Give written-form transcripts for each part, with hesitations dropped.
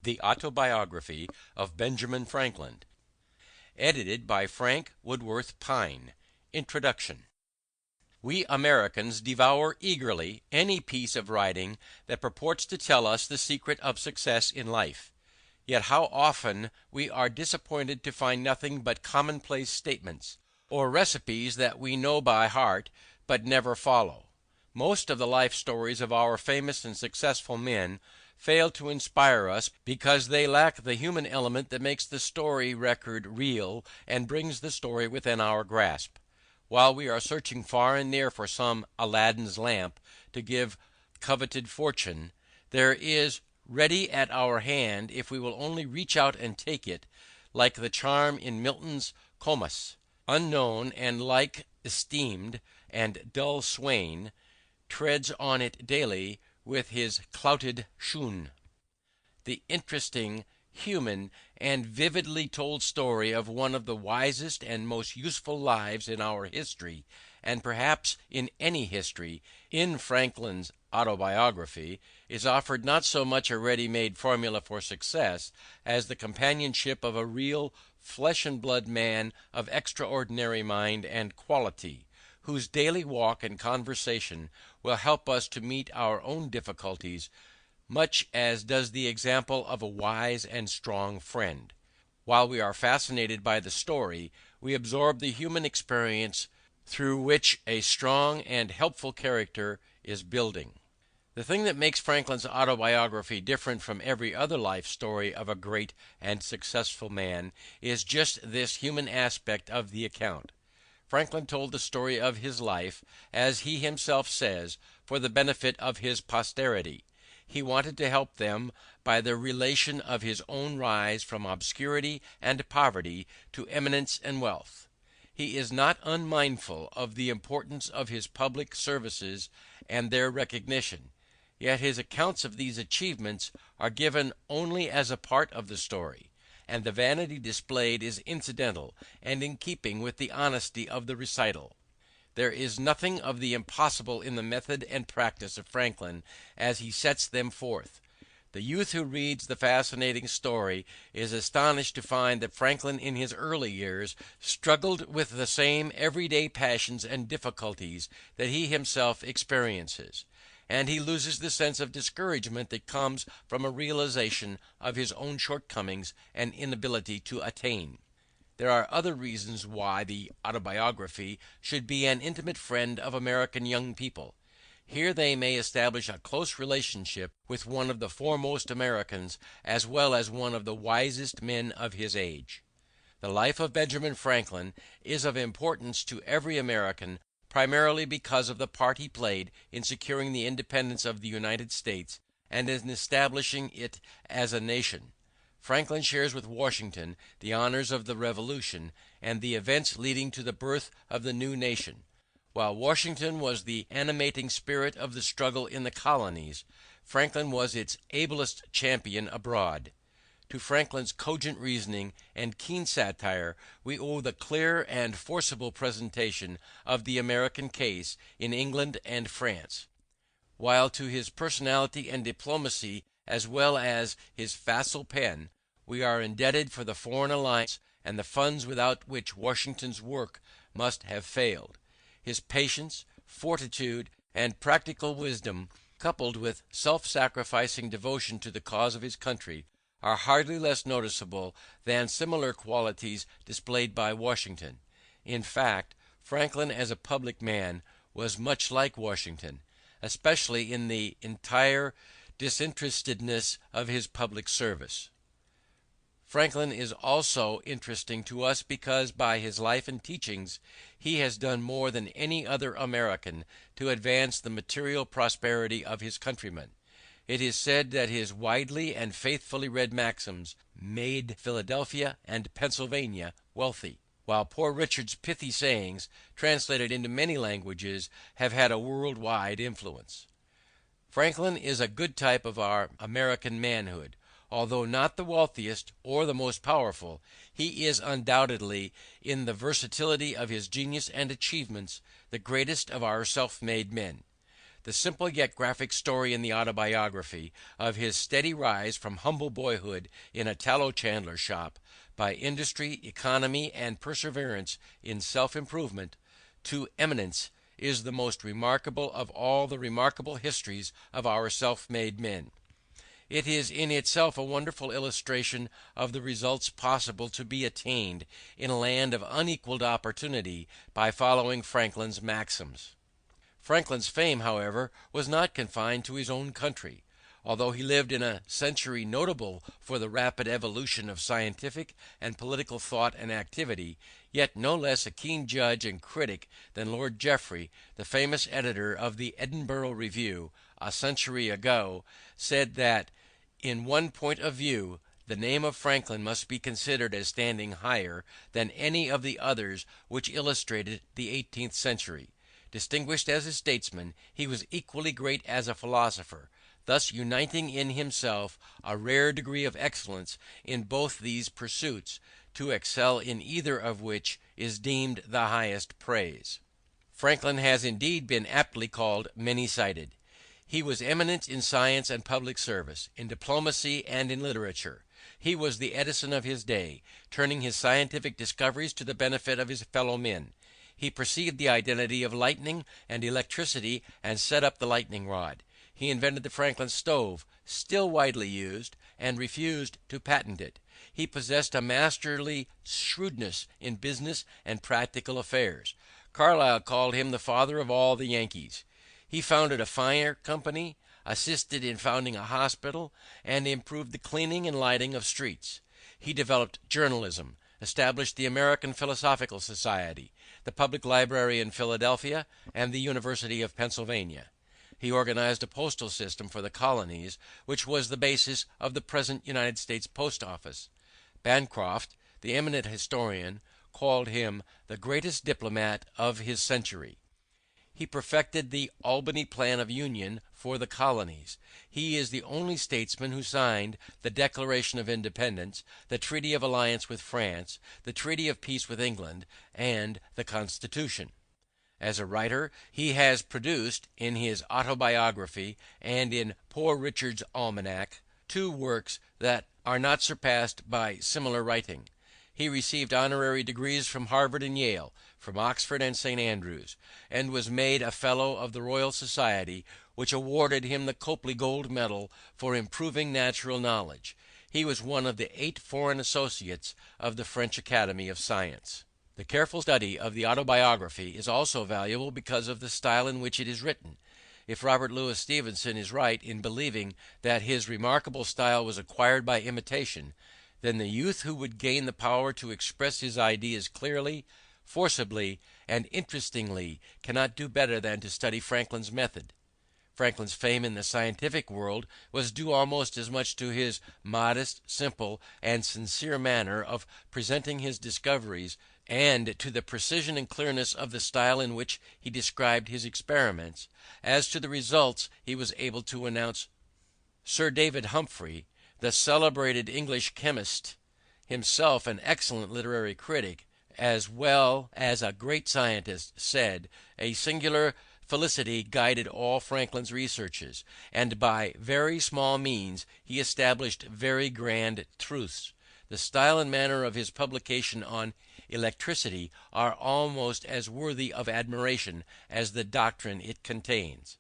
The Autobiography of Benjamin Franklin, edited by Frank Woodworth Pine. Introduction. We Americans devour eagerly any piece of writing that purports to tell us the secret of success in life. Yet how often we are disappointed to find nothing but commonplace statements, or recipes that we know by heart but never follow. Most of the life stories of our famous and successful men fail to inspire us because they lack the human element that makes the story record real and brings the story within our grasp. While we are searching far and near for some Aladdin's lamp to give coveted fortune, there is ready at our hand, if we will only reach out and take it, like the charm in Milton's Comus. Unknown and like esteemed, and dull swain treads on it daily with his clouted shoon. The interesting, human, and vividly told story of one of the wisest and most useful lives in our history, and perhaps in any history, in Franklin's Autobiography, is offered not so much a ready-made formula for success as the companionship of a real flesh-and-blood man of extraordinary mind and quality, whose daily walk and conversation will help us to meet our own difficulties much as does the example of a wise and strong friend. While we are fascinated by the story, we absorb the human experience through which a strong and helpful character is building. The thing that makes Franklin's autobiography different from every other life story of a great and successful man is just this human aspect of the account. Franklin told the story of his life, as he himself says, for the benefit of his posterity. He wanted to help them by the relation of his own rise from obscurity and poverty to eminence and wealth. He is not unmindful of the importance of his public services and their recognition, yet his accounts of these achievements are given only as a part of the story, and the vanity displayed is incidental and in keeping with the honesty of the recital. There is nothing of the impossible in the method and practice of Franklin as he sets them forth. The youth who reads the fascinating story is astonished to find that Franklin in his early years struggled with the same everyday passions and difficulties that he himself experiences, and he loses the sense of discouragement that comes from a realization of his own shortcomings and inability to attain. There are other reasons why the Autobiography should be an intimate friend of American young people. Here they may establish a close relationship with one of the foremost Americans as well as one of the wisest men of his age. The life of Benjamin Franklin is of importance to every American, primarily because of the part he played in securing the independence of the United States and in establishing it as a nation. Franklin shares with Washington the honors of the Revolution and the events leading to the birth of the new nation. While Washington was the animating spirit of the struggle in the colonies, Franklin was its ablest champion abroad. To Franklin's cogent reasoning and keen satire we owe the clear and forcible presentation of the American case in England and France, while to his personality and diplomacy as well as his facile pen, we are indebted for the foreign alliance and the funds without which Washington's work must have failed. His patience, fortitude, and practical wisdom, coupled with self-sacrificing devotion to the cause of his country, are hardly less noticeable than similar qualities displayed by Washington. In fact, Franklin as a public man was much like Washington, especially in the entire disinterestedness of his public service. Franklin is also interesting to us because by his life and teachings he has done more than any other American to advance the material prosperity of his countrymen. It is said that his widely and faithfully read maxims made Philadelphia and Pennsylvania wealthy, while Poor Richard's pithy sayings, translated into many languages, have had a world-wide influence. Franklin is a good type of our American manhood. Although not the wealthiest or the most powerful, he is undoubtedly, in the versatility of his genius and achievements, the greatest of our self-made men. The simple yet graphic story in the Autobiography of his steady rise from humble boyhood in a tallow chandler's shop, by industry, economy, and perseverance in self-improvement, to eminence, is the most remarkable of all the remarkable histories of our self-made men. It is in itself a wonderful illustration of the results possible to be attained in a land of unequaled opportunity by following Franklin's maxims. Franklin's fame, however, was not confined to his own country. Although he lived in a century notable for the rapid evolution of scientific and political thought and activity, yet no less a keen judge and critic than Lord Jeffrey, the famous editor of the Edinburgh Review, a century ago, said that, in one point of view, the name of Franklin must be considered as standing higher than any of the others which illustrated the 18th century. Distinguished as a statesman, he was equally great as a philosopher, thus uniting in himself a rare degree of excellence in both these pursuits, to excel in either of which is deemed the highest praise. Franklin has indeed been aptly called many-sided. He was eminent in science and public service, in diplomacy and in literature. He was the Edison of his day, turning his scientific discoveries to the benefit of his fellow men. He perceived the identity of lightning and electricity and set up the lightning rod. He invented the Franklin stove, still widely used, and refused to patent it. He possessed a masterly shrewdness in business and practical affairs. Carlyle called him the father of all the Yankees. He founded a fire company, assisted in founding a hospital, and improved the cleaning and lighting of streets. He developed journalism, established the American Philosophical Society, the Public Library in Philadelphia, and the University of Pennsylvania. He organized a postal system for the colonies, which was the basis of the present United States Post Office. Bancroft, the eminent historian, called him the greatest diplomat of his century. He perfected the Albany Plan of Union for the colonies. He is the only statesman who signed the Declaration of Independence, the Treaty of Alliance with France, the Treaty of Peace with England, and the Constitution. As a writer, he has produced, in his Autobiography and in Poor Richard's Almanac, two works that are not surpassed by similar writing. He received honorary degrees from Harvard and Yale, from Oxford and St. Andrews, and was made a Fellow of the Royal Society, which awarded him the Copley Gold Medal for improving natural knowledge. He was one of the 8 foreign associates of the French Academy of Science. The careful study of the Autobiography is also valuable because of the style in which it is written. If Robert Louis Stevenson is right in believing that his remarkable style was acquired by imitation, then the youth who would gain the power to express his ideas clearly, forcibly, and interestingly cannot do better than to study Franklin's method. Franklin's fame in the scientific world was due almost as much to his modest, simple, and sincere manner of presenting his discoveries, and to the precision and clearness of the style in which he described his experiments, as to the results he was able to announce. Sir David Humphrey, the celebrated English chemist, himself an excellent literary critic as well as a great scientist, said, "A singular felicity guided all Franklin's researches, and by very small means he established very grand truths. The style and manner of his publication on electricity are almost as worthy of admiration as the doctrine it contains."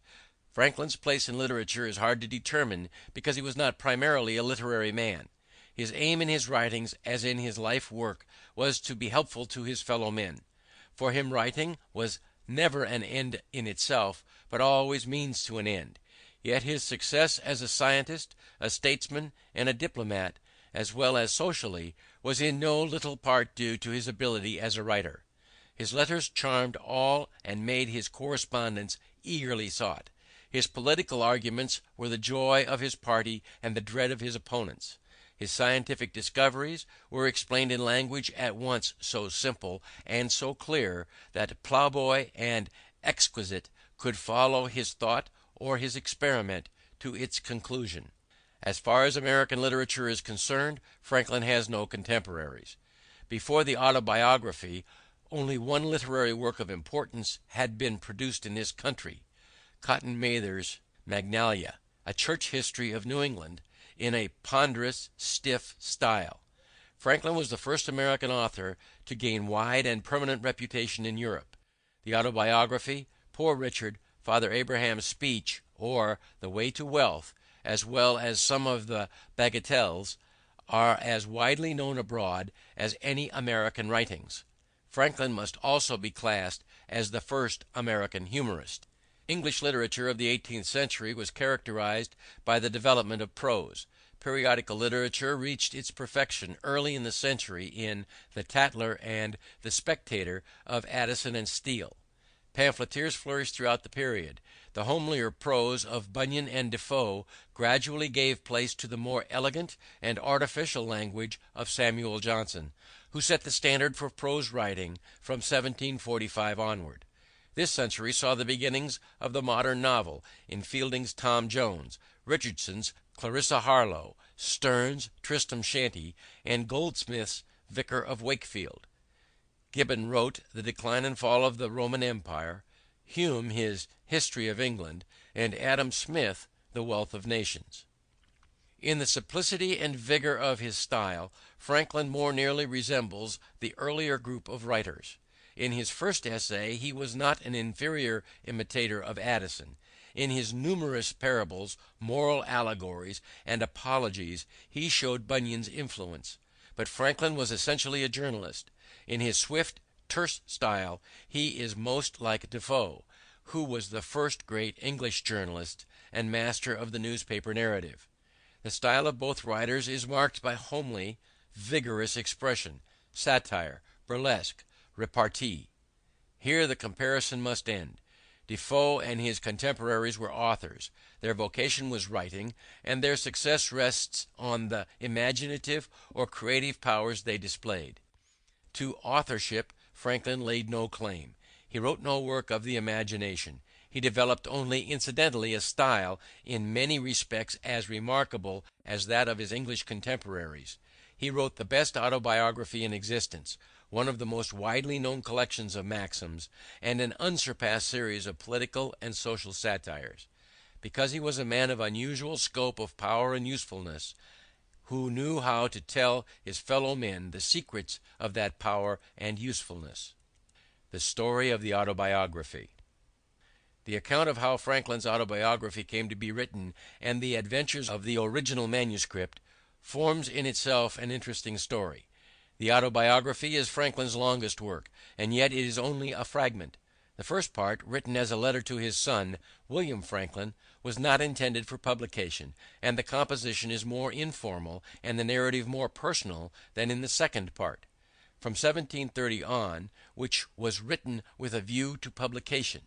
Franklin's place in literature is hard to determine because he was not primarily a literary man. His aim in his writings, as in his life work, was to be helpful to his fellow men. For him writing was never an end in itself, but always means to an end. Yet his success as a scientist, a statesman, and a diplomat, as well as socially, was in no little part due to his ability as a writer. His letters charmed all and made his correspondence eagerly sought. His political arguments were the joy of his party and the dread of his opponents. His scientific discoveries were explained in language at once so simple and so clear that ploughboy and exquisite could follow his thought or his experiment to its conclusion. As far as American literature is concerned, Franklin has no contemporaries. Before the Autobiography, only one literary work of importance had been produced in this country. Cotton Mather's Magnalia, a church history of New England, in a ponderous, stiff style. Franklin was the first American author to gain wide and permanent reputation in Europe. The Autobiography, Poor Richard, Father Abraham's Speech, or The Way to Wealth, as well as some of the Bagatelles, are as widely known abroad as any American writings. Franklin must also be classed as the first American humorist. English literature of the 18th century was characterized by the development of prose. Periodical literature reached its perfection early in the century in The Tatler and The Spectator of Addison and Steele. Pamphleteers flourished throughout the period. The homelier prose of Bunyan and Defoe gradually gave place to the more elegant and artificial language of Samuel Johnson, who set the standard for prose writing from 1745 onward. This century saw the beginnings of the modern novel in Fielding's Tom Jones, Richardson's Clarissa Harlowe, Sterne's Tristram Shandy, and Goldsmith's Vicar of Wakefield. Gibbon wrote The Decline and Fall of the Roman Empire, Hume his History of England, and Adam Smith The Wealth of Nations. In the simplicity and vigor of his style, Franklin more nearly resembles the earlier group of writers. In his first essay he was not an inferior imitator of Addison. In his numerous parables, moral allegories, and apologies he showed Bunyan's influence. But Franklin was essentially a journalist. In his swift, terse style he is most like Defoe, who was the first great English journalist and master of the newspaper narrative. The style of both writers is marked by homely, vigorous expression, satire, burlesque, repartee. Here the comparison must end. Defoe and his contemporaries were authors. Their vocation was writing, and their success rests on the imaginative or creative powers they displayed. To authorship Franklin laid no claim. He wrote no work of the imagination. He developed only incidentally a style in many respects as remarkable as that of his English contemporaries. He wrote the best autobiography in existence, one of the most widely known collections of maxims, and an unsurpassed series of political and social satires. Because he was a man of unusual scope of power and usefulness, who knew how to tell his fellow men the secrets of that power and usefulness. The story of the autobiography. The account of how Franklin's autobiography came to be written and the adventures of the original manuscript forms in itself an interesting story. The autobiography is Franklin's longest work, and yet it is only a fragment. The first part, written as a letter to his son, William Franklin, was not intended for publication, and the composition is more informal and the narrative more personal than in the second part. From 1730 on, which was written with a view to publication.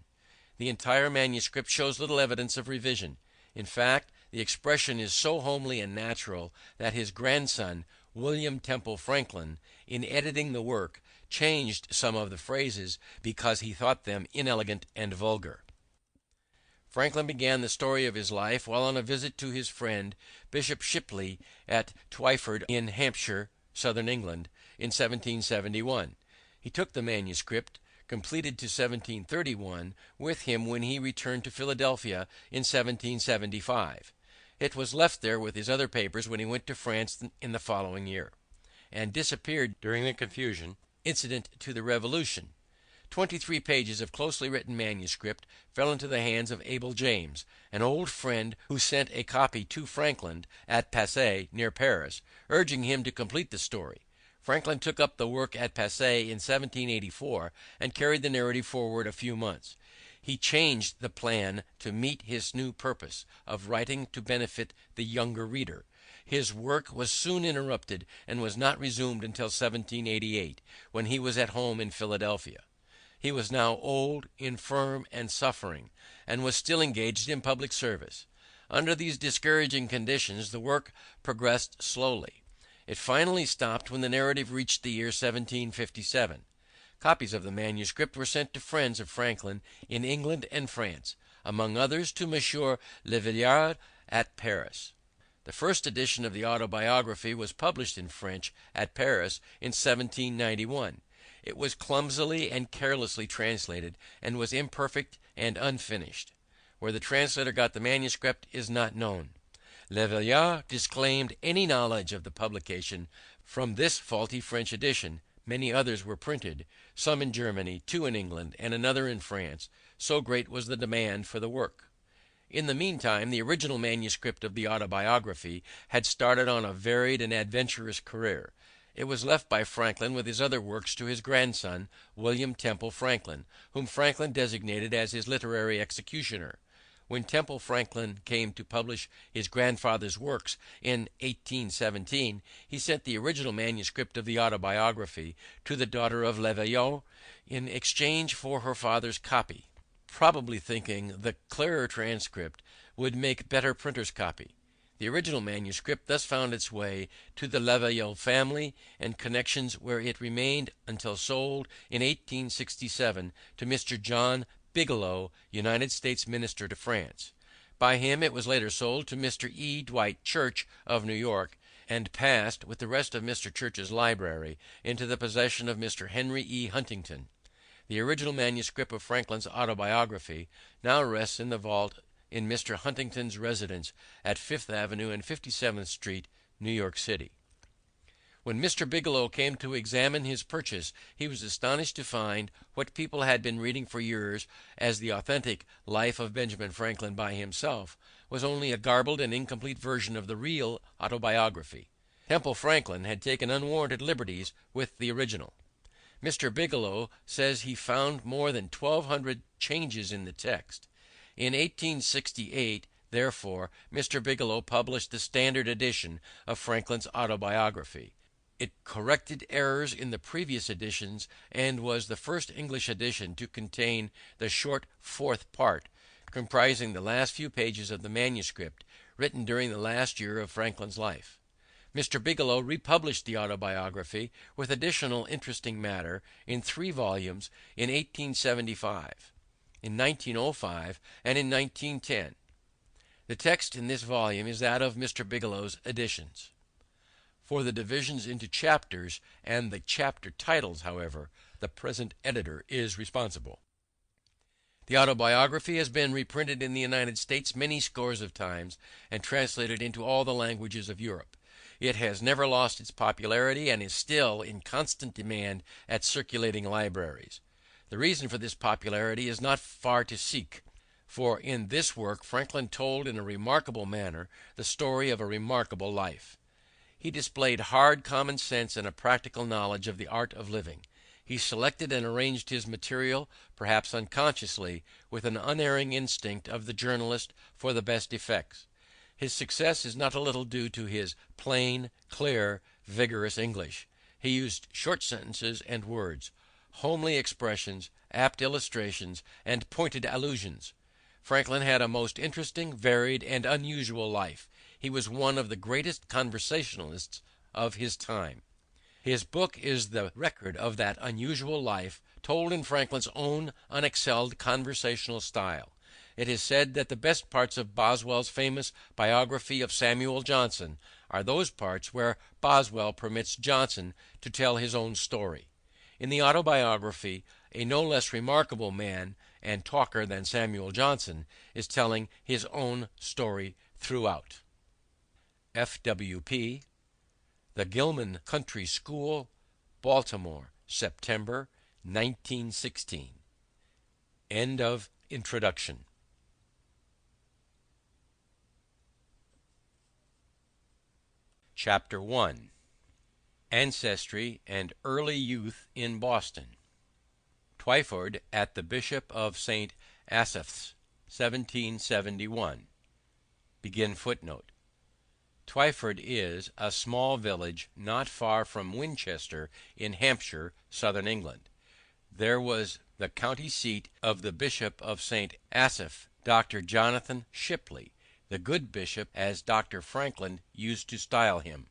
The entire manuscript shows little evidence of revision. In fact, the expression is so homely and natural that his grandson, William Temple Franklin, in editing the work, changed some of the phrases because he thought them inelegant and vulgar. Franklin began the story of his life while on a visit to his friend Bishop Shipley at Twyford in Hampshire, southern England, in 1771. He took the manuscript, completed to 1731, with him when he returned to Philadelphia in 1775. It was left there with his other papers when he went to France in the following year, and disappeared during the confusion incident to the Revolution. 23 pages of closely written manuscript fell into the hands of Abel James, an old friend who sent a copy to Franklin at Passy, near Paris, urging him to complete the story. Franklin took up the work at Passy in 1784 and carried the narrative forward a few months. He changed the plan to meet his new purpose of writing to benefit the younger reader. His work was soon interrupted and was not resumed until 1788, when he was at home in Philadelphia. He was now old, infirm, and suffering, and was still engaged in public service. Under these discouraging conditions the work progressed slowly. It finally stopped when the narrative reached the year 1757. Copies of the manuscript were sent to friends of Franklin in England and France, among others to Monsieur Le Villard at Paris. The first edition of the autobiography was published in French at Paris in 1791. It was clumsily and carelessly translated, and was imperfect and unfinished. Where the translator got the manuscript is not known. Le Veillard disclaimed any knowledge of the publication from this faulty French edition. Many others were printed, some in Germany, 2 in England, and another in France, so great was the demand for the work. In the meantime, the original manuscript of the Autobiography had started on a varied and adventurous career. It was left by Franklin with his other works to his grandson, William Temple Franklin, whom Franklin designated as his literary executioner. When Temple Franklin came to publish his grandfather's works in 1817, he sent the original manuscript of the Autobiography to the daughter of Le Veillard in exchange for her father's copy, probably thinking the clearer transcript would make better printer's copy. The original manuscript thus found its way to the Le Veillard family and connections, where it remained until sold in 1867 to Mr. John Bigelow, United States Minister to France. By him it was later sold to Mr. E. Dwight Church of New York, and passed, with the rest of Mr. Church's library, into the possession of Mr. Henry E. Huntington. The original manuscript of Franklin's Autobiography now rests in the vault in Mr. Huntington's residence at Fifth Avenue and 57th Street, New York City. When Mr. Bigelow came to examine his purchase, he was astonished to find what people had been reading for years as the authentic Life of Benjamin Franklin by himself was only a garbled and incomplete version of the real autobiography. Temple Franklin had taken unwarranted liberties with the original. Mr. Bigelow says he found more than 1,200 changes in the text. In 1868, therefore, Mr. Bigelow published the standard edition of Franklin's Autobiography. It corrected errors in the previous editions and was the first English edition to contain the short fourth part, comprising the last few pages of the manuscript written during the last year of Franklin's life. Mr. Bigelow republished the Autobiography with additional interesting matter in 3 volumes in 1875, in 1905, and in 1910. The text in this volume is that of Mr. Bigelow's editions. For the divisions into chapters and the chapter titles, however, the present editor is responsible. The Autobiography has been reprinted in the United States many scores of times and translated into all the languages of Europe. It has never lost its popularity and is still in constant demand at circulating libraries. The reason for this popularity is not far to seek, for in this work Franklin told in a remarkable manner the story of a remarkable life. He displayed hard common sense and a practical knowledge of the art of living. He selected and arranged his material, perhaps unconsciously, with an unerring instinct of the journalist for the best effects. His success is not a little due to his plain, clear, vigorous English. He used short sentences and words, homely expressions, apt illustrations, and pointed allusions. Franklin had a most interesting, varied, and unusual life. He was one of the greatest conversationalists of his time. His book is the record of that unusual life, told in Franklin's own unexcelled conversational style. It is said that the best parts of Boswell's famous biography of Samuel Johnson are those parts where Boswell permits Johnson to tell his own story. In the Autobiography, a no less remarkable man and talker than Samuel Johnson is telling his own story throughout. F.W.P. The Gilman Country School, Baltimore, September 1916. End of introduction. Chapter 1. Ancestry and Early Youth in Boston. Twyford at the Bishop of St. Asaph's, 1771. Begin footnote. Twyford is a small village not far from Winchester in Hampshire, southern England. There was the county seat of the Bishop of St. Asaph, Dr. Jonathan Shipley, the good bishop, as Dr. Franklin used to style him.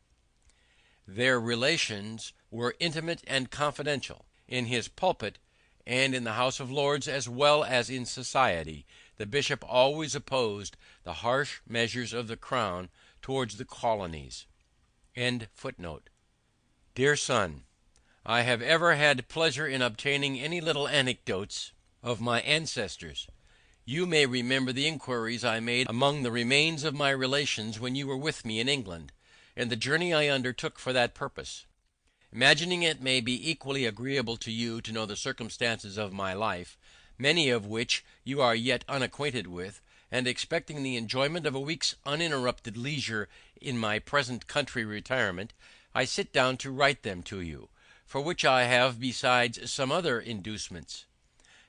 Their relations were intimate and confidential. In his pulpit and in the House of Lords, as well as in society, the bishop always opposed the harsh measures of the crown towards the colonies. End footnote. Dear son, I have ever had pleasure in obtaining any little anecdotes of my ancestors. You may remember the inquiries I made among the remains of my relations when you were with me in England, and the journey I undertook for that purpose. Imagining it may be equally agreeable to you to know the circumstances of my life, many of which you are yet unacquainted with, and expecting the enjoyment of a week's uninterrupted leisure in my present country retirement, I sit down to write them to you, for which I have besides some other inducements.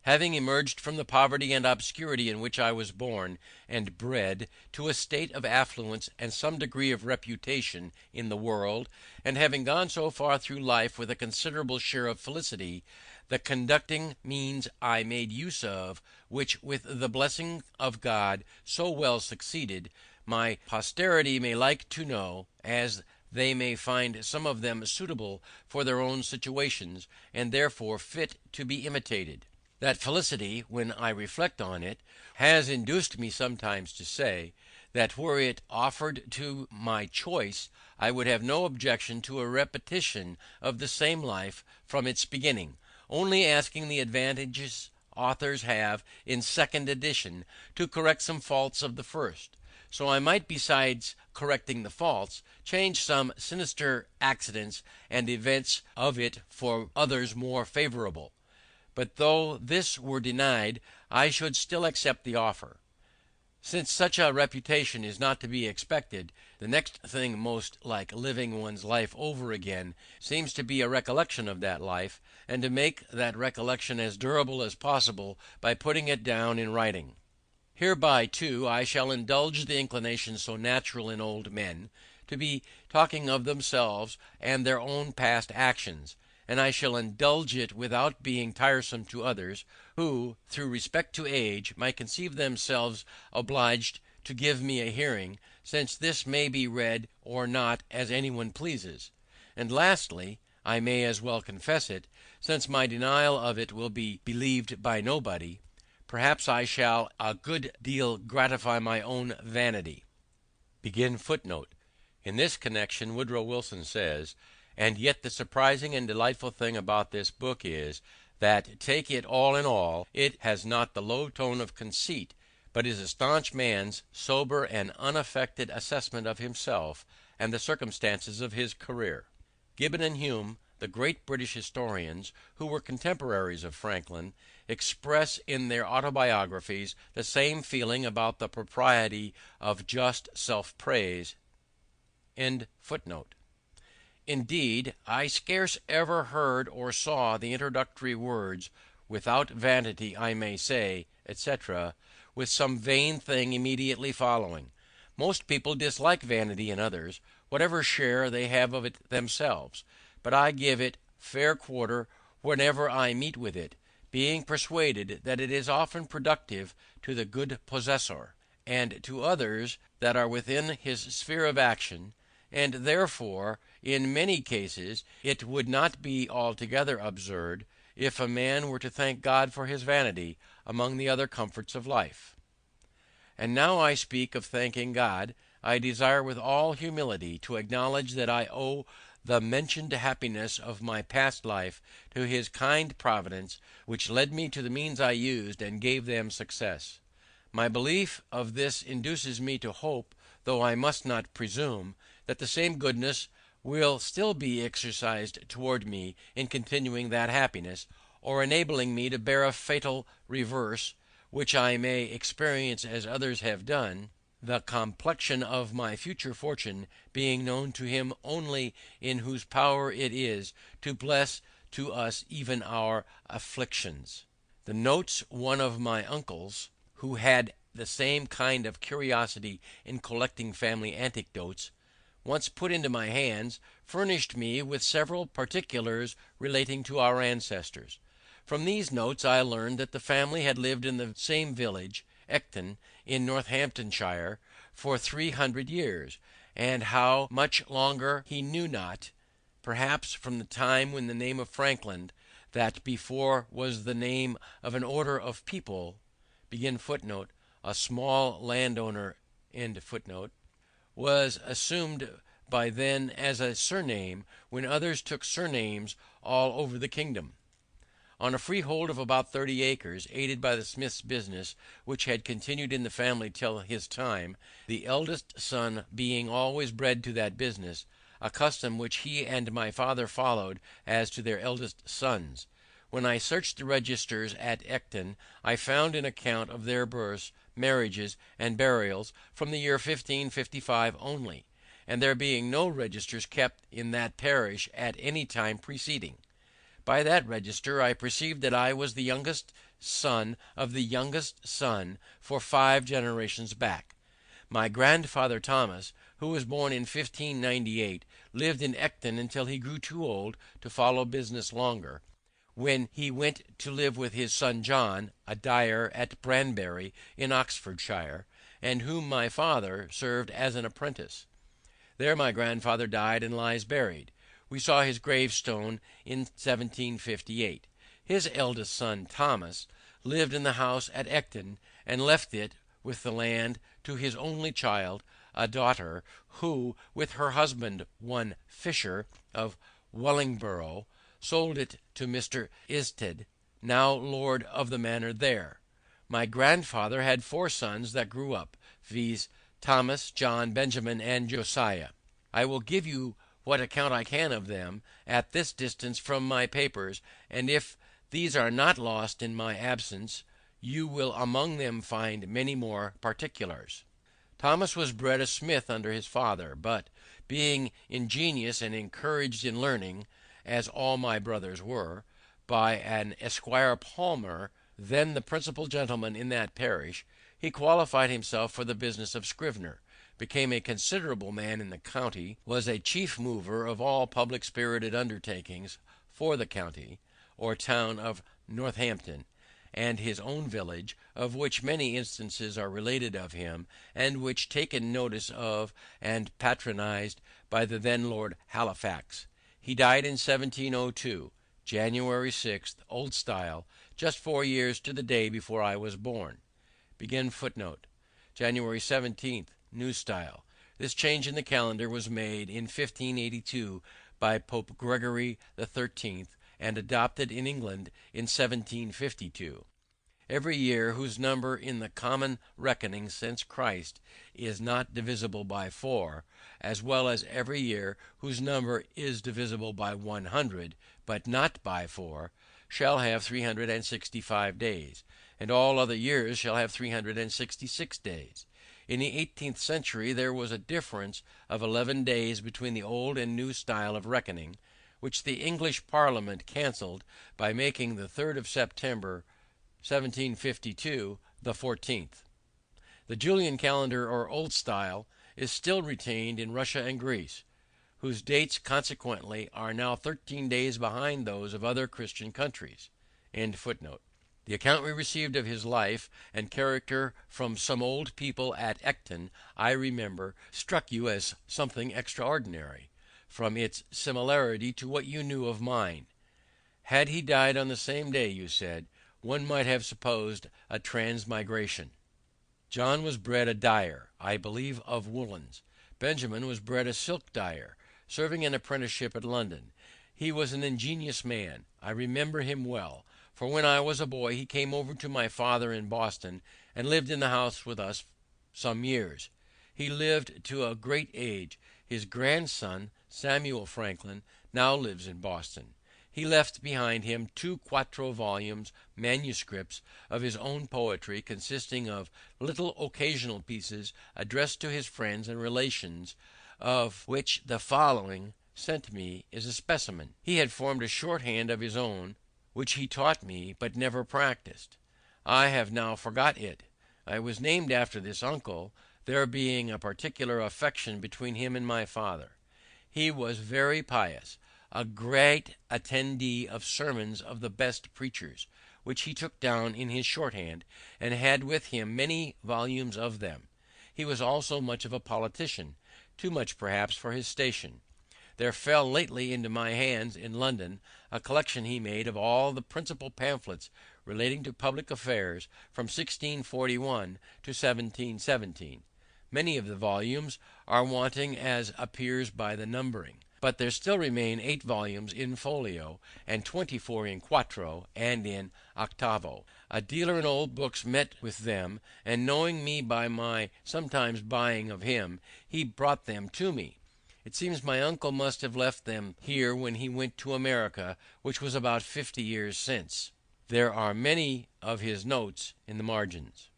Having emerged from the poverty and obscurity in which I was born and bred to a state of affluence and some degree of reputation in the world, and having gone so far through life with a considerable share of felicity, the conducting means I made use of, which with the blessing of God so well succeeded, my posterity may like to know, as they may find some of them suitable for their own situations, and therefore fit to be imitated. That felicity, when I reflect on it, has induced me sometimes to say, that were it offered to my choice, I would have no objection to a repetition of the same life from its beginning, only asking the advantages authors have in second edition to correct some faults of the first. So I might, besides correcting the faults, change some sinister accidents and events of it for others more favorable. But though this were denied, I should still accept the offer. Since such a repetition is not to be expected, the next thing most like living one's life over again seems to be a recollection of that life, and to make that recollection as durable as possible by putting it down in writing. Hereby, too, I shall indulge the inclination so natural in old men, to be talking of themselves and their own past actions, and I shall indulge it without being tiresome to others, who, through respect to age, might conceive themselves obliged to give me a hearing, since this may be read or not as anyone pleases. And lastly, I may as well confess it, since my denial of it will be believed by nobody, perhaps I shall a good deal gratify my own vanity. In this connection Woodrow Wilson says, and yet the surprising and delightful thing about this book is, that, take it all in all, it has not the low tone of conceit, but is a staunch man's sober and unaffected assessment of himself and the circumstances of his career. Gibbon and Hume, the great British historians, who were contemporaries of Franklin, express in their autobiographies the same feeling about the propriety of just self-praise. Indeed, I scarce ever heard or saw the introductory words, "without vanity I may say," etc., with some vain thing immediately following. Most people dislike vanity in others, whatever share they have of it themselves, but I give it fair quarter whenever I meet with it, being persuaded that it is often productive to the good possessor, and to others that are within his sphere of action, and therefore in many cases it would not be altogether absurd if a man were to thank God for his vanity among the other comforts of life. And now I speak of thanking God, I desire with all humility to acknowledge that I owe the mentioned happiness of my past life to his kind providence, which led me to the means I used and gave them success. My belief of this induces me to hope, though I must not presume, that the same goodness will still be exercised toward me in continuing that happiness, or enabling me to bear a fatal reverse, which I may experience as others have done, the complexion of my future fortune being known to him only in whose power it is to bless to us even our afflictions. The notes one of my uncles, who had the same kind of curiosity in collecting family anecdotes, once put into my hands, furnished me with several particulars relating to our ancestors. From these notes I learned that the family had lived in the same village, Ecton, in Northamptonshire, for 300 years, and how much longer he knew not, perhaps from the time when the name of Franklin, that before was the name of an order of people, a small landowner, was assumed by then as a surname, when others took surnames all over the kingdom. On a freehold of about 30 acres, aided by the smith's business, which had continued in the family till his time, the eldest son being always bred to that business, a custom which he and my father followed as to their eldest sons. When I searched the registers at Ecton, I found an account of their births, marriages, and burials from the year 1555 only, and there being no registers kept in that parish at any time preceding. By that register I perceived that I was the youngest son of the youngest son for 5 generations back. My grandfather Thomas, who was born in 1598, lived in Ecton until he grew too old to follow business longer, when he went to live with his son John, a dyer at Branbury in Oxfordshire, and whom my father served as an apprentice. There my grandfather died and lies buried. We saw his gravestone in 1758. His eldest son Thomas lived in the house at Ecton, and left it, with the land, to his only child, a daughter, who, with her husband, one Fisher, of Wellingborough, sold it to Mr. Isted, now lord of the manor there. My grandfather had 4 sons that grew up, viz., Thomas, John, Benjamin, and Josiah. I will give you what account I can of them at this distance from my papers, and if these are not lost in my absence, you will among them find many more particulars. Thomas was bred a smith under his father, but, being ingenious and encouraged in learning, as all my brothers were, by an Esquire Palmer, then the principal gentleman in that parish, he qualified himself for the business of scrivener, became a considerable man in the county, was a chief mover of all public spirited undertakings for the county or town of Northampton, and his own village, of which many instances are related of him, and which taken notice of and patronized by the then Lord Halifax. He died in 1702, January 6th, Old Style, just 4 years to the day before I was born. January 17th, New Style. This change in the calendar was made in 1582 by Pope Gregory XIII, and adopted in England in 1752. Every year whose number in the common reckoning since Christ is not divisible by 4, as well as every year whose number is divisible by 100, but not by 4, shall have 365 days, and all other years shall have 366 days. In the 18th century there was a difference of 11 days between the old and new style of reckoning, which the English Parliament cancelled by making the 3rd of September 1752 the 14th. The Julian calendar, or Old Style, is still retained in Russia and Greece, whose dates consequently are now 13 days behind those of other Christian countries. The account we received of his life and character from some old people at Ecton, I remember, struck you as something extraordinary, from its similarity to what you knew of mine. Had he died on the same day, you said, one might have supposed a transmigration. John was bred a dyer, I believe of woolens. Benjamin was bred a silk dyer, serving an apprenticeship at London. He was an ingenious man. I remember him well, for when I was a boy he came over to my father in Boston, and lived in the house with us some years. He lived to a great age. His grandson, Samuel Franklin, now lives in Boston. He left behind him 2 quarto volumes, manuscripts of his own poetry, consisting of little occasional pieces addressed to his friends and relations, of which the following, sent me, is a specimen. He had formed a shorthand of his own, which he taught me, but never practised. I have now forgot it. I was named after this uncle, there being a particular affection between him and my father. He was very pious, a great attendee of sermons of the best preachers, which he took down in his shorthand, and had with him many volumes of them. He was also much of a politician, too much perhaps for his station. There fell lately into my hands in London a collection he made of all the principal pamphlets relating to public affairs from 1641 to 1717. Many of the volumes are wanting, as appears by the numbering, but there still remain 8 volumes in folio, and 24 in quarto and in octavo. A dealer in old books met with them, and knowing me by my sometimes buying of him, he brought them to me. It seems my uncle must have left them here when he went to America, which was about 50 years since. There are many of his notes in the margins.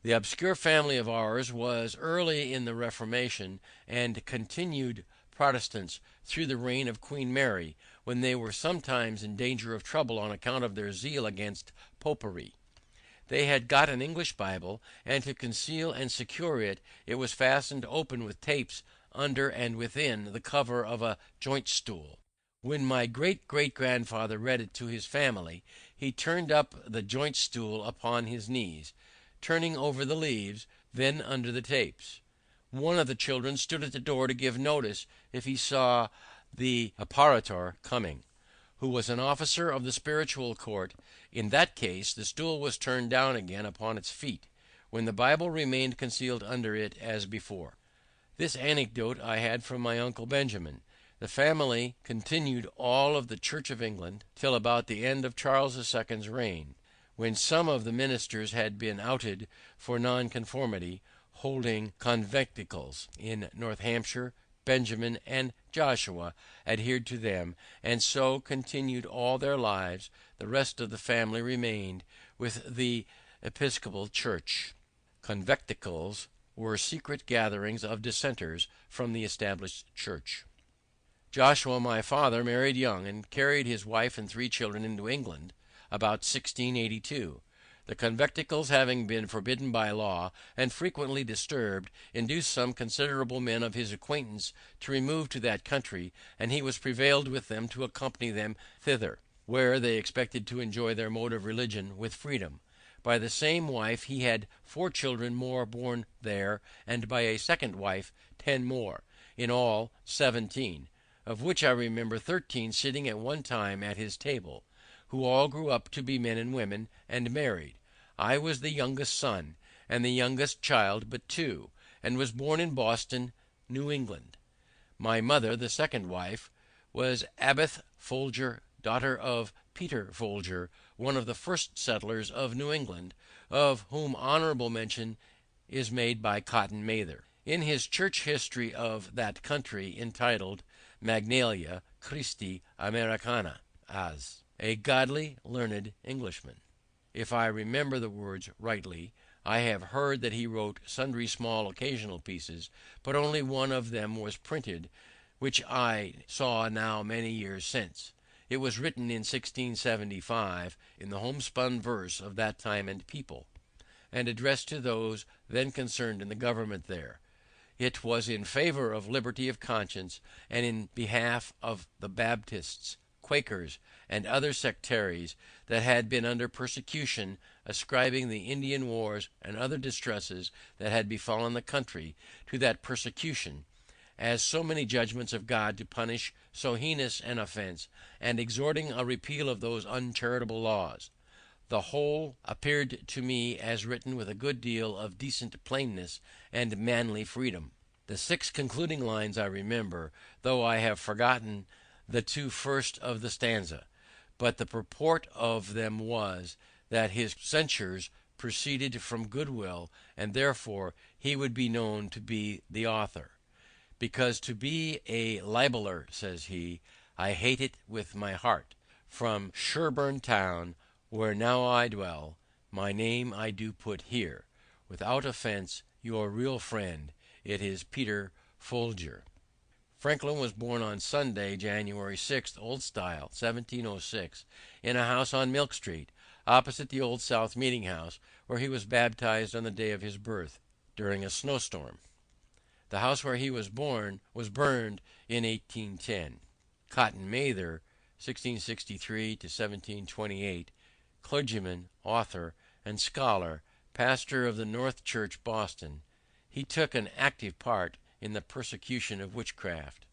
The obscure family of ours was early in the Reformation, and continued Protestants through the reign of Queen Mary, when they were sometimes in danger of trouble on account of their zeal against popery. They had got an English Bible, and to conceal and secure it, it was fastened open with tapes under and within the cover of a joint stool. When my great-great-grandfather read it to his family, he turned up the joint stool upon his knees, turning over the leaves, then under the tapes. One of the children stood at the door to give notice if he saw the apparitor coming, who was an officer of the spiritual court. In that case the stool was turned down again upon its feet, when the Bible remained concealed under it as before. This anecdote I had from my uncle Benjamin. The family continued all of the Church of England till about the end of Charles II's reign, when some of the ministers had been outed for nonconformity, holding conventicles in North Hampshire. Benjamin and Joshua adhered to them, and so continued all their lives. The rest of the family remained with the Episcopal Church. Conventicles were secret gatherings of dissenters from the established church. Joshua, my father, married young, and carried his wife and 3 children into England about 1682. The conventicles, having been forbidden by law and frequently disturbed, induced some considerable men of his acquaintance to remove to that country, and he was prevailed with them to accompany them thither, where they expected to enjoy their mode of religion with freedom. By the same wife he had 4 children more born there, and by a second wife 10 more, in all 17, of which I remember 13 sitting at one time at his table, who all grew up to be men and women, and married. I was the youngest son, and the youngest child but 2, and was born in Boston, New England. My mother, the second wife, was Abbeth Folger, daughter of Peter Folger, one of the first settlers of New England, of whom honorable mention is made by Cotton Mather, in his church history of that country, entitled Magnalia Christi Americana, as a godly, learned Englishman. If I remember the words rightly, I have heard that he wrote sundry small occasional pieces, but only one of them was printed, which I saw now many years since. It was written in 1675 in the homespun verse of that time and people, and addressed to those then concerned in the government there. It was in favor of liberty of conscience, and in behalf of the Baptists, Quakers, and other sectaries that had been under persecution, ascribing the Indian wars and other distresses that had befallen the country to that persecution, as so many judgments of God to punish so heinous an offense, and exhorting a repeal of those uncharitable laws. The whole appeared to me as written with a good deal of decent plainness and manly freedom. The 6 concluding lines I remember, though I have forgotten the 2 first of the stanza, but the purport of them was, that his censures proceeded from goodwill, and therefore he would be known to be the author. Because to be a libeller, says he, I hate it with my heart. From Sherburne town, where now I dwell, my name I do put here, without offense, your real friend, it is Peter Folger. Franklin was born on Sunday, January 6th, Old Style, 1706, in a house on Milk Street, opposite the Old South Meeting House, where he was baptized on the day of his birth, during a snowstorm. The house where he was born was burned in 1810. Cotton Mather, 1663 to 1728, clergyman, author, and scholar, pastor of the North Church, Boston. He took an active part in the persecution of witchcraft.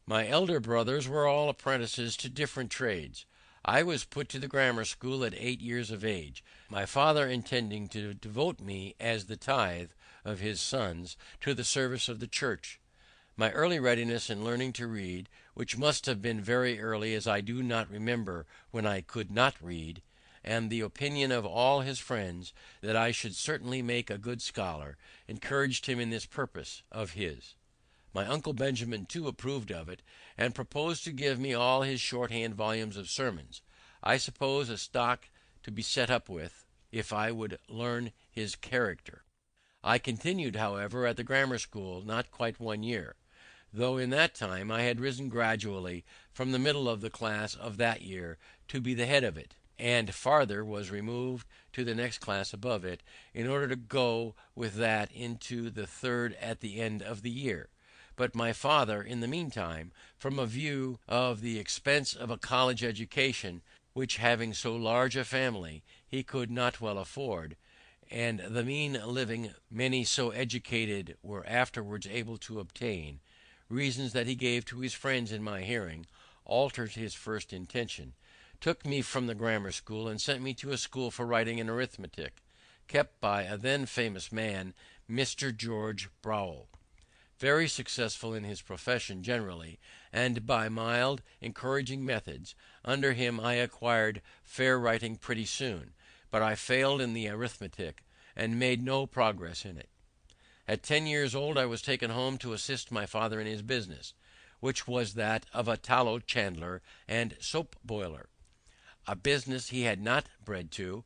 My elder brothers were all apprentices to different trades. I was put to the grammar school at 8 years of age, my father intending to devote me as the tithe of his sons to the service of the church. My early readiness in learning to read, which must have been very early, as I do not remember when I could not read, and the opinion of all his friends that I should certainly make a good scholar, encouraged him in this purpose of his. My uncle Benjamin too approved of it, and proposed to give me all his shorthand volumes of sermons, I suppose a stock to be set up with, if I would learn his character. I continued, however, at the grammar school not quite 1 year, though in that time I had risen gradually from the middle of the class of that year to be the head of it, and farther was removed to the next class above it, in order to go with that into the third at the end of the year. But my father, in the meantime, from a view of the expense of a college education, which having so large a family he could not well afford, and the mean living many so educated were afterwards able to obtain, reasons that he gave to his friends in my hearing, altered his first intention, took me from the grammar school, and sent me to a school for writing and arithmetic, kept by a then famous man, Mr. George Browell, very successful in his profession generally, and by mild, encouraging methods. Under him I acquired fair writing pretty soon, but I failed in the arithmetic, and made no progress in it. At 10 years old I was taken home to assist my father in his business, which was that of a tallow chandler and soap boiler, a business he had not bred to,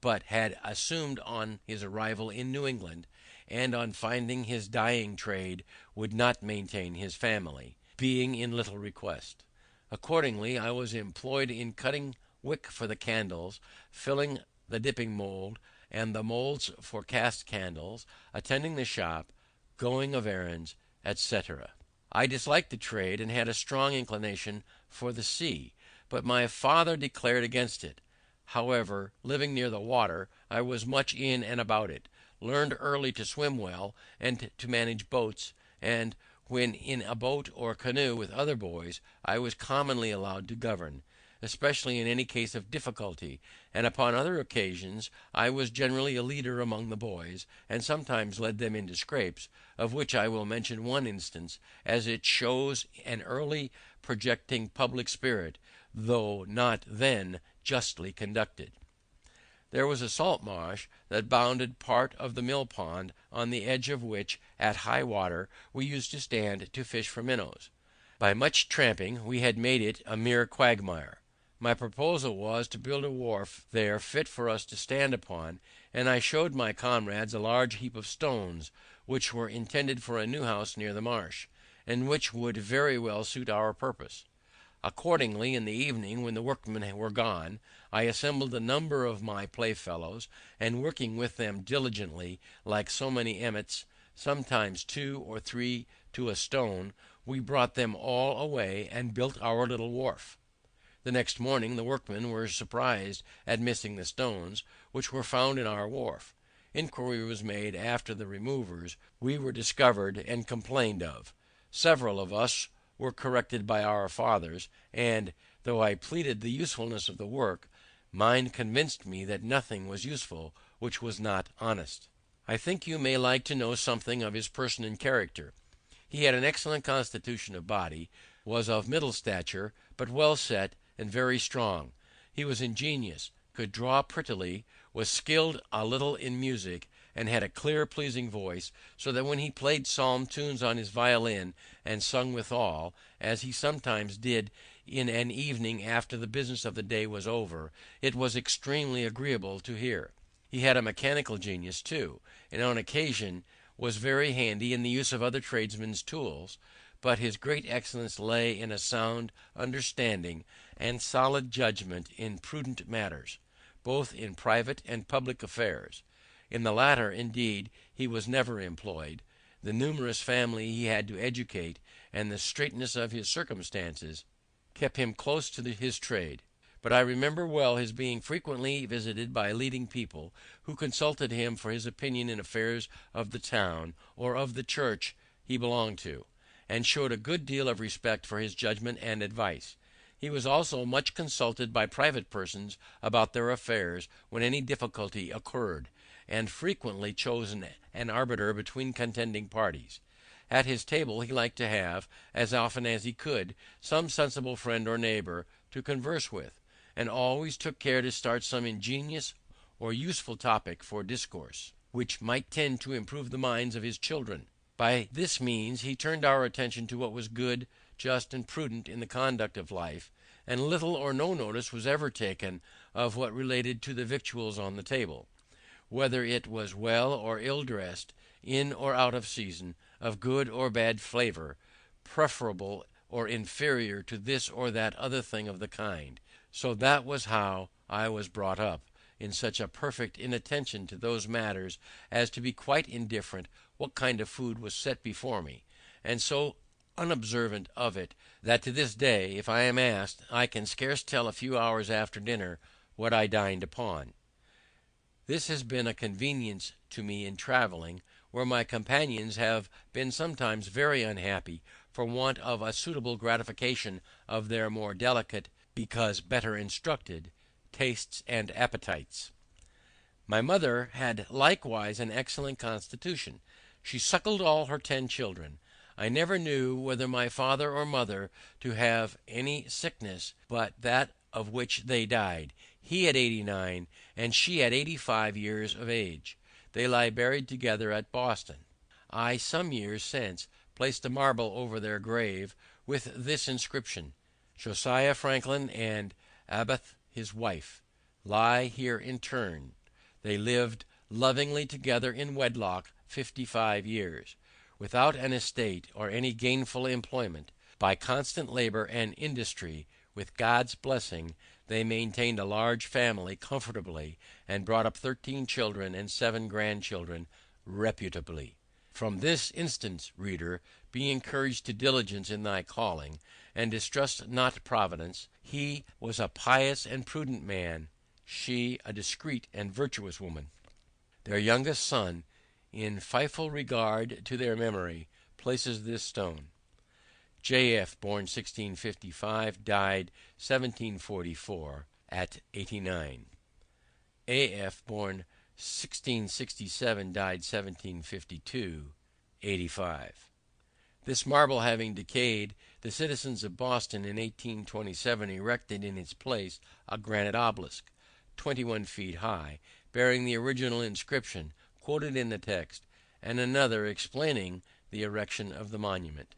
but had assumed on his arrival in New England, and on finding his dyeing trade would not maintain his family, being in little request. Accordingly I was employed in cutting wick for the candles, filling the dipping mould, and the moulds for cast candles, attending the shop, going of errands, etc. I disliked the trade, and had a strong inclination for the sea, but my father declared against it. However, living near the water, I was much in and about it, learned early to swim well, and to manage boats, and when in a boat or canoe with other boys, I was commonly allowed to govern, especially in any case of difficulty, and upon other occasions I was generally a leader among the boys, and sometimes led them into scrapes, of which I will mention one instance, as it shows an early projecting public spirit, though not then justly conducted. There was a salt marsh that bounded part of the mill pond, on the edge of which, at high water, we used to stand to fish for minnows. By much tramping we had made it a mere quagmire. My proposal was to build a wharf there fit for us to stand upon, and I showed my comrades a large heap of stones, which were intended for a new house near the marsh, and which would very well suit our purpose. Accordingly, in the evening, when the workmen were gone, I assembled a number of my playfellows, and working with them diligently, like so many emmets, sometimes 2 or 3 to a stone, we brought them all away, and built our little wharf. The next morning the workmen were surprised at missing the stones, which were found in our wharf. Inquiry was made after the removers. We were discovered and complained of. Several of us were corrected by our fathers, and, though I pleaded the usefulness of the work, mine convinced me that nothing was useful which was not honest. I think you may like to know something of his person and character. He had an excellent constitution of body, was of middle stature, but well set, and very strong. He was ingenious, could draw prettily, was skilled a little in music, and had a clear pleasing voice, so that when he played psalm tunes on his violin, and sung withal, as he sometimes did in an evening after the business of the day was over, it was extremely agreeable to hear. He had a mechanical genius too, and on occasion was very handy in the use of other tradesmen's tools, but his great excellence lay in a sound understanding and solid judgment in prudent matters, both in private and public affairs. In the latter, indeed, he was never employed. The numerous family he had to educate, and the straitness of his circumstances, kept him close to his trade. But I remember well his being frequently visited by leading people, who consulted him for his opinion in affairs of the town, or of the church he belonged to, and showed a good deal of respect for his judgment and advice. He was also much consulted by private persons about their affairs when any difficulty occurred, and frequently chose an arbiter between contending parties. At his table he liked to have, as often as he could, some sensible friend or neighbour to converse with, and always took care to start some ingenious or useful topic for discourse, which might tend to improve the minds of his children. By this means he turned our attention to what was good, just, and prudent in the conduct of life, and little or no notice was ever taken of what related to the victuals on the table, whether it was well or ill dressed, in or out of season, of good or bad flavour, preferable or inferior to this or that other thing of the kind. So that was how I was brought up, in such a perfect inattention to those matters as to be quite indifferent what kind of food was set before me, and so unobservant of it, that to this day, if I am asked, I can scarce tell a few hours after dinner what I dined upon. This has been a convenience to me in travelling, where my companions have been sometimes very unhappy for want of a suitable gratification of their more delicate, because better instructed, tastes and appetites. My mother had likewise an excellent constitution. She suckled all her 10 children. I never knew whether my father or mother to have any sickness but that of which they died, he at 89 and she at 85 years of age. They lie buried together at Boston. I some years since placed a marble over their grave with this inscription: Josiah Franklin and Abath his wife lie here interned. They lived lovingly together in wedlock 55 years, without an estate or any gainful employment. By constant labor and industry, with God's blessing, they maintained a large family comfortably, and brought up 13 children and 7 grandchildren reputably. From this instance, reader, be encouraged to diligence in thy calling, and distrust not Providence. He was a pious and prudent man, she a discreet and virtuous woman. Their youngest son, in faithful regard to their memory, places this stone. J.F., born 1655, died 1744, at 89. A.F., born 1667, died 1752, 85. This marble having decayed, the citizens of Boston in 1827 erected in its place a granite obelisk, 21 feet high, bearing the original inscription quoted in the text, and another explaining the erection of the monument.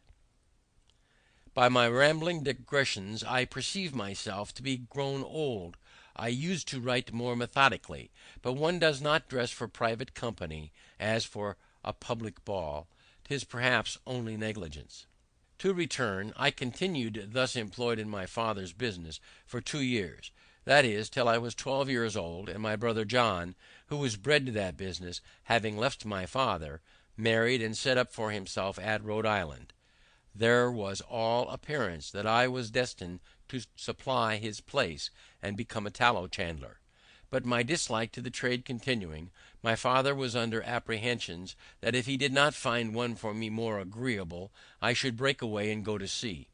By my rambling digressions I perceive myself to be grown old. I used to write more methodically, but one does not dress for private company as for a public ball. 'Tis perhaps only negligence. To return, I continued thus employed in my father's business for 2 years, that is, till I was 12 years old, and my brother John, who was bred to that business, having left my father, married and set up for himself at Rhode Island. There was all appearance that I was destined to supply his place and become a tallow chandler. But my dislike to the trade continuing, my father was under apprehensions that if he did not find one for me more agreeable, I should break away and go to sea,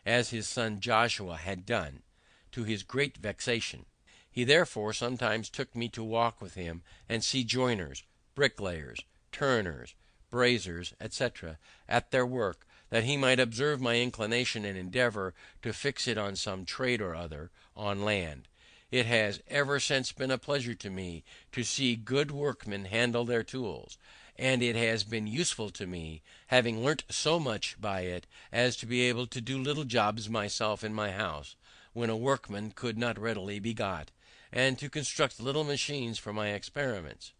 as his son Joshua had done, to his great vexation. He therefore sometimes took me to walk with him and see joiners, bricklayers, turners, braziers, etc., at their work, that he might observe my inclination and endeavour to fix it on some trade or other on land. It has ever since been a pleasure to me to see good workmen handle their tools, and it has been useful to me, having learnt so much by it as to be able to do little jobs myself in my house, when a workman could not readily be got, and to construct little machines for my experiments,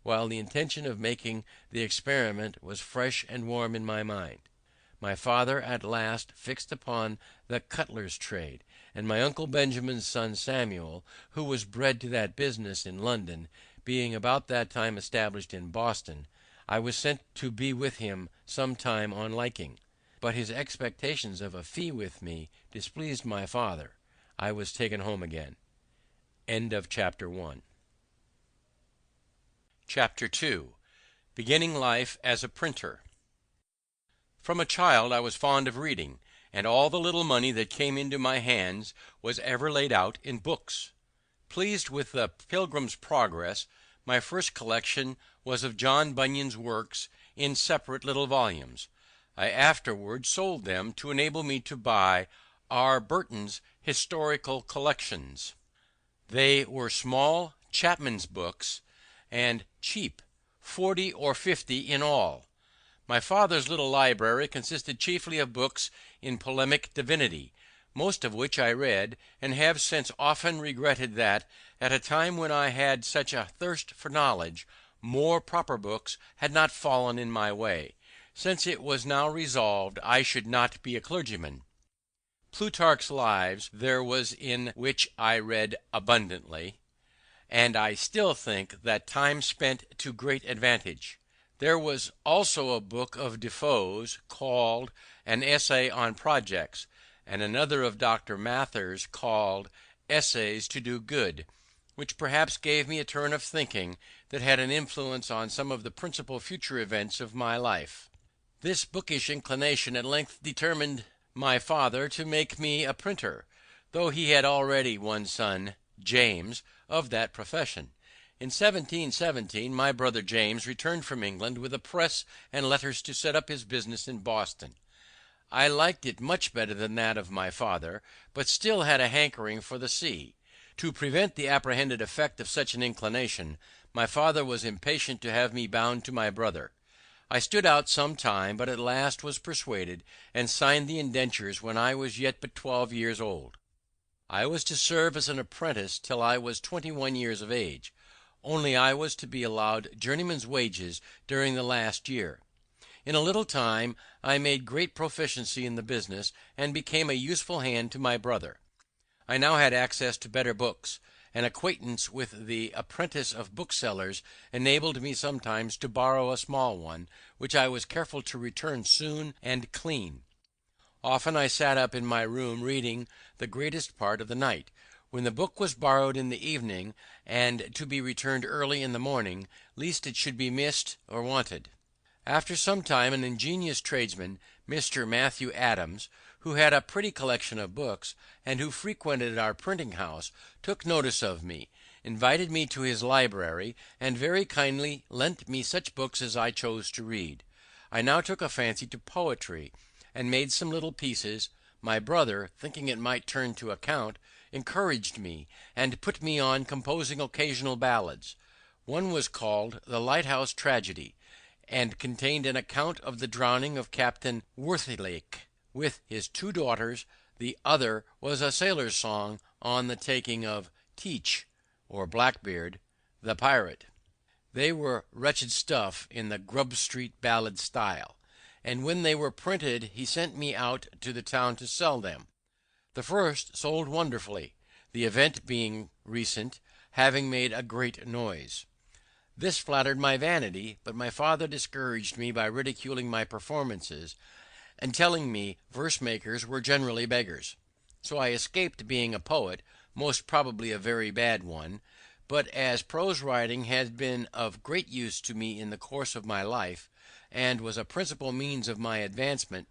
while the intention of making the experiment was fresh and warm in my mind. My father at last fixed upon the cutler's trade, and my uncle Benjamin's son Samuel, who was bred to that business in London, being about that time established in Boston, I was sent to be with him some time on liking. But his expectations of a fee with me displeased my father. I was taken home again. End of chapter 1. Chapter 2. Beginning life as a printer. From a child I was fond of reading, and all the little money that came into my hands was ever laid out in books. Pleased with the Pilgrim's Progress, my first collection was of John Bunyan's works in separate little volumes. I afterward sold them to enable me to buy R. Burton's Historical Collections. They were small chapman's books, and cheap, 40 or 50 in all. My father's little library consisted chiefly of books in polemic divinity, most of which I read, and have since often regretted that, at a time when I had such a thirst for knowledge, more proper books had not fallen in my way, since it was now resolved I should not be a clergyman. Plutarch's Lives there was, in which I read abundantly, and I still think that time spent to great advantage. There was also a book of Defoe's called An Essay on Projects, and another of Dr. Mather's called Essays to do Good, which perhaps gave me a turn of thinking that had an influence on some of the principal future events of my life. This bookish inclination at length determined my father to make me a printer, though he had already one son, James, of that profession. In 1717 my brother James returned from England with a press and letters to set up his business in Boston. I liked it much better than that of my father, but still had a hankering for the sea. To prevent the apprehended effect of such an inclination, my father was impatient to have me bound to my brother. I stood out some time, but at last was persuaded, and signed the indentures when I was yet but 12 years old. I was to serve as an apprentice till I was 21 years of age, only I was to be allowed journeyman's wages during the last year. In a little time I made great proficiency in the business, and became a useful hand to my brother. I now had access to better books. An acquaintance with the apprentice of booksellers enabled me sometimes to borrow a small one, which I was careful to return soon and clean. Often I sat up in my room reading the greatest part of the night, when the book was borrowed in the evening, and to be returned early in the morning, lest it should be missed or wanted. After some time an ingenious tradesman, Mr. Matthew Adams, who had a pretty collection of books, and who frequented our printing house, took notice of me, invited me to his library, and very kindly lent me such books as I chose to read. I now took a fancy to poetry, and made some little pieces. My brother, thinking it might turn to account, encouraged me, and put me on composing occasional ballads. One was called The Lighthouse Tragedy, and contained an account of the drowning of Captain Worthilake, with his 2 daughters. The other was a sailor's song on the taking of Teach, or Blackbeard, the pirate. They were wretched stuff in the Grub Street ballad style, and when they were printed he sent me out to the town to sell them. The first sold wonderfully, the event being recent, having made a great noise. This flattered my vanity, but my father discouraged me by ridiculing my performances, and telling me verse makers were generally beggars. So I escaped being a poet, most probably a very bad one, but as prose writing had been of great use to me in the course of my life, and was a principal means of my advancement,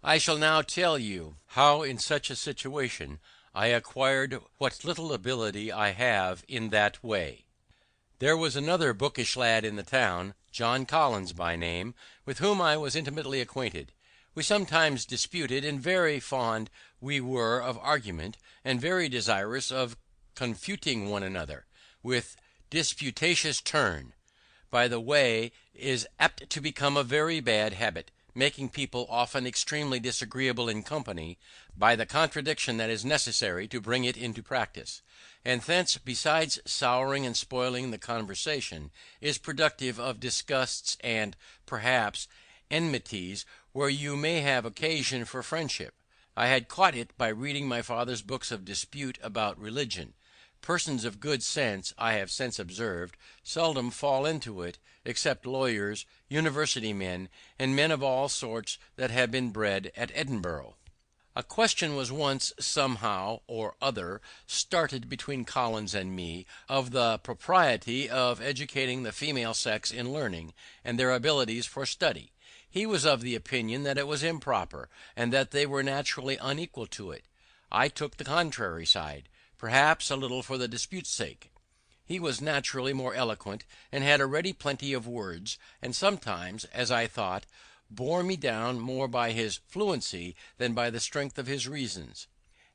I shall now tell you how in such a situation I acquired what little ability I have in that way. There was another bookish lad in the town, John Collins by name, with whom I was intimately acquainted. We sometimes disputed, and very fond we were of argument, and very desirous of confuting one another, with disputatious turn. By the way, is apt to become a very bad habit, making people often extremely disagreeable in company, by the contradiction that is necessary to bring it into practice, and thence, besides souring and spoiling the conversation, is productive of disgusts and, perhaps, enmities where you may have occasion for friendship. I had caught it by reading my father's books of dispute about religion. Persons of good sense, I have since observed, seldom fall into it, except lawyers, university men, and men of all sorts that have been bred at Edinburgh. A question was once somehow or other started between Collins and me, of the propriety of educating the female sex in learning, and their abilities for study. He was of the opinion that it was improper, and that they were naturally unequal to it. I took the contrary side, perhaps a little for the dispute's sake. He was naturally more eloquent, and had a ready plenty of words, and sometimes, as I thought, bore me down more by his fluency than by the strength of his reasons.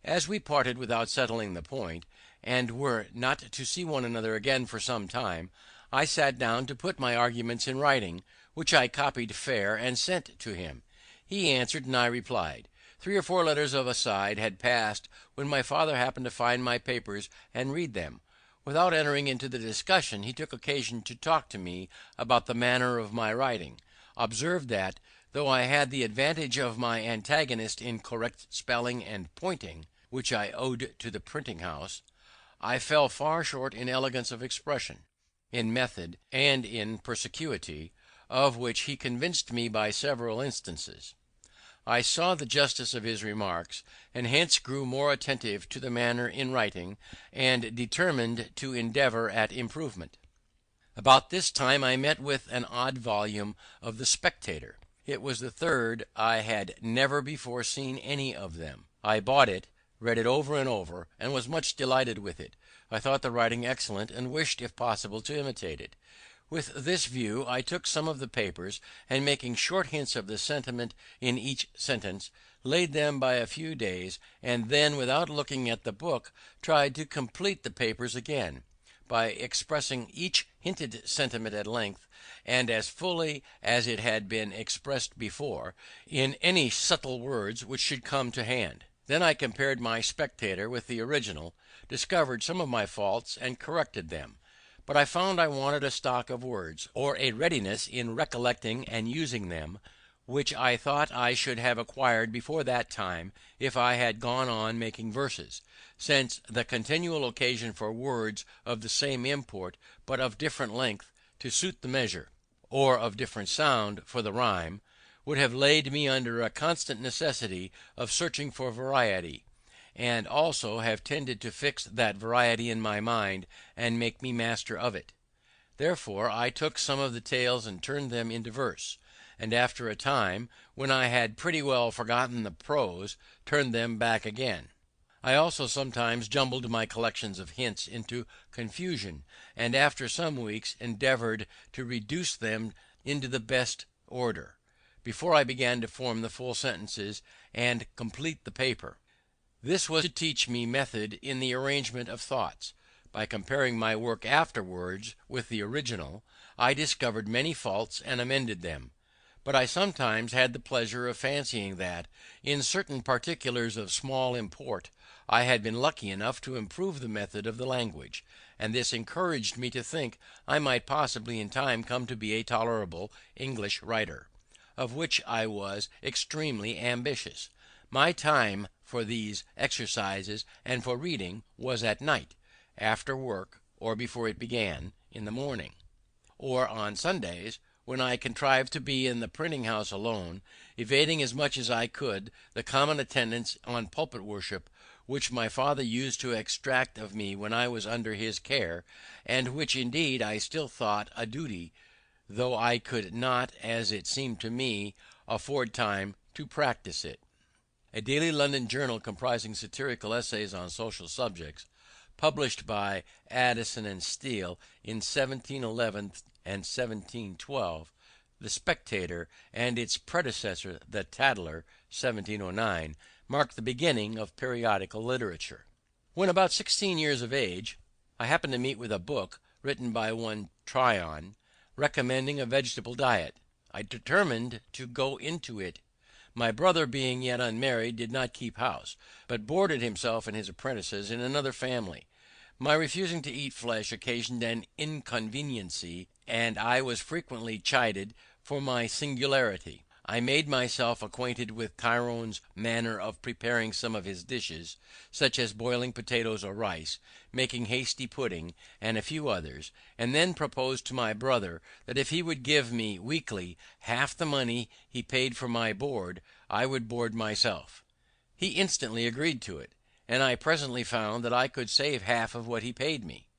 As we parted without settling the point, and were not to see one another again for some time, I sat down to put my arguments in writing, which I copied fair and sent to him. He answered, and I replied. 3 or 4 letters of a side had passed when my father happened to find my papers and read them. Without entering into the discussion, he took occasion to talk to me about the manner of my writing; observed that, though I had the advantage of my antagonist in correct spelling and pointing, which I owed to the printing house, I fell far short in elegance of expression, in method, and in perspicuity, of which he convinced me by several instances. I saw the justice of his remarks, and hence grew more attentive to the manner in writing, and determined to endeavour at improvement. About this time I met with an odd volume of the Spectator. It was the third. I had never before seen any of them. I bought it, read it over and over, and was much delighted with it. I thought the writing excellent, and wished, if possible, to imitate it. With this view I took some of the papers, and making short hints of the sentiment in each sentence, laid them by a few days, and then, without looking at the book, tried to complete the papers again, by expressing each hinted sentiment at length, and as fully as it had been expressed before, in any subtle words which should come to hand. Then I compared my Spectator with the original, discovered some of my faults, and corrected them. But I found I wanted a stock of words, or a readiness in recollecting and using them, which I thought I should have acquired before that time if I had gone on making verses, since the continual occasion for words of the same import but of different length to suit the measure, or of different sound for the rhyme, would have laid me under a constant necessity of searching for variety, and also have tended to fix that variety in my mind and make me master of it. Therefore I took some of the tales and turned them into verse, and after a time, when I had pretty well forgotten the prose, turned them back again. I also sometimes jumbled my collections of hints into confusion, and after some weeks endeavoured to reduce them into the best order, before I began to form the full sentences and complete the paper. This was to teach me method in the arrangement of thoughts. By comparing my work afterwards with the original, I discovered many faults and amended them. But I sometimes had the pleasure of fancying that, in certain particulars of small import, I had been lucky enough to improve the method of the language, and this encouraged me to think I might possibly in time come to be a tolerable English writer, of which I was extremely ambitious. My time for these exercises and for reading was at night, after work, or before it began, in the morning, or on Sundays, when I contrived to be in the printing house alone, evading as much as I could the common attendance on pulpit worship which my father used to exact of me when I was under his care, and which indeed I still thought a duty, though I could not, as it seemed to me, afford time to practise it. A daily London journal comprising satirical essays on social subjects, published by Addison and Steele in 1711 and 1712, the Spectator, and its predecessor the Tatler, 1709, marked the beginning of periodical literature. When about 16 years of age, I happened to meet with a book written by one Tryon, recommending a vegetable diet. I determined to go into it. My brother, being yet unmarried, did not keep house, but boarded himself and his apprentices in another family. My refusing to eat flesh occasioned an inconveniency, and I was frequently chided for my singularity. I made myself acquainted with Tyrone's manner of preparing some of his dishes, such as boiling potatoes or rice, making hasty pudding, and a few others, and then proposed to my brother that if he would give me weekly half the money he paid for my board, I would board myself. He instantly agreed to it, and I presently found that I could save half of what he paid me.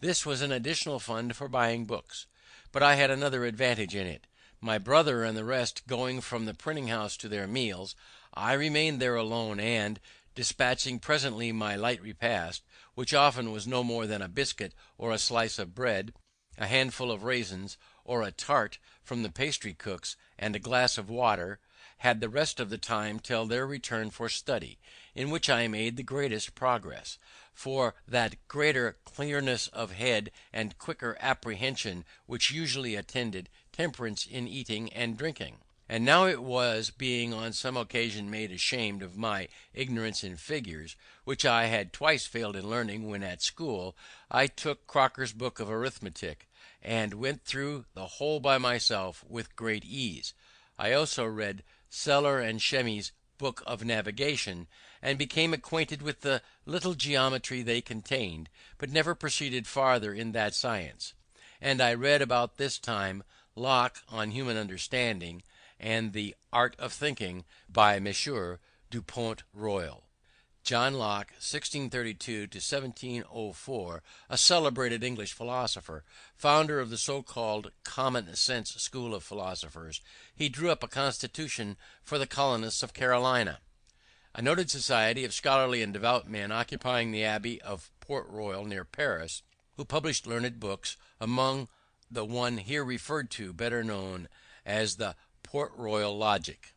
This was an additional fund for buying books, but I had another advantage in it. My brother and the rest going from the printing house to their meals, I remained there alone, and, dispatching presently my light repast, which often was no more than a biscuit or a slice of bread, a handful of raisins, or a tart from the pastry cook's, and a glass of water, had the rest of the time till their return for study, in which I made the greatest progress, for that greater clearness of head and quicker apprehension which usually attended temperance in eating and drinking. And now it was being on some occasion made ashamed of my ignorance in figures, which I had twice failed in learning when at school, I took Crocker's book of arithmetic, and went through the whole by myself with great ease. I also read Seller and Shemmy's book of navigation, and became acquainted with the little geometry they contained, but never proceeded farther in that science. And I read about this time Locke on Human Understanding, and the Art of Thinking, by Monsieur du Pont Royal. John Locke, 1632 to 1704, a celebrated English philosopher, founder of the so-called common sense school of philosophers. He drew up a constitution for the colonists of Carolina. A noted society of scholarly and devout men occupying the Abbey of Port Royal near Paris, who published learned books, among the one here referred to, better known as the Port Royal Logic.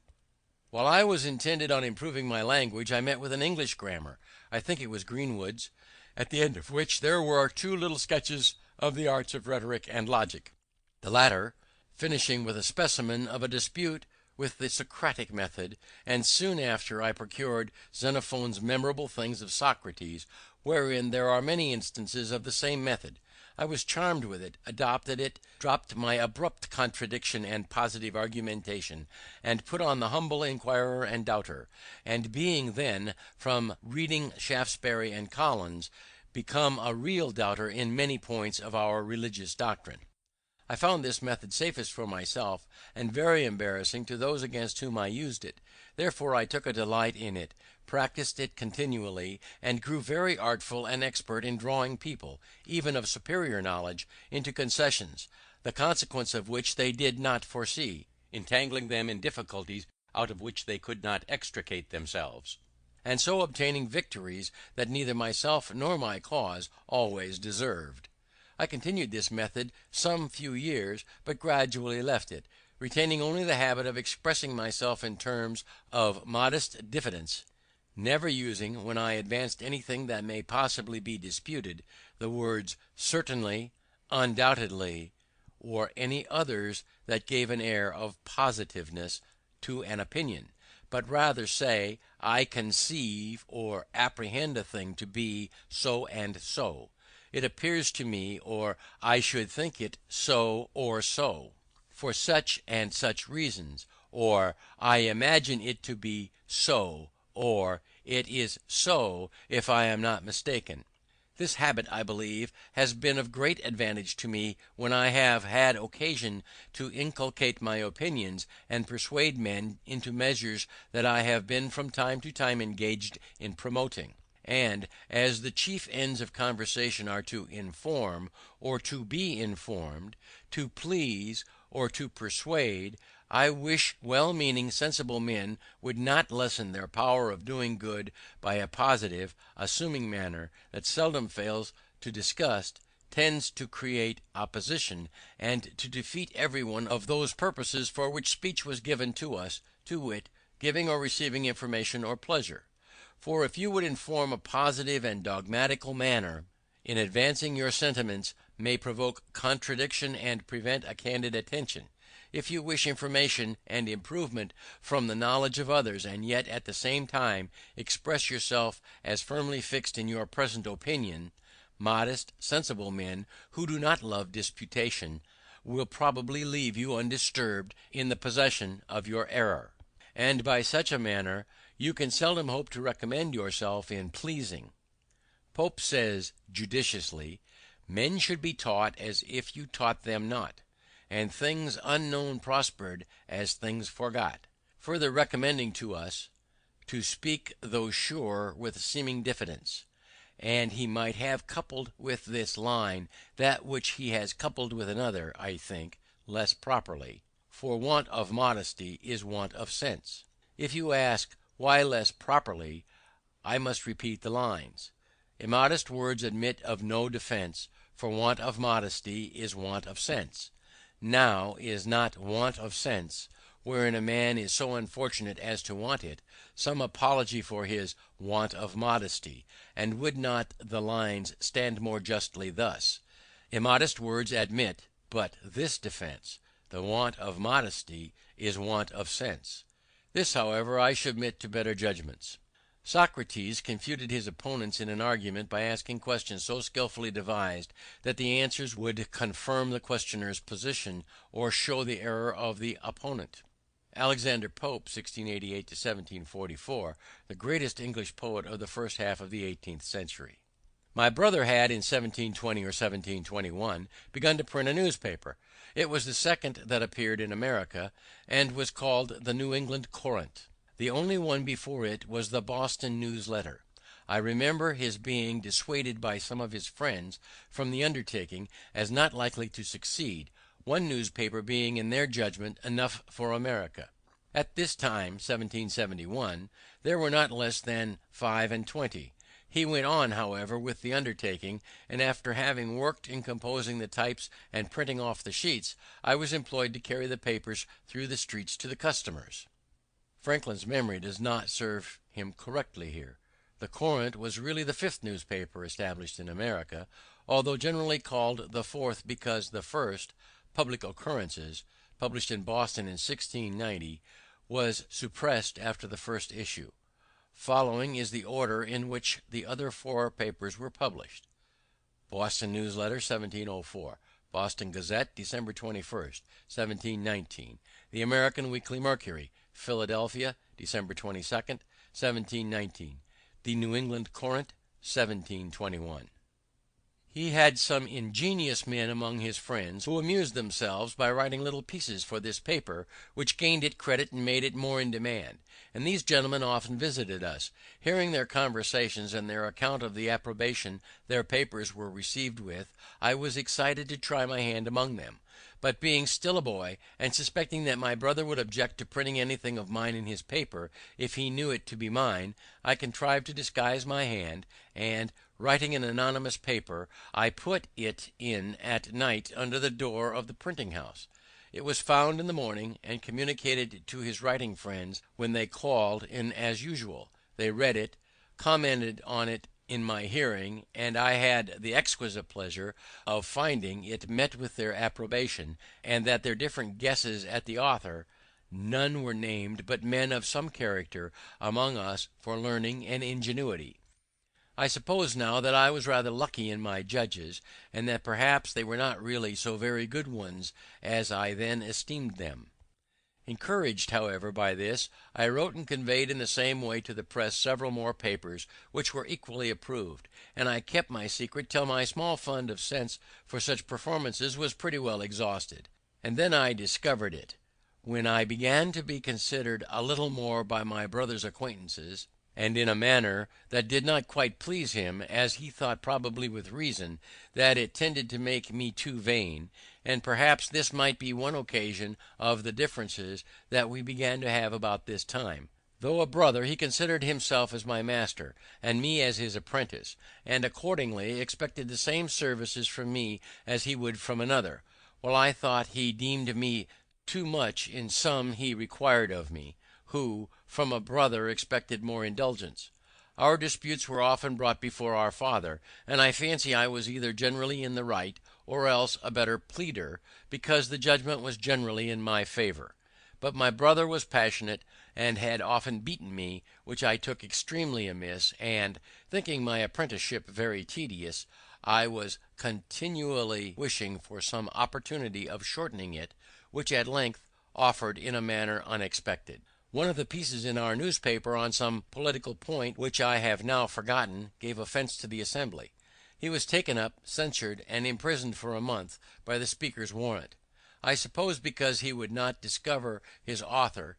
While I was intent on improving my language, I met with an English grammar, I think it was Greenwood's, at the end of which there were 2 little sketches of the arts of rhetoric and logic, the latter finishing with a specimen of a dispute with the Socratic method, and soon after I procured Xenophon's Memorable Things of Socrates, wherein there are many instances of the same method. I was charmed with it, adopted it, dropped my abrupt contradiction and positive argumentation, and put on the humble inquirer and doubter, and being then, from reading Shaftesbury and Collins, become a real doubter in many points of our religious doctrine. I found this method safest for myself, and very embarrassing to those against whom I used it. Therefore I took a delight in it, practised it continually, and grew very artful and expert in drawing people, even of superior knowledge, into concessions, the consequence of which they did not foresee, entangling them in difficulties out of which they could not extricate themselves, and so obtaining victories that neither myself nor my cause always deserved. I continued this method some few years, but gradually left it, retaining only the habit of expressing myself in terms of modest diffidence, never using, when I advanced anything that may possibly be disputed, the words certainly, undoubtedly, or any others that gave an air of positiveness to an opinion, but rather say, I conceive or apprehend a thing to be so and so. It appears to me, or I should think it so or so, for such and such reasons, or I imagine it to be so, or it is so if I am not mistaken. This habit, I believe, has been of great advantage to me when I have had occasion to inculcate my opinions and persuade men into measures that I have been from time to time engaged in promoting. And as the chief ends of conversation are to inform or to be informed, to please or to persuade, I wish well-meaning sensible men would not lessen their power of doing good by a positive, assuming manner that seldom fails to disgust, tends to create opposition, and to defeat every one of those purposes for which speech was given to us, to wit, giving or receiving information or pleasure. For if you would inform a positive and dogmatical manner, in advancing your sentiments may provoke contradiction and prevent a candid attention. If you wish information and improvement from the knowledge of others, and yet at the same time express yourself as firmly fixed in your present opinion, modest, sensible men, who do not love disputation, will probably leave you undisturbed in the possession of your error, and by such a manner you can seldom hope to recommend yourself in pleasing. Pope says judiciously, men should be taught as if you taught them not, and things unknown prospered as things forgot; further recommending to us to speak though sure with seeming diffidence. And he might have coupled with this line that which he has coupled with another, I think, less properly, for want of modesty is want of sense. If you ask, why less properly, I must repeat the lines: immodest words admit of no defense, for want of modesty is want of sense. Now is not want of sense, wherein a man is so unfortunate as to want it, some apology for his want of modesty? And would not the lines stand more justly thus: immodest words admit but this defense, the want of modesty is want of sense? This, however, I submit to better judgments. Socrates confuted his opponents in an argument by asking questions so skillfully devised that the answers would confirm the questioner's position or show the error of the opponent. Alexander Pope, 1688 1744, the greatest English poet of the first half of the 18th century. My brother had, in 1720 or 1721, begun to print a newspaper. It was the second that appeared in America, and was called the New England Courant. The only one before it was the Boston News Letter. I remember his being dissuaded by some of his friends from the undertaking, as not likely to succeed, one newspaper being in their judgment enough for America. At this time, 1771, there were not less than 25. He went on, however, with the undertaking, and after having worked in composing the types and printing off the sheets, I was employed to carry the papers through the streets to the customers. Franklin's memory does not serve him correctly here. The Courant was really the fifth newspaper established in America, although generally called the fourth because the first, Public Occurrences, published in Boston in 1690, was suppressed after the first issue. Following is the order in which the other four papers were published: Boston News Letter, 1704; Boston Gazette, December 21st, 1719; the American Weekly Mercury, Philadelphia, December 22nd, 1719; the New England Courant, 1721. He had some ingenious men among his friends who amused themselves by writing little pieces for this paper, which gained it credit and made it more in demand, and these gentlemen often visited us. Hearing their conversations and their account of the approbation their papers were received with, I was excited to try my hand among them; but being still a boy, and suspecting that my brother would object to printing anything of mine in his paper if he knew it to be mine, I contrived to disguise my hand, and, writing an anonymous paper, I put it in at night under the door of the printing house. It was found in the morning, and communicated to his writing friends when they called in as usual. They read it, commented on it in my hearing, and I had the exquisite pleasure of finding it met with their approbation, and that their different guesses at the author, none were named but men of some character among us for learning and ingenuity. I suppose now that I was rather lucky in my judges, and that perhaps they were not really so very good ones as I then esteemed them. Encouraged, however, by this, I wrote and conveyed in the same way to the press several more papers which were equally approved, and I kept my secret till my small fund of sense for such performances was pretty well exhausted. And then I discovered it, when I began to be considered a little more by my brother's acquaintances, and in a manner that did not quite please him, as he thought, probably with reason, that it tended to make me too vain; and perhaps this might be one occasion of the differences that we began to have about this time. Though a brother, he considered himself as my master, and me as his apprentice, and accordingly expected the same services from me as he would from another, while I thought he deemed me too much in some he required of me, who, from a brother, expected more indulgence. Our disputes were often brought before our father, and I fancy I was either generally in the right, or else a better pleader, because the judgment was generally in my favor. But my brother was passionate, and had often beaten me, which I took extremely amiss, and, thinking my apprenticeship very tedious, I was continually wishing for some opportunity of shortening it, which at length offered in a manner unexpected. One of the pieces in our newspaper on some political point which I have now forgotten gave offense to the Assembly. He was taken up, censured, and imprisoned for a month by the Speaker's warrant, I suppose because he would not discover his author.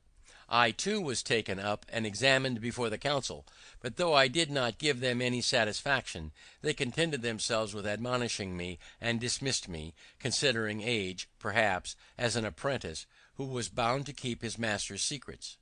I too was taken up and examined before the Council, but though I did not give them any satisfaction, they contented themselves with admonishing me, and dismissed me, considering age, perhaps, as an apprentice, who was bound to keep his master's secrets.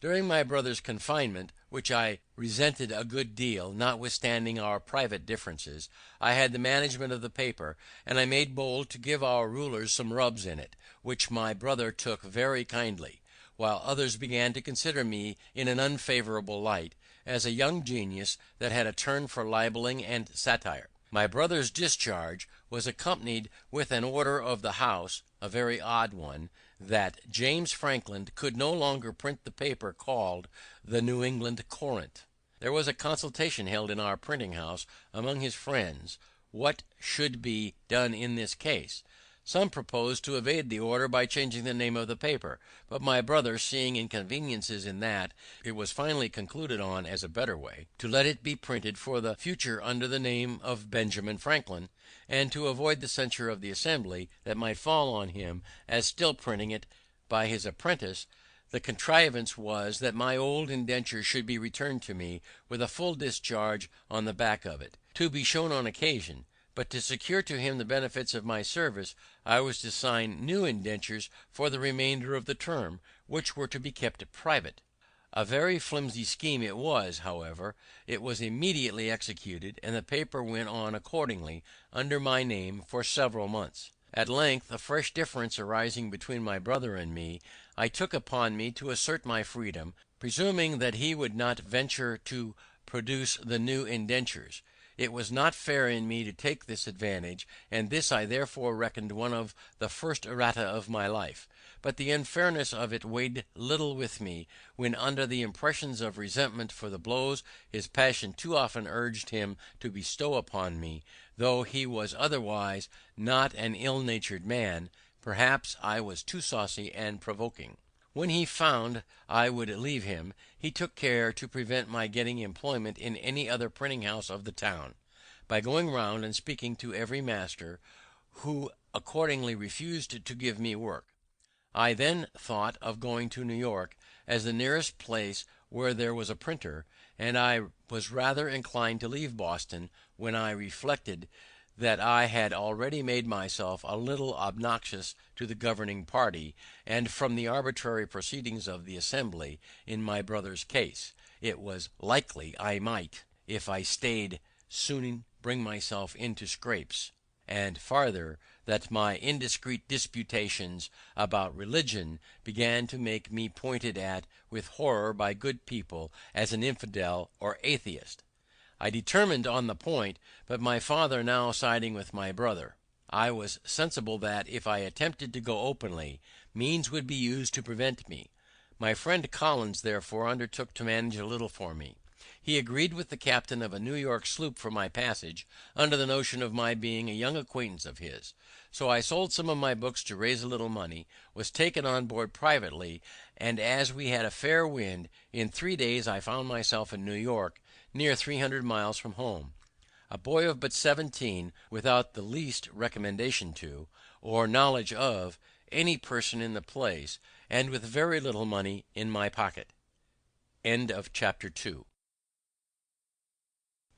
During my brother's confinement, which I resented a good deal, notwithstanding our private differences. I had the management of the paper, and I made bold to give our rulers some rubs in it, which my brother took very kindly, while others began to consider me in an unfavourable light, as a young genius that had a turn for libelling and satire. My brother's discharge was accompanied with an order of the House, a very odd one, that James Franklin could no longer print the paper called the New England Courant. There was a consultation held in our printing house among his friends what should be done in this case. Some proposed to evade the order by changing the name of the paper, but my brother, seeing inconveniences in that, it was finally concluded on as a better way, to let it be printed for the future under the name of Benjamin Franklin, and to avoid the censure of the Assembly that might fall on him as still printing it by his apprentice. The contrivance was that my old indenture should be returned to me with a full discharge on the back of it, to be shown on occasion. But to secure to him the benefits of my service, I was to sign new indentures for the remainder of the term, which were to be kept private. A very flimsy scheme it was, however. It was immediately executed, and the paper went on accordingly under my name for several months. At length, a fresh difference arising between my brother and me, I took upon me to assert my freedom, presuming that he would not venture to produce the new indentures. It was not fair in me to take this advantage, and this I therefore reckoned one of the first errata of my life. But the unfairness of it weighed little with me, when under the impressions of resentment for the blows his passion too often urged him to bestow upon me, though he was otherwise not an ill-natured man, perhaps I was too saucy and provoking. When he found I would leave him, he took care to prevent my getting employment in any other printing house of the town, by going round and speaking to every master, who accordingly refused to give me work. I then thought of going to New York, as the nearest place where there was a printer, and I was rather inclined to leave Boston, when I reflected that I had already made myself a little obnoxious to the governing party, and from the arbitrary proceedings of the Assembly in my brother's case, it was likely I might, if I stayed, soon bring myself into scrapes; and farther, that my indiscreet disputations about religion began to make me pointed at with horror by good people as an infidel or atheist. I determined on the point, but my father now siding with my brother, I was sensible that, if I attempted to go openly, means would be used to prevent me. My friend Collins therefore undertook to manage a little for me. He agreed with the captain of a New York sloop for my passage, under the notion of my being a young acquaintance of his. So I sold some of my books to raise a little money, was taken on board privately, and as we had a fair wind, in 3 days I found myself in New York, near 300 miles from home, a boy of but 17, without the least recommendation to, or knowledge of, any person in the place, and with very little money in my pocket.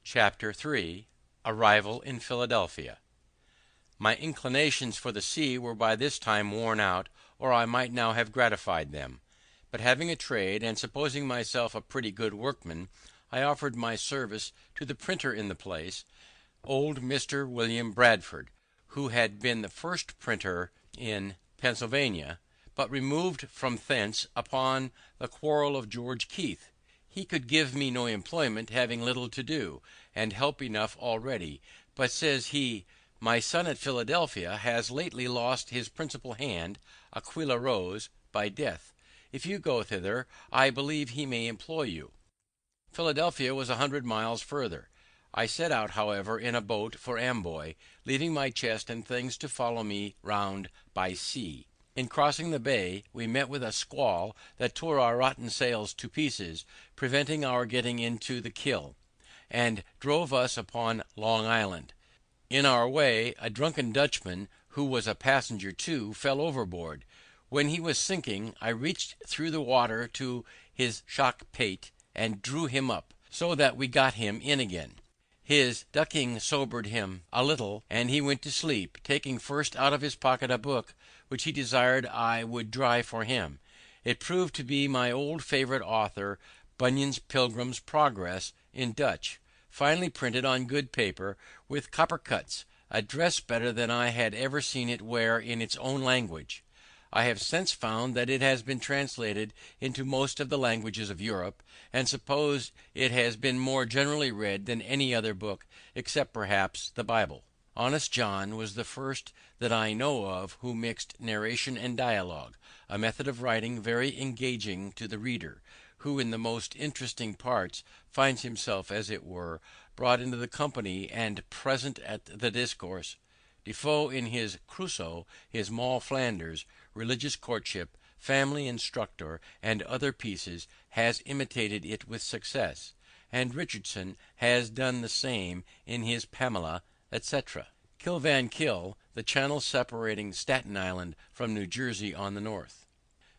Chapter 3. Arrival in Philadelphia. My inclinations for the sea were by this time worn out, or I might now have gratified them. But having a trade, and supposing myself a pretty good workman, I offered my service to the printer in the place, old Mr. William Bradford, who had been the first printer in Pennsylvania, but removed from thence upon the quarrel of George Keith. He could give me no employment, having little to do, and help enough already; but, says he, my son at Philadelphia has lately lost his principal hand, Aquilla Rose, by death. If you go thither, I believe he may employ you. Philadelphia was 100 miles further. I set out, however, in a boat for Amboy, leaving my chest and things to follow me round by sea. In crossing the bay, we met with a squall that tore our rotten sails to pieces, preventing our getting into the Kill, and drove us upon Long Island. In our way, a drunken Dutchman, who was a passenger too, fell overboard. When he was sinking, I reached through the water to his shock pate, and drew him up, so that we got him in again. His ducking sobered him a little, and he went to sleep, taking first out of his pocket a book, which he desired I would dry for him. It proved to be my old favourite author, Bunyan's Pilgrim's Progress in Dutch, finely printed on good paper with copper cuts, a dress better than I had ever seen it wear in its own language. I have since found that it has been translated into most of the languages of Europe, and suppose it has been more generally read than any other book, except perhaps the Bible. Honest John was the first that I know of who mixed narration and dialogue, a method of writing very engaging to the reader, who in the most interesting parts finds himself, as it were, brought into the company and present at the discourse. Defoe in his Crusoe, his Moll Flanders, Religious Courtship, Family Instructor, and other pieces, has imitated it with success, and Richardson has done the same in his Pamela, etc. Kill Van Kill, the channel separating Staten Island from New Jersey on the north.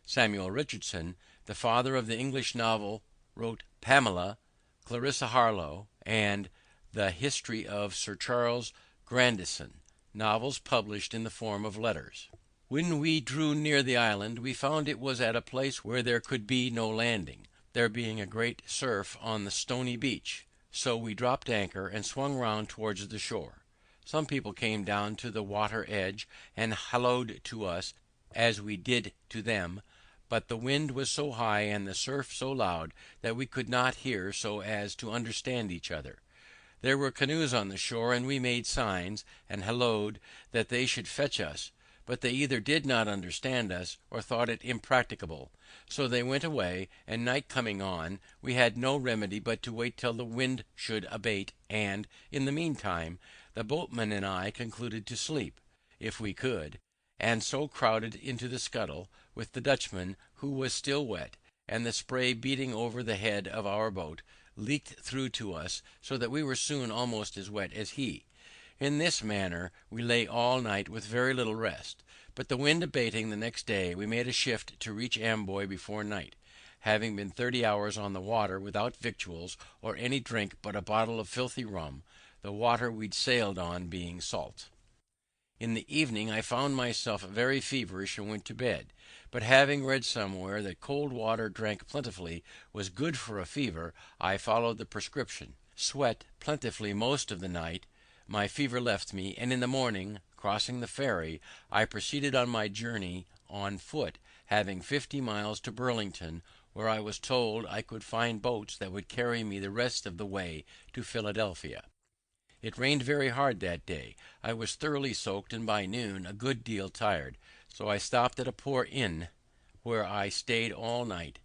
Samuel Richardson, the father of the English novel, wrote Pamela, Clarissa Harlowe, and the History of Sir Charles Grandison, novels published in the form of letters. When we drew near the island, we found it was at a place where there could be no landing, there being a great surf on the stony beach. So we dropped anchor and swung round towards the shore. Some people came down to the water edge and hallooed to us as we did to them, but the wind was so high and the surf so loud that we could not hear so as to understand each other. There were canoes on the shore, and we made signs and hallooed that they should fetch us, but they either did not understand us or thought it impracticable, so they went away, and night coming on, we had no remedy but to wait till the wind should abate, and, in the meantime, the boatman and I concluded to sleep, if we could, and so crowded into the scuttle, with the Dutchman, who was still wet, and the spray beating over the head of our boat, leaked through to us, so that we were soon almost as wet as he. In this manner we lay all night with very little rest, but the wind abating the next day, we made a shift to reach Amboy before night, having been 30 hours on the water without victuals or any drink but a bottle of filthy rum, the water we'd sailed on being salt. In the evening I found myself very feverish and went to bed, but having read somewhere that cold water drank plentifully was good for a fever, I followed the prescription, sweat plentifully most of the night. My fever left me, and in the morning, crossing the ferry, I proceeded on my journey on foot, having 50 miles to Burlington, where I was told I could find boats that would carry me the rest of the way to Philadelphia. It rained very hard that day. I was thoroughly soaked, and by noon a good deal tired, so I stopped at a poor inn, where I stayed all night,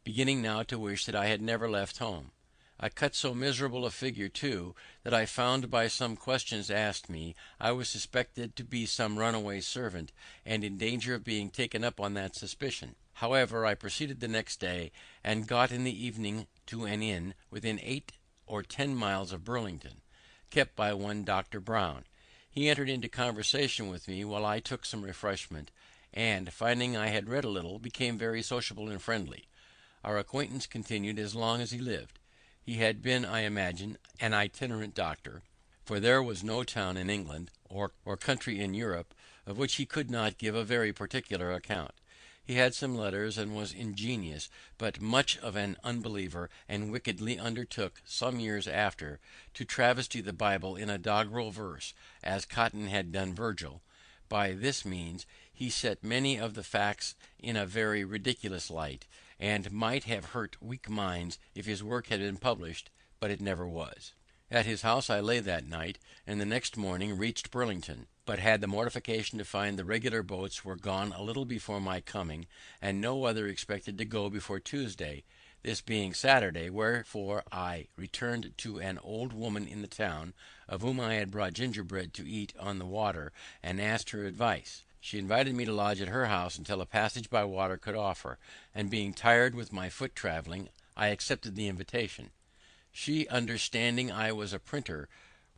beginning now to wish that I had never left home. I cut so miserable a figure too, that I found by some questions asked me I was suspected to be some runaway servant, and in danger of being taken up on that suspicion. However, I proceeded the next day, and got in the evening to an inn within 8 or 10 miles of Burlington, kept by one Dr. Brown. He entered into conversation with me while I took some refreshment, and, finding I had read a little, became very sociable and friendly. Our acquaintance continued as long as he lived. He had been, I imagine, an itinerant doctor, for there was no town in England, or country in Europe, of which he could not give a very particular account. He had some letters, and was ingenious, but much of an unbeliever, and wickedly undertook, some years after, to travesty the Bible in a doggerel verse, as Cotton had done Virgil. By this means he set many of the facts in a very ridiculous light, and might have hurt weak minds if his work had been published, but it never was. At his house I lay that night, and the next morning reached Burlington, but had the mortification to find the regular boats were gone a little before my coming, and no other expected to go before Tuesday, this being Saturday, wherefore I returned to an old woman in the town, of whom I had brought gingerbread to eat on the water, and asked her advice. She invited me to lodge at her house until a passage by water could offer, and being tired with my foot travelling, I accepted the invitation. She, understanding I was a printer,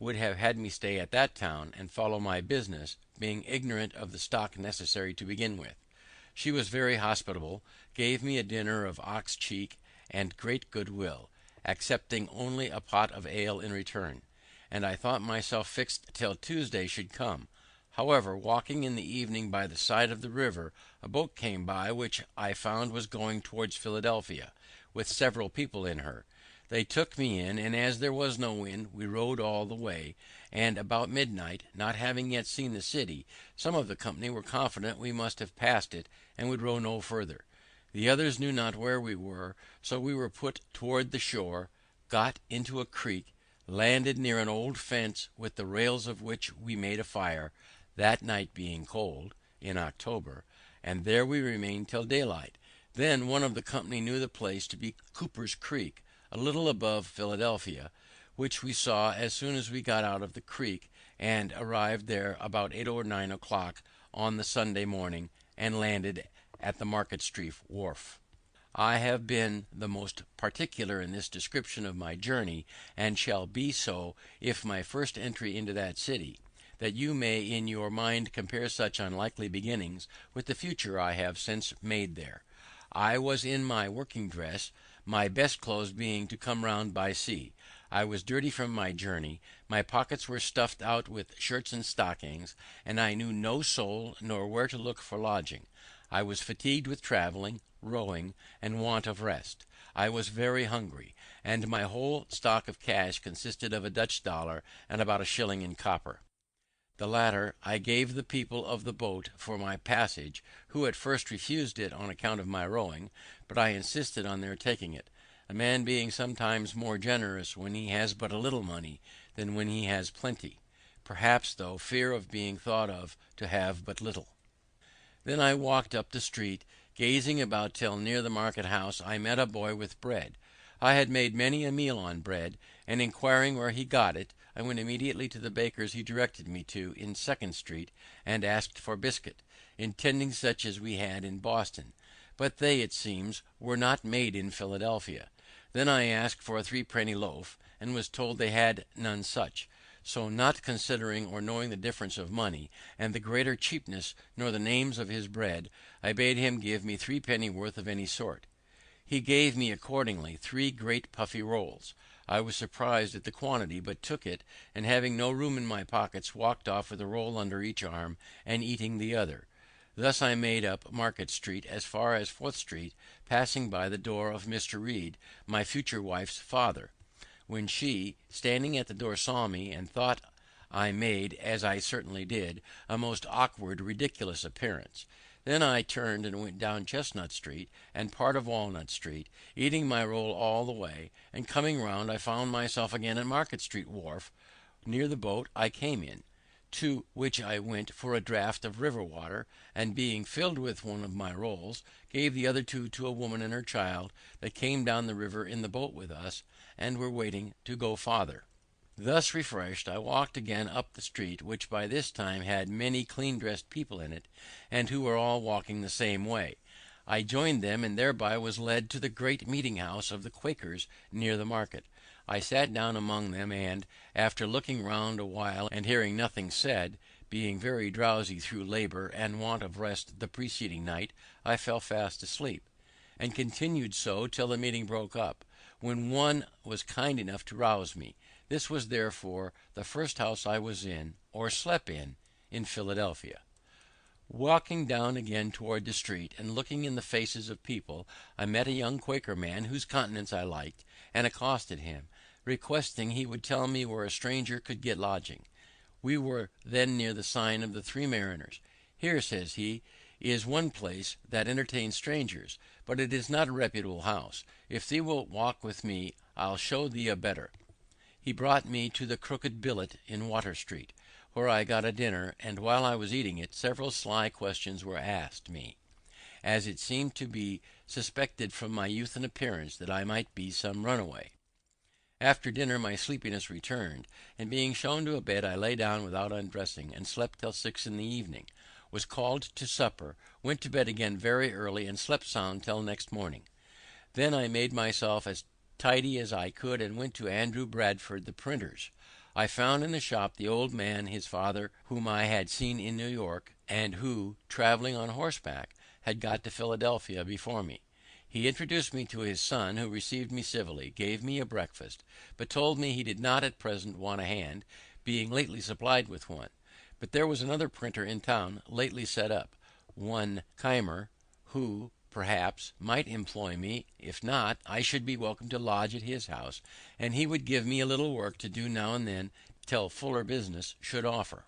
would have had me stay at that town and follow my business, being ignorant of the stock necessary to begin with. She was very hospitable, gave me a dinner of ox cheek and great good will, accepting only a pot of ale in return, and I thought myself fixed till Tuesday should come. However, walking in the evening by the side of the river, a boat came by which I found was going towards Philadelphia, with several people in her. They took me in, and as there was no wind, we rowed all the way, and about midnight, not having yet seen the city, some of the company were confident we must have passed it, and would row no further. The others knew not where we were, so we were put toward the shore, got into a creek, landed near an old fence with the rails of which we made a fire, that night being cold, in October, and there we remained till daylight. Then one of the company knew the place to be Cooper's Creek, a little above Philadelphia, which we saw as soon as we got out of the creek, and arrived there about 8 or 9 o'clock on the Sunday morning, and landed at the Market Street wharf. I have been the most particular in this description of my journey, and shall be so if my first entry into that city, that you may in your mind compare such unlikely beginnings with the future I have since made there. I was in my working dress, my best clothes being to come round by sea. I was dirty from my journey, my pockets were stuffed out with shirts and stockings, and I knew no soul nor where to look for lodging. I was fatigued with travelling, rowing, and want of rest. I was very hungry, and my whole stock of cash consisted of a Dutch dollar and about a shilling in copper. The latter I gave the people of the boat for my passage, who at first refused it on account of my rowing, but I insisted on their taking it, a man being sometimes more generous when he has but a little money than when he has plenty, perhaps through fear of being thought of to have but little. Then I walked up the street, gazing about till near the market house I met a boy with bread. I had made many a meal on bread, and inquiring where he got it, I went immediately to the baker's he directed me to in Second Street, and asked for biscuit, intending such as we had in Boston, but they, it seems, were not made in Philadelphia. Then I asked for a threepenny loaf, and was told they had none such. So, not considering or knowing the difference of money, and the greater cheapness, nor the names of his bread, I bade him give me 3 penny worth of any sort. He gave me accordingly 3 great puffy rolls. I was surprised at the quantity, but took it, and having no room in my pockets, walked off with a roll under each arm, and eating the other. Thus I made up Market Street as far as 4th Street, passing by the door of Mr. Reed, my future wife's father, when she, standing at the door, saw me, and thought I made, as I certainly did, a most awkward, ridiculous appearance. Then I turned and went down Chestnut Street and part of Walnut Street, eating my roll all the way, and coming round I found myself again at Market Street wharf, near the boat I came in, to which I went for a draught of river water, and being filled with one of my rolls, gave the other 2 to a woman and her child that came down the river in the boat with us, and were waiting to go farther. Thus refreshed, I walked again up the street, which by this time had many clean-dressed people in it, and who were all walking the same way. I joined them, and thereby was led to the great meeting-house of the Quakers near the market. I sat down among them, and, after looking round a while and hearing nothing said, being very drowsy through labour and want of rest the preceding night, I fell fast asleep, and continued so till the meeting broke up, when one was kind enough to rouse me. This was therefore the first house I was in, or slept in Philadelphia. Walking down again toward the street, and looking in the faces of people, I met a young Quaker man whose countenance I liked, and accosted him, requesting he would tell me where a stranger could get lodging. We were then near the sign of the Three Mariners. Here, says he, is one place that entertains strangers, but it is not a reputable house. If thee wilt walk with me, I'll show thee a better. He brought me to the Crooked Billet in Water Street, where I got a dinner, and while I was eating it, several sly questions were asked me, as it seemed to be suspected from my youth and appearance that I might be some runaway. After dinner my sleepiness returned, and being shown to a bed, I lay down without undressing, and slept till 6 in the evening, was called to supper, went to bed again very early, and slept sound till next morning. Then I made myself as tidy as I could, and went to Andrew Bradford the printer's. I found in the shop the old man, his father, whom I had seen in New York, and who, travelling on horseback, had got to Philadelphia before me. He introduced me to his son, who received me civilly, gave me a breakfast, but told me he did not at present want a hand, being lately supplied with one. But there was another printer in town, lately set up, one Keimer, who perhaps, might employ me. If not, I should be welcome to lodge at his house, and he would give me a little work to do now and then till fuller business should offer.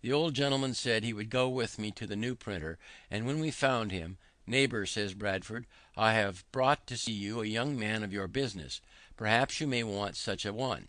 The old gentleman said he would go with me to the new printer, and when we found him, "Neighbour," says Bradford, "I have brought to see you a young man of your business. Perhaps you may want such a one."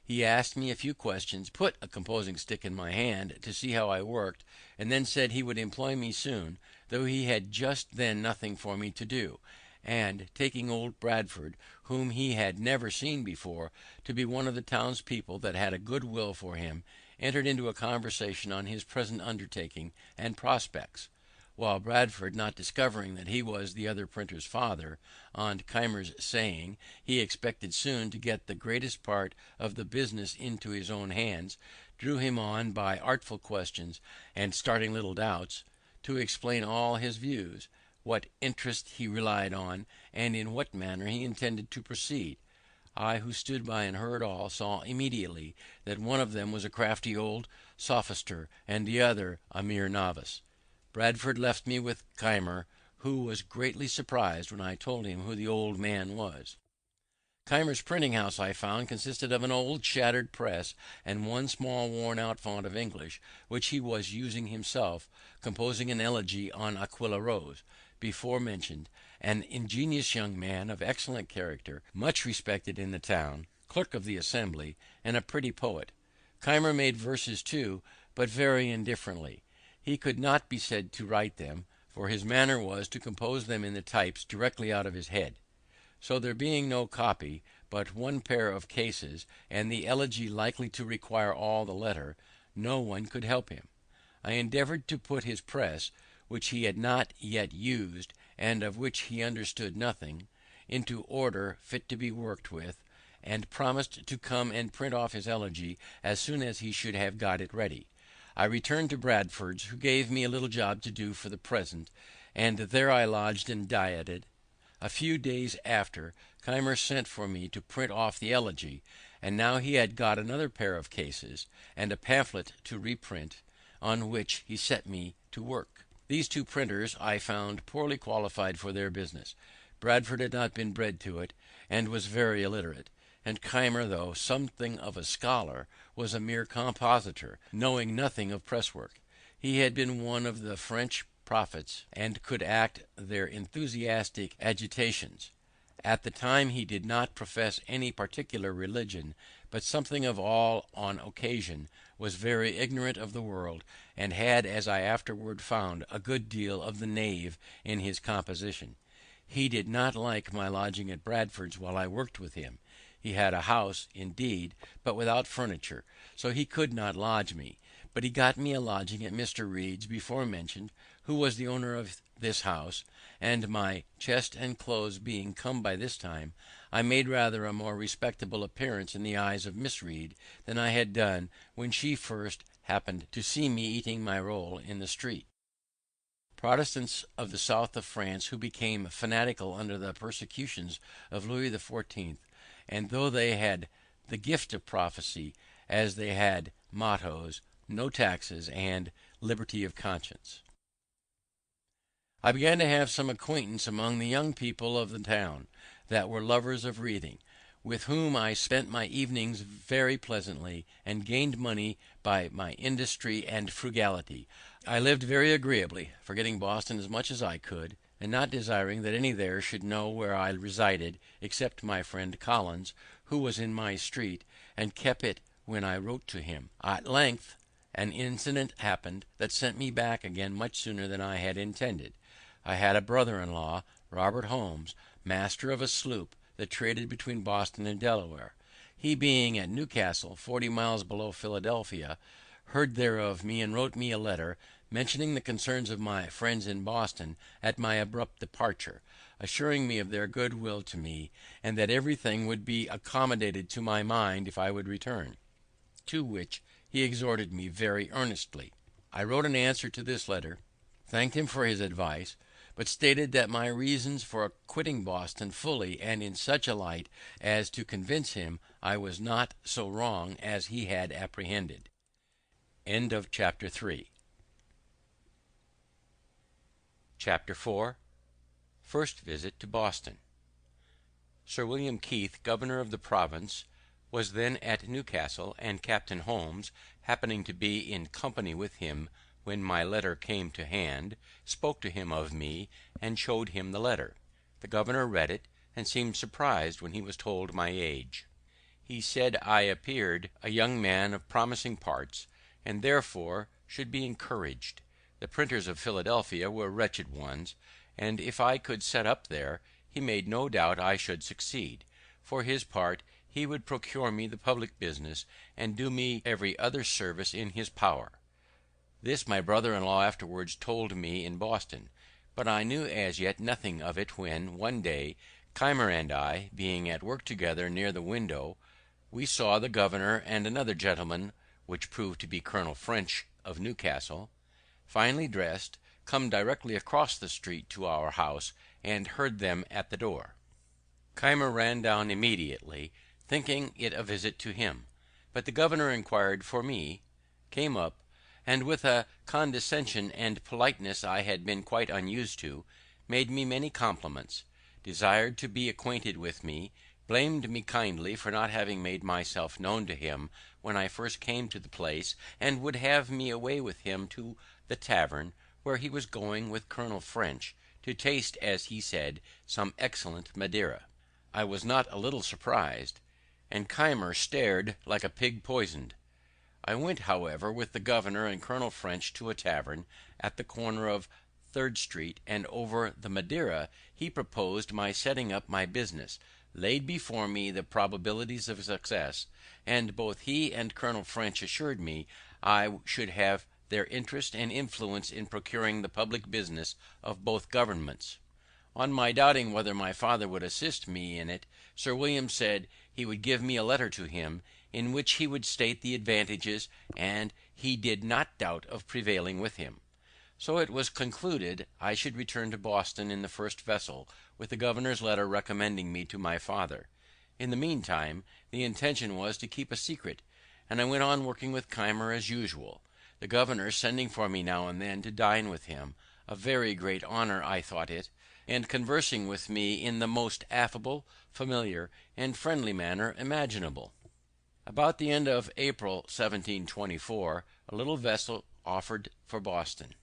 He asked me a few questions, put a composing stick in my hand to see how I worked, and then said he would employ me soon, though he had just then nothing for me to do, and taking old Bradford, whom he had never seen before, to be one of the townspeople that had a good will for him, entered into a conversation on his present undertaking and prospects, while Bradford, not discovering that he was the other printer's father, on Keimer's saying he expected soon to get the greatest part of the business into his own hands, drew him on by artful questions and starting little doubts, to explain all his views, what interest he relied on, and in what manner he intended to proceed. I, who stood by and heard all, saw immediately that one of them was a crafty old sophister, and the other a mere novice. Bradford left me with Keimer, who was greatly surprised when I told him who the old man was. Keimer's printing house, I found, consisted of an old shattered press and one small worn out font of English, which he was using himself, composing an elegy on Aquilla Rose, before mentioned, an ingenious young man of excellent character, much respected in the town, clerk of the Assembly, and a pretty poet. Keimer made verses too, but very indifferently. He could not be said to write them, for his manner was to compose them in the types directly out of his head. So there being no copy, but one pair of cases, and the elegy likely to require all the letter, no one could help him. I endeavoured to put his press, which he had not yet used, and of which he understood nothing, into order fit to be worked with, and promised to come and print off his elegy as soon as he should have got it ready. I returned to Bradford's, who gave me a little job to do for the present, and there I lodged and dieted. A few days after, Keimer sent for me to print off the elegy, and now he had got another pair of cases, and a pamphlet to reprint, on which he set me to work. These two printers I found poorly qualified for their business. Bradford had not been bred to it, and was very illiterate, and Keimer, though something of a scholar, was a mere compositor, knowing nothing of press work. He had been one of the French prophets, and could act their enthusiastic agitations. At the time he did not profess any particular religion, but something of all on occasion, was very ignorant of the world, and had, as I afterward found, a good deal of the knave in his composition. He did not like my lodging at Bradford's while I worked with him. He had a house, indeed, but without furniture, so he could not lodge me, but he got me a lodging at Mr. Reed's before mentioned, who was the owner of this house, and my chest and clothes being come by this time, I made rather a more respectable appearance in the eyes of Miss Reed than I had done when she first happened to see me eating my roll in the street. Protestants of the south of France, who became fanatical under the persecutions of Louis XIV, and though they had the gift of prophecy, as they had mottos, no taxes, and liberty of conscience. I began to have some acquaintance among the young people of the town, that were lovers of reading, with whom I spent my evenings very pleasantly, and gained money by my industry and frugality. I lived very agreeably, forgetting Boston as much as I could, and not desiring that any there should know where I resided, except my friend Collins, who was in my street, and kept it when I wrote to him. At length an incident happened that sent me back again much sooner than I had intended. I had a brother-in-law, Robert Holmes, master of a sloop that traded between Boston and Delaware. He, being at Newcastle, 40 miles below Philadelphia, heard thereof me, and wrote me a letter, mentioning the concerns of my friends in Boston at my abrupt departure, assuring me of their good will to me, and that everything would be accommodated to my mind if I would return, to which he exhorted me very earnestly. I wrote an answer to this letter, thanked him for his advice, but stated that my reasons for quitting Boston fully and in such a light as to convince him I was not so wrong as he had apprehended. End of chapter 3. Chapter 4. First visit to Boston. Sir William Keith, governor of the province, was then at Newcastle, and Captain Holmes, happening to be in company with him when my letter came to hand, spoke to him of me, and showed him the letter. The governor read it, and seemed surprised when he was told my age. He said I appeared a young man of promising parts, and therefore should be encouraged. The printers of Philadelphia were wretched ones, and if I could set up there, he made no doubt I should succeed. For his part, he would procure me the public business, and do me every other service in his power. This my brother-in-law afterwards told me in Boston, but I knew as yet nothing of it when, one day, Keimer and I, being at work together near the window, we saw the governor and another gentleman, which proved to be Colonel French of Newcastle, finely dressed, come directly across the street to our house, and heard them at the door. Keimer ran down immediately, thinking it a visit to him, but the governor inquired for me, came up, and with a condescension and politeness I had been quite unused to, made me many compliments, desired to be acquainted with me, blamed me kindly for not having made myself known to him when I first came to the place, and would have me away with him to the tavern, where he was going with Colonel French, to taste, as he said, some excellent Madeira. I was not a little surprised, and Keimer stared like a pig poisoned. I went, however, with the governor and Colonel French to a tavern at the corner of Third Street, and over the Madeira he proposed my setting up my business, laid before me the probabilities of success, and both he and Colonel French assured me I should have their interest and influence in procuring the public business of both governments. On my doubting whether my father would assist me in it, Sir William said he would give me a letter to him, in which he would state the advantages, and he did not doubt of prevailing with him. So it was concluded I should return to Boston in the first vessel, with the governor's letter recommending me to my father. In the meantime, the intention was to keep a secret, and I went on working with Keimer as usual, the governor sending for me now and then to dine with him, a very great honor I thought it, and conversing with me in the most affable, familiar, and friendly manner imaginable. About the end of April 1724, a little vessel offered for Boston.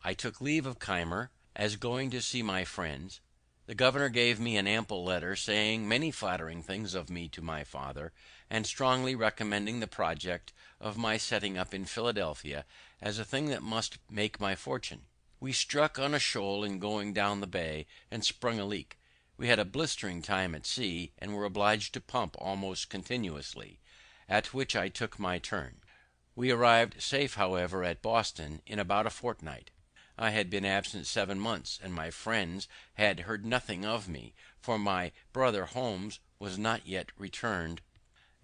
I took leave of Keimer, as going to see my friends. The governor gave me an ample letter, saying many flattering things of me to my father, and strongly recommending the project of my setting up in Philadelphia as a thing that must make my fortune. We struck on a shoal in going down the bay, and sprung a leak. We had a blistering time at sea, and were obliged to pump almost continuously, at which I took my turn. We arrived safe, however, at Boston in about a fortnight. I had been absent 7 months, and my friends had heard nothing of me, for my brother Holmes was not yet returned,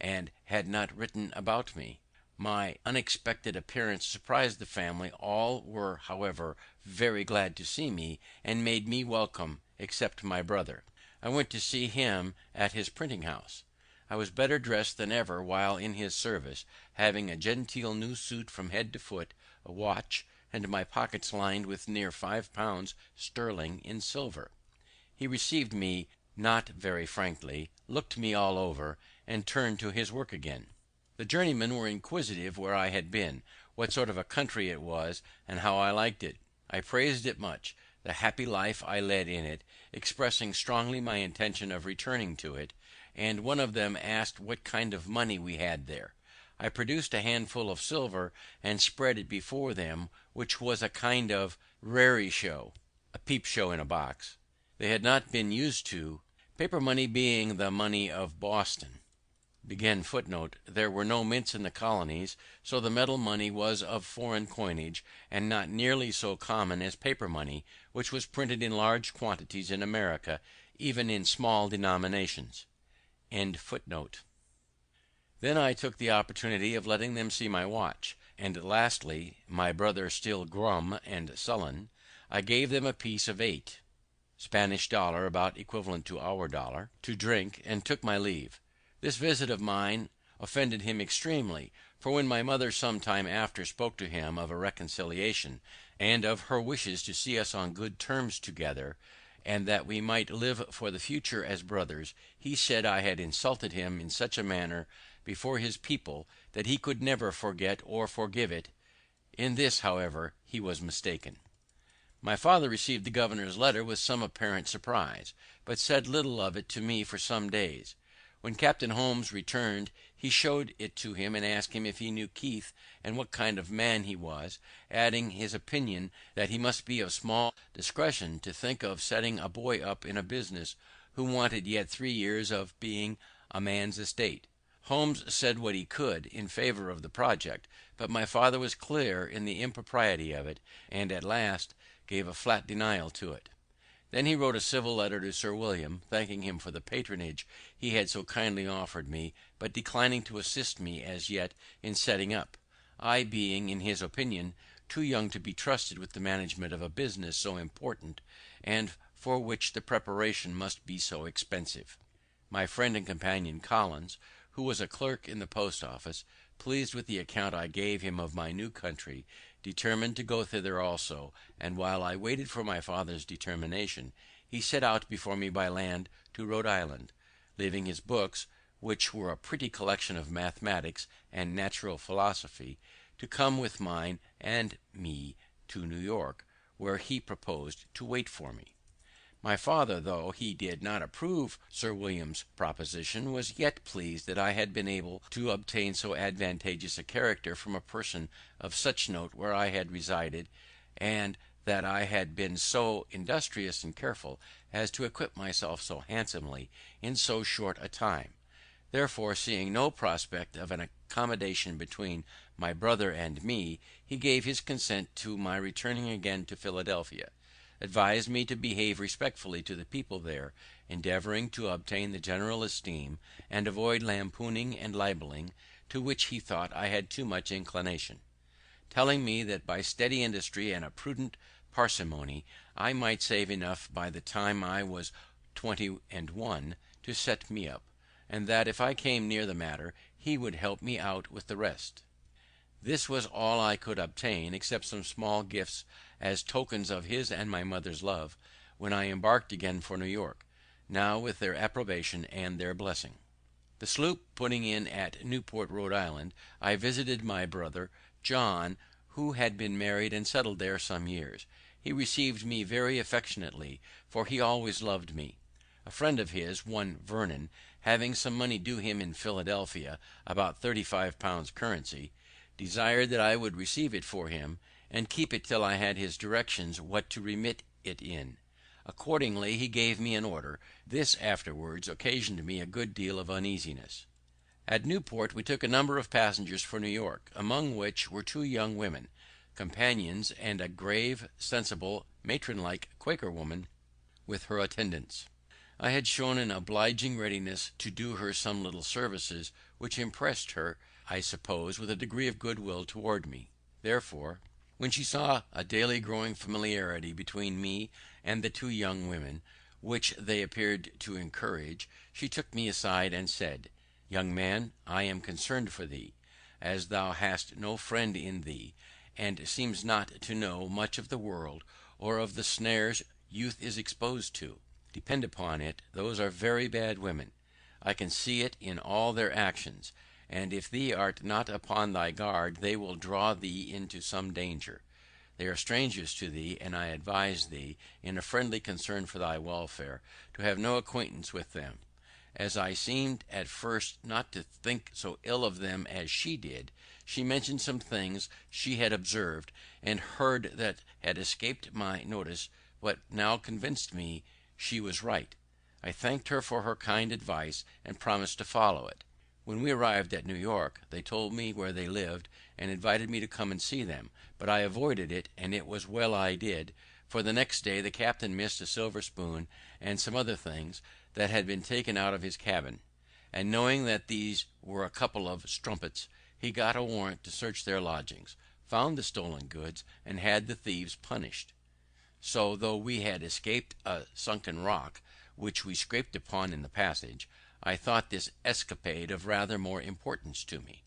and had not written about me. My unexpected appearance surprised the family. All were, however, very glad to see me, and made me welcome, except my brother. I went to see him at his printing house. I was better dressed than ever while in his service, having a genteel new suit from head to foot, a watch, and my pockets lined with near £5 sterling in silver. He received me not very frankly, looked me all over, and turned to his work again. The journeymen were inquisitive where I had been, what sort of a country it was, and how I liked it. I praised it much, the happy life I led in it, expressing strongly my intention of returning to it, and one of them asked what kind of money we had there. I produced a handful of silver and spread it before them, which was a kind of raree show, a peep show in a box. They had not been used to paper money, being the money of Boston. There were no mints in the colonies, so the metal money was of foreign coinage, and not nearly so common as paper money, which was printed in large quantities in America, even in small denominations. Then I took the opportunity of letting them see my watch, and lastly, my brother still glum and sullen, I gave them a piece of 8 Spanish dollar, about equivalent to our dollar, to drink, and took my leave. This visit of mine offended him extremely, for when my mother some time after spoke to him of a reconciliation, and of her wishes to see us on good terms together, and that we might live for the future as brothers, he said I had insulted him in such a manner before his people that he could never forget or forgive it. In this, however, he was mistaken. My father received the governor's letter with some apparent surprise, but said little of it to me for some days. When Captain Holmes returned, he showed it to him and asked him if he knew Keith and what kind of man he was, adding his opinion that he must be of small discretion to think of setting a boy up in a business who wanted yet 3 years of being a man's estate. Holmes said what he could in favour of the project, but my father was clear in the impropriety of it, and at last gave a flat denial to it. Then he wrote a civil letter to Sir William, thanking him for the patronage he had so kindly offered me, but declining to assist me as yet in setting up, I being, in his opinion, too young to be trusted with the management of a business so important, and for which the preparation must be so expensive. My friend and companion Collins, who was a clerk in the post office, pleased with the account I gave him of my new country, determined to go thither also, and while I waited for my father's determination, he set out before me by land to Rhode Island, leaving his books, which were a pretty collection of mathematics and natural philosophy, to come with mine and me to New York, where he proposed to wait for me. My father, though he did not approve Sir William's proposition, was yet pleased that I had been able to obtain so advantageous a character from a person of such note where I had resided, and that I had been so industrious and careful as to equip myself so handsomely in so short a time. Therefore, seeing no prospect of an accommodation between my brother and me, he gave his consent to my returning again to Philadelphia, advised me to behave respectfully to the people there, endeavouring to obtain the general esteem, and avoid lampooning and libelling, to which he thought I had too much inclination, telling me that by steady industry and a prudent parsimony I might save enough by the time I was 21 to set me up, and that if I came near the matter he would help me out with the rest. This was all I could obtain, except some small gifts as tokens of his and my mother's love, when I embarked again for New York, now with their approbation and their blessing. The sloop putting in at Newport, Rhode Island, I visited my brother John, who had been married and settled there some years. He received me very affectionately, for he always loved me. A friend of his, one Vernon, having some money due him in Philadelphia, about 35 pounds currency, desired that I would receive it for him, and keep it till I had his directions what to remit it in. Accordingly he gave me an order. This afterwards occasioned me a good deal of uneasiness. At Newport we took a number of passengers for New York, among which were 2 young women, companions, and a grave, sensible, matron-like Quaker woman with her attendants. I had shown an obliging readiness to do her some little services, which impressed her, I suppose, with a degree of goodwill toward me. Therefore, when she saw a daily growing familiarity between me and the 2 young women, which they appeared to encourage, she took me aside and said, "Young man, I am concerned for thee, as thou hast no friend in thee, and seems not to know much of the world, or of the snares youth is exposed to. Depend upon it, those are very bad women. I can see it in all their actions, and if thee art not upon thy guard, they will draw thee into some danger. They are strangers to thee, and I advise thee, in a friendly concern for thy welfare, to have no acquaintance with them." As I seemed at first not to think so ill of them as she did, she mentioned some things she had observed and heard that had escaped my notice, but now convinced me she was right. I thanked her for her kind advice, and promised to follow it. When we arrived at New York, they told me where they lived, and invited me to come and see them, but I avoided it, and it was well I did, for the next day the captain missed a silver spoon and some other things that had been taken out of his cabin, and knowing that these were a couple of strumpets, he got a warrant to search their lodgings, found the stolen goods, and had the thieves punished. So, though we had escaped a sunken rock, which we scraped upon in the passage, I thought this escapade of rather more importance to me.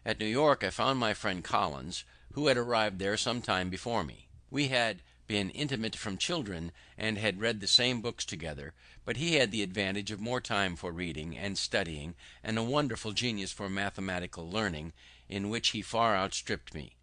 At New York I found my friend Collins, who had arrived there some time before me. We had been intimate from children, and had read the same books together, but he had the advantage of more time for reading and studying, and a wonderful genius for mathematical learning, in which he far outstripped me.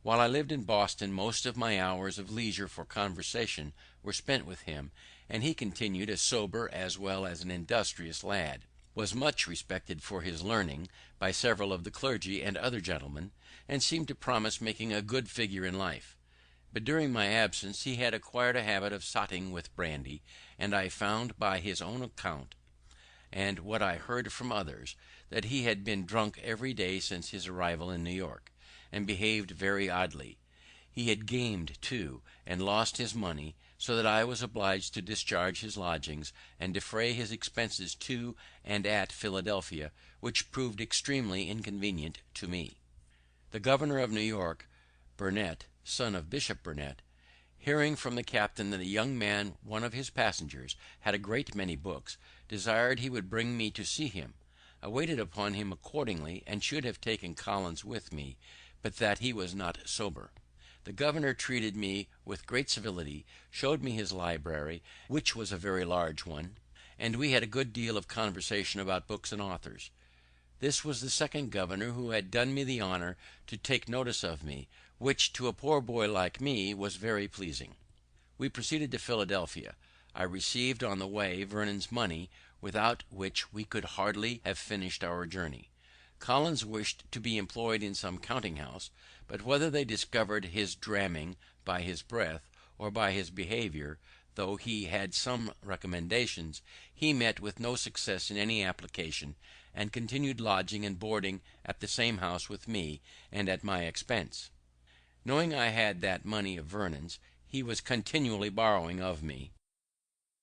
While I lived in Boston, most of my hours of leisure for conversation were spent with him, and he continued a sober as well as an industrious lad, was much respected for his learning by several of the clergy and other gentlemen, and seemed to promise making a good figure in life. But during my absence he had acquired a habit of sotting with brandy, and I found by his own account, and what I heard from others, that he had been drunk every day since his arrival in New York, and behaved very oddly. He had gamed too, and lost his money, so that I was obliged to discharge his lodgings and defray his expenses to and at Philadelphia, which proved extremely inconvenient to me. The governor of New York, Burnet, son of Bishop Burnet, hearing from the captain that a young man, one of his passengers, had a great many books, desired he would bring me to see him. I waited upon him accordingly, and should have taken Collins with me, but that he was not sober. The governor treated me with great civility, showed me his library, which was a very large one, and we had a good deal of conversation about books and authors. This was the second governor who had done me the honour to take notice of me, which to a poor boy like me was very pleasing. We proceeded to Philadelphia. I received on the way Vernon's money, without which we could hardly have finished our journey. Collins wished to be employed in some counting house, but whether they discovered his dramming by his breath or by his behaviour, though he had some recommendations, he met with no success in any application, and continued lodging and boarding at the same house with me, and at my expense. Knowing I had that money of Vernon's, he was continually borrowing of me,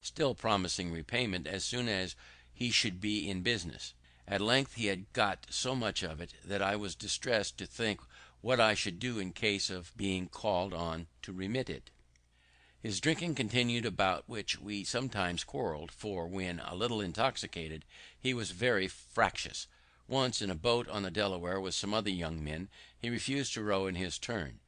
still promising repayment as soon as he should be in business. At length he had got so much of it that I was distressed to think what I should do in case of being called on to remit it. His drinking continued, about which we sometimes quarrelled, for when a little intoxicated he was very fractious. Once, in a boat on the Delaware with some other young men, he refused to row in his turn.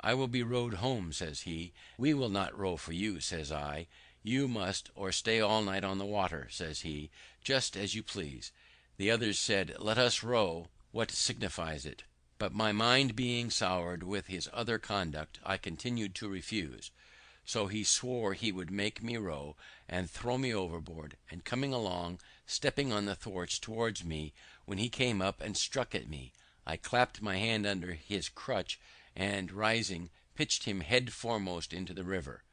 "I will be rowed home," says he. "We will not row for you," says I. "You must, or stay all night on the water," says he, "just as you please." The others said, "Let us row, what signifies it?" But my mind being soured with his other conduct, I continued to refuse. So he swore he would make me row, and throw me overboard, and coming along, stepping on the thwarts towards me, when he came up and struck at me, I clapped my hand under his crutch, and rising, pitched him head foremost into the river.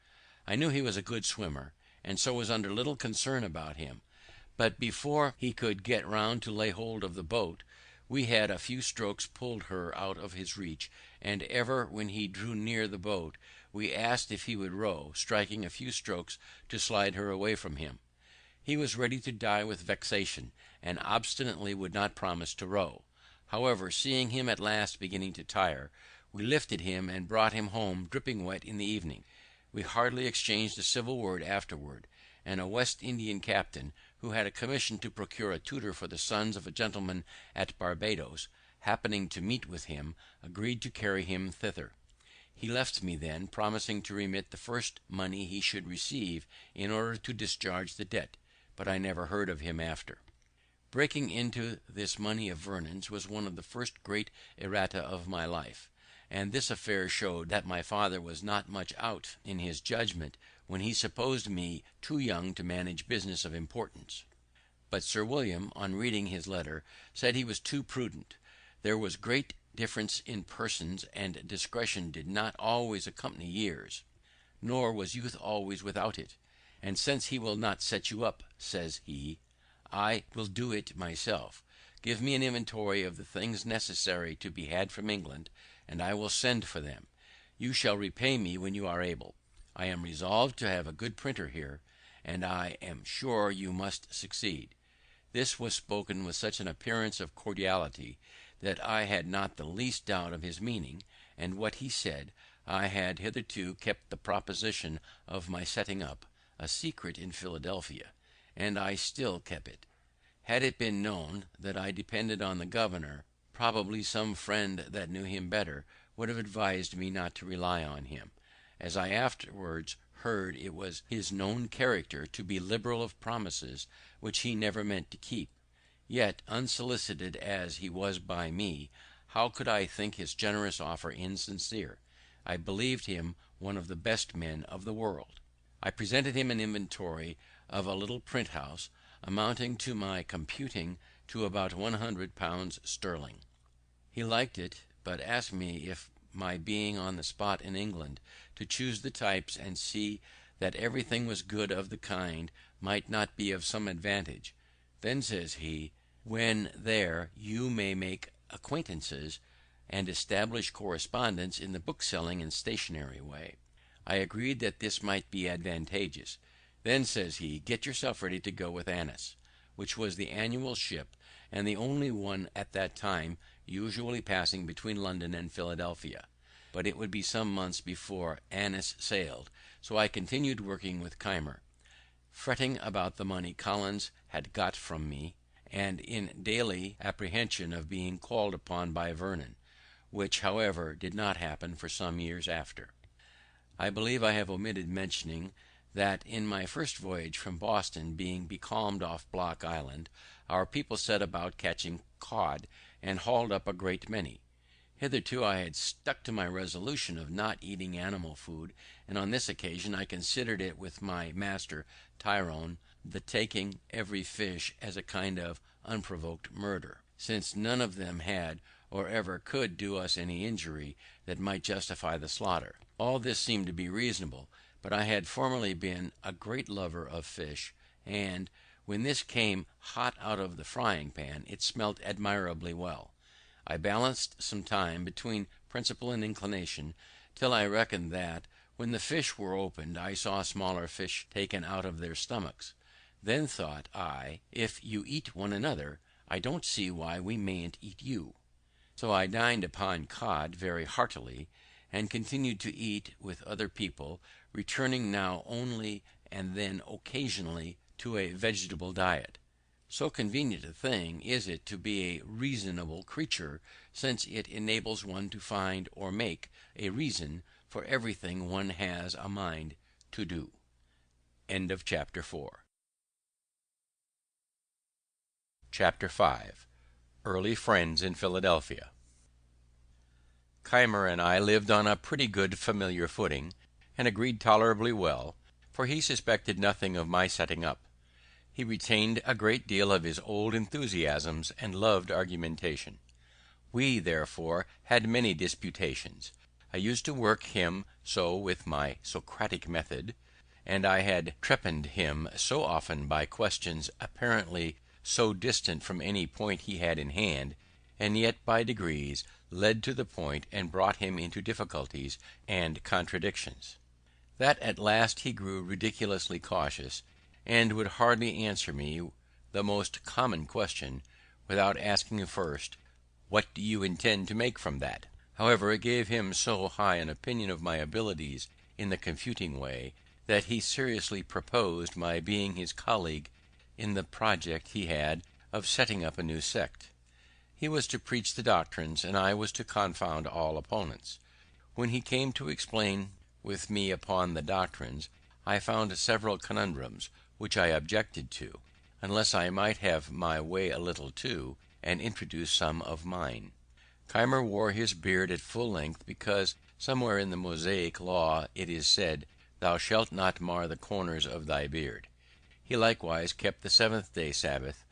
I knew he was a good swimmer, and so was under little concern about him, but before he could get round to lay hold of the boat, we had a few strokes pulled her out of his reach, and ever when he drew near the boat, we asked if he would row, striking a few strokes to slide her away from him. He was ready to die with vexation, and obstinately would not promise to row. However, seeing him at last beginning to tire, we lifted him and brought him home dripping wet in the evening. We hardly exchanged a civil word afterward, and a West Indian captain, who had a commission to procure a tutor for the sons of a gentleman at Barbados, happening to meet with him, agreed to carry him thither. He left me then, promising to remit the first money he should receive in order to discharge the debt, but I never heard of him after. Breaking into this money of Vernon's was one of the first great errata of my life, and this affair showed that my father was not much out in his judgment when he supposed me too young to manage business of importance. But Sir William, on reading his letter, said he was too prudent. There was great difference in persons, and discretion did not always accompany years, nor was youth always without it. And since he will not set you up, says he, I will do it myself. Give me an inventory of the things necessary to be had from England, and I will send for them. You shall repay me when you are able. I am resolved to have a good printer here, and I am sure you must succeed. This was spoken with such an appearance of cordiality that I had not the least doubt of his meaning, and what he said. I had hitherto kept the proposition of my setting up a secret in Philadelphia, and I still kept it. Had it been known that I depended on the governor, probably some friend that knew him better would have advised me not to rely on him, as I afterwards heard it was his known character to be liberal of promises which he never meant to keep. Yet, unsolicited as he was by me, how could I think his generous offer insincere? I believed him one of the best men of the world. I presented him an inventory of a little print house, amounting to my computing to about £100 sterling. He liked it, but asked me if my being on the spot in England to choose the types and see that everything was good of the kind might not be of some advantage. Then, says he, when there you may make acquaintances and establish correspondence in the bookselling and stationery way. I agreed that this might be advantageous. Then, says he, get yourself ready to go with Annis, which was the annual ship and the only one at that time usually passing between London and Philadelphia. But it would be some months before Annis sailed, so I continued working with Keimer, fretting about the money Collins had got from me, and in daily apprehension of being called upon by Vernon, which, however, did not happen for some years after. I believe I have omitted mentioning that in my first voyage from Boston, being becalmed off Block Island, our people set about catching cod, and hauled up a great many. Hitherto I had stuck to my resolution of not eating animal food, and on this occasion I considered it with my master Tyrone the taking every fish as a kind of unprovoked murder, since none of them had or ever could do us any injury that might justify the slaughter. All this seemed to be reasonable, but I had formerly been a great lover of fish, and when this came hot out of the frying pan, it smelt admirably well. I balanced some time between principle and inclination, till I reckoned that, when the fish were opened, I saw smaller fish taken out of their stomachs. Then thought I, if you eat one another, I don't see why we mayn't eat you. So I dined upon cod very heartily, and continued to eat with other people, returning now only and then occasionally to a vegetable diet. So convenient a thing is it to be a reasonable creature, since it enables one to find or make a reason for everything one has a mind to do. End of chapter 4. Chapter 5. Early Friends in Philadelphia. Keimer and I lived on a pretty good familiar footing, and agreed tolerably well, for he suspected nothing of my setting up. He retained a great deal of his old enthusiasms, and loved argumentation. We, therefore, had many disputations. I used to work him so with my Socratic method, and I had trepanned him so often by questions apparently so distant from any point he had in hand, and yet by degrees led to the point and brought him into difficulties and contradictions, that at last he grew ridiculously cautious, and would hardly answer me the most common question without asking first, what do you intend to make from that? However, it gave him so high an opinion of my abilities in the confuting way, that he seriously proposed my being his colleague in the project he had of setting up a new sect. He was to preach the doctrines, and I was to confound all opponents. When he came to explain with me upon the doctrines, I found several conundrums, which I objected to, unless I might have my way a little too, and introduce some of mine. Keimer wore his beard at full length, because somewhere in the Mosaic law it is said, thou shalt not mar the corners of thy beard. He likewise kept the seventh-day Sabbath,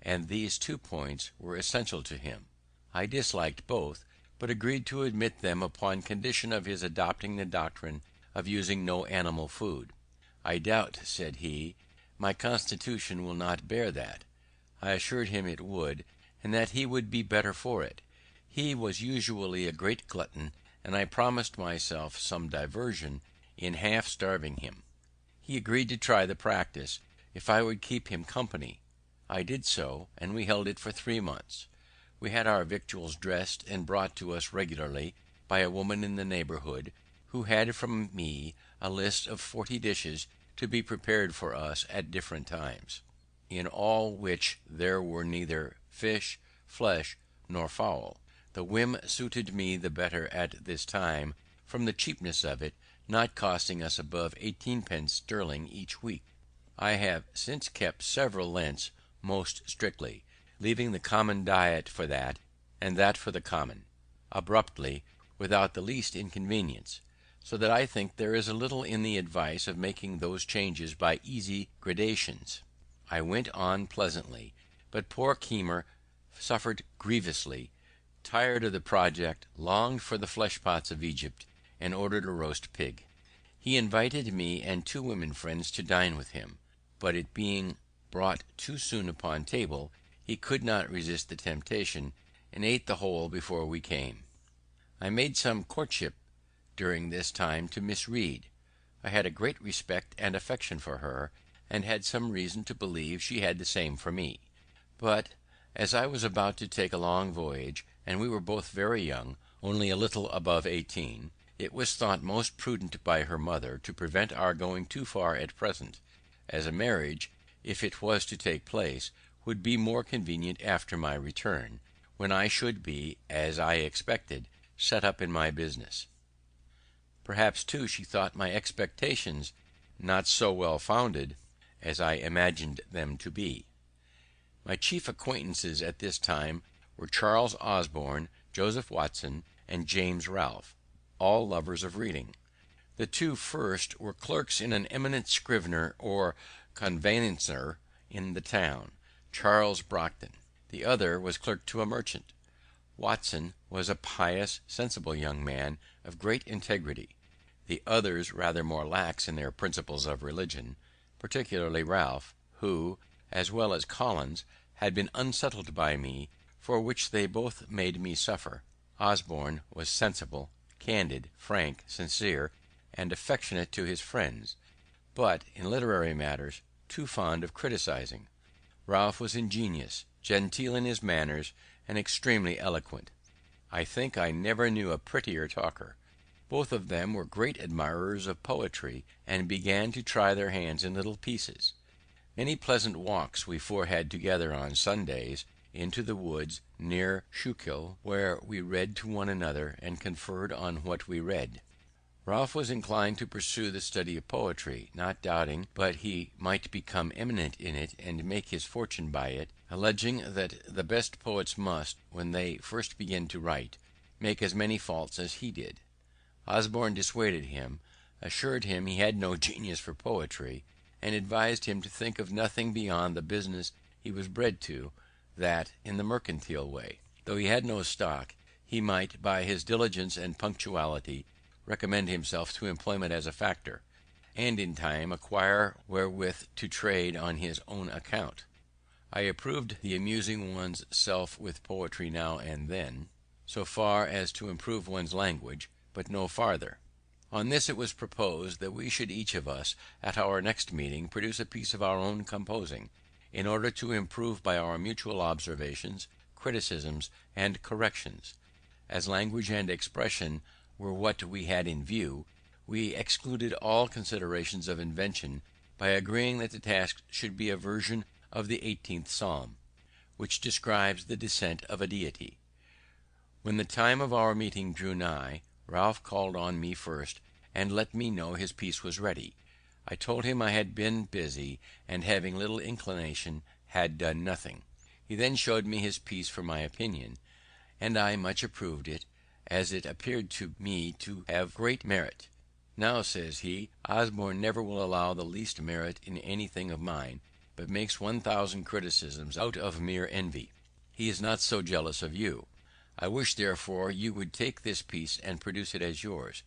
and these 2 points were essential to him. I disliked both, but agreed to admit them upon condition of his adopting the doctrine of using no animal food. I doubt, said he, my constitution will not bear that. I assured him it would, and that he would be better for it. He was usually a great glutton, and I promised myself some diversion in half starving him. He agreed to try the practice, if I would keep him company. I did so, and we held it for 3 months. We had our victuals dressed and brought to us regularly by a woman in the neighbourhood, who had from me a list of 40 dishes to be prepared for us at different times, in all which there were neither fish, flesh, nor fowl. The whim suited me the better at this time, from the cheapness of it, not costing us above 18 pence sterling each week. I have since kept several Lents most strictly, leaving the common diet for that, and that for the common, abruptly, without the least inconvenience; so that I think there is little in the advice of making those changes by easy gradations. I went on pleasantly, but poor Keimer suffered grievously, tired of the project, longed for the flesh pots of Egypt, and ordered a roast pig. He invited me and 2 women friends to dine with him, but it being brought too soon upon table, he could not resist the temptation, and ate the whole before we came. I made some courtship during this time to Miss Read. I had a great respect and affection for her, and had some reason to believe she had the same for me; but as I was about to take a long voyage, and we were both very young, only a little above 18, it was thought most prudent by her mother to prevent our going too far at present, as a marriage, if it was to take place, would be more convenient after my return, when I should be, as I expected, set up in my business. Perhaps, too, she thought my expectations not so well founded as I imagined them to be. My chief acquaintances at this time were Charles Osborne, Joseph Watson, and James Ralph, all lovers of reading. The 2 first were clerks in an eminent scrivener or conveyancer in the town, Charles Brockton. The other was clerk to a merchant. Watson was a pious, sensible young man of great integrity; the others rather more lax in their principles of religion, particularly Ralph, who, as well as Collins, had been unsettled by me, for which they both made me suffer. Osborne was sensible, candid, frank, sincere, and affectionate to his friends, but in literary matters too fond of criticizing. Ralph was ingenious, genteel in his manners, and extremely eloquent. I think I never knew a prettier talker. Both of them were great admirers of poetry, and began to try their hands in little pieces. Many pleasant walks we 4 had together on Sundays into the woods near Schuylkill, where we read to one another and conferred on what we read. Ralph was inclined to pursue the study of poetry, not doubting but he might become eminent in it and make his fortune by it, alleging that the best poets must, when they first begin to write, make as many faults as he did. Osborne dissuaded him, assured him he had no genius for poetry, and advised him to think of nothing beyond the business he was bred to, that in the mercantile way. Though he had no stock, he might, by his diligence and punctuality, recommend himself to employment as a factor, and in time acquire wherewith to trade on his own account. I approved the amusing one's self with poetry now and then, so far as to improve one's language, but no farther. On this it was proposed that we should each of us, at our next meeting, produce a piece of our own composing, in order to improve by our mutual observations, criticisms, and corrections. As language and expression were what we had in view, we excluded all considerations of invention by agreeing that the task should be a version of the 18th Psalm, which describes the descent of a deity. When the time of our meeting drew nigh, Ralph called on me first, and let me know his piece was ready. I told him I had been busy, and having little inclination, had done nothing. He then showed me his piece for my opinion, and I much approved it, as it appeared to me to have great merit. Now, says he, Osborne never will allow the least merit in anything of mine, but makes 1,000 criticisms out of mere envy. He is not so jealous of you. I wish, therefore, you would take this piece and produce it as yours.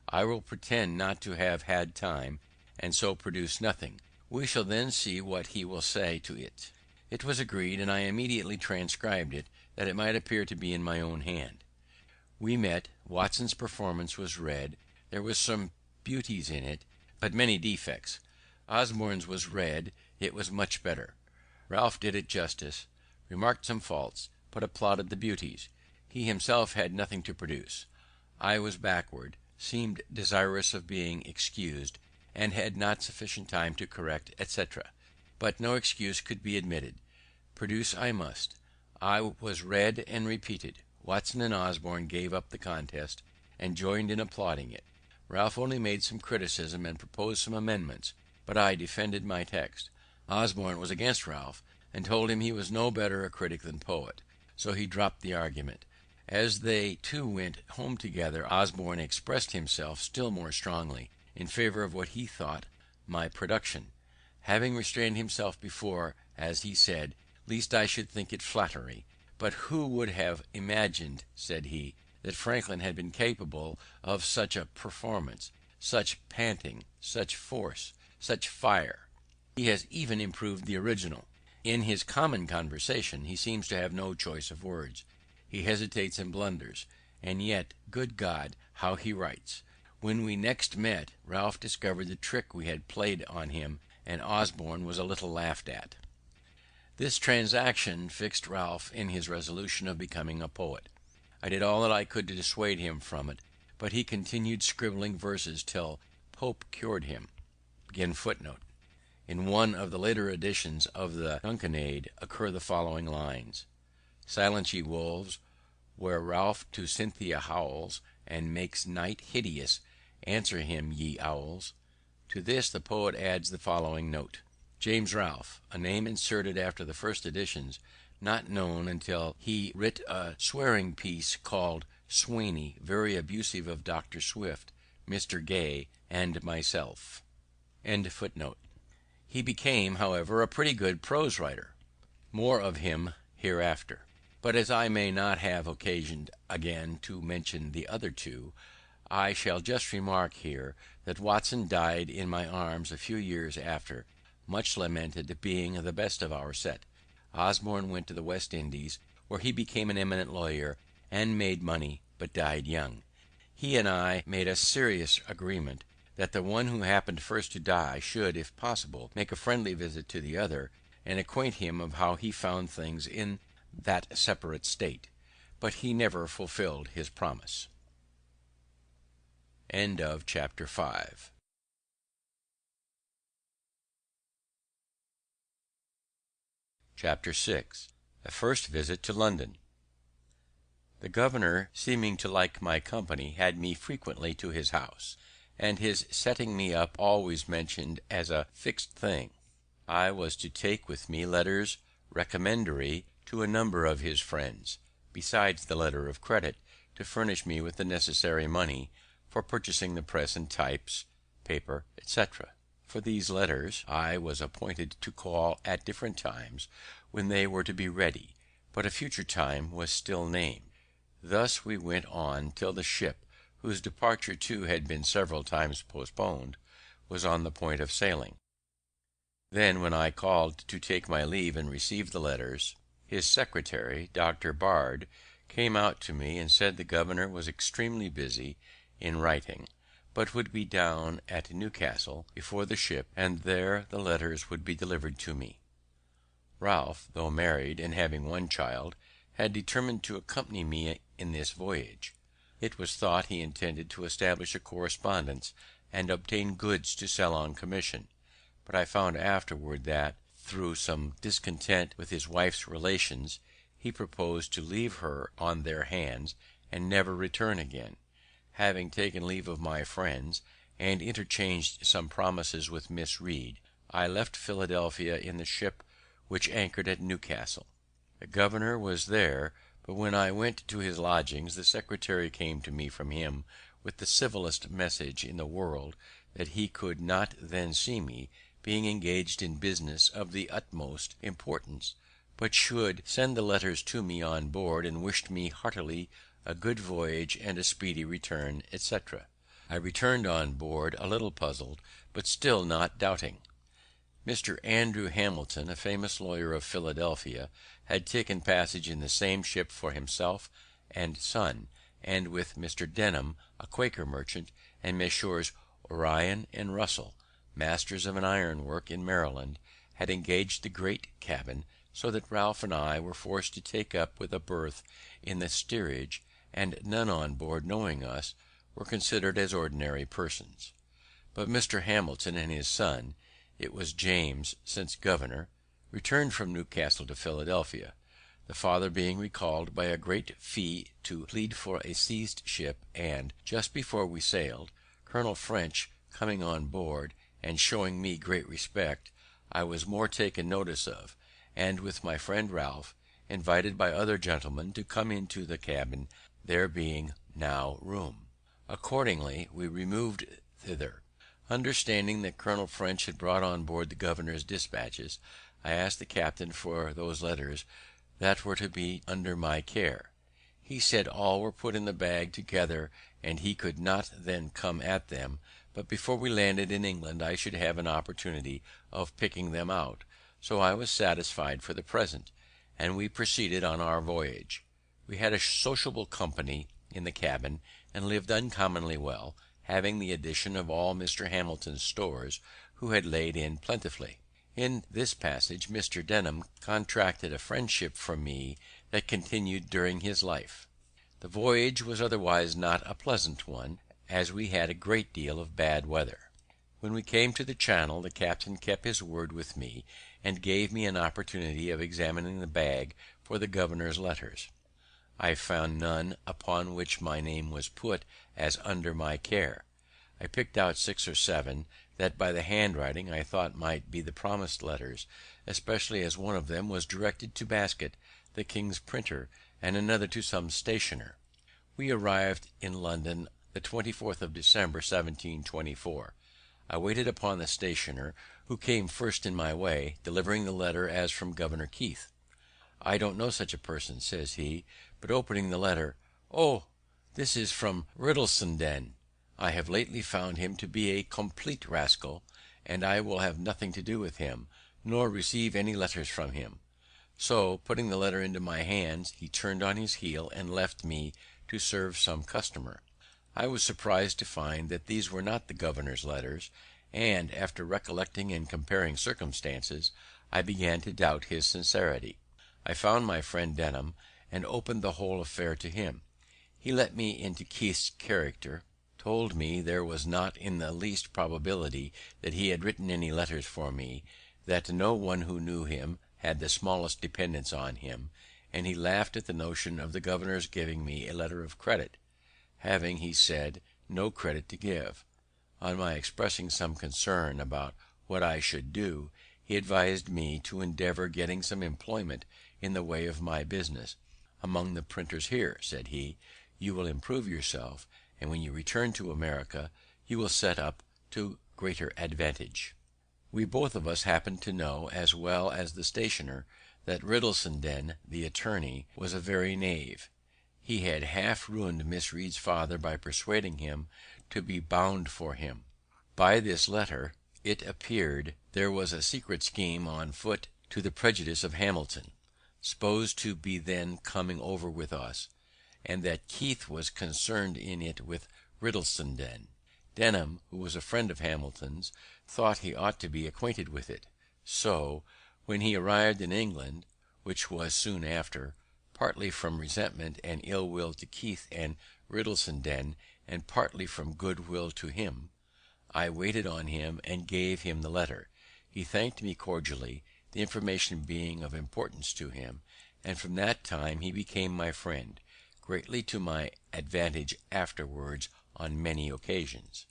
I will pretend not to have had time, and so produce nothing. We shall then see what he will say to it. It was agreed, and I immediately transcribed it, that it might appear to be in my own hand. We met. Watson's performance was read. There were some beauties in it, but many defects. Osborne's was read. It was much better. Ralph did it justice, remarked some faults, but applauded the beauties. He himself had nothing to produce. I was backward, seemed desirous of being excused, and had not sufficient time to correct, etc. But no excuse could be admitted. Produce I must. I was read and repeated. Watson and Osborne gave up the contest, and joined in applauding it. Ralph only made some criticism and proposed some amendments, but I defended my text. Osborne was against Ralph, and told him he was no better a critic than poet, so he dropped the argument. As they two went home together, Osborne expressed himself still more strongly in favour of what he thought my production, having restrained himself before, as he said, lest I should think it flattery. But who would have imagined, said he, that Franklin had been capable of such a performance, such panting, such force, such fire? He has even improved the original. In his common conversation he seems to have no choice of words. He hesitates and blunders, and yet, good God, how he writes! When we next met, Ralph discovered the trick we had played on him, and Osborne was a little laughed at. This transaction fixed Ralph in his resolution of becoming a poet. I did all that I could to dissuade him from it, but he continued scribbling verses till Pope cured him. In one of the later editions of the Dunciad occur the following lines: Silence, ye wolves, where Ralph to Cynthia howls, and makes night hideous, answer him, ye owls. To this the poet adds the following note: James Ralph, a name inserted after the first editions, not known until he writ a swearing piece called Swaney, very abusive of Dr. Swift, Mr. Gay, and myself. He became, however, a pretty good prose writer. More of him hereafter. But as I may not have occasion again to mention the other two, I shall just remark here that Watson died in my arms a few years after, much lamented, being the best of our set. Osborne went to the West Indies, where he became an eminent lawyer, and made money, but died young. He and I made a serious agreement that the one who happened first to die should, if possible, make a friendly visit to the other, and acquaint him of how he found things in that separate state. But he never fulfilled his promise. Chapter 6. The first visit to London. The governor, seeming to like my company, had me frequently to his house, and his setting me up always mentioned as a fixed thing. I was to take with me letters recommendatory to a number of his friends, besides the letter of credit, to furnish me with the necessary money for purchasing the press and types, paper, etc. For these letters I was appointed to call at different times when they were to be ready, but a future time was still named. Thus we went on till the ship, whose departure too had been several times postponed, was on the point of sailing. Then, when I called to take my leave and receive the letters, his secretary, Dr. Bard, came out to me and said the governor was extremely busy in writing, but would be down at Newcastle before the ship, and there the letters would be delivered to me. Ralph, though married and having one child, had determined to accompany me in this voyage. It was thought he intended to establish a correspondence and obtain goods to sell on commission, but I found afterward that, through some discontent with his wife's relations, he proposed to leave her on their hands and never return again. Having taken leave of my friends, and interchanged some promises with Miss Reed, I left Philadelphia in the ship which anchored at Newcastle. The governor was there, but when I went to his lodgings, the secretary came to me from him with the civillest message in the world that he could not then see me, being engaged in business of the utmost importance, but should send the letters to me on board, and wished me heartily a good voyage and a speedy return, etc. I returned on board a little puzzled, but still not doubting. Mr. Andrew Hamilton, a famous lawyer of Philadelphia, had taken passage in the same ship for himself and son, and with Mr. Denham, a Quaker merchant, and Messrs. Orion and Russell, masters of an iron work in Maryland, had engaged the great cabin, so that Ralph and I were forced to take up with a berth in the steerage, and none on board knowing us were considered as ordinary persons. But Mr. Hamilton and his son, it was James, since governor, returned from Newcastle to Philadelphia, the father being recalled by a great fee to plead for a seized ship, and, just before we sailed, Colonel French coming on board, and showing me great respect, I was more taken notice of, and, with my friend Ralph, invited by other gentlemen to come into the cabin, there being now room. Accordingly we removed thither. Understanding that Colonel French had brought on board the governor's dispatches, I asked the captain for those letters that were to be under my care. He said all were put in the bag together, and he could not then come at them, but before we landed in England I should have an opportunity of picking them out. So I was satisfied for the present, and we proceeded on our voyage. We had a sociable company in the cabin, and lived uncommonly well, having the addition of all Mr. Hamilton's stores, who had laid in plentifully. In this passage Mr. Denham contracted a friendship for me that continued during his life. The voyage was otherwise not a pleasant one, as we had a great deal of bad weather. When we came to the Channel, the captain kept his word with me, and gave me an opportunity of examining the bag for the governor's letters. I found none upon which my name was put as under my care. I picked out 6 or 7 that by the handwriting I thought might be the promised letters, especially as one of them was directed to Basket, the king's printer, and another to some stationer. We arrived in London the 24th of December, 1724. I waited upon the stationer, who came first in my way, delivering the letter as from Governor Keith. "I don't know such a person," says he, but opening the letter, "Oh, this is from Riddlesden. I have lately found him to be a complete rascal, and I will have nothing to do with him, nor receive any letters from him." So, putting the letter into my hands, he turned on his heel and left me to serve some customer. I was surprised to find that these were not the governor's letters, and, after recollecting and comparing circumstances, I began to doubt his sincerity. I found my friend Denham, and opened the whole affair to him. He let me into Keith's character, told me there was not in the least probability that he had written any letters for me, that no one who knew him had the smallest dependence on him, and he laughed at the notion of the governor's giving me a letter of credit, having, he said, no credit to give. On my expressing some concern about what I should do, he advised me to endeavour getting some employment in the way of my business. "Among the printers here," said he, "you will improve yourself, and when you return to America you will set up to greater advantage." We both of us happened to know, as well as the stationer, that Riddlesden, the attorney, was a very knave. He had half ruined Miss Read's father by persuading him to be bound for him. By this letter it appeared there was a secret scheme on foot to the prejudice of Hamilton, supposed to be then coming over with us, and that Keith was concerned in it with Riddlesden. Denham, who was a friend of Hamilton's, thought he ought to be acquainted with it. So, when he arrived in England, which was soon after, partly from resentment and ill will to Keith and Riddlesden, and partly from good will to him, I waited on him and gave him the letter. He thanked me cordially, the information being of importance to him, and from that time he became my friend, greatly to my advantage afterwards on many occasions.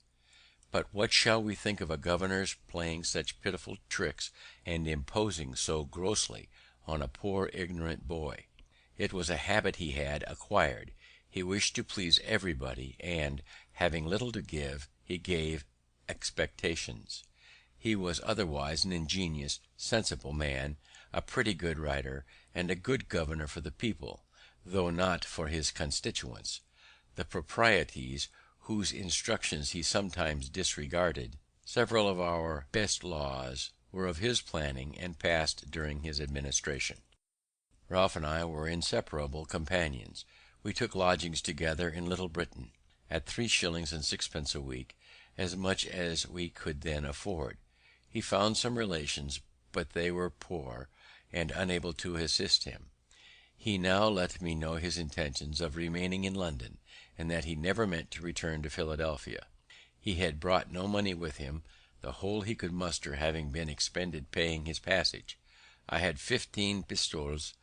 But what shall we think of a governor's playing such pitiful tricks, and imposing so grossly on a poor ignorant boy? It was a habit he had acquired. He wished to please everybody, and, having little to give, he gave expectations. He was otherwise an ingenious, sensible man, a pretty good writer, and a good governor for the people, though not for his constituents, the proprieties, whose instructions he sometimes disregarded. Several of our best laws were of his planning, and passed during his administration. Ralph and I were inseparable companions. We took lodgings together in Little Britain, at 3 shillings and 6 a week, as much as we could then afford. He found some relations, but they were poor, and unable to assist him. He now let me know his intentions of remaining in London, and that he never meant to return to Philadelphia. He had brought no money with him, the whole he could muster having been expended paying his passage. I had 15 pistoles,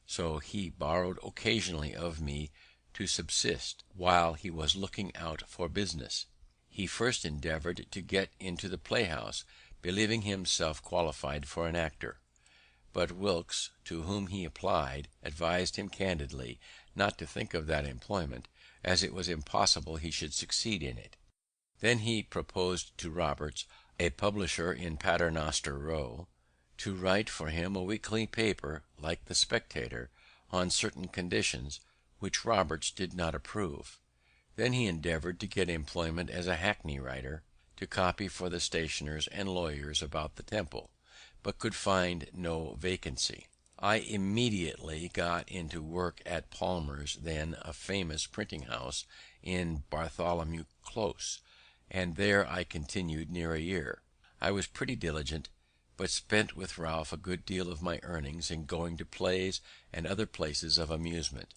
so he borrowed occasionally of me to subsist, while he was looking out for business. He first endeavoured to get into the playhouse, believing himself qualified for an actor; but Wilkes, to whom he applied, advised him candidly not to think of that employment, as it was impossible he should succeed in it. Then he proposed to Roberts, a publisher in Paternoster Row, to write for him a weekly paper like the Spectator, on certain conditions, which Roberts did not approve. Then he endeavoured to get employment as a hackney writer, to copy for the stationers and lawyers about the Temple, but could find no vacancy. I immediately got into work at Palmer's, then a famous printing house in Bartholomew Close, and there I continued near a year. I was pretty diligent, but spent with Ralph a good deal of my earnings in going to plays and other places of amusement.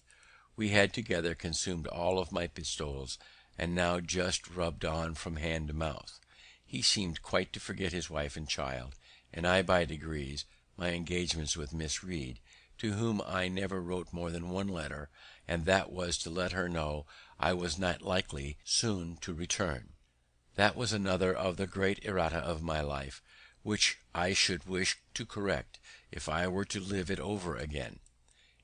We had together consumed all of my pistoles, and now just rubbed on from hand to mouth. He seemed quite to forget his wife and child, and I by degrees my engagements with Miss Read, to whom I never wrote more than one letter, and that was to let her know I was not likely soon to return. That was another of the great errata of my life, which I should wish to correct if I were to live it over again.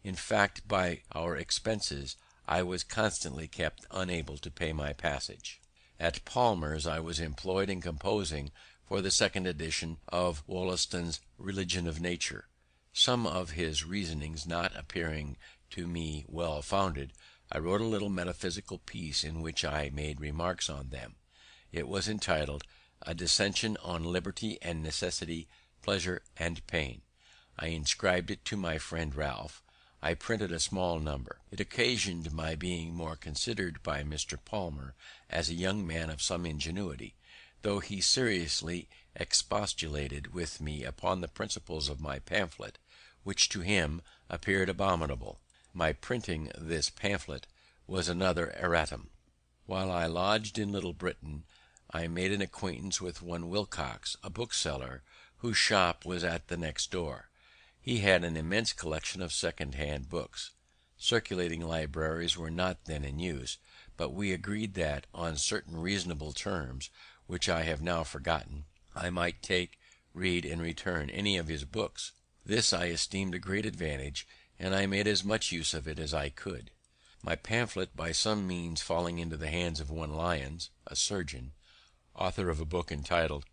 In fact, by our expenses, I was constantly kept unable to pay my passage. At Palmer's I was employed in composing for the second edition of Wollaston's Religion of Nature. Some of his reasonings not appearing to me well founded, I wrote a little metaphysical piece in which I made remarks on them. It was entitled A Dissertation on Liberty and Necessity, Pleasure and Pain. I inscribed it to my friend Ralph. I printed a small number. It occasioned my being more considered by Mr. Palmer as a young man of some ingenuity, though he seriously expostulated with me upon the principles of my pamphlet, which to him appeared abominable. My printing this pamphlet was another erratum. While I lodged in Little Britain, I made an acquaintance with one Wilcox, a bookseller, whose shop was at the next door. He had an immense collection of second-hand books. Circulating libraries were not then in use, but we agreed that, on certain reasonable terms, which I have now forgotten, I might take, read, and return any of his books. This I esteemed a great advantage, and I made as much use of it as I could. My pamphlet by some means falling into the hands of one Lyons, a surgeon, author of a book entitled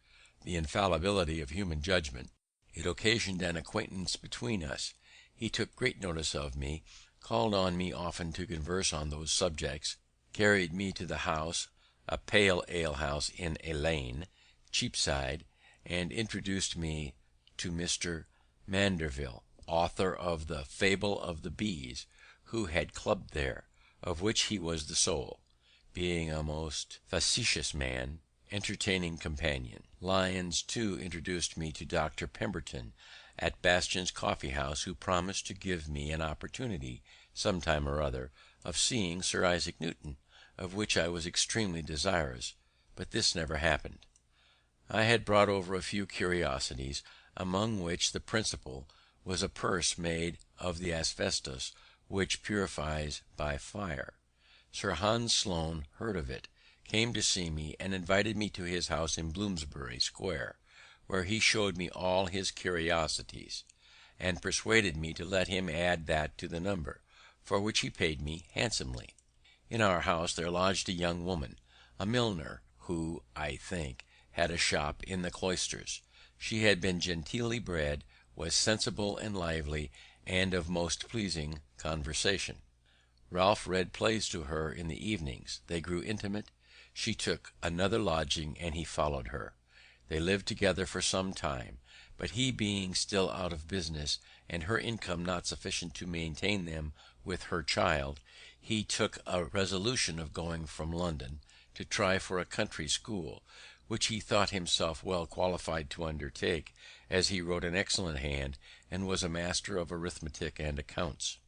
The Infallibility of Human Judgment, it occasioned an acquaintance between us. He took great notice of me, called on me often to converse on those subjects, carried me to the house, a pale ale house in a lane, Cheapside, and introduced me to Mr. Mandeville, author of the Fable of the Bees, who had clubbed there, of which he was the soul, being a most facetious man, entertaining companion. Lyons too introduced me to Dr. Pemberton at Bastion's coffee house, who promised to give me an opportunity, some time or other, of seeing Sir Isaac Newton, of which I was extremely desirous, but this never happened. I had brought over a few curiosities, among which the principal was a purse made of the asbestos which purifies by fire. Sir Hans Sloane heard of it, came to see me, and invited me to his house in Bloomsbury Square, where he showed me all his curiosities, and persuaded me to let him add that to the number, for which he paid me handsomely. In our house there lodged a young woman, a milliner, who, I think, had a shop in the Cloisters. She had been genteelly bred, was sensible and lively, and of most pleasing conversation. Ralph read plays to her in the evenings. They grew intimate. She took another lodging, and he followed her. They lived together for some time, but he being still out of business, and her income not sufficient to maintain them with her child, he took a resolution of going from London to try for a country school, which he thought himself well qualified to undertake, as he wrote an excellent hand, and was a master of arithmetic and accounts.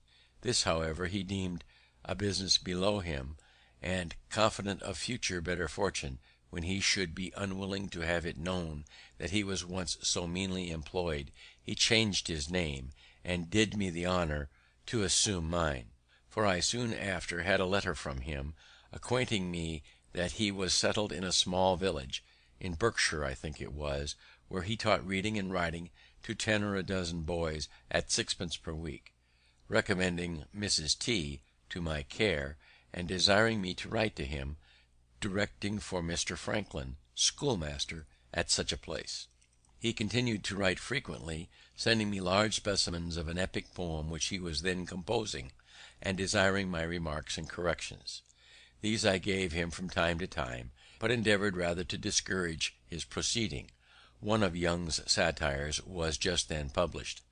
This, however, he deemed a business below him, and, confident of future better fortune, when he should be unwilling to have it known that he was once so meanly employed, he changed his name, and did me the honour to assume mine. For I soon after had a letter from him, acquainting me that he was settled in a small village, in Berkshire I think it was, where he taught reading and writing to 10 or a dozen boys at 6 per week, recommending Mrs. T to my care, and desiring me to write to him, directing for Mr. Franklin, schoolmaster at such a place. He continued to write frequently, sending me large specimens of an epic poem which he was then composing, and desiring my remarks and corrections. These I gave him from time to time, but endeavoured rather to discourage his proceeding. One of Young's satires was just then published.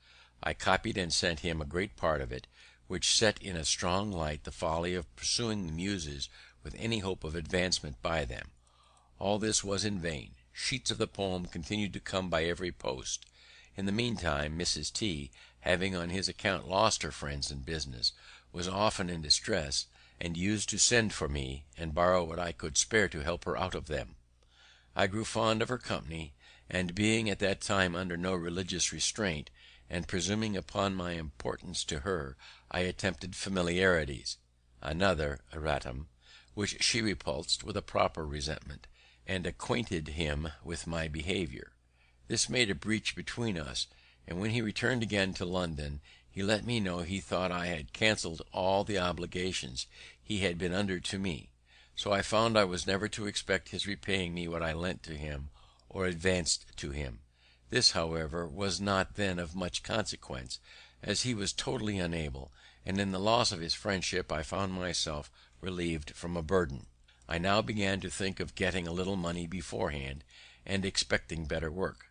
I copied and sent him a great part of it, which set in a strong light the folly of pursuing the Muses with any hope of advancement by them. All this was in vain. Sheets of the poem continued to come by every post. In the meantime, Mrs. T, having on his account lost her friends and business, was often in distress, and used to send for me and borrow what I could spare to help her out of them. I grew fond of her company, and being at that time under no religious restraint, and presuming upon my importance to her, I attempted familiarities, another erratum, which she repulsed with a proper resentment, and acquainted him with my behaviour. This made a breach between us, and when he returned again to London, he let me know he thought I had cancelled all the obligations he had been under to me. So I found I was never to expect his repaying me what I lent to him or advanced to him. This, however, was not then of much consequence, as he was totally unable, and in the loss of his friendship I found myself relieved from a burden. I now began to think of getting a little money beforehand, and expecting better work.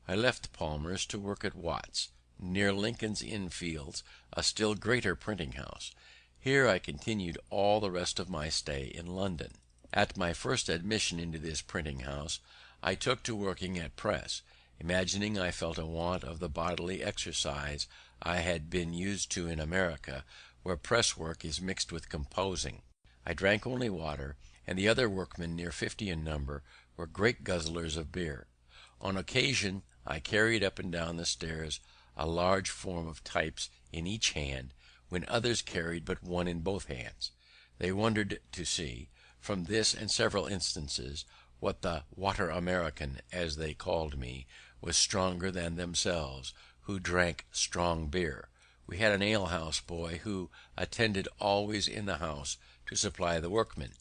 I left Palmer's to work at Watt's, near Lincoln's Inn Fields, a still greater printing house. Here I continued all the rest of my stay in London. At my first admission into this printing house, I took to working at press, imagining I felt a want of the bodily exercise I had been used to in America, where press work is mixed with composing. I drank only water, and the other workmen, near 50 in number, were great guzzlers of beer. On occasion I carried up and down the stairs a large form of types in each hand, when others carried but one in both hands. They wondered to see, from this and several instances, what the water American, as they called me, was stronger than themselves, who drank strong beer. We had an alehouse boy who attended always in the house to supply the workmen.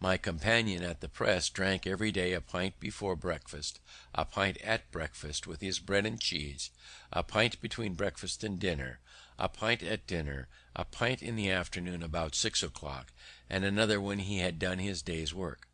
My companion at the press drank every day a pint before breakfast, a pint at breakfast with his bread and cheese, a pint between breakfast and dinner, a pint at dinner, a pint in the afternoon about 6 o'clock, and another when he had done his day's work.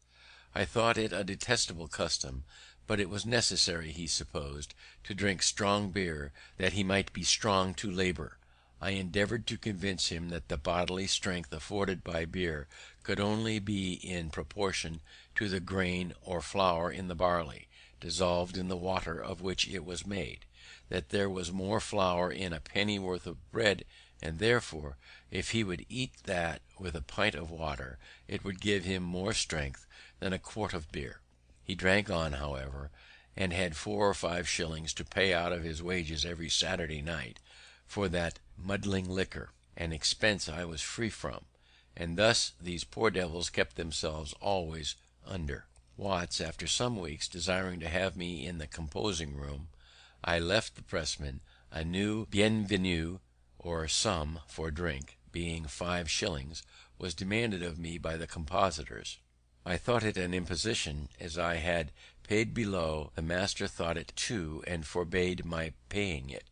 I thought it a detestable custom, but it was necessary, he supposed, to drink strong beer, that he might be strong to labour. I endeavoured to convince him that the bodily strength afforded by beer could only be in proportion to the grain or flour in the barley, dissolved in the water of which it was made; that there was more flour in a pennyworth of bread, and therefore, if he would eat that with a pint of water, it would give him more strength than a quart of beer. He drank on, however, and had 4 or 5 shillings to pay out of his wages every Saturday night for that muddling liquor, an expense I was free from, and thus these poor devils kept themselves always under. Watts, after some weeks, desiring to have me in the composing room, I left the pressmen. A new bienvenue, or sum for drink, being 5 shillings, was demanded of me by the compositors. I thought it an imposition, as I had paid below. The master thought it too, and forbade my paying it.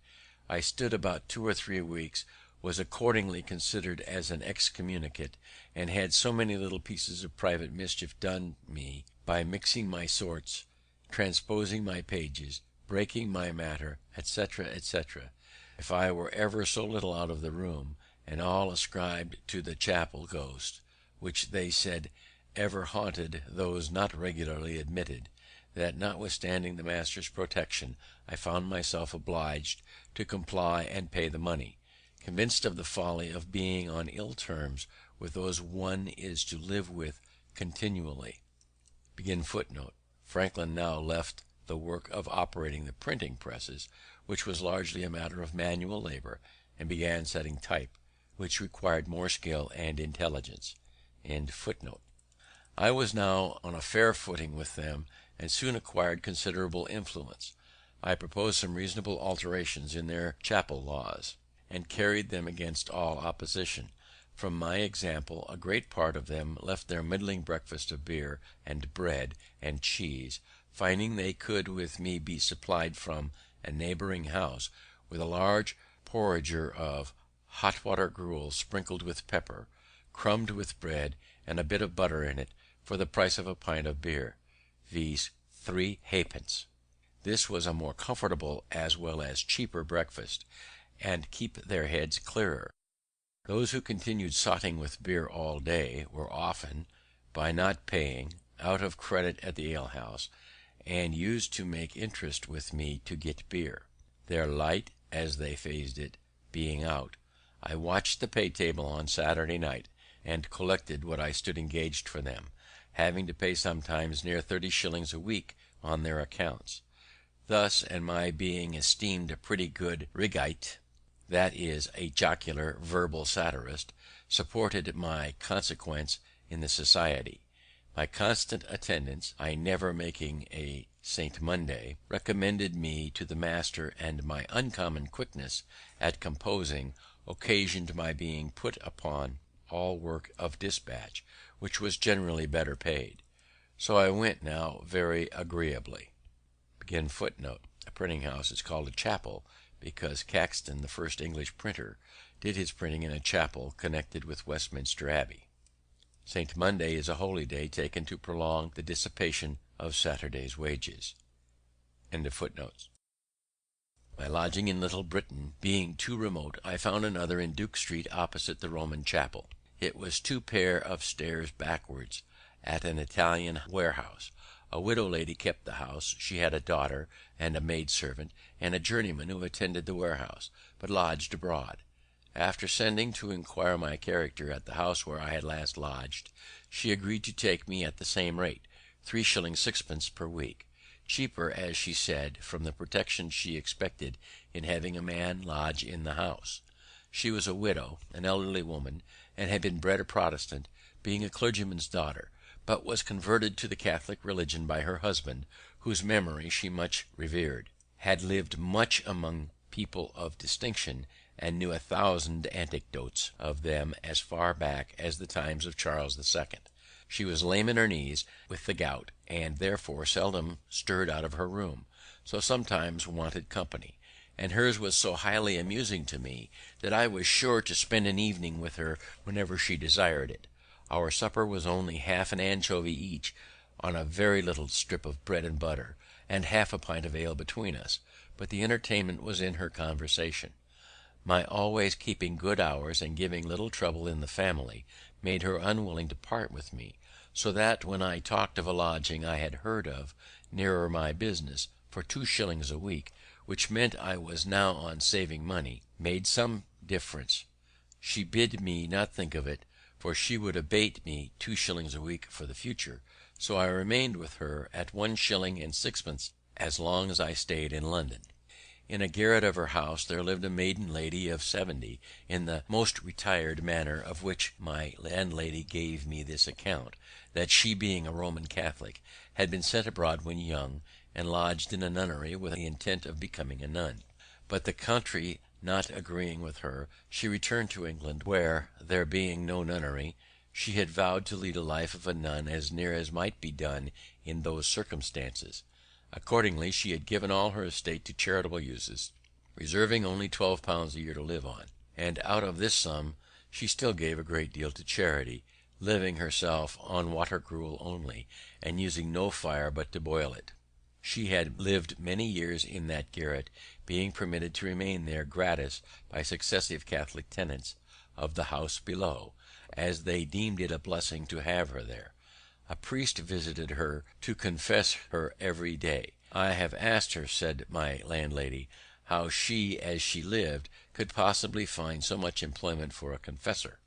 I stood about 2 or 3 weeks, was accordingly considered as an excommunicate, and had so many little pieces of private mischief done me by mixing my sorts, transposing my pages, breaking my matter, etc., etc. If I were ever so little out of the room, and all ascribed to the chapel ghost, which they said ever haunted those not regularly admitted, that notwithstanding the master's protection, I found myself obliged to comply and pay the money, convinced of the folly of being on ill terms with those one is to live with continually. Franklin now left the work of operating the printing presses, which was largely a matter of manual labour, and began setting type, which required more skill and intelligence. I was now on a fair footing with them, and soon acquired considerable influence. I proposed some reasonable alterations in their chapel laws, and carried them against all opposition. From my example, a great part of them left their middling breakfast of beer and bread and cheese, finding they could with me be supplied from a neighbouring house with a large porringer of hot water gruel sprinkled with pepper, crumbed with bread, and a bit of butter in it, for the price of a pint of beer, viz. 3 halfpence. This was a more comfortable as well as cheaper breakfast, and keep their heads clearer. Those who continued sotting with beer all day were often, by not paying, out of credit at the alehouse, and used to make interest with me to get beer. Their light, as they phrased it, being out, I watched the pay table on Saturday night, and collected what I stood engaged for them, having to pay sometimes near 30 shillings a week on their accounts. Thus, and my being esteemed a pretty good Rigite, that is, a jocular verbal satirist, supported my consequence in the society. My constant attendance, I never making a St. Monday, recommended me to the master, and my uncommon quickness at composing occasioned my being put upon all work of dispatch, which was generally better paid. So I went now very agreeably. A printing house is called a chapel, because Caxton, the first English printer, did his printing in a chapel connected with Westminster Abbey. St. Monday is a holy day taken to prolong the dissipation of Saturday's wages. My lodging in Little Britain being too remote, I found another in Duke Street opposite the Roman Chapel. It was 2 pair of stairs backwards, at an Italian warehouse. A widow lady kept the house. She had a daughter and a maid servant, and a journeyman who attended the warehouse, but lodged abroad. After sending to inquire my character at the house where I had last lodged, she agreed to take me at the same rate, 3 shillings 6pence per week, cheaper, as she said, from the protection she expected in having a man lodge in the house. She was a widow, an elderly woman, and had been bred a Protestant, being a clergyman's daughter, but was converted to the Catholic religion by her husband, whose memory she much revered, had lived much among people of distinction, and knew 1,000 anecdotes of them as far back as the times of Charles II. She was lame in her knees with the gout, and therefore seldom stirred out of her room, so sometimes wanted company, and hers was so highly amusing to me that I was sure to spend an evening with her whenever she desired it. Our supper was only half an anchovy each on a very little strip of bread and butter, and half a pint of ale between us, but the entertainment was in her conversation. My always keeping good hours and giving little trouble in the family made her unwilling to part with me, so that when I talked of a lodging I had heard of nearer my business for 2 shillings a week, which meant I was now on saving money, made some difference, she bid me not think of it, for she would abate me 2 shillings a week for the future. So I remained with her at 1 shilling and 6pence as long as I stayed in London. In a garret of her house there lived a maiden lady of 70, in the most retired manner, of which my landlady gave me this account, that she, being a Roman Catholic, had been sent abroad when young, and lodged in a nunnery with the intent of becoming a nun. But the country not agreeing with her, she returned to England, where, there being no nunnery, she had vowed to lead a life of a nun as near as might be done in those circumstances. Accordingly, she had given all her estate to charitable uses, reserving only £12 a year to live on, and out of this sum she still gave a great deal to charity, living herself on water gruel only, and using no fire but to boil it. She had lived many years in that garret, being permitted to remain there gratis by successive Catholic tenants of the house below, as they deemed it a blessing to have her there. A priest visited her to confess her every day. I have asked her, said my landlady, how she, as she lived, could possibly find so much employment for a confessor.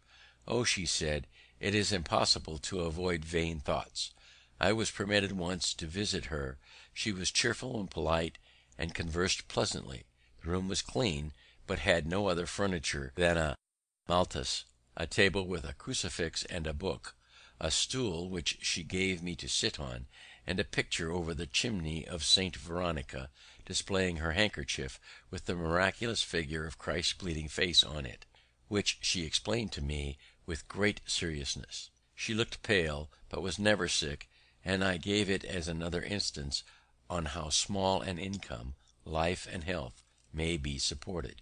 Oh, she said, it is impossible to avoid vain thoughts. I was permitted once to visit her. She was cheerful and polite, and conversed pleasantly. The room was clean, but had no other furniture than a maltus, a table with a crucifix and a book. a stool which she gave me to sit on, and a picture over the chimney of St. Veronica, displaying her handkerchief with the miraculous figure of Christ's bleeding face on it, which she explained to me with great seriousness. She looked pale, but was never sick, and I gave it as another instance on how small an income, life and health may be supported.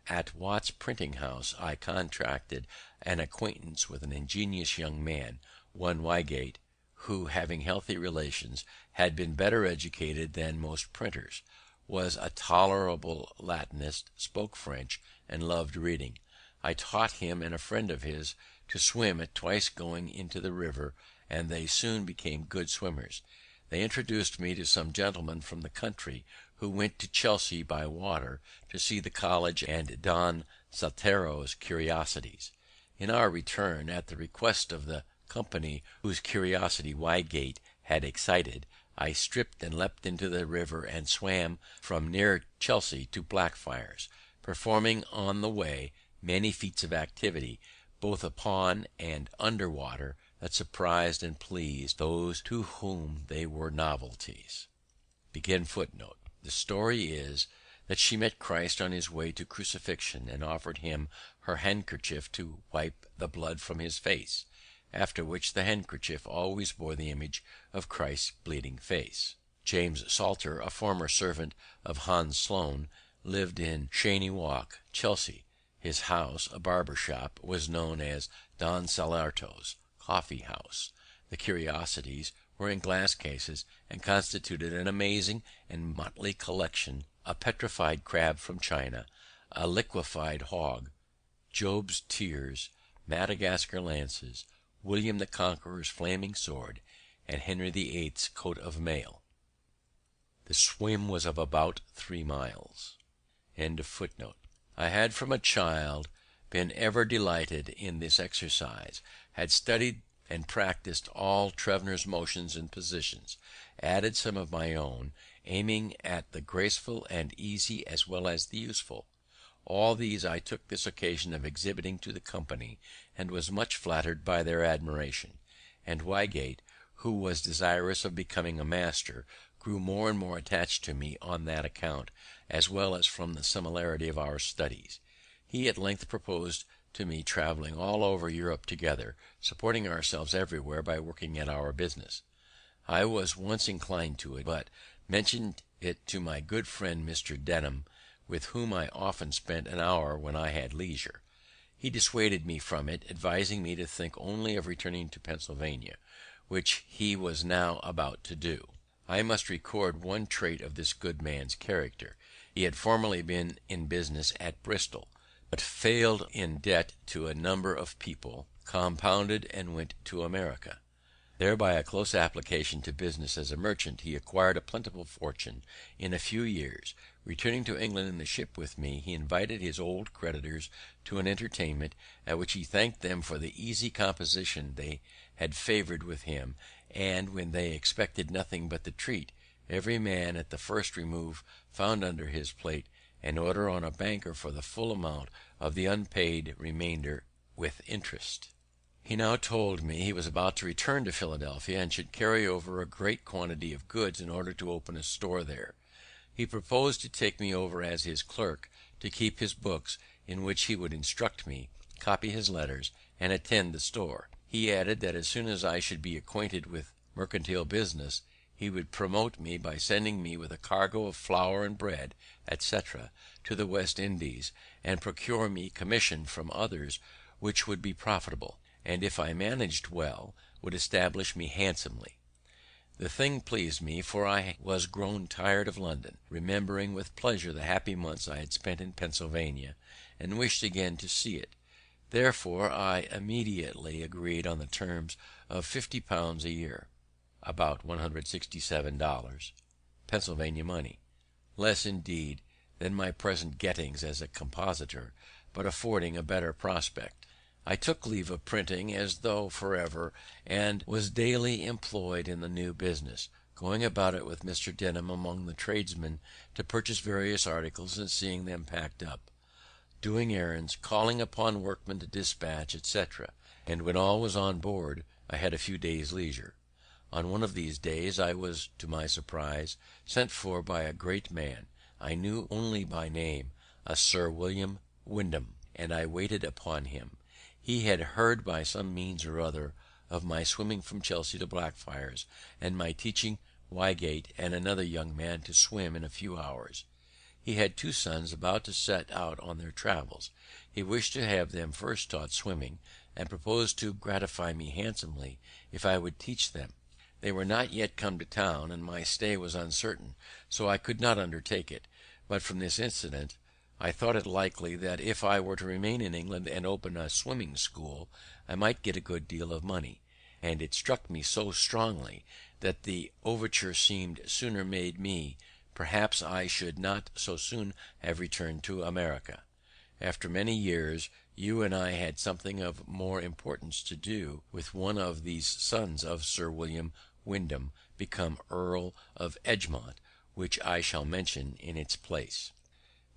At Watt's printing house I contracted an acquaintance with an ingenious young man, one Wygate, who, having healthy relations, had been better educated than most printers, was a tolerable Latinist, spoke French, and loved reading. I taught him and a friend of his to swim at twice going into the river, and they soon became good swimmers. They introduced me to some gentlemen from the country who went to Chelsea by water to see the college and Don Saltero's curiosities. In our return, at the request of the company whose curiosity Wygate had excited, I stripped and leapt into the river and swam from near Chelsea to Blackfriars, performing on the way many feats of activity, both upon and under water, that surprised and pleased those to whom they were novelties. The story is that she met Christ on his way to crucifixion, and offered him her handkerchief to wipe the blood from his face, after which the handkerchief always bore the image of Christ's bleeding face. James Salter, a former servant of Hans Sloane, lived in Cheyne Walk, Chelsea. His house, a barber shop, was known as Don Salarto's coffee house. The curiosities were in glass cases, and constituted an amazing and motley collection: a petrified crab from China, a liquefied hog, Job's tears, Madagascar lances, William the Conqueror's flaming sword, and Henry VIII's coat of mail. The swim was of about 3 miles. I had from a child been ever delighted in this exercise, had studied and practised all Trevnor's motions and positions, added some of my own, aiming at the graceful and easy as well as the useful. All these I took this occasion of exhibiting to the company, and was much flattered by their admiration; and Wygate, who was desirous of becoming a master, grew more and more attached to me on that account, as well as from the similarity of our studies. He at length proposed to me travelling all over Europe together, supporting ourselves everywhere by working at our business. I was once inclined to it, but mentioned it to my good friend Mr. Denham, with whom I often spent an hour when I had leisure. He dissuaded me from it, advising me to think only of returning to Pennsylvania, which he was now about to do. I must record one trait of this good man's character. He had formerly been in business at Bristol, but failed in debt to a number of people, compounded, and went to America. There, by a close application to business as a merchant, he acquired a plentiful fortune in a few years. Returning to England in the ship with me, he invited his old creditors to an entertainment, at which he thanked them for the easy composition they had favoured with him, and, when they expected nothing but the treat, every man at the first remove found under his plate an order on a banker for the full amount of the unpaid remainder with interest. He now told me he was about to return to Philadelphia, and should carry over a great quantity of goods in order to open a store there. He proposed to take me over as his clerk, to keep his books, in which he would instruct me, copy his letters, and attend the store. He added that as soon as I should be acquainted with mercantile business, he would promote me by sending me with a cargo of flour and bread, etc., to the West Indies, and procure me commission from others which would be profitable, and, if I managed well, would establish me handsomely. The thing pleased me, for I was grown tired of London, remembering with pleasure the happy months I had spent in Pennsylvania, and wished again to see it. Therefore I immediately agreed on the terms of £50 a year, about $167, Pennsylvania money; less, indeed, than my present gettings as a compositor, but affording a better prospect. I took leave of printing as though forever, and was daily employed in the new business, going about it with Mr. Denham among the tradesmen to purchase various articles and seeing them packed up, doing errands, calling upon workmen to dispatch, etc., and when all was on board, I had a few days' leisure. On one of these days I was, to my surprise, sent for by a great man I knew only by name, a Sir William Wyndham, and I waited upon him. He had heard by some means or other of my swimming from Chelsea to Blackfriars, and my teaching Wygate and another young man to swim in a few hours. He had two sons about to set out on their travels. He wished to have them first taught swimming, and proposed to gratify me handsomely if I would teach them. They were not yet come to town, and my stay was uncertain, so I could not undertake it; but from this incident I thought it likely that if I were to remain in England and open a swimming school, I might get a good deal of money; and it struck me so strongly that the overture seemed sooner made me, perhaps I should not so soon have returned to America. After many years you and I had something of more importance to do with one of these sons of Sir William Wyndham, become Earl of Egmont, which I shall mention in its place.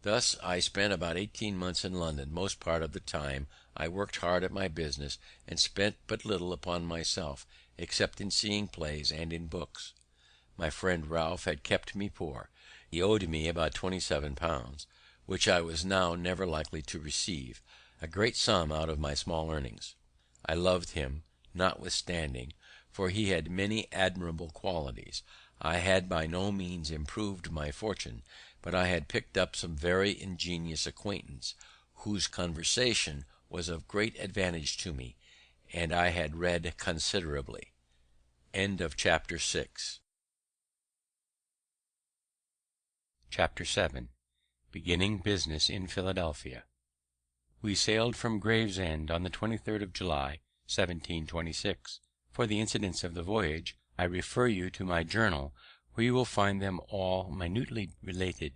Thus I spent about 18 months in London. Most part of the time I worked hard at my business, and spent but little upon myself, except in seeing plays and in books. My friend Ralph had kept me poor. He owed me about £27, which I was now never likely to receive, a great sum out of my small earnings. I loved him, notwithstanding, for he had many admirable qualities. I had by no means improved my fortune, but I had picked up some very ingenious acquaintance, whose conversation was of great advantage to me, and I had read considerably. Chapter 7. Beginning business in Philadelphia. We sailed from Gravesend on the 23rd of July, 1726. For the incidents of the voyage, I refer you to my journal, where you will find them all minutely related.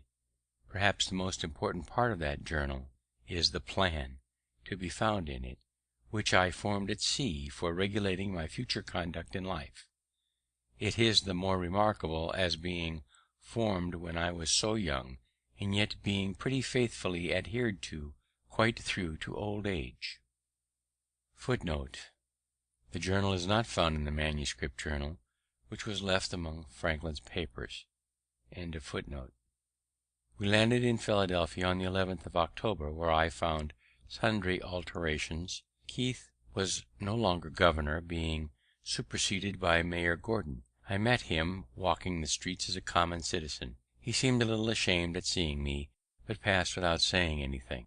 Perhaps the most important part of that journal is the plan to be found in it, which I formed at sea for regulating my future conduct in life. It is the more remarkable as being formed when I was so young, and yet being pretty faithfully adhered to quite through to old age. Footnote: the journal is not found in the manuscript journal, which was left among Franklin's papers. We landed in Philadelphia on the 11th of October, where I found sundry alterations. Keith was no longer governor, being superseded by Mayor Gordon. I met him walking the streets as a common citizen. He seemed a little ashamed at seeing me, but passed without saying anything.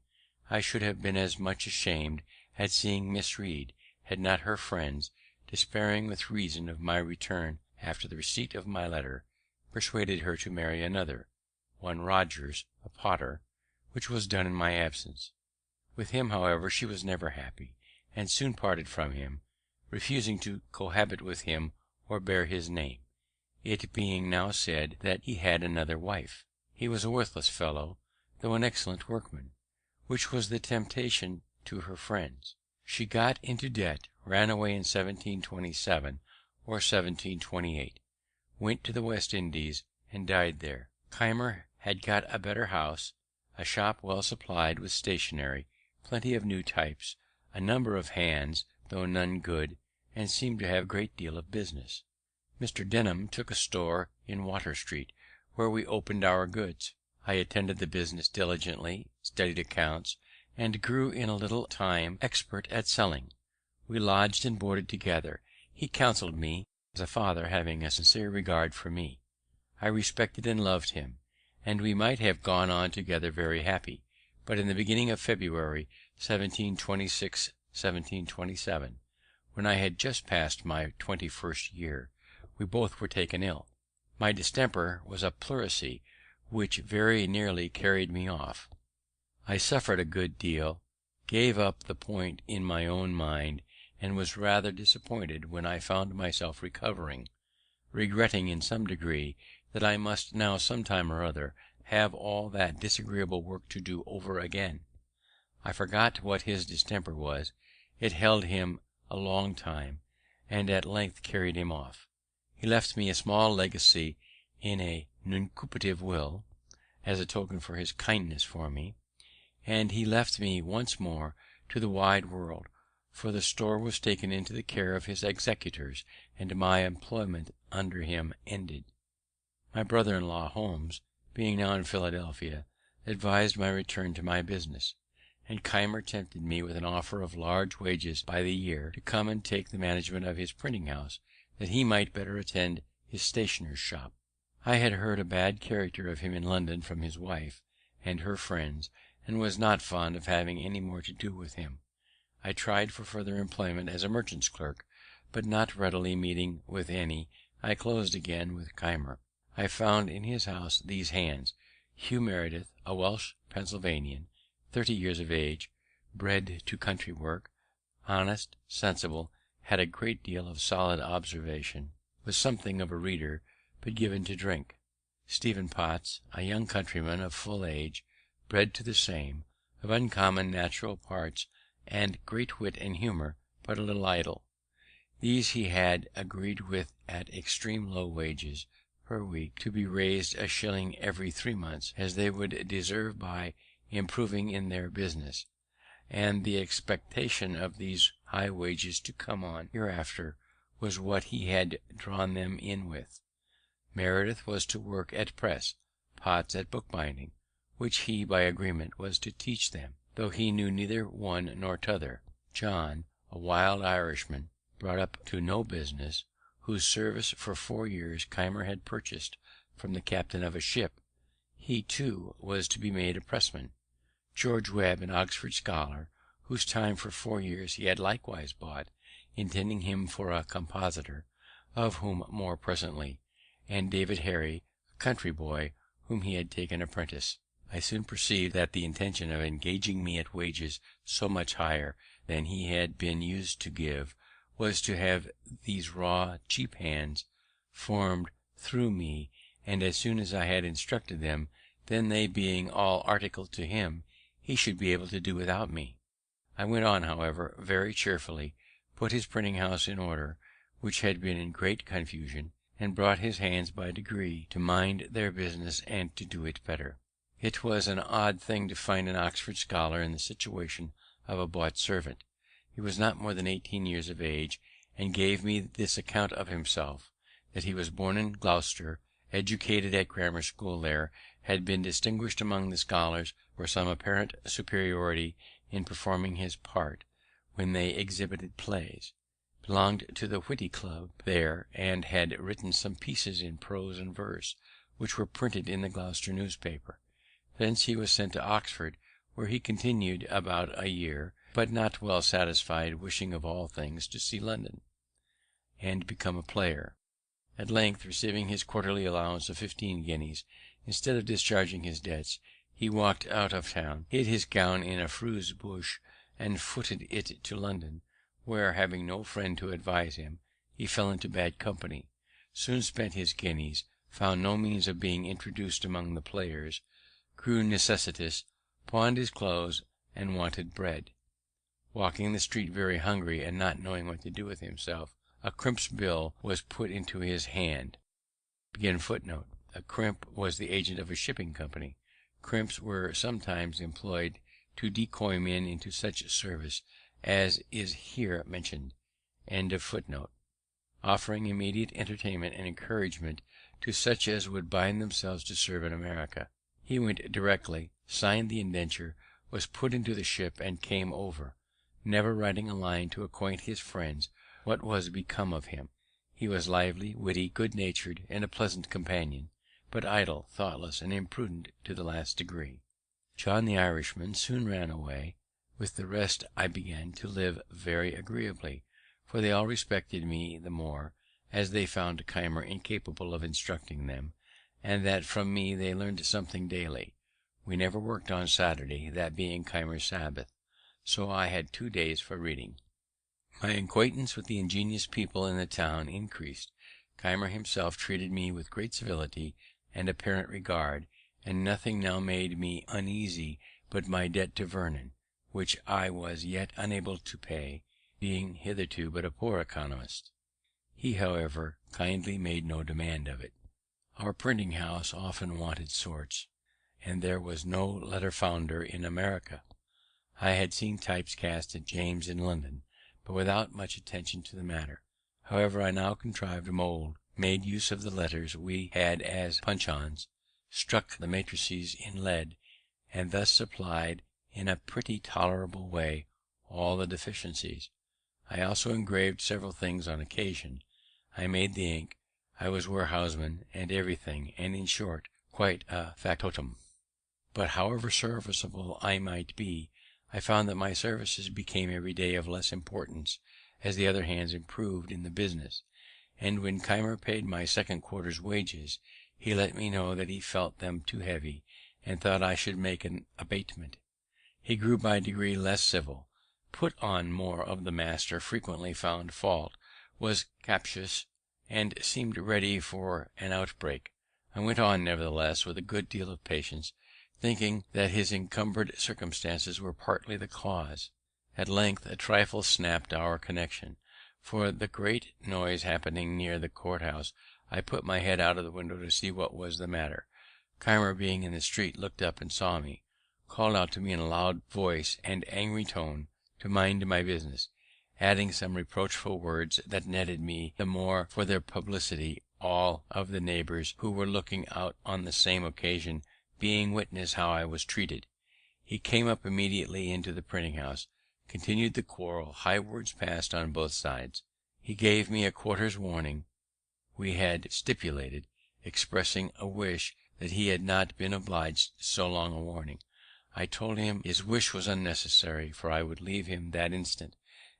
I should have been as much ashamed at seeing Miss Reed, had not her friends, despairing with reason of my return after the receipt of my letter, persuaded her to marry another, one Rogers, a potter, which was done in my absence. With him, however, she was never happy, and soon parted from him, refusing to cohabit with him or bear his name, it being now said that he had another wife. He was a worthless fellow, though an excellent workman, which was the temptation to her friends. She got into debt, ran away in 1727 or 1728, went to the West Indies, and died there. Keimer had got a better house, a shop well supplied with stationery, plenty of new types, a number of hands, though none good, and seemed to have a great deal of business. Mr. Denham took a store in Water Street, where we opened our goods. I attended the business diligently, studied accounts, and grew in a little time expert at selling. We lodged and boarded together. He counselled me as a father, having a sincere regard for me. I respected and loved him, and we might have gone on together very happy. But in the beginning of February 1727, when I had just passed my 21st year, we both were taken ill. My distemper was a pleurisy, which very nearly carried me off. I suffered a good deal, gave up the point in my own mind, and was rather disappointed when I found myself recovering, regretting in some degree that I must now some time or other have all that disagreeable work to do over again. I forgot what his distemper was. It held him a long time, and at length carried him off. He left me a small legacy in a nuncupative will, as a token of his kindness for me, and he left me once more to the wide world, for the store was taken into the care of his executors, and my employment under him ended. My brother-in-law Holmes, being now in Philadelphia, advised my return to my business, and Keimer tempted me with an offer of large wages by the year to come and take the management of his printing house, that he might better attend his stationer's shop. I had heard a bad character of him in London from his wife and her friends, and was not fond of having any more to do with him. I tried for further employment as a merchant's clerk, but not readily meeting with any, I closed again with Keimer. I found in his house these hands: Hugh Meredith, a Welsh Pennsylvanian, 30 years of age, bred to country work, honest, sensible, had a great deal of solid observation, was something of a reader, but given to drink. Stephen Potts, a young countryman of full age, bred to the same, of uncommon natural parts, and great wit and humour, but a little idle. These he had agreed with at extreme low wages per week, to be raised a shilling every 3 months, as they would deserve by improving in their business, and the expectation of these high wages to come on hereafter was what he had drawn them in with. Meredith was to work at press, Potts at bookbinding, which he, by agreement, was to teach them, though he knew neither one nor t'other. John, a wild Irishman, brought up to no business, whose service for 4 years Keimer had purchased from the captain of a ship, he too was to be made a pressman. George Webb, an Oxford scholar, whose time for 4 years he had likewise bought, intending him for a compositor, of whom more presently, and David Harry, a country boy, whom he had taken apprentice. I soon perceived that the intention of engaging me at wages so much higher than he had been used to give was to have these raw, cheap hands formed through me, and as soon as I had instructed them, then they being all articled to him, he should be able to do without me. I went on, however, very cheerfully, put his printing house in order, which had been in great confusion, and brought his hands by degrees to mind their business and to do it better. It was an odd thing to find an Oxford scholar in the situation of a bought servant. He was not more than 18 years of age, and gave me this account of himself, that he was born in Gloucester, educated at grammar school there, had been distinguished among the scholars for some apparent superiority in performing his part when they exhibited plays, belonged to the Whitty Club there, and had written some pieces in prose and verse, which were printed in the Gloucester newspaper. Thence he was sent to Oxford, where he continued about a year, but not well satisfied, wishing of all things to see London, and become a player. At length, receiving his quarterly allowance of 15 guineas, instead of discharging his debts, he walked out of town, hid his gown in a furze bush, and footed it to London, where, having no friend to advise him, he fell into bad company, soon spent his guineas, found no means of being introduced among the players, grew necessitous, pawned his clothes, and wanted bread. Walking the street very hungry, and not knowing what to do with himself, a crimp's bill was put into his hand. A crimp was the agent of a shipping company. Crimps were sometimes employed to decoy men into such service as is here mentioned. Offering immediate entertainment and encouragement to such as would bind themselves to serve in America. He went directly, signed the indenture, was put into the ship, and came over, never writing a line to acquaint his friends what was become of him. He was lively, witty, good-natured, and a pleasant companion, but idle, thoughtless, and imprudent to the last degree. John the Irishman soon ran away. With the rest I began to live very agreeably, for they all respected me the more, as they found Keimer incapable of instructing them, and that from me they learned something daily. We never worked on Saturday, that being Keimer's Sabbath, so I had 2 days for reading. My acquaintance with the ingenious people in the town increased. Keimer himself treated me with great civility and apparent regard, and nothing now made me uneasy but my debt to Vernon, which I was yet unable to pay, being hitherto but a poor economist. He, however, kindly made no demand of it. Our printing house often wanted sorts, and there was no letter founder in America. I had seen types cast at James in London, but without much attention to the matter. However, I now contrived a mould, made use of the letters we had as puncheons, struck the matrices in lead, and thus supplied in a pretty tolerable way all the deficiencies. I also engraved several things on occasion. I made the ink. I was warehouseman and everything, and in short, quite a factotum. But however serviceable I might be, I found that my services became every day of less importance as the other hands improved in the business; and when Keimer paid my second quarter's wages, he let me know that he felt them too heavy, and thought I should make an abatement. He grew by degrees less civil, put on more of the master, frequently found fault, was captious, and seemed ready for an outbreak. I went on, nevertheless, with a good deal of patience, thinking that his encumbered circumstances were partly the cause. At length a trifle snapped our connection, for the great noise happening near the court house. I put my head out of the window to see what was the matter. Keimer, being in the street, looked up and saw me, called out to me in a loud voice and angry tone to mind my business, adding some reproachful words that nettled me the more for their publicity, all of the neighbours who were looking out on the same occasion being witness how I was treated. He came up immediately into the printing house, continued the quarrel, high words passed on both sides. He gave me a quarter's warning we had stipulated, expressing a wish that he had not been obliged so long a warning. I told him his wish was unnecessary, for I would leave him that instant,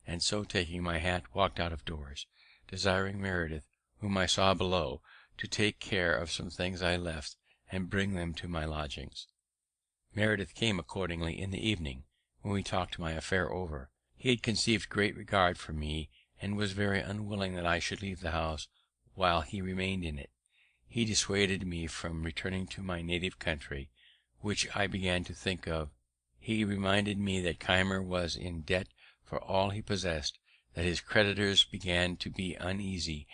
and so taking my hat walked out of doors, desiring Meredith, whom I saw below, to take care of some things I left and bring them to my lodgings. Meredith came accordingly in the evening, when we talked my affair over. He had conceived great regard for me, and was very unwilling that I should leave the house while he remained in it. He dissuaded me from returning to my native country, which I began to think of. He reminded me that Keimer was in debt for all he possessed, that his creditors began to be uneasy,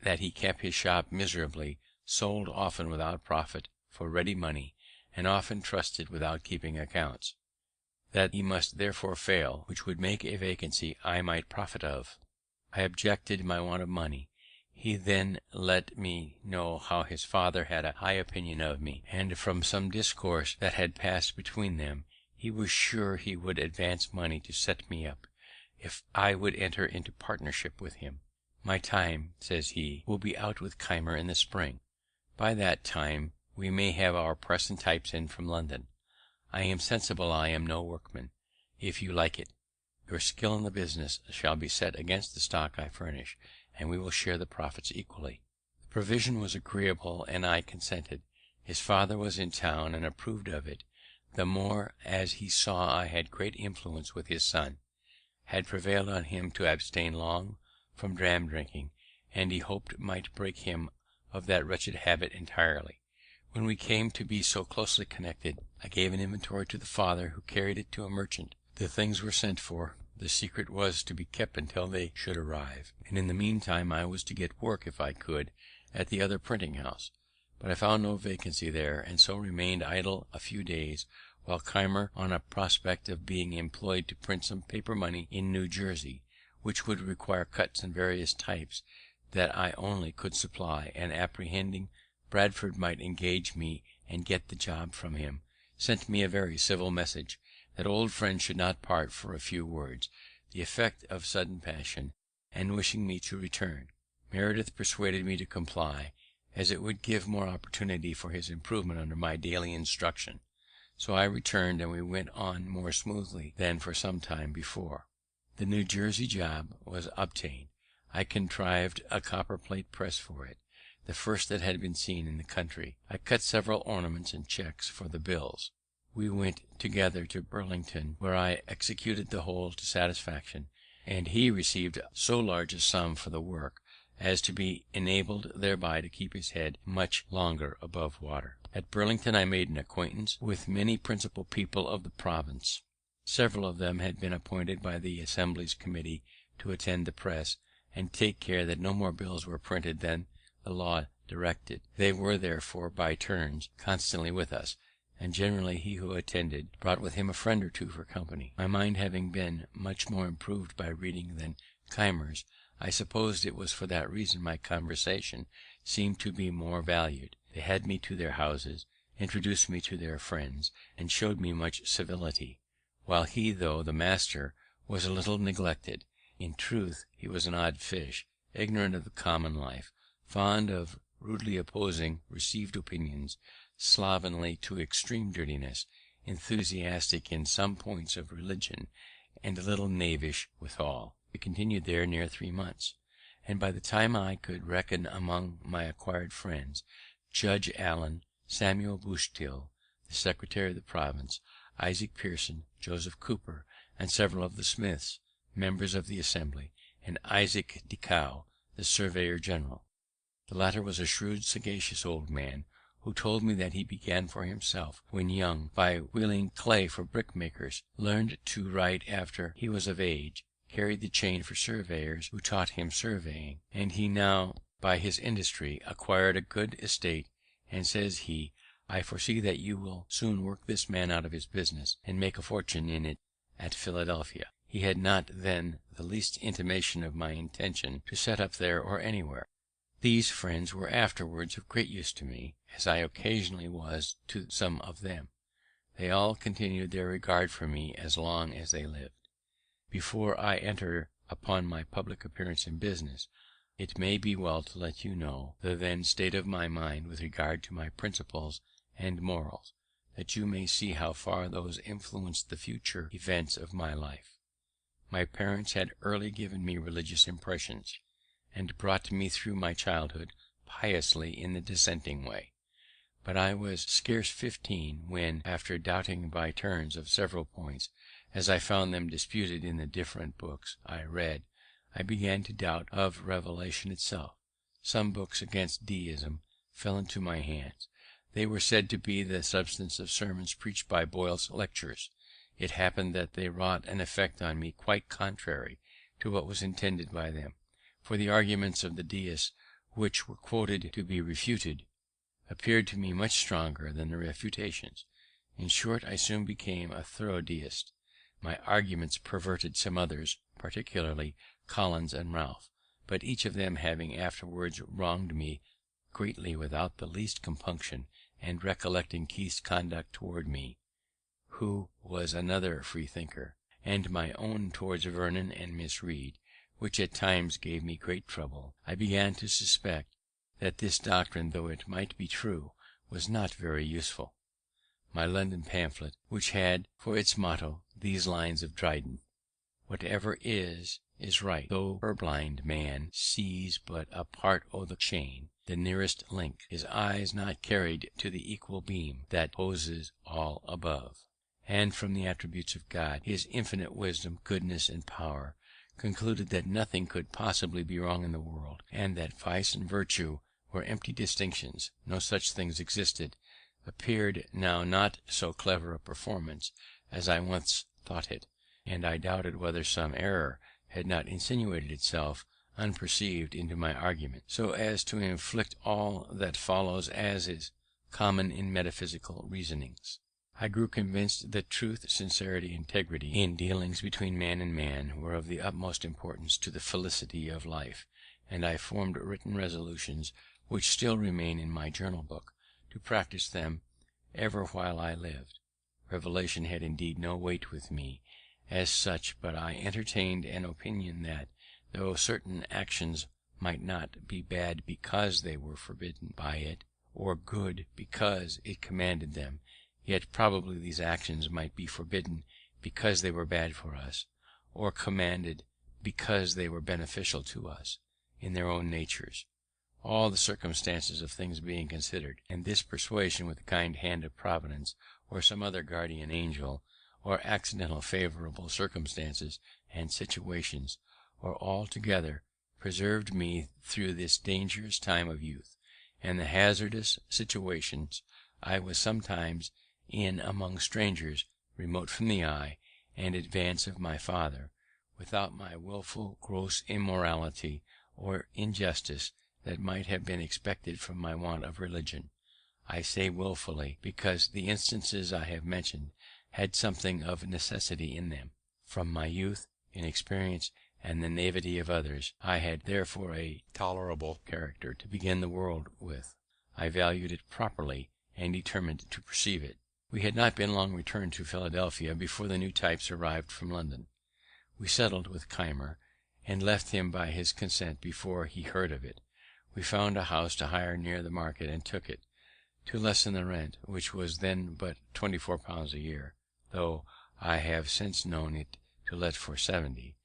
that he kept his shop miserably, sold often without profit for ready money, and often trusted without keeping accounts; that he must therefore fail, which would make a vacancy I might profit of. I objected my want of money. He then let me know how his father had a high opinion of me, and from some discourse that had passed between them, he was sure he would advance money to set me up, if I would enter into partnership with him. My time, says he, will be out with Keimer in the spring. By that time we may have our press and types in from London. I am sensible I am no workman, if you like it. Your skill in the business shall be set against the stock I furnish, and we will share the profits equally. The provision was agreeable, and I consented. His father was in town, and approved of it, the more as he saw I had great influence with his son, had prevailed on him to abstain long from dram drinking, and he hoped might break him of that wretched habit entirely. When we came to be so closely connected, I gave an inventory to the father, who carried it to a merchant. The things were sent for. The secret was to be kept until they should arrive, and in the meantime I was to get work, if I could, at the other printing house. But I found no vacancy there, and so remained idle a few days, while Keimer, on a prospect of being employed to print some paper money in New Jersey, which would require cuts and various types that I only could supply, and apprehending Bradford might engage me and get the job from him, sent me a very civil message, that old friends should not part for a few words, the effect of sudden passion, and wishing me to return. Meredith persuaded me to comply, as it would give more opportunity for his improvement under my daily instruction. So I returned, and we went on more smoothly than for some time before. The New Jersey job was obtained. I contrived a copperplate press for it, the first that had been seen in the country. I cut several ornaments and checks for the bills. We went together to Burlington, where I executed the whole to satisfaction, and he received so large a sum for the work as to be enabled thereby to keep his head much longer above water. At Burlington I made an acquaintance with many principal people of the province. Several of them had been appointed by the Assembly's committee to attend the press, and take care that no more bills were printed than the law directed. They were therefore by turns constantly with us, and generally he who attended brought with him a friend or two for company. My mind having been much more improved by reading than Keimer's, I supposed it was for that reason my conversation seemed to be more valued. They had me to their houses, introduced me to their friends, and showed me much civility, while he, though the master, was a little neglected. In truth, he was an odd fish, ignorant of the common life, fond of rudely opposing received opinions, slovenly to extreme dirtiness, enthusiastic in some points of religion, and a little knavish withal. We continued there near 3 months, and by the time I could reckon among my acquired friends Judge Allen, Samuel Bustill, the secretary of the province, Isaac Pearson, Joseph Cooper, and several of the Smiths, members of the Assembly, and Isaac Decow, the surveyor general. The latter was a shrewd, sagacious old man, who told me that he began for himself when young by wheeling clay for brickmakers, learned to write after he was of age, carried the chain for surveyors who taught him surveying, and he now by his industry acquired a good estate, and says he, "I foresee that you will soon work this man out of his business, and make a fortune in it at Philadelphia." He had not then the least intimation of my intention to set up there or anywhere. These friends were afterwards of great use to me, as I occasionally was to some of them. They all continued their regard for me as long as they lived. Before I enter upon my public appearance in business, it may be well to let you know the then state of my mind with regard to my principles and morals, that you may see how far those influenced the future events of my life. My parents had early given me religious impressions, and brought me through my childhood piously in the dissenting way; but I was scarce 15 when, after doubting by turns of several points, as I found them disputed in the different books I read, I began to doubt of revelation itself. Some books against deism fell into my hands. They were said to be the substance of sermons preached by Boyle's lectures. It happened that they wrought an effect on me quite contrary to what was intended by them, for the arguments of the deists, which were quoted to be refuted, appeared to me much stronger than the refutations. In short, I soon became a thorough deist. My arguments perverted some others, particularly Collins and Ralph, but each of them having afterwards wronged me greatly without the least compunction, and recollecting Keith's conduct towards me, who was another freethinker, and my own towards Vernon and Miss Read, which at times gave me great trouble, I began to suspect that this doctrine, though it might be true, was not very useful. My London pamphlet, which had for its motto these lines of Dryden: "Whatever is right, though purblind man sees but a part o' the chain, the nearest link, his eyes not carried to the equal beam that poses all above," and from the attributes of God, his infinite wisdom, goodness, and power, concluded that nothing could possibly be wrong in the world, and that vice and virtue were empty distinctions, no such things existed, appeared now not so clever a performance as I once thought it, and I doubted whether some error had not insinuated itself unperceived into my argument, so as to inflict all that follows as is common in metaphysical reasonings. I grew convinced that truth, sincerity, integrity in dealings between man and man were of the utmost importance to the felicity of life, and I formed written resolutions, which still remain in my journal book, to practice them ever while I lived. Revelation had indeed no weight with me as such, but I entertained an opinion that, though certain actions might not be bad because they were forbidden by it, or good because it commanded them, yet probably these actions might be forbidden because they were bad for us, or commanded because they were beneficial to us in their own natures, all the circumstances of things being considered; and this persuasion, with the kind hand of Providence, or some other guardian angel, or accidental favourable circumstances and situations, or all together, preserved me through this dangerous time of youth, and the hazardous situations I was sometimes in among strangers, remote from the eye and advice of my father, without my wilful gross immorality or injustice that might have been expected from my want of religion. I say wilfully, because the instances I have mentioned had something of necessity in them. From my youth, inexperience, and the naivety of others, I had therefore a tolerable character to begin the world with. I valued it properly, and determined to perceive it. We had not been long returned to Philadelphia before the new types arrived from London. We settled with Keimer, and left him by his consent before he heard of it. We found a house to hire near the market, and took it. To lessen the rent, which was then but £24 a year, though I have since known it to let for 70,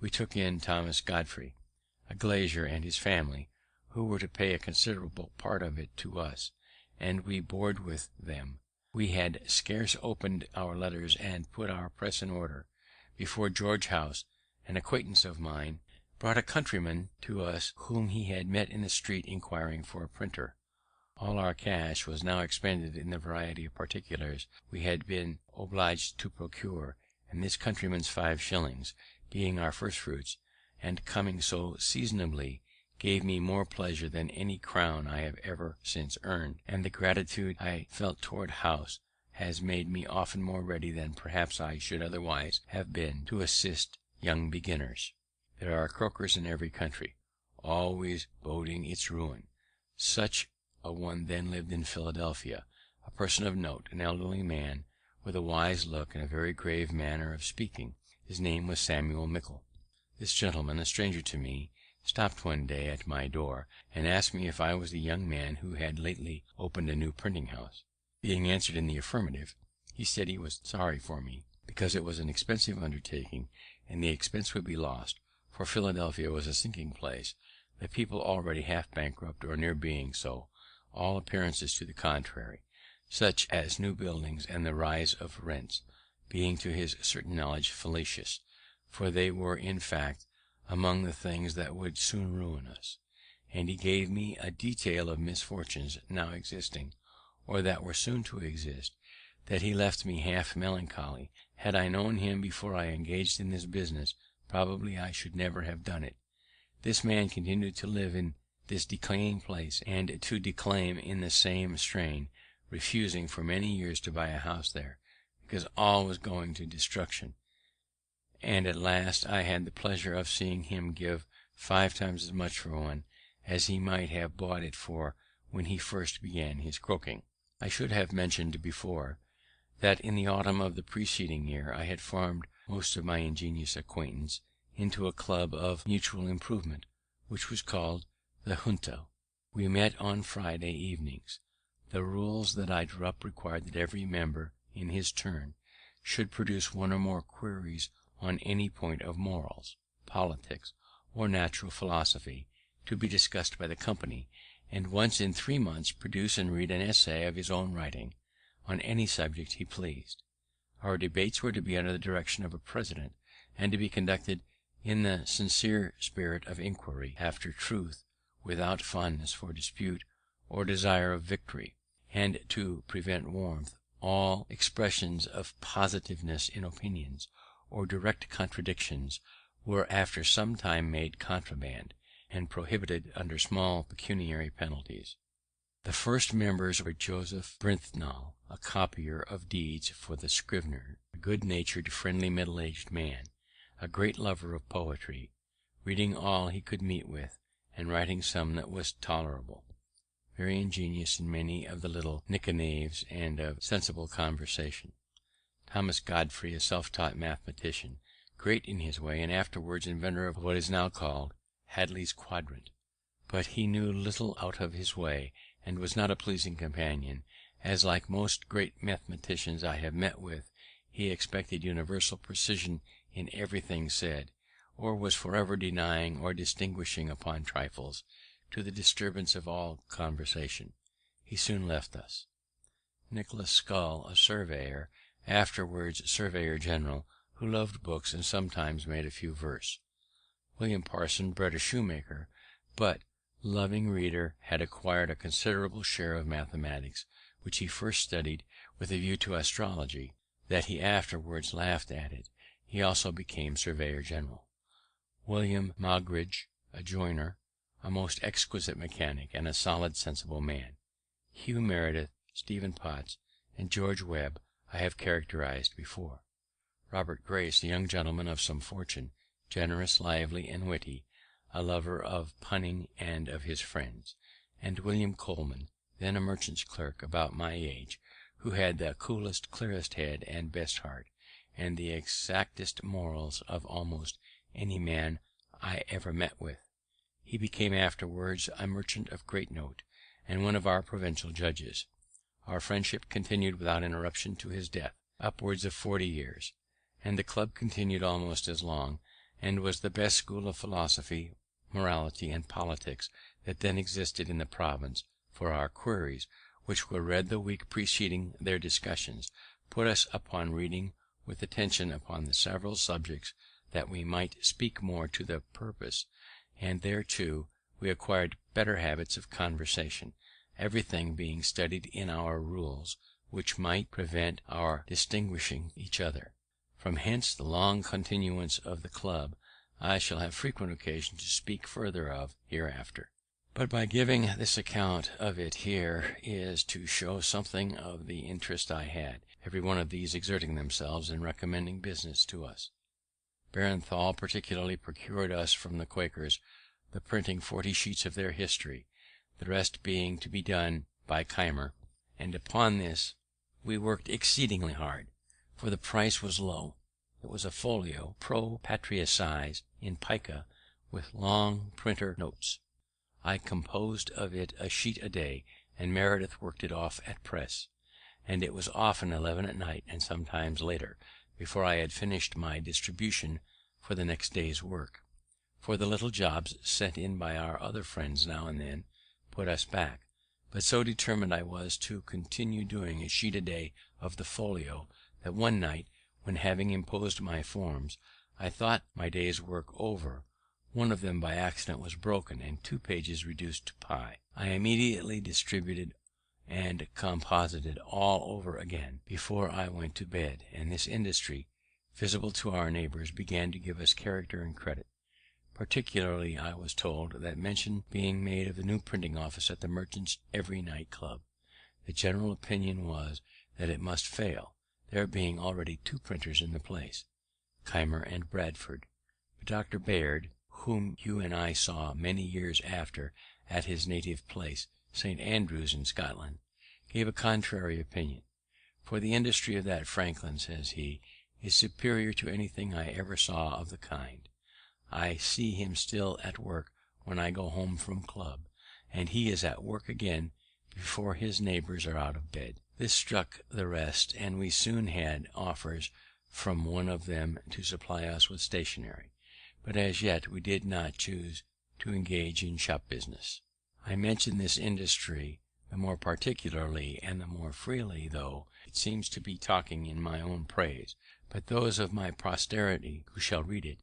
we took in Thomas Godfrey, a glazier, and his family, who were to pay a considerable part of it to us, and we boarded with them. We had scarce opened our letters and put our press in order, before George House, an acquaintance of mine, brought a countryman to us whom he had met in the street inquiring for a printer. All our cash was now expended in the variety of particulars we had been obliged to procure, and this countryman's 5 shillings, being our first fruits, and coming so seasonably, gave me more pleasure than any crown I have ever since earned, and the gratitude I felt towards House has made me often more ready than perhaps I should otherwise have been to assist young beginners. There are croakers in every country, always boding its ruin. Such a one then lived in Philadelphia, a person of note, an elderly man, with a wise look and a very grave manner of speaking. His name was Samuel Mickle. This gentleman, a stranger to me, stopped one day at my door, and asked me if I was the young man who had lately opened a new printing house. Being answered in the affirmative, he said he was sorry for me, because it was an expensive undertaking, and the expense would be lost, for Philadelphia was a sinking place, the people already half bankrupt or near being so, all appearances to the contrary, such as new buildings and the rise of rents, being to his certain knowledge fallacious, for they were in fact among the things that would soon ruin us. And he gave me a detail of misfortunes now existing, or that were soon to exist, that he left me half melancholy. Had I known him before I engaged in this business, probably I should never have done it. This man continued to live in this decaying place, and to declaim in the same strain, refusing for many years to buy a house there, because all was going to destruction. And at last I had the pleasure of seeing him give 5 times as much for one as he might have bought it for when he first began his croaking. I should have mentioned before that in the autumn of the preceding year I had formed most of my ingenious acquaintance into a club of mutual improvement, which was called the Junto. We met on Friday evenings. The rules that I drew up required that every member, in his turn, should produce 1 or more queries on any point of morals, politics, or natural philosophy, to be discussed by the company, and once in 3 months produce and read an essay of his own writing on any subject he pleased. Our debates were to be under the direction of a president, and to be conducted in the sincere spirit of inquiry after truth, without fondness for dispute or desire of victory, and to prevent warmth, all expressions of positiveness in opinions, or direct contradictions, were after some time made contraband, and prohibited under small pecuniary penalties. The first members were Joseph Brithnall, a copier of deeds for the Scrivener, a good-natured, friendly, middle-aged man, a great lover of poetry, reading all he could meet with, and writing some that was tolerable, very ingenious in many of the little nicknames, and of sensible conversation. Thomas Godfrey, a self-taught mathematician, great in his way, and afterwards inventor of what is now called Hadley's Quadrant, but he knew little out of his way, and was not a pleasing companion, as, like most great mathematicians I have met with, he expected universal precision in everything said, or was forever denying or distinguishing upon trifles, to the disturbance of all conversation. He soon left us. Nicholas Scull, a surveyor, afterwards surveyor general, who loved books and sometimes made a few verse. William Parson, bred a shoemaker, but, loving reader, had acquired a considerable share of mathematics, which he first studied with a view to astrology, that he afterwards laughed at it. He also became surveyor general. William Moggridge, a joiner, a most exquisite mechanic, and a solid sensible man. Hugh Meredith, Stephen Potts, and George Webb I have characterized before. Robert Grace, a young gentleman of some fortune, generous, lively, and witty, a lover of punning and of his friends; and William Coleman, then a merchant's clerk, about my age, who had the coolest, clearest head and best heart, and the exactest morals of almost any man I ever met with. He became afterwards a merchant of great note, and one of our provincial judges. Our friendship continued without interruption to his death, upwards of 40 years, and the club continued almost as long, and was the best school of philosophy, morality, and politics that then existed in the province, for our queries, which were read the week preceding their discussions, put us upon reading with attention upon the several subjects that we might speak more to the purpose, and thereto we acquired better habits of conversation, everything being studied in our rules, which might prevent our distinguishing each other. From hence the long continuance of the club I shall have frequent occasion to speak further of hereafter. But by giving this account of it here is to show something of the interest I had, every one of these exerting themselves in recommending business to us. Barenthal particularly procured us from the Quakers the printing 40 sheets of their history, the rest being to be done by Keimer, and upon this we worked exceedingly hard, for the price was low. It was a folio, pro patria size, in pica, with long printer notes. I composed of it a sheet a day, and Meredith worked it off at press, and it was often 11 at night, and sometimes later, before I had finished my distribution for the next day's work; for the little jobs sent in by our other friends now and then put us back. But so determined I was to continue doing a sheet a day of the folio, that one night, when, having imposed my forms, I thought my day's work over, one of them by accident was broken, and 2 pages reduced to pi. I immediately distributed and composited all over again before I went to bed, and this industry, visible to our neighbours, began to give us character and credit. Particularly I was told that mention being made of the new printing office at the Merchants' Every Night Club, the general opinion was that it must fail, there being already 2 printers in the place, Keimer and Bradford. But Dr. Baird, whom Hugh and I saw many years after at his native place, St. Andrews in Scotland, gave a contrary opinion. For the industry of that Franklin, says he, is superior to anything I ever saw of the kind. I see him still at work when I go home from club, and he is at work again before his neighbours are out of bed. This struck the rest, and we soon had offers from one of them to supply us with stationery, but as yet we did not choose to engage in shop business. I mention this industry the more particularly and the more freely, though it seems to be talking in my own praise, but those of my posterity who shall read it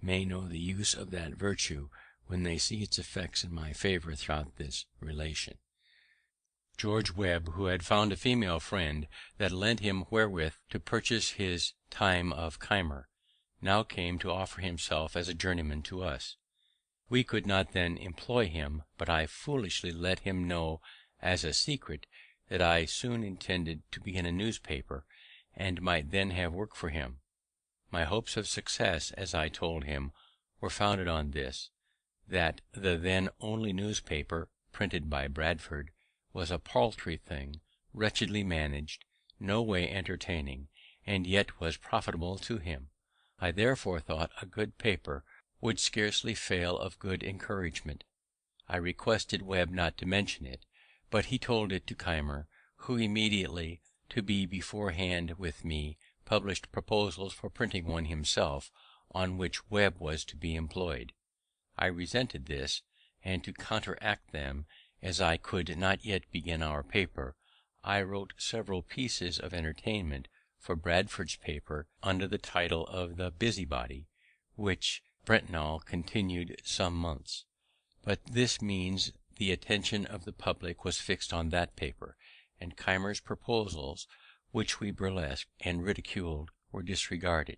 may know the use of that virtue when they see its effects in my favour throughout this relation. George Webb, who had found a female friend that lent him wherewith to purchase his time of Keimer, now came to offer himself as a journeyman to us. We could not then employ him, but I foolishly let him know as a secret that I soon intended to begin a newspaper, and might then have work for him. My hopes of success, as I told him, were founded on this, that the then only newspaper printed by Bradford was a paltry thing, wretchedly managed, no way entertaining, and yet was profitable to him. I therefore thought a good paper would scarcely fail of good encouragement. I requested Webb not to mention it, but he told it to Keimer, who immediately, to be beforehand with me, published proposals for printing one himself, on which Webb was to be employed. I resented this, and to counteract them, as I could not yet begin our paper, I wrote several pieces of entertainment for Bradford's paper under the title of The Busybody, which Brentnall continued some months. But this means the attention of the public was fixed on that paper, and Keimer's proposals, which we burlesqued and ridiculed, were disregarded.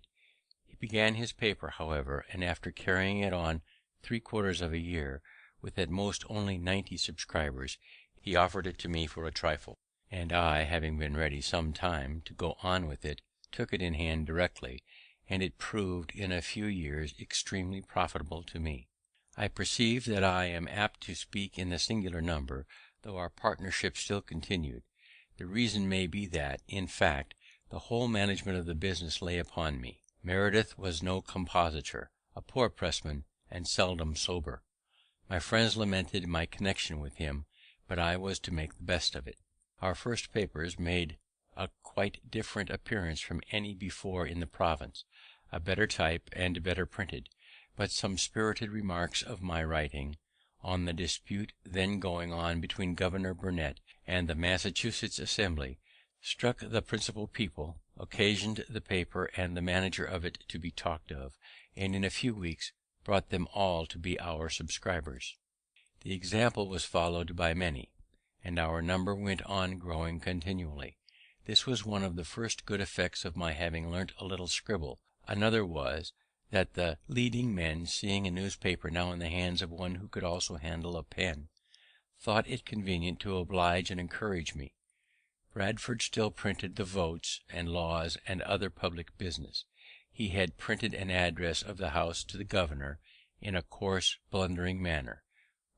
He began his paper, however, and after carrying it on 3/4 of a year, with at most only 90 subscribers, he offered it to me for a trifle, and I, having been ready some time to go on with it, took it in hand directly, and it proved in a few years extremely profitable to me. I perceive that I am apt to speak in the singular number, though our partnership still continued. The reason may be that, in fact, the whole management of the business lay upon me. Meredith was no compositor, a poor pressman, and seldom sober. My friends lamented my connection with him, but I was to make the best of it. Our first papers made a quite different appearance from any before in the province, a better type and better printed, but some spirited remarks of my writing on the dispute then going on between Governor Burnet and the Massachusetts Assembly struck the principal people, occasioned the paper and the manager of it to be talked of, and in a few weeks brought them all to be our subscribers. The example was followed by many, and our number went on growing continually. This was one of the first good effects of my having learnt a little scribble. Another was, that the leading men, seeing a newspaper now in the hands of one who could also handle a pen, thought it convenient to oblige and encourage me. Bradford still printed the votes and laws and other public business. He had printed an address of the House to the governor in a coarse, blundering manner.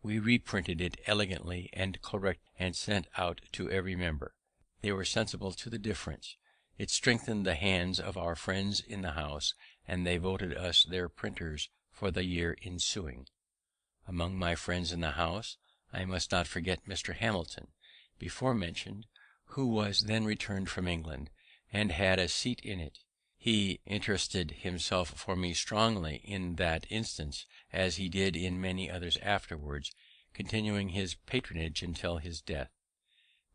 We reprinted it elegantly and correct, and sent out to every member. They were sensible to the difference. It strengthened the hands of our friends in the House, and they voted us their printers for the year ensuing. Among my friends in the House, I must not forget Mr. Hamilton, before mentioned, who was then returned from England, and had a seat in it. He interested himself for me strongly in that instance, as he did in many others afterwards, continuing his patronage until his death.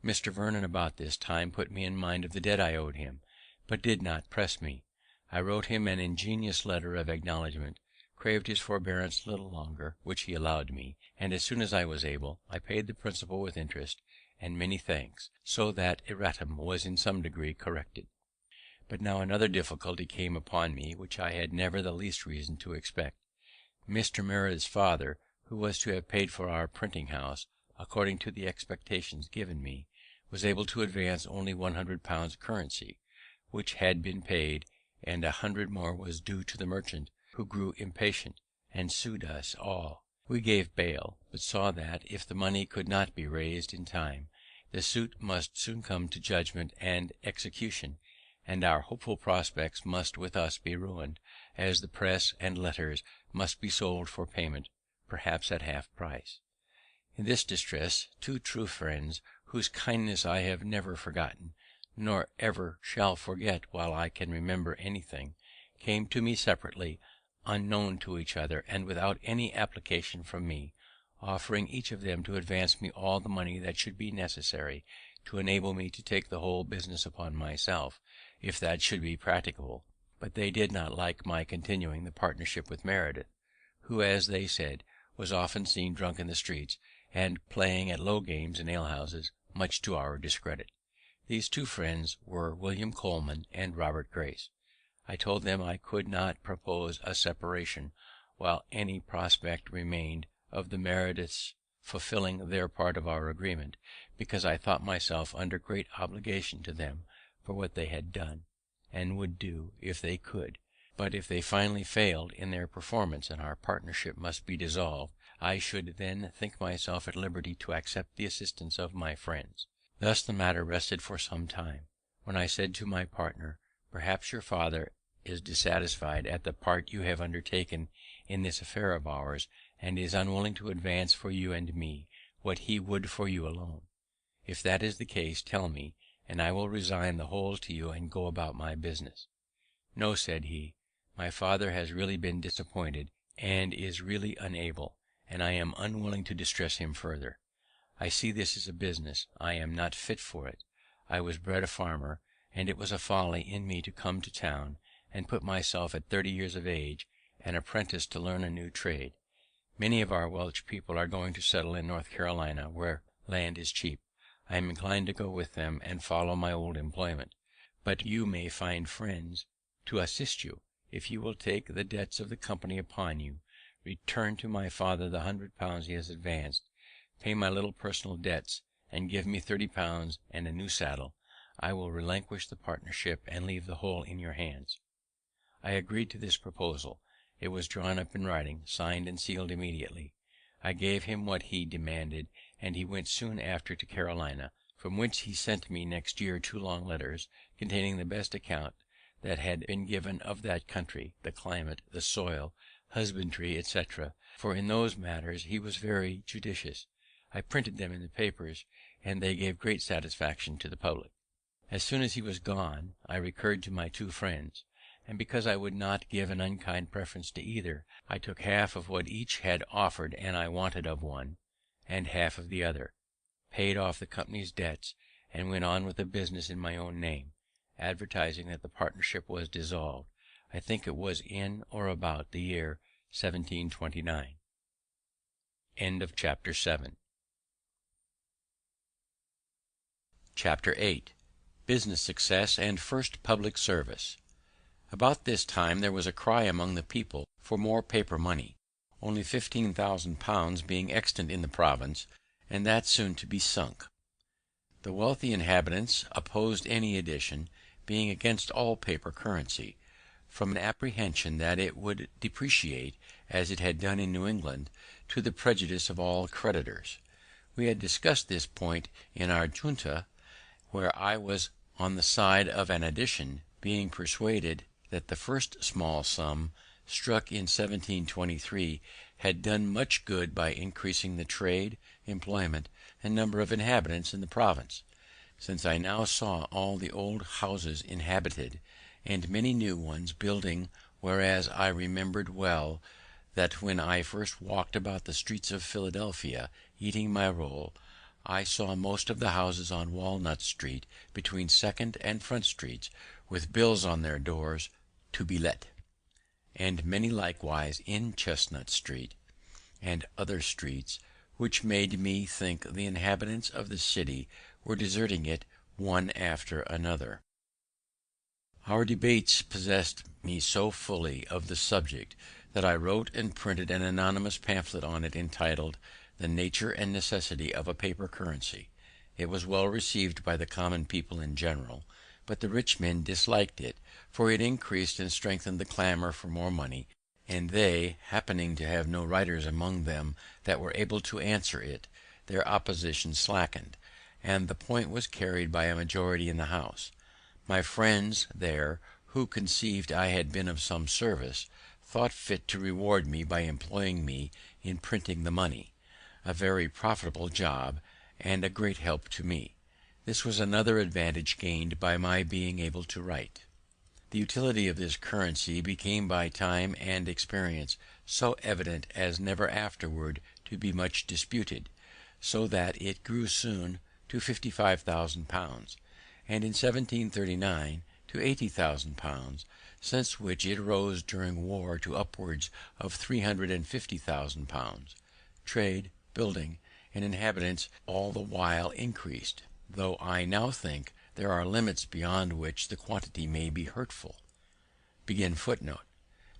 Mr. Vernon about this time put me in mind of the debt I owed him, but did not press me. I wrote him an ingenious letter of acknowledgment, craved his forbearance a little longer, which he allowed me, and as soon as I was able, I paid the principal with interest and many thanks, so that erratum was in some degree corrected. But now another difficulty came upon me, which I had never the least reason to expect. Mr. Meredith's father, who was to have paid for our printing house, according to the expectations given me, was able to advance only £100 currency, which had been paid, and 100 more was due to the merchant, who grew impatient, and sued us all. We gave bail, but saw that, if the money could not be raised in time, the suit must soon come to judgment and execution, and our hopeful prospects must with us be ruined, as the press and letters must be sold for payment, perhaps at half price. In this distress, two true friends, whose kindness I have never forgotten, nor ever shall forget while I can remember anything, came to me separately, unknown to each other, and without any application from me, offering each of them to advance me all the money that should be necessary to enable me to take the whole business upon myself, if that should be practicable. But they did not like my continuing the partnership with Meredith, who, as they said, was often seen drunk in the streets, and playing at low games in alehouses, much to our discredit. These two friends were William Coleman and Robert Grace. I told them I could not propose a separation while any prospect remained of the Merediths fulfilling their part of our agreement, because I thought myself under great obligation to them for what they had done, and would do if they could. But if they finally failed in their performance, and our partnership must be dissolved, I should then think myself at liberty to accept the assistance of my friends. Thus the matter rested for some time, when I said to my partner, "Perhaps your father is dissatisfied at the part you have undertaken in this affair of ours, and is unwilling to advance for you and me what he would for you alone. If that is the case, tell me, and I will resign the whole to you and go about my business." "No," said he, "my father has really been disappointed, and is really unable, and I am unwilling to distress him further. I see this is a business. I am not fit for it. I was bred a farmer, and it was a folly in me to come to town, and put myself at 30 years of age an apprentice to learn a new trade. Many of our Welch people are going to settle in North Carolina, where land is cheap. I am inclined to go with them and follow my old employment, but you may find friends to assist you, if you will take the debts of the company upon you, return to my father the £100 he has advanced, pay my little personal debts, and give me £30 and a new saddle, I will relinquish the partnership and leave the whole in your hands. I agreed to this proposal. It was drawn up in writing, signed and sealed immediately. I gave him what he demanded, and he went soon after to Carolina, from whence he sent me next year 2 long letters, containing the best account that had been given of that country, the climate, the soil, husbandry, etc., for in those matters he was very judicious. I printed them in the papers, and they gave great satisfaction to the public. As soon as he was gone, I recurred to my 2 friends, and because I would not give an unkind preference to either, I took half of what each had offered, and I wanted of one, and half of the other, paid off the company's debts, and went on with the business in my own name, advertising that the partnership was dissolved. I think it was in or about the year 1729. Chapter 8. Business Success and First Public Service. About this time there was a cry among the people for more paper money, only £15,000 being extant in the province, and that soon to be sunk. The wealthy inhabitants opposed any addition, being against all paper currency, from an apprehension that it would depreciate, as it had done in New England, to the prejudice of all creditors. We had discussed this point in our junta, where I was on the side of an addition, being persuaded that the first small sum, struck in 1723, had done much good by increasing the trade, employment, and number of inhabitants in the province. Since I now saw all the old houses inhabited, and many new ones building, whereas I remembered well that when I first walked about the streets of Philadelphia, eating my roll, I saw most of the houses on Walnut Street, between Second and Front Streets, with bills on their doors, to be let, and many likewise in Chestnut Street and other streets, which made me think the inhabitants of the city were deserting it one after another. Our debates possessed me so fully of the subject that I wrote and printed an anonymous pamphlet on it, entitled The Nature and Necessity of a Paper Currency. It was well received by the common people in general, but the rich men disliked it, for it increased and strengthened the clamour for more money, and they, happening to have no writers among them that were able to answer it, their opposition slackened, and the point was carried by a majority in the House. My friends there, who conceived I had been of some service, thought fit to reward me by employing me in printing the money, a very profitable job, and a great help to me. This was another advantage gained by my being able to write. The utility of this currency became by time and experience so evident as never afterward to be much disputed, so that it grew soon to £55,000, and in 1739 to £80,000, since which it rose during war to upwards of £350,000. Trade, building, and inhabitants all the while increased, though I now think there are limits beyond which the quantity may be hurtful.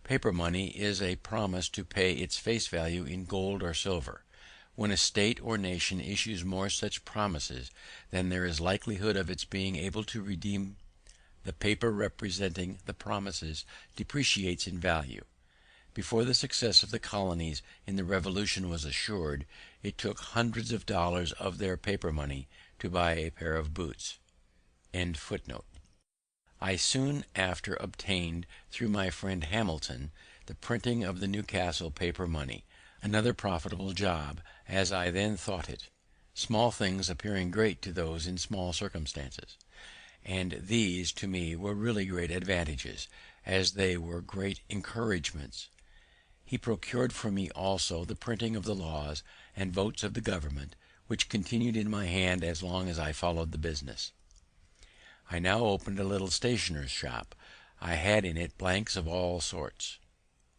Paper money is a promise to pay its face value in gold or silver. When a state or nation issues more such promises than there is likelihood of its being able to redeem, the paper representing the promises depreciates in value. Before the success of the colonies in the Revolution was assured, it took hundreds of dollars of their paper money to buy a pair of boots. I soon after obtained, through my friend Hamilton, the printing of the Newcastle paper money, another profitable job, as I then thought it, small things appearing great to those in small circumstances; and these to me were really great advantages, as they were great encouragements. He procured for me also the printing of the laws and votes of the government, which continued in my hand as long as I followed the business. I now opened a little stationer's shop. I had in it blanks of all sorts,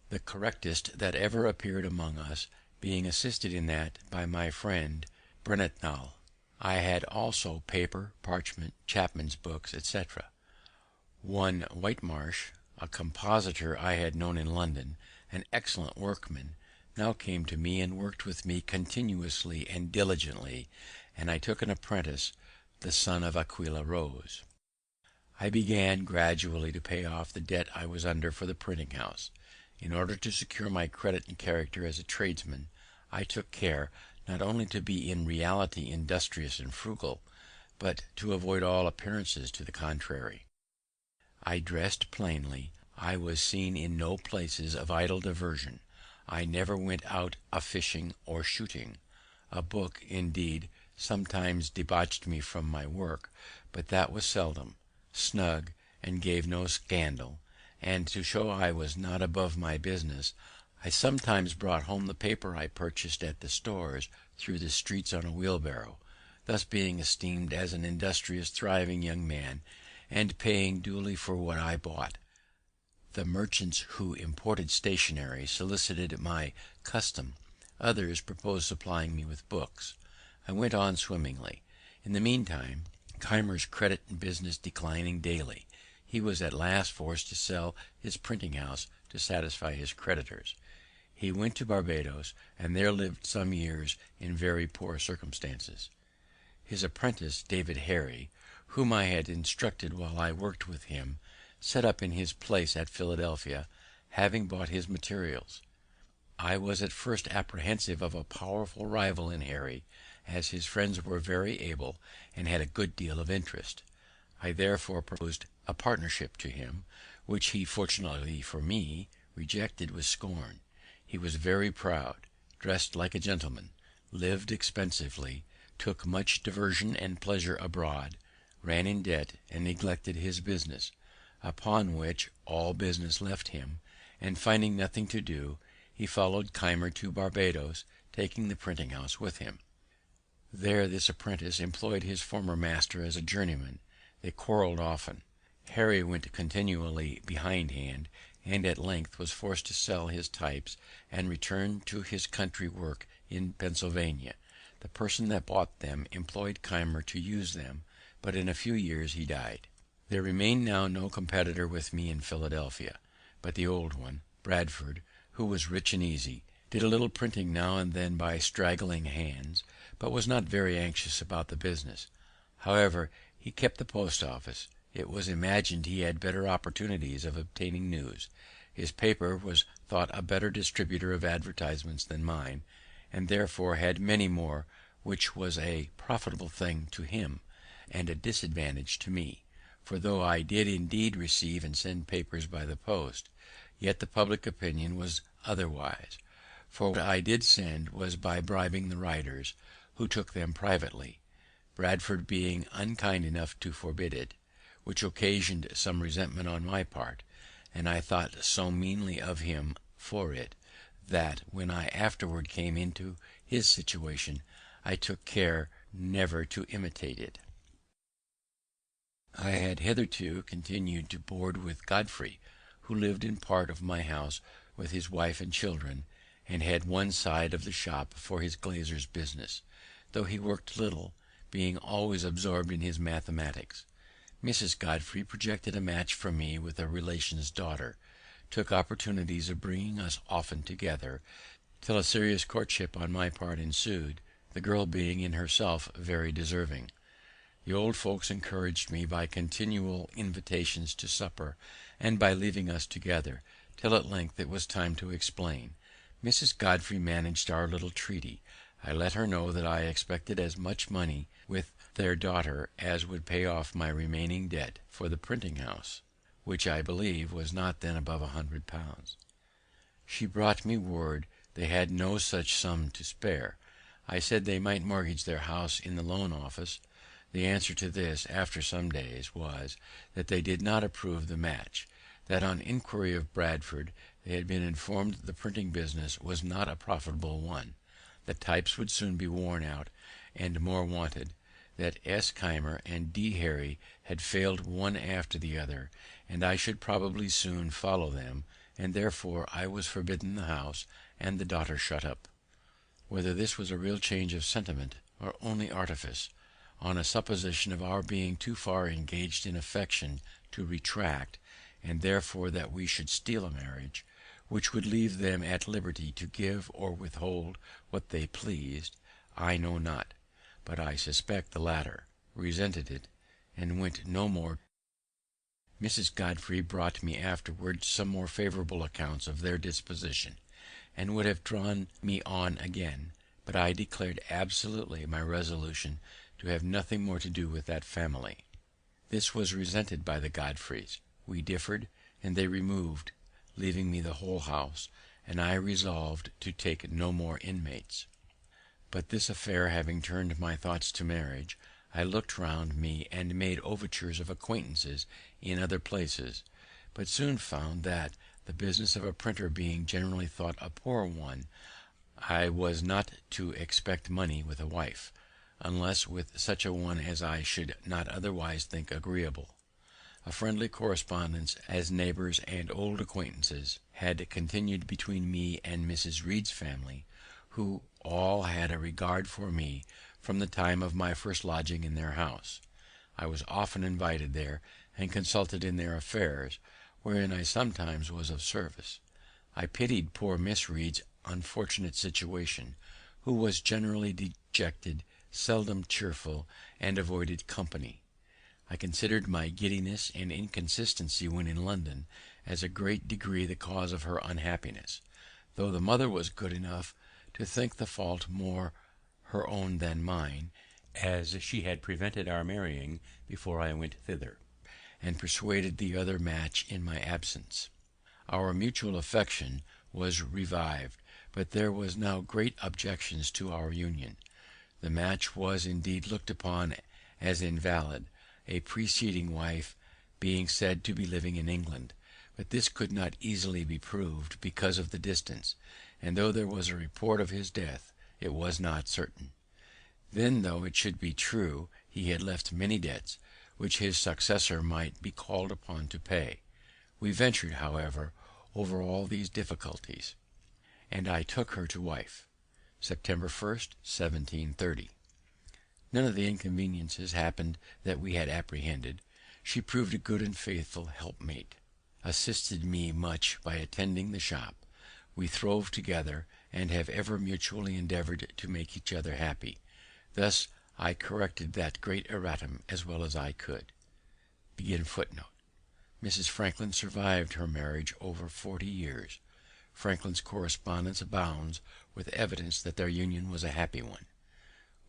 the correctest that ever appeared among us, being assisted in that by my friend Brentnall. I had also paper, parchment, chapmen's books, etc. One Whitemarsh, a compositor I had known in London, an excellent workman, now came to me and worked with me continuously and diligently, and I took an apprentice, the son of Aquilla Rose. I began gradually to pay off the debt I was under for the printing house. In order to secure my credit and character as a tradesman, I took care not only to be in reality industrious and frugal, but to avoid all appearances to the contrary. I dressed plainly. I was seen in no places of idle diversion. I never went out a fishing or shooting. A book, indeed, sometimes debauched me from my work, but that was seldom. Snug, and gave no scandal, and to show I was not above my business, I sometimes brought home the paper I purchased at the stores through the streets on a wheelbarrow, thus being esteemed as an industrious, thriving young man, and paying duly for what I bought. The merchants who imported stationery solicited my custom; others proposed supplying me with books. I went on swimmingly. In the meantime, Keimer's credit and business declining daily, he was at last forced to sell his printing house to satisfy his creditors. He went to Barbados, and there lived some years in very poor circumstances. His apprentice, David Harry, whom I had instructed while I worked with him, set up in his place at Philadelphia, having bought his materials. I was at first apprehensive of a powerful rival in Harry, as his friends were very able and had a good deal of interest. I therefore proposed a partnership to him, which he, fortunately for me, rejected with scorn. He was very proud, dressed like a gentleman, lived expensively, took much diversion and pleasure abroad, ran in debt, and neglected his business, upon which all business left him, and finding nothing to do, he followed Keimer to Barbados, taking the printing house with him. There this apprentice employed his former master as a journeyman. They quarrelled often. Harry went continually behindhand, and at length was forced to sell his types and return to his country work in Pennsylvania. The person that bought them employed Keimer to use them, but in a few years he died. There remained now no competitor with me in Philadelphia, but the old one, Bradford, who was rich and easy, did a little printing now and then by straggling hands, but was not very anxious about the business. However, he kept the post office. It was imagined he had better opportunities of obtaining news. His paper was thought a better distributor of advertisements than mine, and therefore had many more, which was a profitable thing to him, and a disadvantage to me; for though I did indeed receive and send papers by the post, yet the public opinion was otherwise, for what I did send was by bribing the writers, who took them privately, Bradford being unkind enough to forbid it, which occasioned some resentment on my part, and I thought so meanly of him for it, that, when I afterward came into his situation, I took care never to imitate it. I had hitherto continued to board with Godfrey, who lived in part of my house with his wife and children, and had one side of the shop for his glazier's business, though he worked little, being always absorbed in his mathematics. Mrs. Godfrey projected a match for me with a relation's daughter, took opportunities of bringing us often together, till a serious courtship on my part ensued, the girl being in herself very deserving. The old folks encouraged me by continual invitations to supper, and by leaving us together, till at length it was time to explain. Mrs. Godfrey managed our little treaty. I let her know that I expected as much money with their daughter as would pay off my remaining debt for the printing house, which I believe was not then above £100. She brought me word they had no such sum to spare. I said they might mortgage their house in the loan office. The answer to this, after some days, was that they did not approve the match; that on inquiry of Bradford they had been informed the printing business was not a profitable one; that types would soon be worn out and more wanted; that S. Keimer and D. Harry had failed one after the other, and I should probably soon follow them, and therefore I was forbidden the house and the daughter shut up. Whether this was a real change of sentiment or only artifice, on a supposition of our being too far engaged in affection to retract, and therefore that we should steal a marriage, which would leave them at liberty to give or withhold what they pleased, I know not; but I suspect the latter resented it, and went no more. Mrs. Godfrey brought me afterwards some more favourable accounts of their disposition, and would have drawn me on again, but I declared absolutely my resolution to have nothing more to do with that family. This was resented by the Godfreys. We differed, and they removed, leaving me the whole house, and I resolved to take no more inmates. But this affair having turned my thoughts to marriage, I looked round me and made overtures of acquaintances in other places, but soon found that, the business of a printer being generally thought a poor one, I was not to expect money with a wife, unless with such a one as I should not otherwise think agreeable. A friendly correspondence, as neighbours and old acquaintances, had continued between me and Mrs. Reed's family, who all had a regard for me from the time of my first lodging in their house. I was often invited there, and consulted in their affairs, wherein I sometimes was of service. I pitied poor Miss Reed's unfortunate situation, who was generally dejected, seldom cheerful, and avoided company. I considered my giddiness and inconsistency when in London as a great degree the cause of her unhappiness, though the mother was good enough to think the fault more her own than mine, as she had prevented our marrying before I went thither, and persuaded the other match in my absence. Our mutual affection was revived, but there was now great objections to our union. The match was indeed looked upon as invalid, a preceding wife being said to be living in England, but this could not easily be proved because of the distance, and though there was a report of his death, it was not certain. Then, though it should be true, he had left many debts, which his successor might be called upon to pay. We ventured, however, over all these difficulties, and I took her to wife, September 1st, 1730. None of the inconveniences happened that we had apprehended. She proved a good and faithful helpmate, assisted me much by attending the shop. We throve together, and have ever mutually endeavoured to make each other happy. Thus I corrected that great erratum as well as I could. Mrs. Franklin survived her marriage over 40 years. Franklin's correspondence abounds with evidence that their union was a happy one.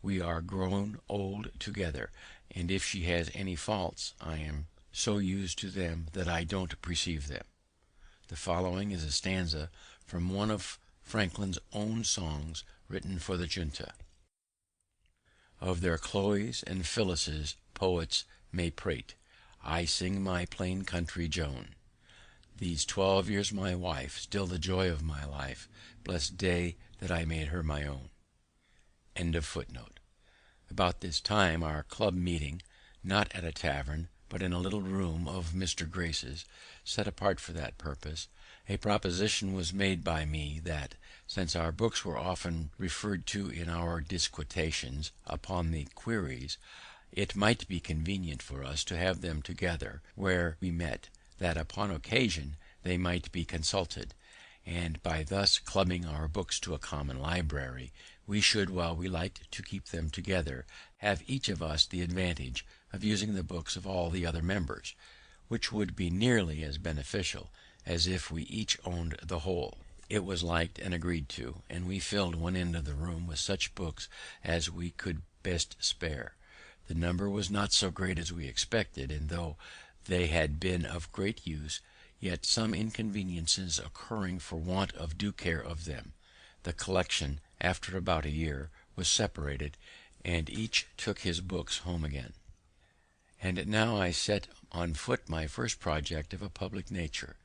We are grown old together, and if she has any faults, I am so used to them that I don't perceive them. The following is a stanza from one of Franklin's own songs written for the junta: Of their Chloes and Phyllises poets may prate, I sing my plain country Joan. These 12 years my wife, still the joy of my life, blessed day that I made her my own. About this time our club meeting, not at a tavern, but in a little room of Mr. Grace's, set apart for that purpose, a proposition was made by me that, since our books were often referred to in our disquisitions upon the queries, it might be convenient for us to have them together where we met, that upon occasion they might be consulted, and by thus clubbing our books to a common library, we should, while we liked to keep them together, have each of us the advantage of using the books of all the other members, which would be nearly as beneficial as if we each owned the whole. It was liked and agreed to, and we filled one end of the room with such books as we could best spare. The number was not so great as we expected, and though they had been of great use, yet some inconveniences occurring for want of due care of them, the collection, after about a year, was separated, and each took his books home again. And now I set on foot my first project of a public nature,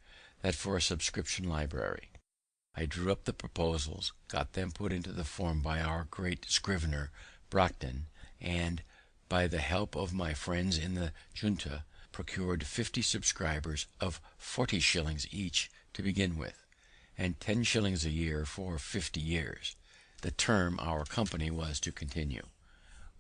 that for a subscription library. I drew up the proposals, got them put into the form by our great scrivener Brockton, and, by the help of my friends in the junta, procured 50 subscribers of 40 shillings each to begin with, and 10 shillings a year for 50 years, the term our company was to continue.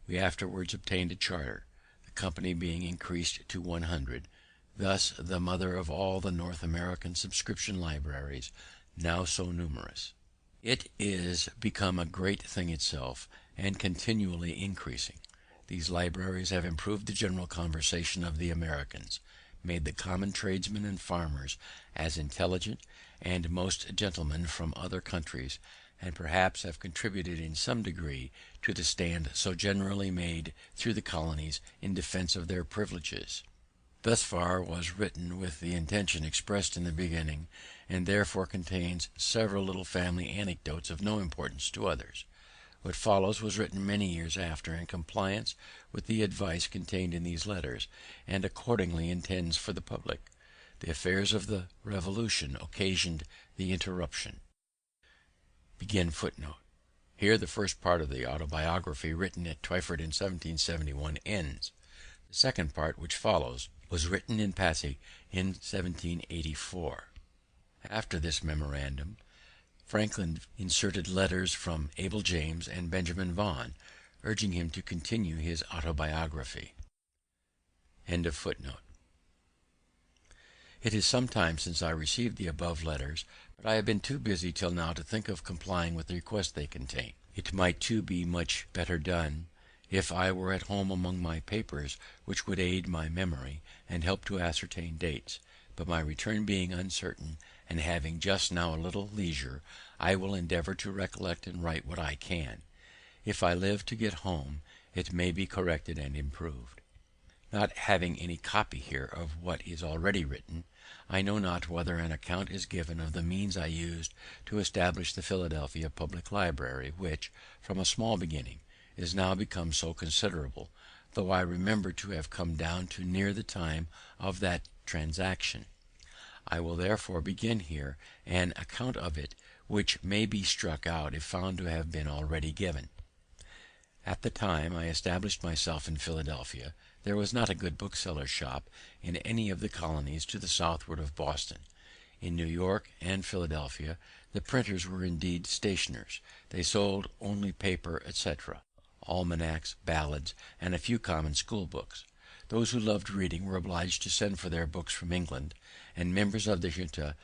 We afterwards obtained a charter, the company being increased to 100, thus the mother of all the North American subscription libraries, now so numerous. It is become a great thing itself, and continually increasing. These libraries have improved the general conversation of the Americans, made the common tradesmen and farmers as intelligent as most gentlemen from other countries, and perhaps have contributed in some degree to the stand so generally made through the colonies in defense of their privileges. Thus far was written with the intention expressed in the beginning, and therefore contains several little family anecdotes of no importance to others. What follows was written many years after, in compliance with the advice contained in these letters, and accordingly intends for the public. The affairs of the Revolution occasioned the interruption. Here the first part of the autobiography written at Twyford in 1771 ends. The second part, which follows, was written in Passy in 1784. After this memorandum, Franklin inserted letters from Abel James and Benjamin Vaughan, urging him to continue his autobiography. It is some time since I received the above letters, but I have been too busy till now to think of complying with the request they contain. It might too be much better done if I were at home among my papers, which would aid my memory and help to ascertain dates; but my return being uncertain, and having just now a little leisure, I will endeavour to recollect and write what I can. If I live to get home, it may be corrected and improved. Not having any copy here of what is already written, I know not whether an account is given of the means I used to establish the Philadelphia Public Library, which, from a small beginning, is now become so considerable, though I remember to have come down to near the time of that transaction. I will therefore begin here an account of it, which may be struck out if found to have been already given. At the time I established myself in Philadelphia, there was not a good bookseller's shop in any of the colonies to the southward of Boston. In New York and Philadelphia the printers were indeed stationers. They sold only paper, etc., almanacs, ballads, and a few common school books. Those who loved reading were obliged to send for their books from England, and members of the junta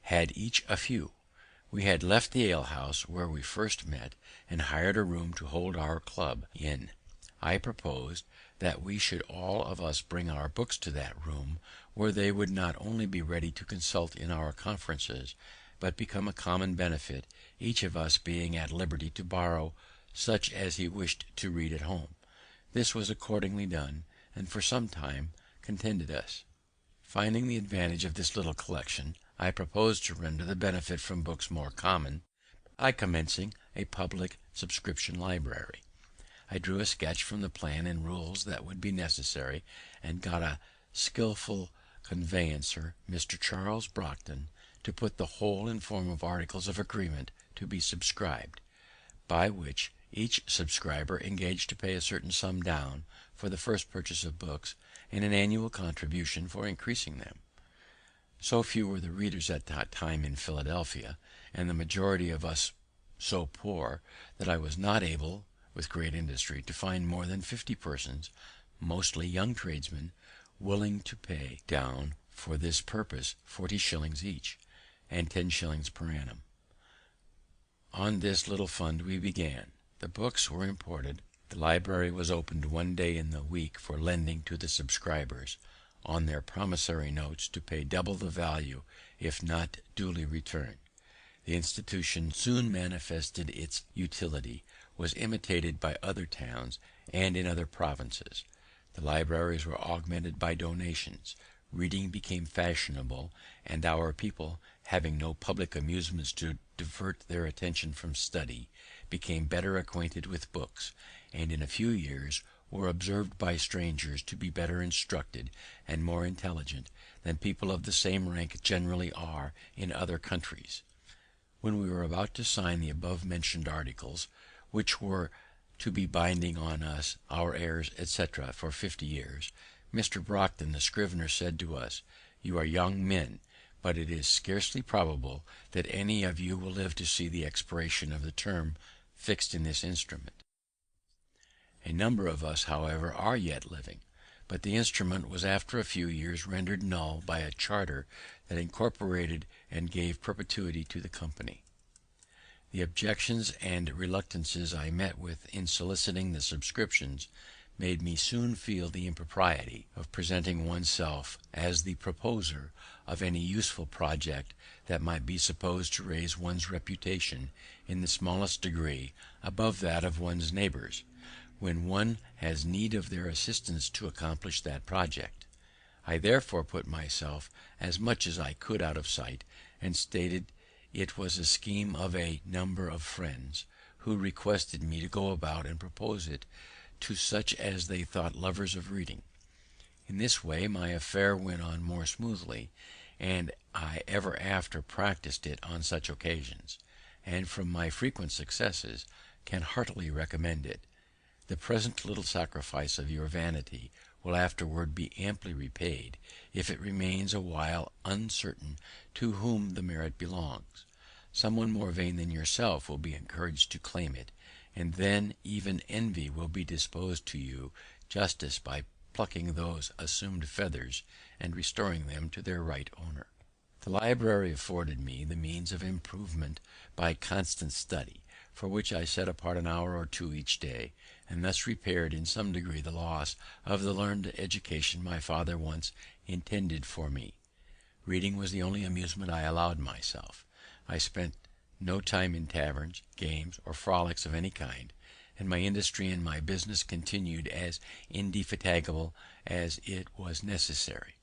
had each a few. We had left the alehouse where we first met, and hired a room to hold our club in. I proposed that we should all of us bring our books to that room, where they would not only be ready to consult in our conferences, but become a common benefit, each of us being at liberty to borrow such as he wished to read at home. This was accordingly done, and for some time contented us. Finding the advantage of this little collection, I proposed to render the benefit from books more common, by commencing a public subscription library. I drew a sketch from the plan and rules that would be necessary, and got a skilful conveyancer, Mr. Charles Brockton, to put the whole in form of articles of agreement to be subscribed, by which each subscriber engaged to pay a certain sum down for the first purchase of books, and an annual contribution for increasing them. So few were the readers at that time in Philadelphia, and the majority of us so poor, that I was not able, with great industry, to find more than 50 persons, mostly young tradesmen, willing to pay down for this purpose 40 shillings each, and 10 shillings per annum. On this little fund we began. The books were imported. The library was opened one day in the week for lending to the subscribers, on their promissory notes, to pay double the value if not duly returned. The institution soon manifested its utility, was imitated by other towns and in other provinces. The libraries were augmented by donations. Reading became fashionable, and our people, having no public amusements to divert their attention from study, became better acquainted with books, and in a few years were observed by strangers to be better instructed and more intelligent than people of the same rank generally are in other countries. When we were about to sign the above mentioned articles, which were to be binding on us, our heirs, etc., for 50 years, Mr. Brockton, the scrivener, said to us, "You are young men, but it is scarcely probable that any of you will live to see the expiration of the term fixed in this instrument." A number of us, however, are yet living, but the instrument was after a few years rendered null by a charter that incorporated and gave perpetuity to the company. The objections and reluctances I met with in soliciting the subscriptions made me soon feel the impropriety of presenting oneself as the proposer of any useful project that might be supposed to raise one's reputation in the smallest degree above that of one's neighbours, when one has need of their assistance to accomplish that project. I therefore put myself as much as I could out of sight, and stated it was a scheme of a number of friends, who requested me to go about and propose it to such as they thought lovers of reading. In this way my affair went on more smoothly, and I ever after practised it on such occasions, and from my frequent successes can heartily recommend it. The present little sacrifice of your vanity will afterward be amply repaid, if it remains a while uncertain to whom the merit belongs. Someone more vain than yourself will be encouraged to claim it, and then even envy will be disposed to do justice by plucking those assumed feathers and restoring them to their right owner. The library afforded me the means of improvement by constant study, for which I set apart an hour or two each day, and thus repaired in some degree the loss of the learned education my father once intended for me. Reading was the only amusement I allowed myself. I spent no time in taverns, games, or frolics of any kind, and my industry in my business continued as indefatigable as it was necessary.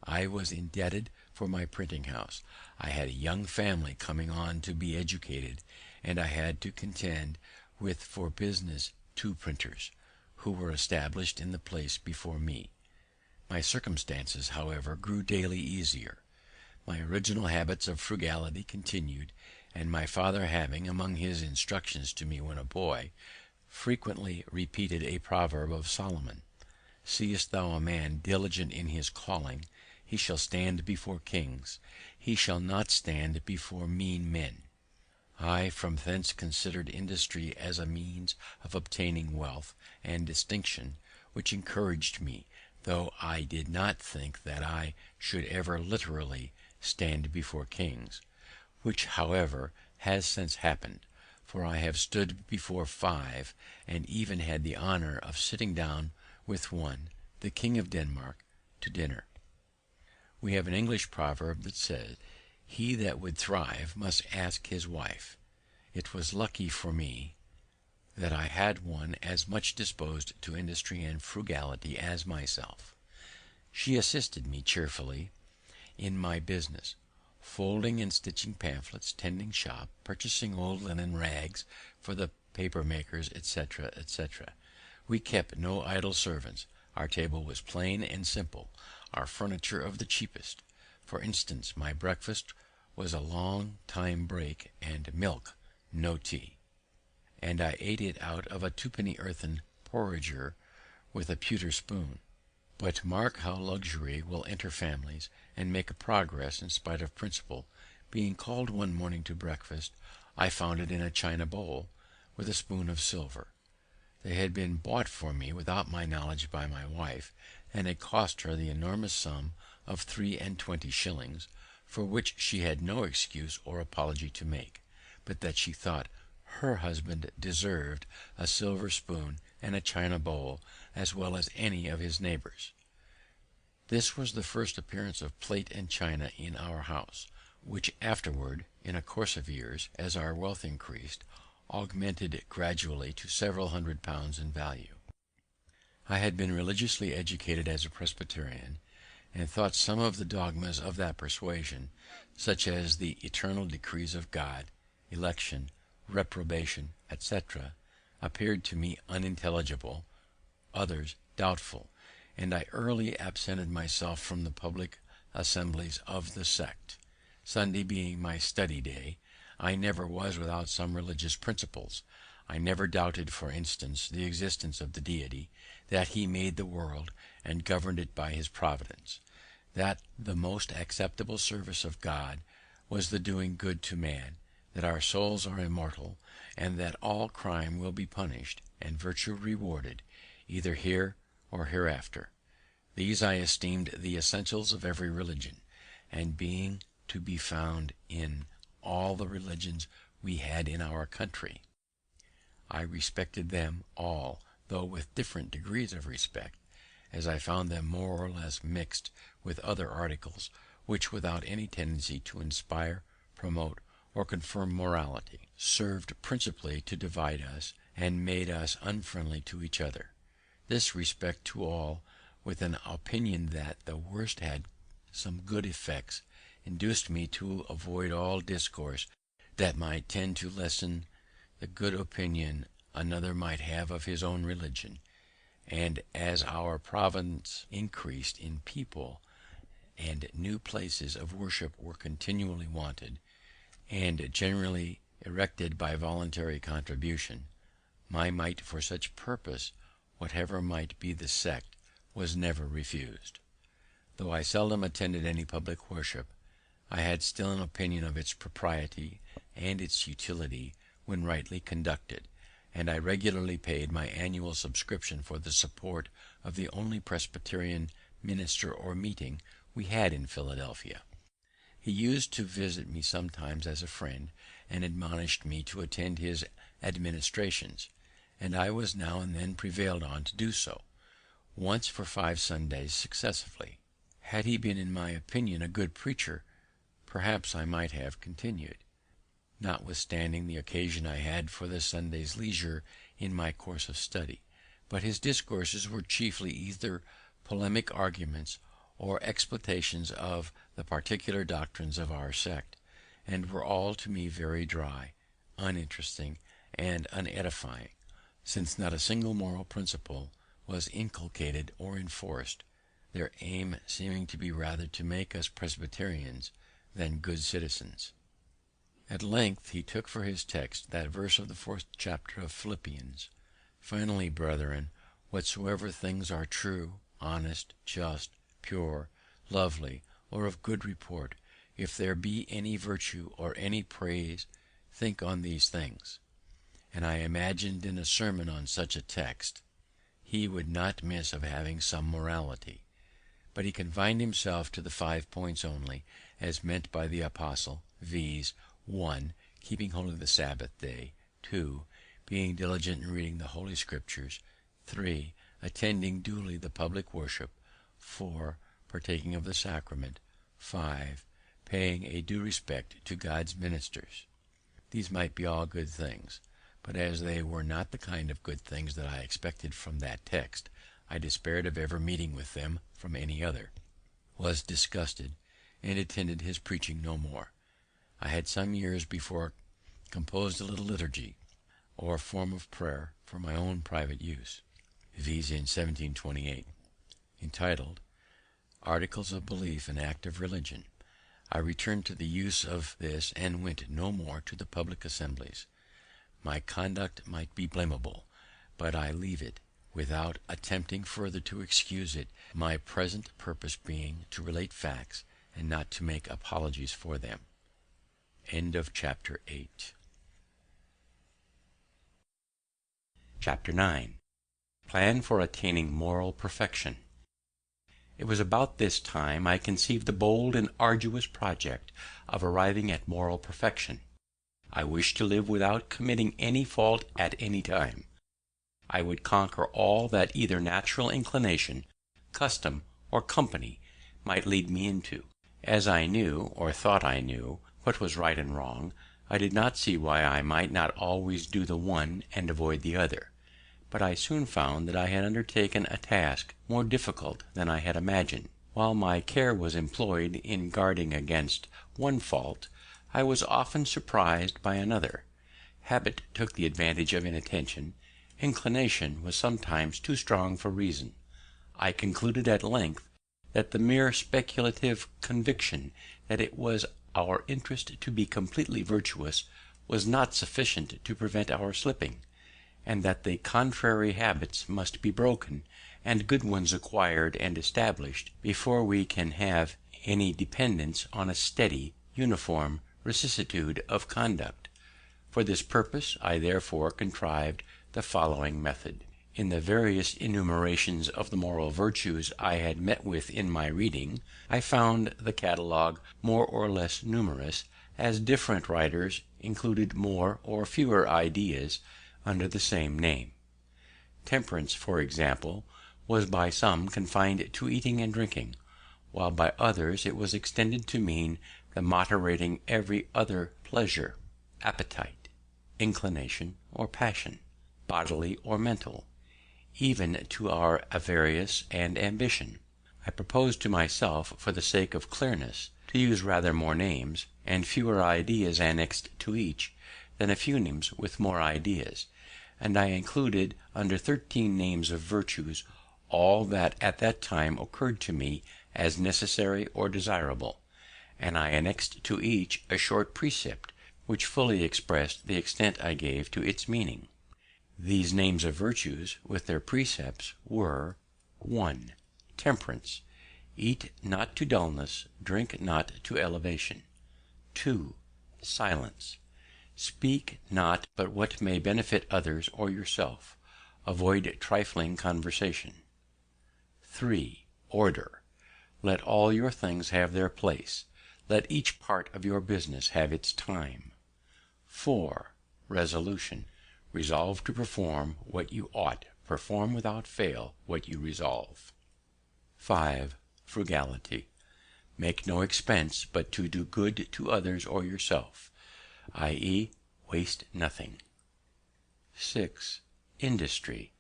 I was indebted for my printing house. I had a young family coming on to be educated, and I had to contend with for business 2 printers, who were established in the place before me. My circumstances, however, grew daily easier. My original habits of frugality continued, and my father having, among his instructions to me when a boy, frequently repeated a proverb of Solomon, "Seest thou a man diligent in his calling, he shall stand before kings, he shall not stand before mean men," I from thence considered industry as a means of obtaining wealth and distinction, which encouraged me, though I did not think that I should ever literally stand before kings, which, however, has since happened, for I have stood before 5, and even had the honour of sitting down with one, the King of Denmark, to dinner. We have an English proverb that says, "He that would thrive must ask his wife." It was lucky for me that I had one as much disposed to industry and frugality as myself. She assisted me cheerfully in my business, folding and stitching pamphlets, tending shop, purchasing old linen rags for the paper makers, etc., etc. We kept no idle servants. Our table was plain and simple, our furniture of the cheapest. For instance, my breakfast was a long time break and milk, no tea, and I ate it out of a 2-penny earthen porringer with a pewter spoon. But mark how luxury will enter families, and make a progress in spite of principle. Being called one morning to breakfast, I found it in a china bowl, with a spoon of silver. They had been bought for me without my knowledge by my wife, and had cost her the enormous sum of 23 shillings, for which she had no excuse or apology to make, but that she thought her husband deserved a silver spoon and a china bowl as well as any of his neighbours. This was the first appearance of plate and china in our house, which afterward, in a course of years, as our wealth increased, augmented gradually to several £100 in value. I had been religiously educated as a Presbyterian, and thought some of the dogmas of that persuasion, such as the eternal decrees of God, election, reprobation, etc., appeared to me unintelligible, others doubtful, and I early absented myself from the public assemblies of the sect. Sunday being my study day, I never was without some religious principles. I never doubted, for instance, the existence of the Deity, that he made the world and governed it by his providence, that the most acceptable service of God was the doing good to man, that our souls are immortal, and that all crime will be punished and virtue rewarded, either here or hereafter. These I esteemed the essentials of every religion, and being to be found in all the religions we had in our country. I respected them all, though with different degrees of respect, as I found them more or less mixed with other articles, which, without any tendency to inspire, promote, or confirm morality, served principally to divide us, and made us unfriendly to each other. This respect to all, with an opinion that the worst had some good effects, induced me to avoid all discourse that might tend to lessen the good opinion another might have of his own religion; and as our province increased in people, and new places of worship were continually wanted, and generally erected by voluntary contribution, my mite for such purpose, whatever might be the sect, was never refused. Though I seldom attended any public worship, I had still an opinion of its propriety and its utility when rightly conducted, and I regularly paid my annual subscription for the support of the only Presbyterian minister or meeting we had in Philadelphia. He used to visit me sometimes as a friend, and admonished me to attend his administrations, and I was now and then prevailed on to do so, once for 5 Sundays successively. Had he been, in my opinion, a good preacher, perhaps I might have continued, notwithstanding the occasion I had for the Sunday's leisure in my course of study; but his discourses were chiefly either polemic arguments or explanations of the particular doctrines of our sect, and were all to me very dry, uninteresting, and unedifying, since not a single moral principle was inculcated or enforced, their aim seeming to be rather to make us Presbyterians than good citizens. At length he took for his text that verse of the 4th chapter of Philippians: "Finally, brethren, whatsoever things are true, honest, just, pure, lovely, or of good report, if there be any virtue or any praise, think on these things." And I imagined in a sermon on such a text he would not miss of having some morality. But he confined himself to the 5 points only, as meant by the apostle, viz. 1. Keeping holy the Sabbath day. 2. Being diligent in reading the Holy Scriptures. 3. Attending duly the public worship. 4. Partaking of the sacrament. 5. Paying a due respect to God's ministers. These might be all good things, but as they were not the kind of good things that I expected from that text, I despaired of ever meeting with them from any other, was disgusted, and attended his preaching no more. I had some years before composed a little liturgy, or form of prayer, for my own private use, viz. in 1728, entitled Articles of Belief and Act of Religion. I returned to the use of this, and went no more to the public assemblies. My conduct might be blamable, but I leave it, without attempting further to excuse it, my present purpose being to relate facts, and not to make apologies for them. Chapter 8. Chapter 9. Plan for attaining moral perfection. It was about this time I conceived the bold and arduous project of arriving at moral perfection. I wished to live without committing any fault at any time. I would conquer all that either natural inclination, custom, or company might lead me into. As I knew, or thought I knew, what was right and wrong, I did not see why I might not always do the one and avoid the other. But I soon found that I had undertaken a task more difficult than I had imagined. While my care was employed in guarding against one fault, I was often surprised by another. Habit took the advantage of inattention. Inclination was sometimes too strong for reason. I concluded at length that the mere speculative conviction that it was our interest to be completely virtuous was not sufficient to prevent our slipping, and that the contrary habits must be broken and good ones acquired and established before we can have any dependence on a steady, uniform vicissitude of conduct. For this purpose I therefore contrived the following method. In the various enumerations of the moral virtues I had met with in my reading, I found the catalogue more or less numerous, as different writers included more or fewer ideas under the same name. Temperance, for example, was by some confined to eating and drinking, while by others it was extended to mean the moderating every other pleasure, appetite, inclination, or passion, bodily or mental, even to our avarice and ambition. I proposed to myself, for the sake of clearness, to use rather more names, and fewer ideas annexed to each, than a few names with more ideas, and I included under 13 names of virtues all that at that time occurred to me as necessary or desirable, and I annexed to each a short precept which fully expressed the extent I gave to its meaning. These names of virtues, with their precepts, were: 1. Temperance. Eat not to dullness, drink not to elevation. 2. Silence. Speak not but what may benefit others or yourself. Avoid trifling conversation. 3. Order. Let all your things have their place. Let each part of your business have its time. 4. Resolution. Resolve to perform what you ought, perform without fail what you resolve. 5. Frugality. Make no expense but to do good to others or yourself, i.e., waste nothing. 6. Industry.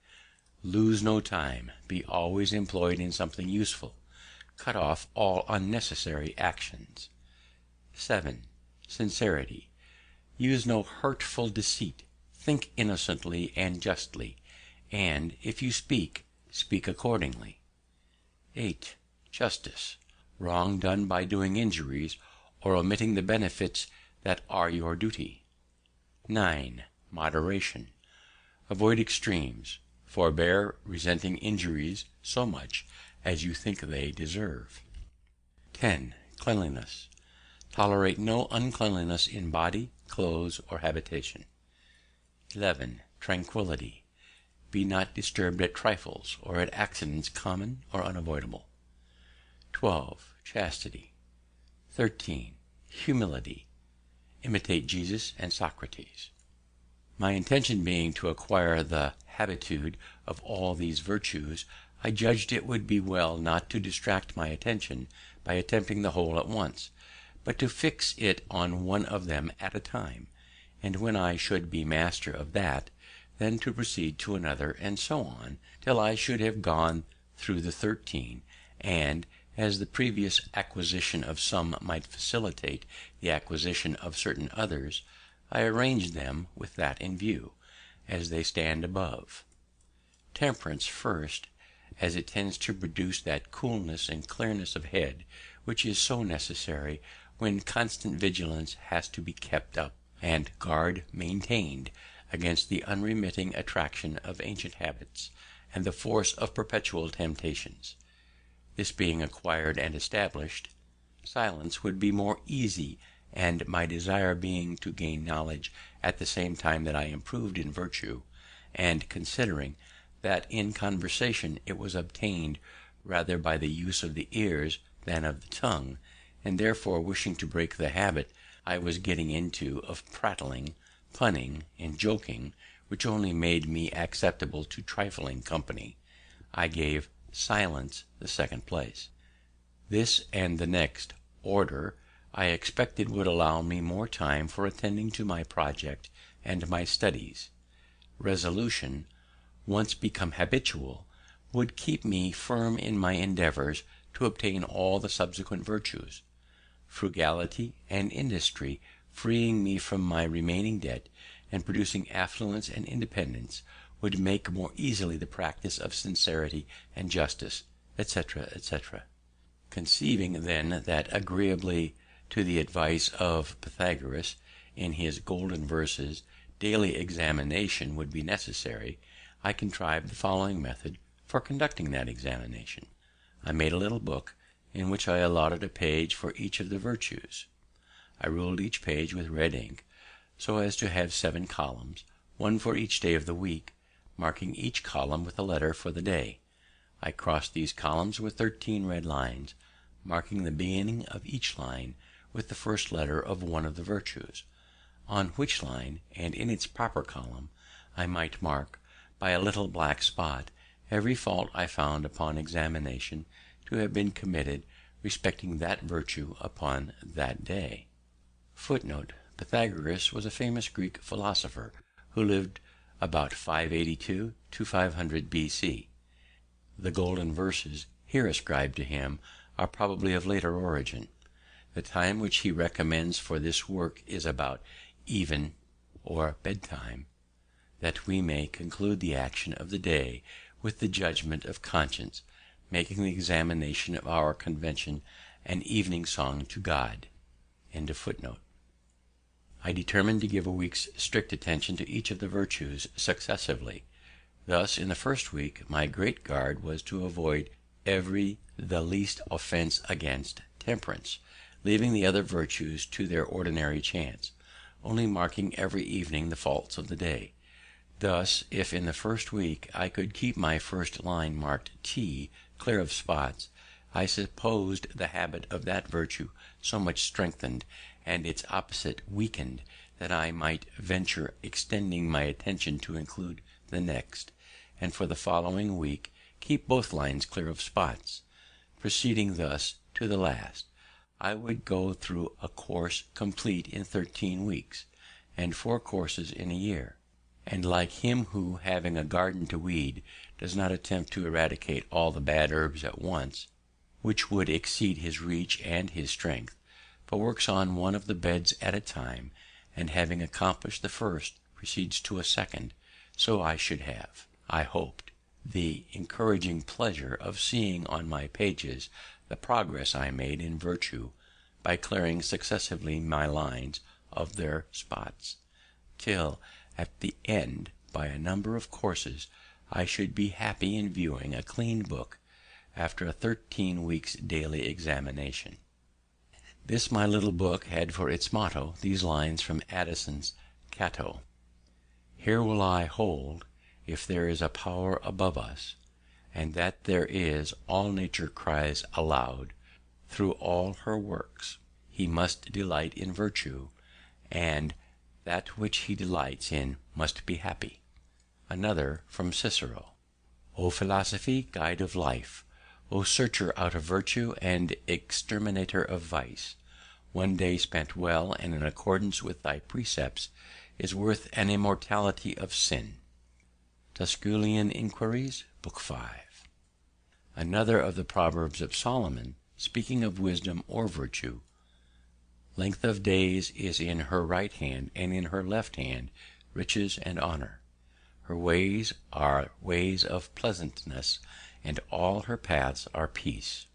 Lose no time, be always employed in something useful, cut off all unnecessary actions. 7. Sincerity. Use no hurtful deceit, think innocently and justly, and if you speak, speak accordingly. 8. Justice. Wrong done by doing injuries or omitting the benefits that are your duty. 9. Moderation. Avoid extremes. Forbear resenting injuries so much as you think they deserve. 10. Cleanliness. Tolerate no uncleanliness in body, clothes, or habitation. 11. Tranquillity. Be not disturbed at trifles, or at accidents common or unavoidable. 12. Chastity. 13. Humility. Imitate Jesus and Socrates. My intention being to acquire the habitude of all these virtues, I judged it would be well not to distract my attention by attempting the whole at once, but to fix it on one of them at a time, and when I should be master of that, then to proceed to another, and so on, till I should have gone through the 13, and, as the previous acquisition of some might facilitate the acquisition of certain others, I arranged them with that in view, as they stand above. Temperance first, as it tends to produce that coolness and clearness of head which is so necessary when constant vigilance has to be kept up, and guard maintained against the unremitting attraction of ancient habits and the force of perpetual temptations. This being acquired and established, silence would be more easy, and my desire being to gain knowledge at the same time that I improved in virtue, and considering that in conversation it was obtained rather by the use of the ears than of the tongue, and therefore wishing to break the habit I was getting into of prattling, punning, and joking, which only made me acceptable to trifling company, I gave silence the second place. This and the next, order, I expected would allow me more time for attending to my project and my studies. Resolution, once become habitual, would keep me firm in my endeavours to obtain all the subsequent virtues. Frugality and industry, freeing me from my remaining debt, and producing affluence and independence, would make more easily the practice of sincerity and justice, etc., etc. Conceiving then that, agreeably to the advice of Pythagoras in his golden verses, daily examination would be necessary, I contrived the following method for conducting that examination. I made a little book, in which I allotted a page for each of the virtues. I ruled each page with red ink, so as to have 7 columns, one for each day of the week, marking each column with a letter for the day. I crossed these columns with 13 red lines, marking the beginning of each line with the first letter of one of the virtues. on which line, and in its proper column, I might mark, by a little black spot, every fault I found upon examination to have been committed respecting that virtue upon that day. Footnote: Pythagoras was a famous Greek philosopher who lived about 582 to 500 B.C. The golden verses here ascribed to him are probably of later origin. The time which he recommends for this work is about even or bedtime, that we may conclude the action of the day with the judgment of conscience, making the examination of our convention an evening song to God. End of footnote. I determined to give a week's strict attention to each of the virtues successively. Thus, in the first week, my great guard was to avoid every the least offense against temperance, leaving the other virtues to their ordinary chance, only marking every evening the faults of the day. Thus, if in the first week I could keep my first line marked T, clear of spots, I supposed the habit of that virtue so much strengthened, and its opposite weakened, that I might venture extending my attention to include the next, and for the following week keep both lines clear of spots. Proceeding thus to the last, I would go through a course complete in 13 weeks, and 4 courses in a year. And like him who, having a garden to weed, does not attempt to eradicate all the bad herbs at once, which would exceed his reach and his strength, but works on one of the beds at a time, and having accomplished the first, proceeds to a second, so I should have, I hoped, the encouraging pleasure of seeing on my pages the progress I made in virtue by clearing successively my lines of their spots, till at the end, by a number of courses, I should be happy in viewing a clean book after a 13 weeks' daily examination. This my little book had for its motto these lines from Addison's Cato: "Here will I hold, if there is a power above us, and that there is, all nature cries aloud, through all her works, he must delight in virtue, and that which he delights in must be happy." Another from Cicero: "O philosophy, guide of life! O searcher out of virtue and exterminator of vice! One day spent well and in accordance with thy precepts is worth an immortality of sin." Tusculan Inquiries, Book 5. Another of the Proverbs of Solomon, speaking of wisdom or virtue: "Length of days is in her right hand, and in her left hand riches and honor. Her ways are ways of pleasantness, and all her paths are peace."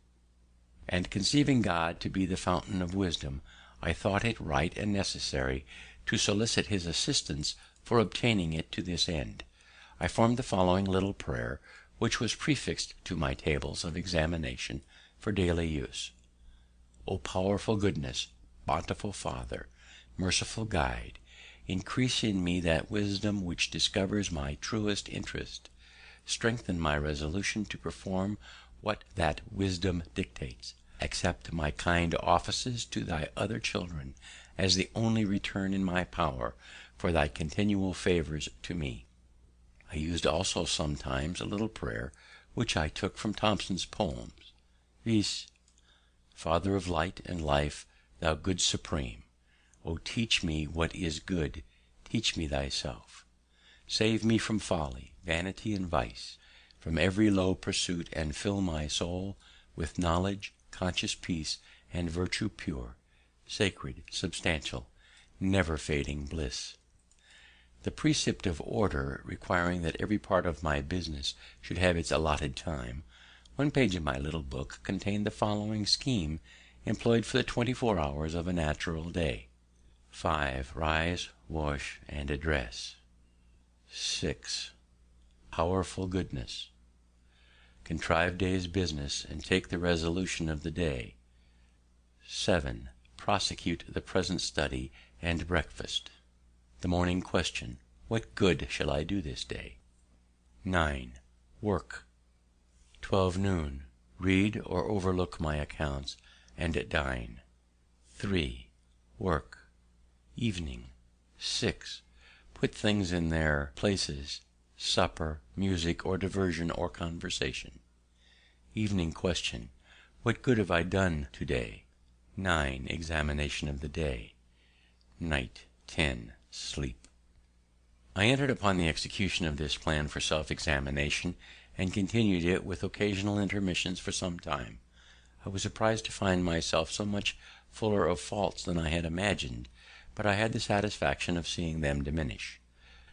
And conceiving God to be the fountain of wisdom, I thought it right and necessary to solicit his assistance for obtaining it to this end. I formed the following little prayer, which was prefixed to my tables of examination for daily use: "O powerful goodness, bountiful Father, merciful Guide, increase in me that wisdom which discovers my truest interest. Strengthen my resolution to perform what that wisdom dictates. Accept my kind offices to thy other children as the only return in my power for thy continual favors to me." I used also sometimes a little prayer which I took from Thomson's poems, viz: "Father of light and life, thou good supreme, O teach me what is good, teach me thyself. Save me from folly, vanity, and vice, from every low pursuit, and fill my soul with knowledge, conscious peace, and virtue pure, sacred, substantial, never fading bliss." The precept of order, requiring that every part of my business should have its allotted time, one page of my little book contained the following scheme employed for the 24 hours of a natural day: 5. Rise, wash, and address. 6. Powerful goodness. Contrive day's business, and take the resolution of the day. 7. Prosecute the present study and breakfast. The morning question: what good shall I do this day? 9. Work. 12 noon. Read or overlook my accounts, and dine. 3. Work. Evening. 6. Put things in their places: supper, music, or diversion, or conversation. Evening question: what good have I done to day? 9. Examination of the day. Night. 10. Sleep. I entered upon the execution of this plan for self-examination, and continued it with occasional intermissions for some time. I was surprised to find myself so much fuller of faults than I had imagined, but I had the satisfaction of seeing them diminish.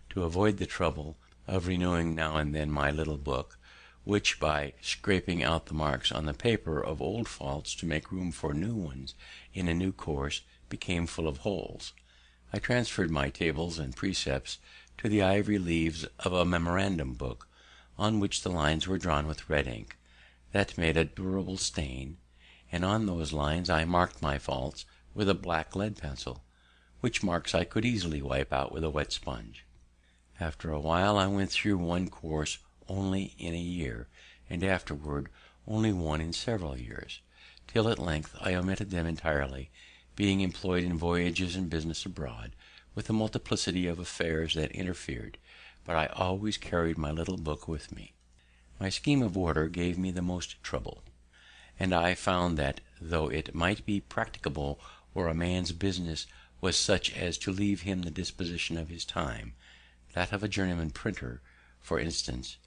To avoid the trouble of renewing now and then my little book, which, by scraping out the marks on the paper of old faults to make room for new ones in a new course, became full of holes, I transferred my tables and precepts to the ivory leaves of a memorandum book, on which the lines were drawn with red ink, that made a durable stain, and on those lines I marked my faults with a black lead pencil, which marks I could easily wipe out with a wet sponge. After a while I went through one course only in a year, and afterward only one in several years, till at length I omitted them entirely, being employed in voyages and business abroad, with a multiplicity of affairs that interfered, but I always carried my little book with me. My scheme of order gave me the most trouble, and I found that, though it might be practicable where a man's business was such as to leave him the disposition of his time, that of a journeyman printer, for instance,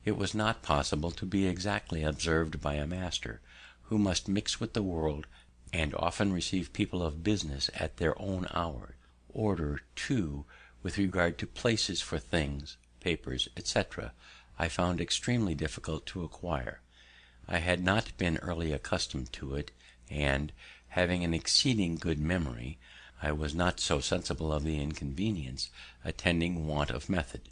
it was not possible to be exactly observed by a master, who must mix with the world, and often receive people of business at their own hour. Order, too, with regard to places for things, papers, etc., I found extremely difficult to acquire. I had not been early accustomed to it, and, having an exceeding good memory, I was not so sensible of the inconvenience attending want of method.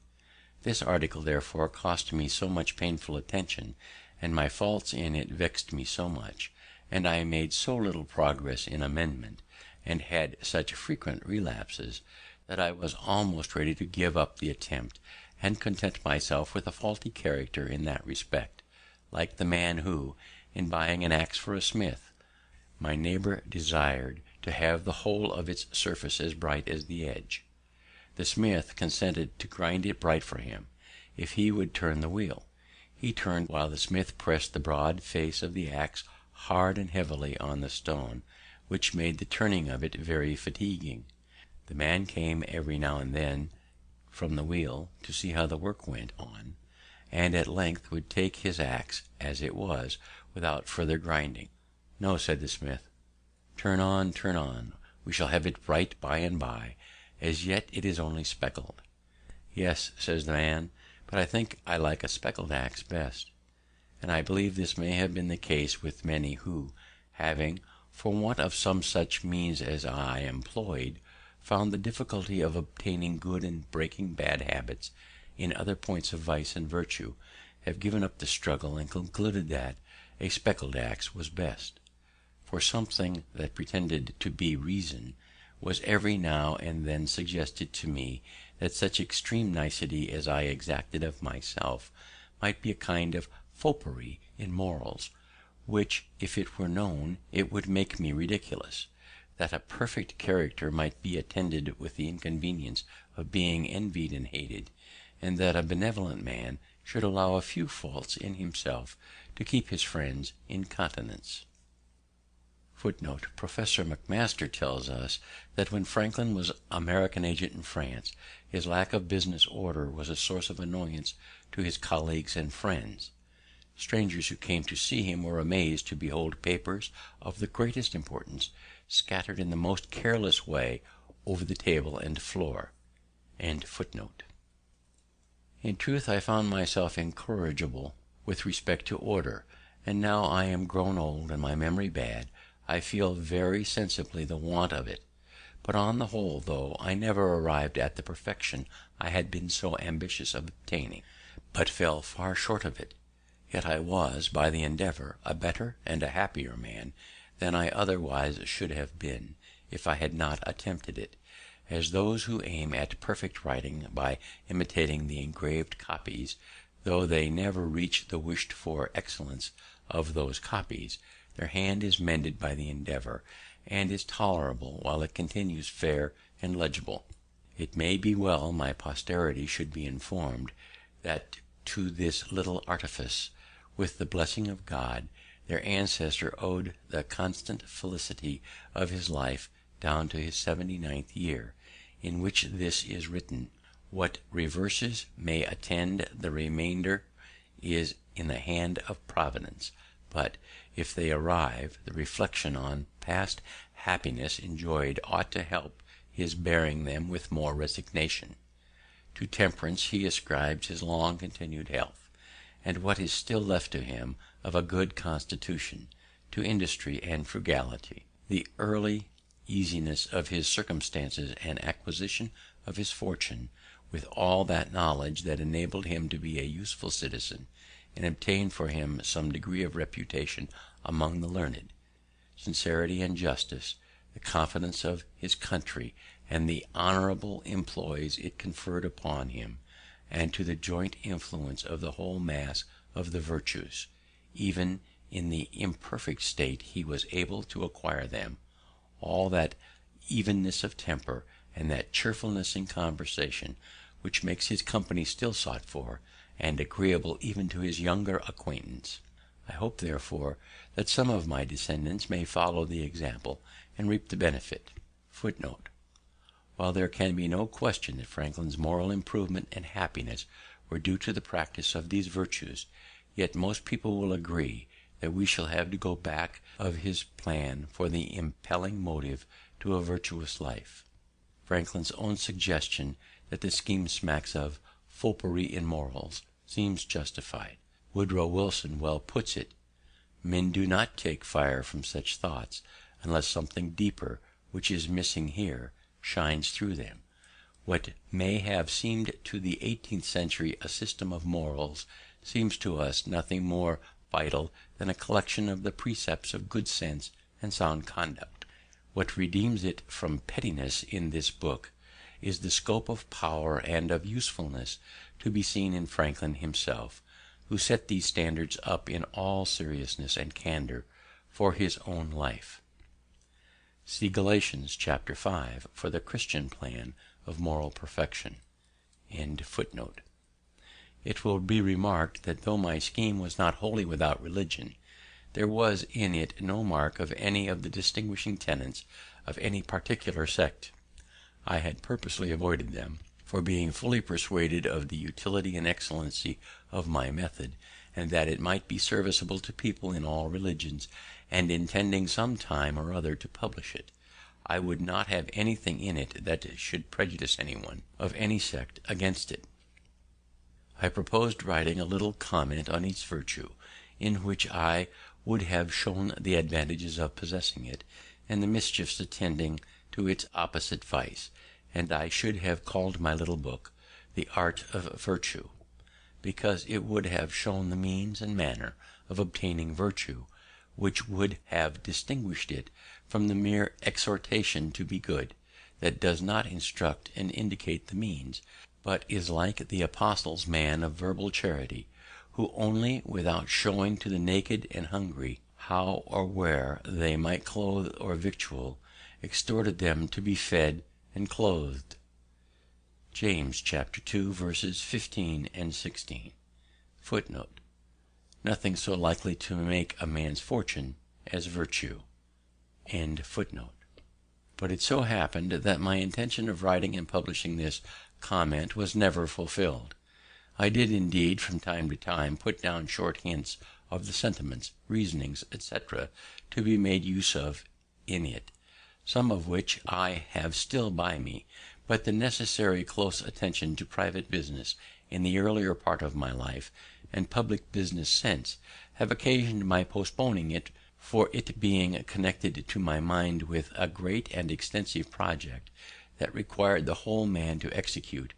This article therefore cost me so much painful attention, and my faults in it vexed me so much, and I made so little progress in amendment, and had such frequent relapses, that I was almost ready to give up the attempt, and content myself with a faulty character in that respect, like the man who, in buying an axe for a smith, my neighbour desired to have the whole of its surface as bright as the edge. The smith consented to grind it bright for him, if he would turn the wheel. He turned, while the smith pressed the broad face of the axe hard and heavily on the stone, which made the turning of it very fatiguing. The man came every now and then from the wheel to see how the work went on, and at length would take his axe as it was, without further grinding. "No," said the smith, turn on, we shall have it bright by and by, as yet it is only speckled." "Yes," says the man, "but I think I like a speckled axe best." And I believe this may have been the case with many who, having, for want of some such means as I employed, found the difficulty of obtaining good and breaking bad habits in other points of vice and virtue, have given up the struggle, and concluded that a speckled axe was best. For something that pretended to be reason was every now and then suggested to me, that such extreme nicety as I exacted of myself might be a kind of foppery in morals, which, if it were known, it would make me ridiculous; that a perfect character might be attended with the inconvenience of being envied and hated, and that a benevolent man should allow a few faults in himself to keep his friends in countenance. Footnote: Professor McMaster tells us that when Franklin was American agent in France, his lack of business order was a source of annoyance to his colleagues and friends. Strangers who came to see him were amazed to behold papers of the greatest importance scattered in the most careless way over the table and floor. End footnote. In truth, I found myself incorrigible with respect to order, and now I am grown old and my memory bad, I feel very sensibly the want of it. But on the whole, though I never arrived at the perfection I had been so ambitious of obtaining, but fell far short of it, yet I was, by the endeavour, a better and a happier man than I otherwise should have been, if I had not attempted it, as those who aim at perfect writing by imitating the engraved copies, though they never reach the wished for excellence of those copies, their hand is mended by the endeavour, and is tolerable while it continues fair and legible. It may be well my posterity should be informed that to this little artifice, with the blessing of God, their ancestor owed the constant felicity of his life down to his 79th year, in which this is written: "What reverses may attend the remainder is in the hand of Providence; but, if they arrive, the reflection on past happiness enjoyed ought to help his bearing them with more resignation." To temperance he ascribes his long continued health, and what is still left to him of a good constitution; to industry and frugality, the early easiness of his circumstances, and acquisition of his fortune, with all that knowledge that enabled him to be a useful citizen, and obtain for him some degree of reputation among the learned; sincerity and justice, the confidence of his country, and the honorable employs it conferred upon him; and to the joint influence of the whole mass of the virtues, even in the imperfect state he was able to acquire them; all that evenness of temper, and that cheerfulness in conversation, which makes his company still sought for, and agreeable even to his younger acquaintance. I hope, therefore, that some of my descendants may follow the example, and reap the benefit. Footnote: while there can be no question that Franklin's moral improvement and happiness were due to the practice of these virtues, yet most people will agree that we shall have to go back of his plan for the impelling motive to a virtuous life. Franklin's own suggestion that the scheme smacks of foppery in morals seems justified. Woodrow Wilson well puts it: "Men do not take fire from such thoughts unless something deeper, which is missing here, shines through them." What may have seemed to the 18th century a system of morals seems to us nothing more vital than a collection of the precepts of good sense and sound conduct. What redeems it from pettiness in this book is the scope of power and of usefulness to be seen in Franklin himself, who set these standards up in all seriousness and candor for his own life. See Galatians chapter 5 for the Christian plan of moral perfection. It will be remarked that though my scheme was not wholly without religion, there was in it no mark of any of the distinguishing tenets of any particular sect. I had purposely avoided them, for being fully persuaded of the utility and excellency of my method, and that it might be serviceable to people in all religions, and intending some time or other to publish it, I would not have anything in it that should prejudice anyone of any sect against it. I proposed writing a little comment on each virtue, in which I would have shown the advantages of possessing it, and the mischiefs attending to its opposite vice; and I should have called my little book The Art of Virtue, because it would have shown the means and manner of obtaining virtue, which would have distinguished it from the mere exhortation to be good, that does not instruct and indicate the means, but is like the apostle's man of verbal charity, who only, without showing to the naked and hungry how or where they might clothe or victual, exhorted them to be fed and clothed. James chapter 2 verses 15 and 16. Footnote: nothing so likely to make a man's fortune as virtue. But it so happened that my intention of writing and publishing this comment was never fulfilled. I did indeed from time to time put down short hints of the sentiments, reasonings, etc., to be made use of in it, some of which I have still by me, but the necessary close attention to private business in the earlier part of my life, and public business since, have occasioned my postponing it, for it being connected to my mind with a great and extensive project that required the whole man to execute,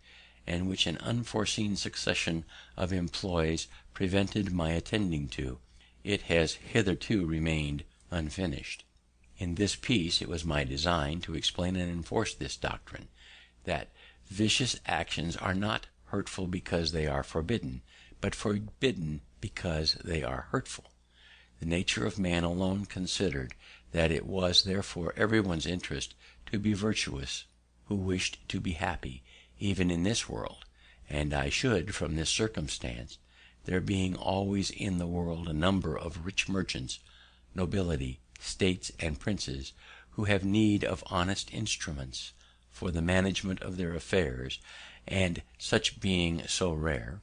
and which an unforeseen succession of employs prevented my attending to, it has hitherto remained unfinished. In this piece it was my design to explain and enforce this doctrine, that vicious actions are not hurtful because they are forbidden, but forbidden because they are hurtful. The nature of man alone considered, that it was therefore everyone's interest to be virtuous who wished to be happy even in this world, and I should, from this circumstance, there being always in the world a number of rich merchants, nobility, states, and princes, who have need of honest instruments for the management of their affairs, and such being so rare,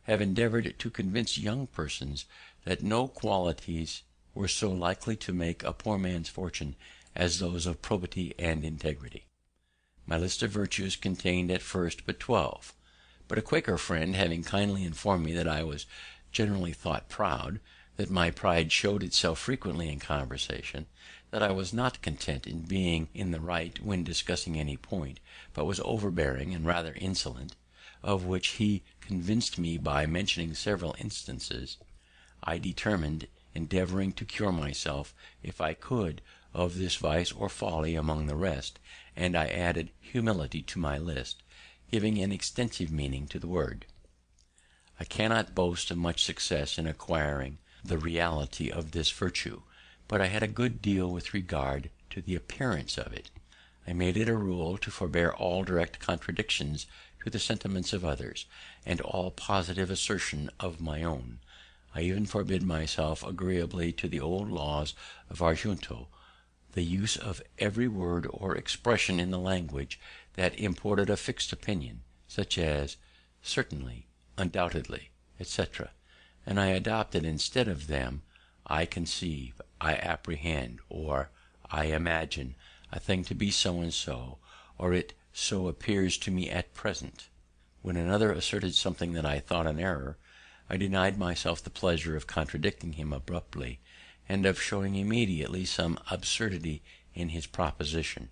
have endeavoured to convince young persons that no qualities were so likely to make a poor man's fortune as those of probity and integrity. My list of virtues contained at first but 12, but a Quaker friend having kindly informed me that I was generally thought proud, that my pride showed itself frequently in conversation, that I was not content in being in the right when discussing any point, but was overbearing and rather insolent, of which he convinced me by mentioning several instances, I determined endeavouring to cure myself, if I could, of this vice or folly among the rest, and I added humility to my list, giving an extensive meaning to the word. I cannot boast of much success in acquiring the reality of this virtue, but I had a good deal with regard to the appearance of it. I made it a rule to forbear all direct contradictions to the sentiments of others, and all positive assertion of my own. I even forbid myself, agreeably to the old laws of our junto, the use of every word or expression in the language that imported a fixed opinion, such as certainly, undoubtedly, etc., and I adopted instead of them I conceive, I apprehend, or I imagine a thing to be so and so, or it so appears to me at present. When another asserted something that I thought an error, I denied myself the pleasure of contradicting him abruptly, and of showing immediately some absurdity in his proposition,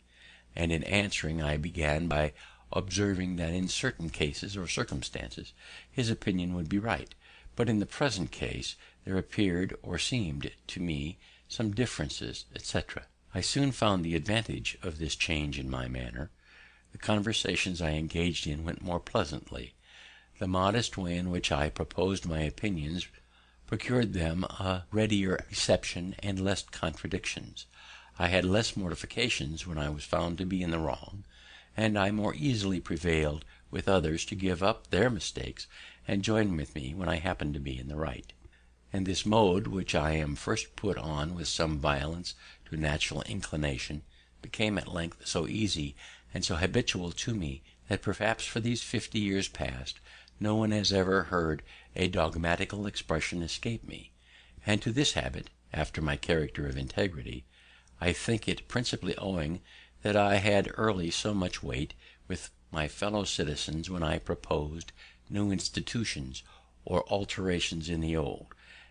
and in answering I began by observing that in certain cases or circumstances his opinion would be right, but in the present case there appeared or seemed to me some differences, etc. I soon found the advantage of this change in my manner. The conversations I engaged in went more pleasantly. The modest way in which I proposed my opinions procured them a readier reception and less contradictions. I had less mortifications when I was found to be in the wrong, and I more easily prevailed with others to give up their mistakes and join with me when I happened to be in the right. And this mode, which I am first put on with some violence to natural inclination, became at length so easy and so habitual to me that perhaps for these 50 years past no one has ever heard a dogmatical expression escape me. And to this habit, after my character of integrity, I think it principally owing that I had early so much weight with my fellow citizens when I proposed new institutions or alterations in the old,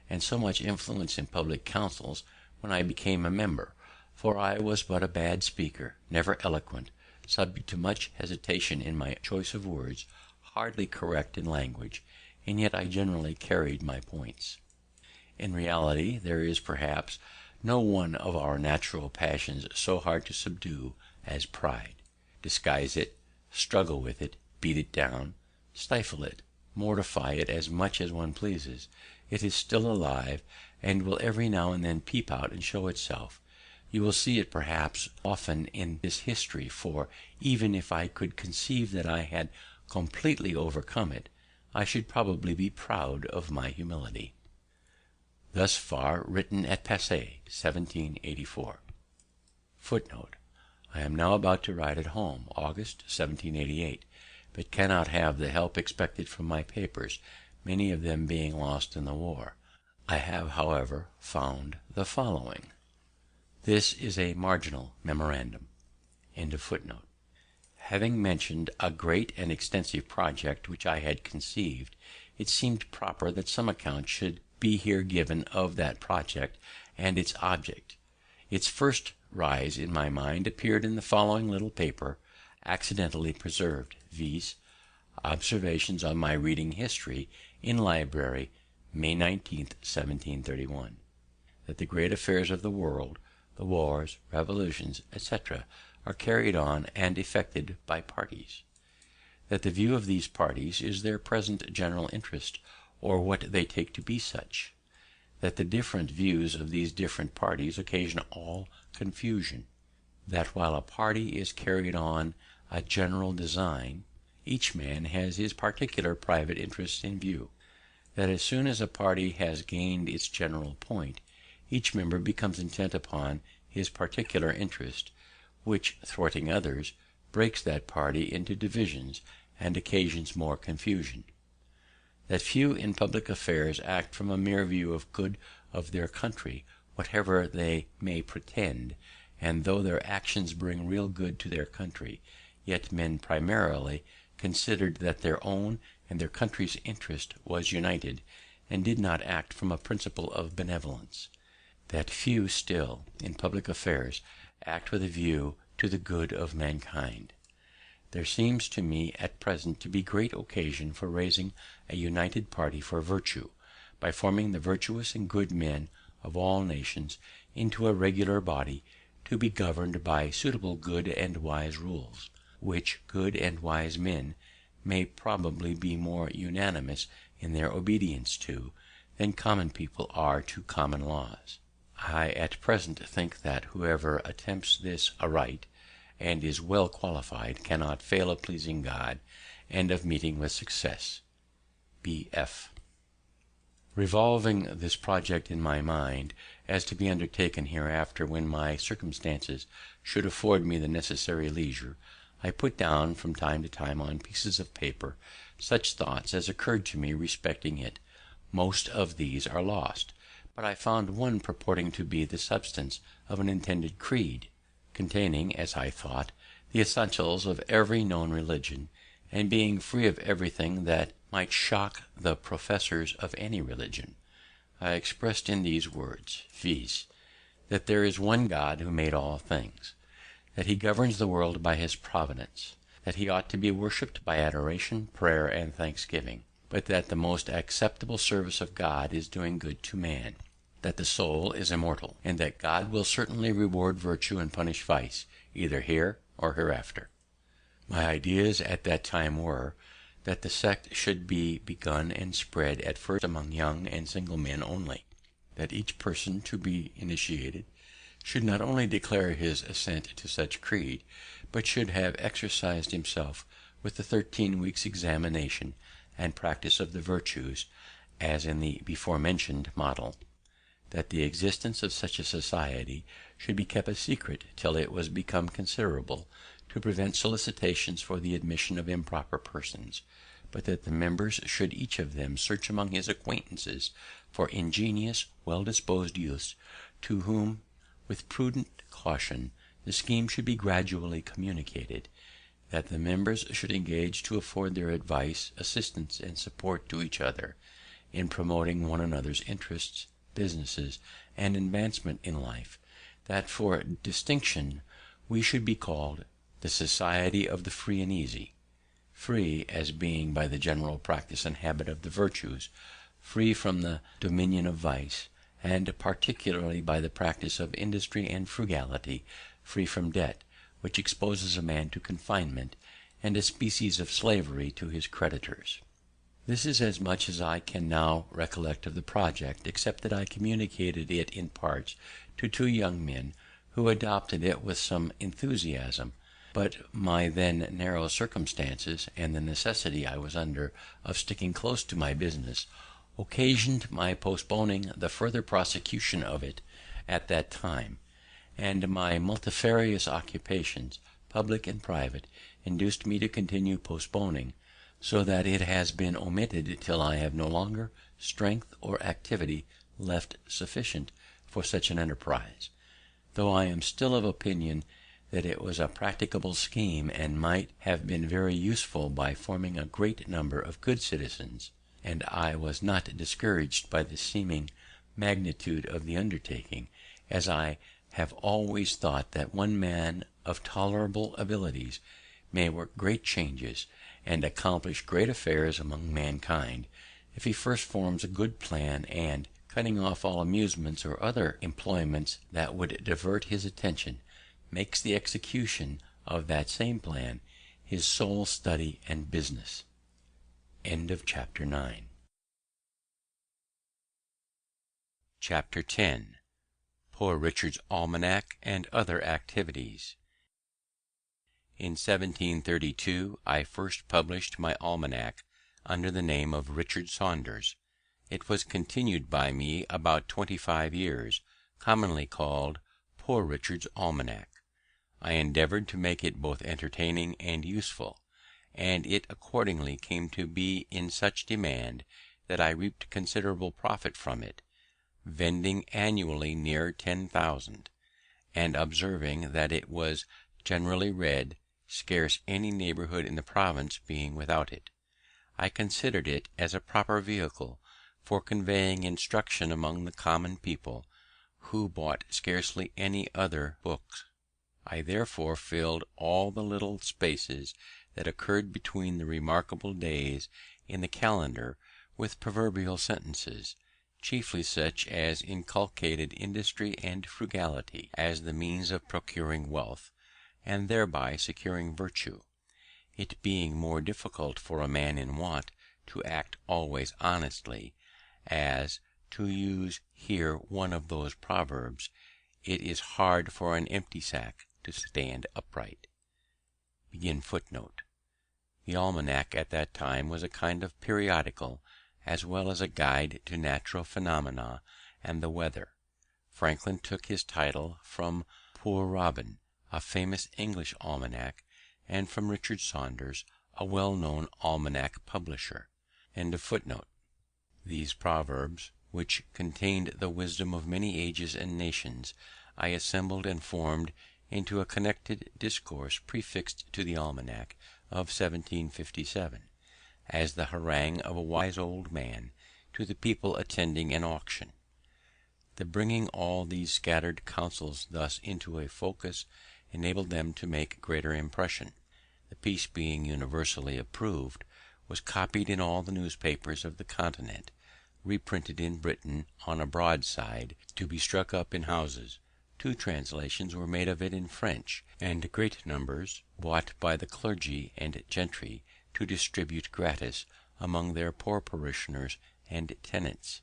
and so much influence in public councils when I became a member, for I was but a bad speaker, never eloquent, subject to much hesitation in my choice of words, hardly correct in language, and yet I generally carried my points. In reality, there is perhaps no one of our natural passions so hard to subdue as pride. Disguise it, struggle with it, beat it down, stifle it, mortify it as much as one pleases, it is still alive, and will every now and then peep out and show itself. You will see it perhaps often in this history, for even if I could conceive that I had completely overcome it, I should probably be proud of my humility. Thus far written at Passy, 1784. Footnote: I am now about to write at home, August 1788, but cannot have the help expected from my papers, many of them being lost in the war. I have, however, found the following. This is a marginal memorandum. End of footnote. Having mentioned a great and extensive project which I had conceived, it seemed proper that some account should be here given of that project and its object. Its first rise in my mind appeared in the following little paper, accidentally preserved, viz., Observations on my reading history in library, May 19th, 1731. That the great affairs of the world, the wars, revolutions, etc., are carried on and effected by parties. That the view of these parties is their present general interest, or what they take to be such. That the different views of these different parties occasion all confusion. That while a party is carried on a general design, each man has his particular private interests in view; that as soon as a party has gained its general point, each member becomes intent upon his particular interest, which, thwarting others, breaks that party into divisions and occasions more confusion; that few in public affairs act from a mere view of good of their country, whatever they may pretend; and though their actions bring real good to their country, yet men primarily considered that their own and their country's interest was united, and did not act from a principle of benevolence; that few still, in public affairs, act with a view to the good of mankind. There seems to me at present to be great occasion for raising a united party for virtue, by forming the virtuous and good men of all nations into a regular body, to be governed by suitable good and wise rules, which good and wise men may probably be more unanimous in their obedience to, than common people are to common laws. I at present think that whoever attempts this aright, and is well qualified, cannot fail of pleasing God, and of meeting with success. B.F. Revolving this project in my mind, as to be undertaken hereafter when my circumstances should afford me the necessary leisure, I put down from time to time on pieces of paper such thoughts as occurred to me respecting it. Most of these are lost, but I found one purporting to be the substance of an intended creed, containing, as I thought, the essentials of every known religion, and being free of everything that might shock the professors of any religion. I expressed in these words, viz., that there is one God who made all things; that he governs the world by his providence; that he ought to be worshipped by adoration, prayer, and thanksgiving; but that the most acceptable service of God is doing good to man; that the soul is immortal; and that God will certainly reward virtue and punish vice, either here or hereafter. My ideas at that time were, that the sect should be begun and spread at first among young and single men only; that each person to be initiated should not only declare his assent to such creed, but should have exercised himself with the 13 weeks' examination and practice of the virtues, as in the before mentioned model; that the existence of such a society should be kept a secret till it was become considerable, to prevent solicitations for the admission of improper persons; but that the members should each of them search among his acquaintances for ingenious, well-disposed youths, to whom, with prudent caution, the scheme should be gradually communicated; that the members should engage to afford their advice, assistance, and support to each other, in promoting one another's interests, businesses, and advancement in life; that for distinction we should be called the Society of the Free and Easy; free, as being by the general practice and habit of the virtues; free from the dominion of vice, and particularly by the practice of industry and frugality; free from debt, which exposes a man to confinement, and a species of slavery to his creditors. This is as much as I can now recollect of the project, except that I communicated it in parts to 2 young men, who adopted it with some enthusiasm; but my then narrow circumstances, and the necessity I was under of sticking close to my business, occasioned my postponing the further prosecution of it at that time; and my multifarious occupations, public and private, induced me to continue postponing, so that it has been omitted till I have no longer strength or activity left sufficient for such an enterprise, though I am still of opinion that it was a practicable scheme, and might have been very useful by forming a great number of good citizens; and I was not discouraged by the seeming magnitude of the undertaking, as I have always thought that one man of tolerable abilities may work great changes, and accomplish great affairs among mankind, if he first forms a good plan, and, cutting off all amusements or other employments that would divert his attention, makes the execution of that same plan his sole study and business. Chapter 10. Poor Richard's Almanac and other activities. In 1732 I first published my almanac under the name of Richard Saunders. It was continued by me about 25 years, commonly called Poor Richard's Almanac. I endeavoured to make it both entertaining and useful, and it accordingly came to be in such demand that I reaped considerable profit from it, vending annually near 10,000, and observing that it was generally read, scarce any neighbourhood in the province being without it. I considered it as a proper vehicle for conveying instruction among the common people, who bought scarcely any other books. I therefore filled all the little spaces that occurred between the remarkable days in the calendar with proverbial sentences, chiefly such as inculcated industry and frugality as the means of procuring wealth, and thereby securing virtue, it being more difficult for a man in want to act always honestly, as, to use here one of those proverbs, it is hard for an empty sack to stand upright. The almanac at that time was a kind of periodical, as well as a guide to natural phenomena and the weather. Franklin took his title from Poor Robin, a famous English almanac, and from Richard Saunders, a well-known almanac publisher. These proverbs, which contained the wisdom of many ages and nations, I assembled and formed into a connected discourse prefixed to the almanac of 1757, as the harangue of a wise old man to the people attending an auction. The bringing all these scattered counsels thus into a focus enabled them to make greater impression. The piece being universally approved, was copied in all the newspapers of the continent, reprinted in Britain on a broadside to be stuck up in houses. 2 translations were made of it in French, and great numbers bought by the clergy and gentry to distribute gratis among their poor parishioners and tenants.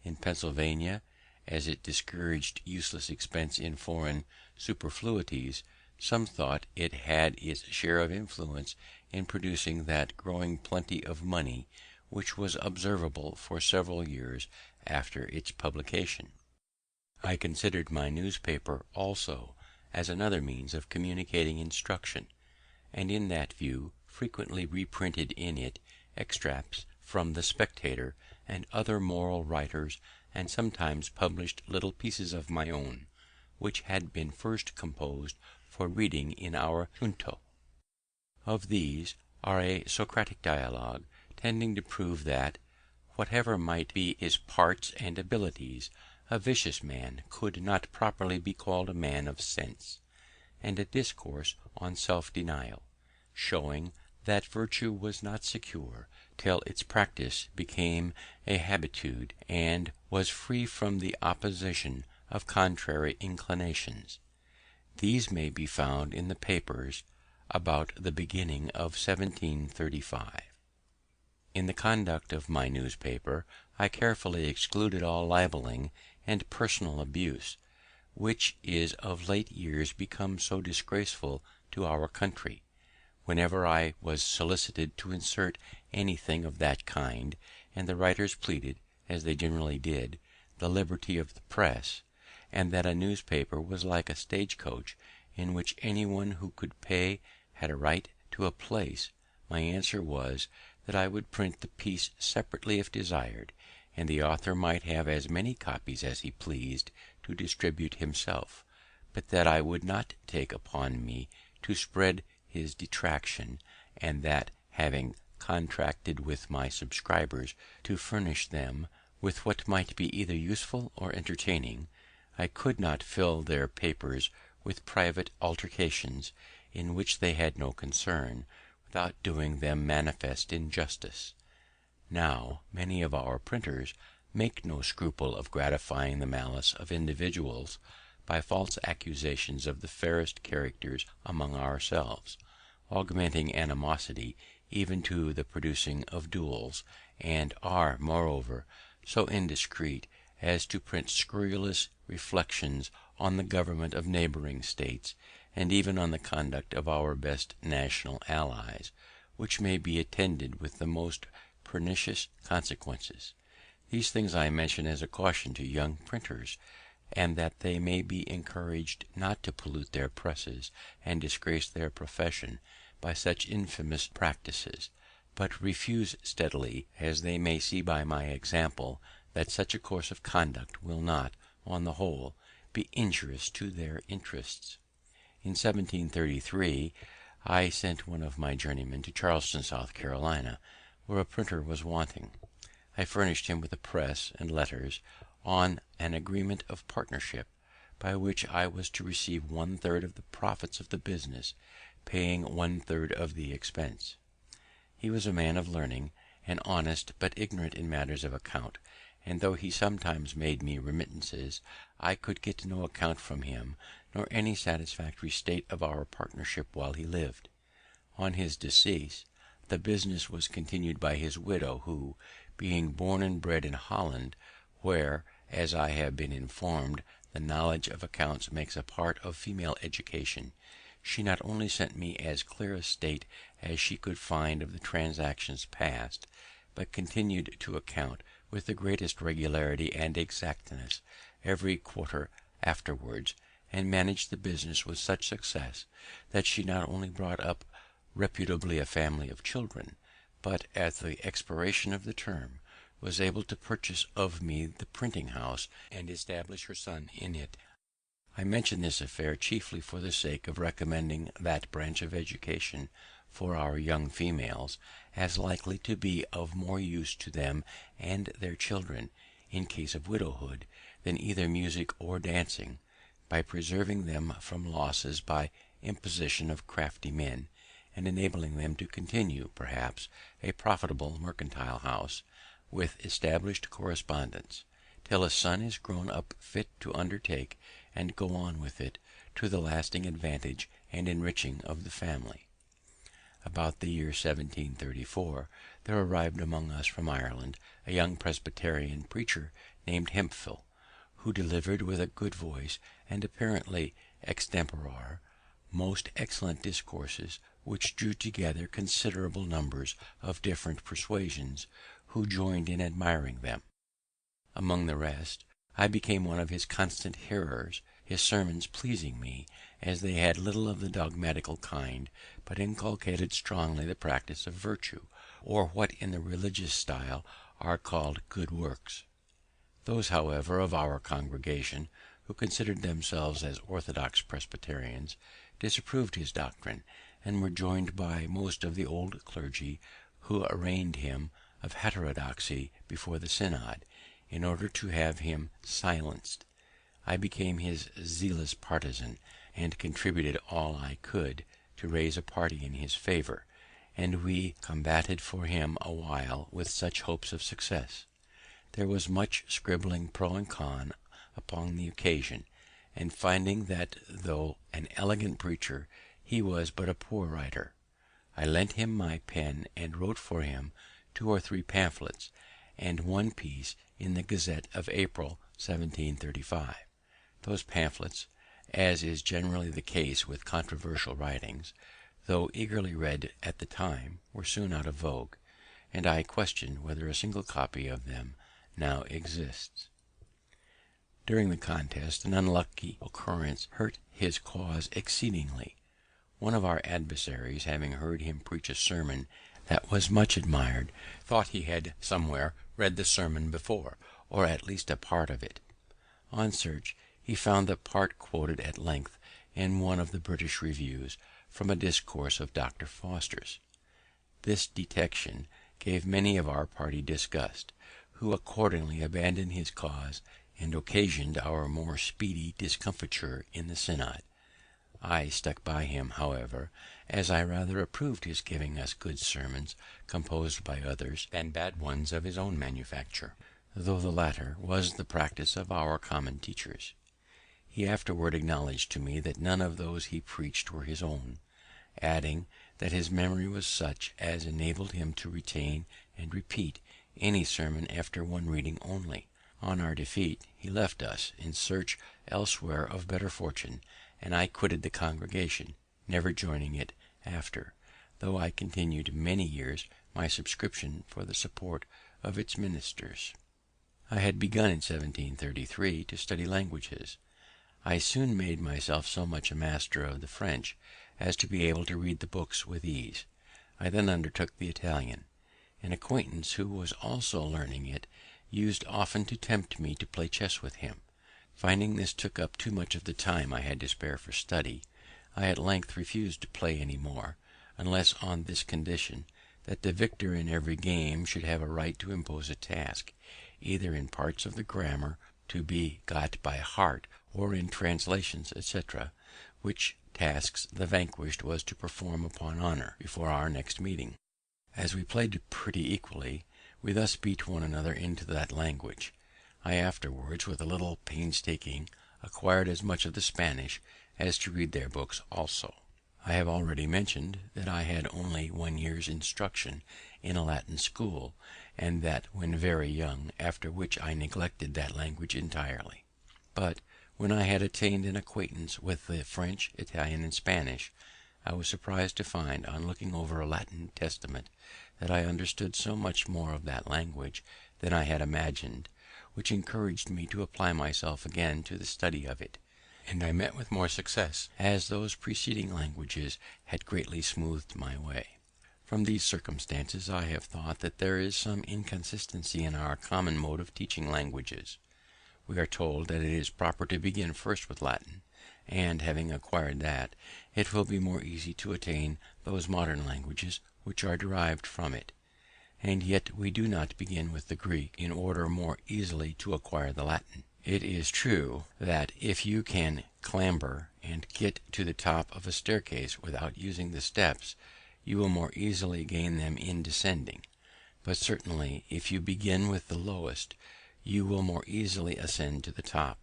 In Pennsylvania, as it discouraged useless expense in foreign superfluities, some thought it had its share of influence in producing that growing plenty of money which was observable for several years after its publication. I considered my newspaper also as another means of communicating instruction, and in that view frequently reprinted in it extracts from the Spectator and other moral writers, and sometimes published little pieces of my own, which had been first composed for reading in our junto. Of these are a Socratic dialogue, tending to prove that, whatever might be his parts and abilities, a vicious man could not properly be called a man of sense, and a discourse on self-denial, showing that virtue was not secure till its practice became a habitude and was free from the opposition of contrary inclinations. These may be found in the papers about the beginning of 1735. In the conduct of my newspaper I carefully excluded all libelling and personal abuse, which is of late years become so disgraceful to our country. Whenever I was solicited to insert anything of that kind, and the writers pleaded, as they generally did, the liberty of the press, and that a newspaper was like a stage-coach in which anyone who could pay had a right to a place, my answer was that I would print the piece separately if desired, and the author might have as many copies as he pleased to distribute himself, but that I would not take upon me to spread his detraction, and that, having contracted with my subscribers to furnish them with what might be either useful or entertaining, I could not fill their papers with private altercations, in which they had no concern, without doing them manifest injustice. Now many of our printers make no scruple of gratifying the malice of individuals by false accusations of the fairest characters among ourselves, augmenting animosity even to the producing of duels, and are, moreover, so indiscreet as to print scurrilous reflections on the government of neighbouring states, and even on the conduct of our best national allies, which may be attended with the most pernicious consequences. These things I mention as a caution to young printers, and that they may be encouraged not to pollute their presses and disgrace their profession by such infamous practices, but refuse steadily, as they may see by my example that such a course of conduct will not, on the whole, be injurious to their interests. In 1733 I sent one of my journeymen to Charleston, South Carolina, where a printer was wanting. I furnished him with a press and letters, on an agreement of partnership, by which I was to receive 1/3 of the profits of the business, paying 1/3 of the expense. He was a man of learning, and honest, but ignorant in matters of account, and though he sometimes made me remittances, I could get no account from him, nor any satisfactory state of our partnership while he lived. On his decease, the business was continued by his widow, who, being born and bred in Holland, where, as I have been informed, the knowledge of accounts makes a part of female education, she not only sent me as clear a state as she could find of the transactions past, but continued to account with the greatest regularity and exactness every quarter afterwards, and managed the business with such success that she not only brought up reputably a family of children, but at the expiration of the term was able to purchase of me the printing house and establish her son in it. I mention this affair chiefly for the sake of recommending that branch of education for our young females, as likely to be of more use to them and their children, in case of widowhood, than either music or dancing, by preserving them from losses by imposition of crafty men, and enabling them to continue, perhaps, a profitable mercantile house, with established correspondence, till a son is grown up fit to undertake and go on with it, to the lasting advantage and enriching of the family. About the year 1734 there arrived among us from Ireland a young Presbyterian preacher named Hemphill, who delivered with a good voice and apparently extempore most excellent discourses, which drew together considerable numbers of different persuasions, who joined in admiring them. Among the rest, I became one of his constant hearers, his sermons pleasing me, as they had little of the dogmatical kind, but inculcated strongly the practice of virtue, or what in the religious style are called good works. Those, however, of our congregation who considered themselves as orthodox Presbyterians disapproved his doctrine, and were joined by most of the old clergy, who arraigned him of heterodoxy before the synod, in order to have him silenced. I became his zealous partisan, and contributed all I could to raise a party in his favour, and we combated for him a while with such hopes of success. There was much scribbling pro and con upon the occasion, and finding that, though an elegant preacher, he was but a poor writer, I lent him my pen and wrote for him 2 or 3 pamphlets, and one piece in the Gazette of April 1735. Those pamphlets, as is generally the case with controversial writings, though eagerly read at the time, were soon out of vogue, and I question whether a single copy of them now exists. During the contest an unlucky occurrence hurt his cause exceedingly. One of our adversaries, having heard him preach a sermon that was much admired, thought he had somewhere read the sermon before, or at least a part of it. On search, he found the part quoted at length in one of the British reviews, from a discourse of Dr. Foster's. This detection gave many of our party disgust, who accordingly abandoned his cause, and occasioned our more speedy discomfiture in the synod. I stuck by him, however, as I rather approved his giving us good sermons composed by others than bad ones of his own manufacture, though the latter was the practice of our common teachers. He afterward acknowledged to me that none of those he preached were his own, adding that his memory was such as enabled him to retain and repeat any sermon after one reading only. On our defeat he left us in search elsewhere of better fortune, and I quitted the congregation, never joining it after, though I continued many years my subscription for the support of its ministers. I had begun in 1733 to study languages. I soon made myself so much a master of the French as to be able to read the books with ease. I then undertook the Italian. An acquaintance who was also learning it used often to tempt me to play chess with him. Finding this took up too much of the time I had to spare for study, I at length refused to play any more, unless on this condition, that the victor in every game should have a right to impose a task, either in parts of the grammar to be got by heart, or in translations, etc., which tasks the vanquished was to perform upon honour before our next meeting. As we played pretty equally, we thus beat one another into that language. I afterwards, with a little painstaking, acquired as much of the Spanish as to read their books also. I have already mentioned that I had only 1 year's instruction in a Latin school, and that when very young, after which I neglected that language entirely. But when I had attained an acquaintance with the French, Italian, and Spanish, I was surprised to find, on looking over a Latin Testament, that I understood so much more of that language than I had imagined, which encouraged me to apply myself again to the study of it, and I met with more success, as those preceding languages had greatly smoothed my way. From these circumstances I have thought that there is some inconsistency in our common mode of teaching languages. We are told that it is proper to begin first with Latin, and, having acquired that, it will be more easy to attain those modern languages which are derived from it. And yet we do not begin with the Greek in order more easily to acquire the Latin. It is true that if you can clamber and get to the top of a staircase without using the steps, you will more easily gain them in descending; but certainly if you begin with the lowest, you will more easily ascend to the top,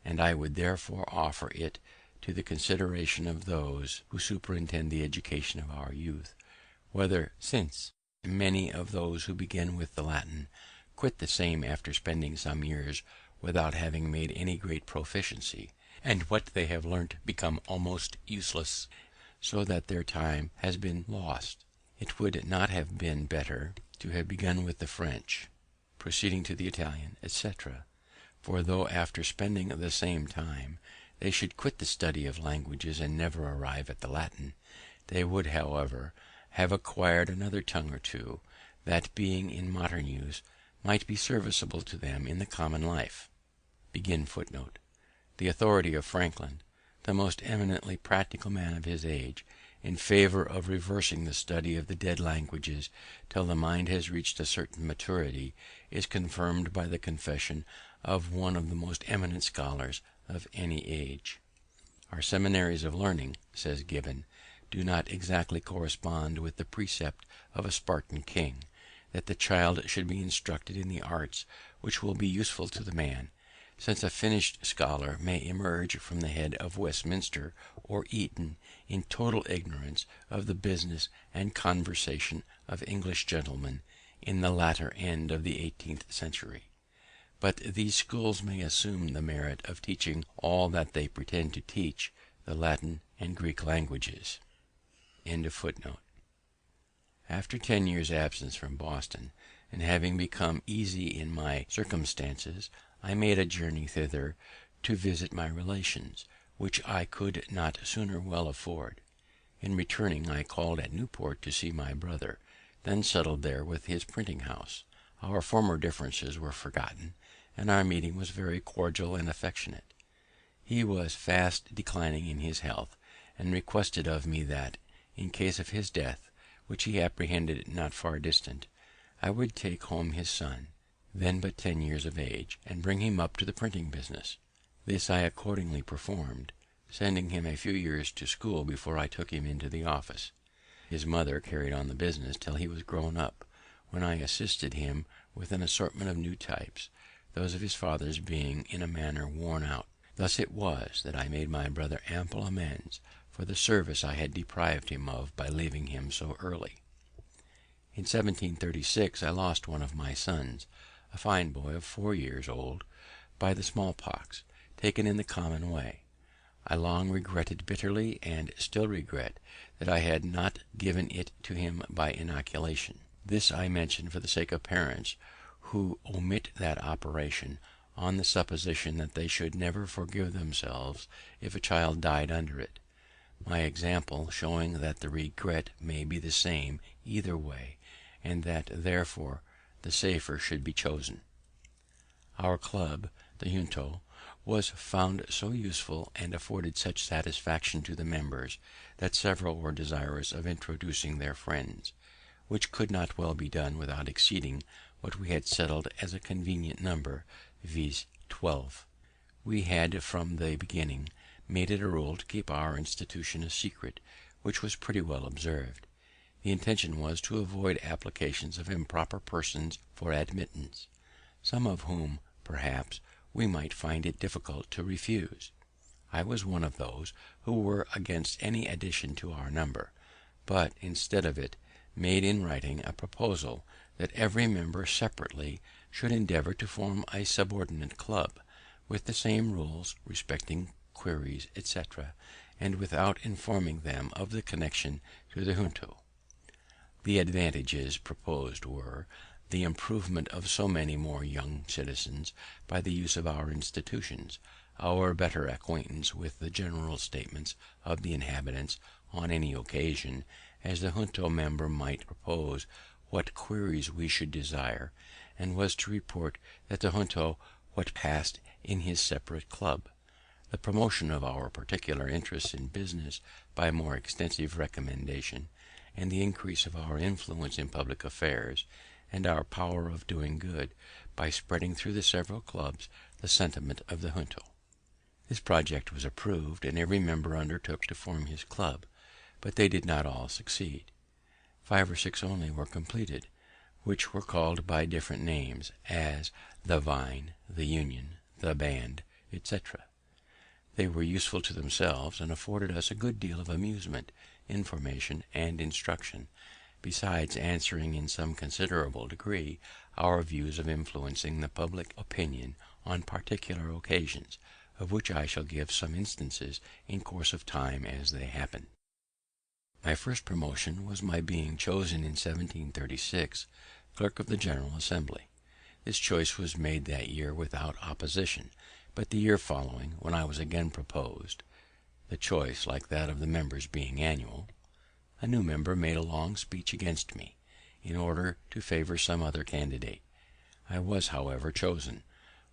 and I would therefore offer it to the consideration of those who superintend the education of our youth, whether, since many of those who begin with the Latin quit the same after spending some years without having made any great proficiency, and what they have learnt become almost useless, so that their time has been lost, it would not have been better to have begun with the French, proceeding to the Italian, etc. For though after spending the same time they should quit the study of languages and never arrive at the Latin, they would, however, have acquired another tongue or two, that, being in modern use, might be serviceable to them in the common life. The authority of Franklin, the most eminently practical man of his age, in favour of reversing the study of the dead languages till the mind has reached a certain maturity, is confirmed by the confession of one of the most eminent scholars of any age. Our seminaries of learning, says Gibbon, do not exactly correspond with the precept of a Spartan king, that the child should be instructed in the arts which will be useful to the man, since a finished scholar may emerge from the head of Westminster or Eton in total ignorance of the business and conversation of English gentlemen in the latter end of the 18th century. But these schools may assume the merit of teaching all that they pretend to teach, the Latin and Greek languages. After 10 years' absence from Boston, and having become easy in my circumstances, I made a journey thither to visit my relations, which I could not sooner well afford. In returning, I called at Newport to see my brother, then settled there with his printing house. Our former differences were forgotten, and our meeting was very cordial and affectionate. He was fast declining in his health, and requested of me that, in case of his death, which he apprehended not far distant, I would take home his son, then but 10 years of age, and bring him up to the printing business. This I accordingly performed, sending him a few years to school before I took him into the office. His mother carried on the business till he was grown up, when I assisted him with an assortment of new types, those of his father's being in a manner worn out. Thus it was that I made my brother ample amends for the service I had deprived him of by leaving him so early. In 1736 I lost one of my sons, a fine boy of 4 years old, by the small pox, taken in the common way. I long regretted bitterly, and still regret, that I had not given it to him by inoculation. This I mention for the sake of parents who omit that operation, on the supposition that they should never forgive themselves if a child died under it; my example showing that the regret may be the same either way, and that therefore the safer should be chosen. Our club, the Junto, was found so useful and afforded such satisfaction to the members, that several were desirous of introducing their friends, which could not well be done without exceeding what we had settled as a convenient number, viz. 12. We had from the beginning made it a rule to keep our institution a secret, which was pretty well observed. The intention was to avoid applications of improper persons for admittance, some of whom, perhaps, we might find it difficult to refuse. I was one of those who were against any addition to our number, but, instead of it, made in writing a proposal that every member separately should endeavour to form a subordinate club, with the same rules respecting queries, etc., and without informing them of the connection to the Junto. The advantages proposed were, the improvement of so many more young citizens by the use of our institutions, our better acquaintance with the general statements of the inhabitants on any occasion, as the Junto member might propose what queries we should desire, and was to report to the Junto what passed in his separate club; the promotion of our particular interests in business by more extensive recommendation, and the increase of our influence in public affairs, and our power of doing good, by spreading through the several clubs the sentiment of the Junto. This project was approved, and every member undertook to form his club, but they did not all succeed. 5 or 6 only were completed, which were called by different names, as the Vine, the Union, the Band, etc. They were useful to themselves, and afforded us a good deal of amusement, information, and instruction, besides answering in some considerable degree our views of influencing the public opinion on particular occasions, of which I shall give some instances in course of time as they happened. My first promotion was my being chosen in 1736 clerk of the General Assembly. This choice was made that year without opposition, but the year following, when I was again proposed, the choice, like that of the members, being annual, a new member made a long speech against me, in order to favour some other candidate. I was, however, chosen,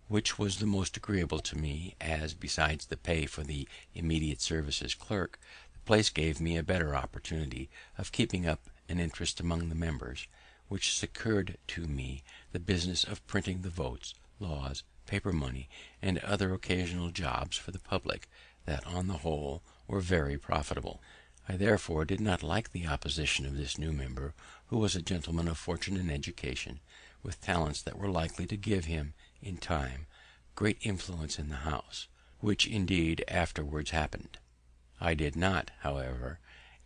which was the most agreeable to me, as, besides the pay for the immediate service as clerk, the place gave me a better opportunity of keeping up an interest among the members, which secured to me the business of printing the votes, laws, paper money, and other occasional jobs for the public, that, on the whole, were very profitable. I therefore did not like the opposition of this new member, who was a gentleman of fortune and education, with talents that were likely to give him, in time, great influence in the House, which indeed afterwards happened. I did not, however,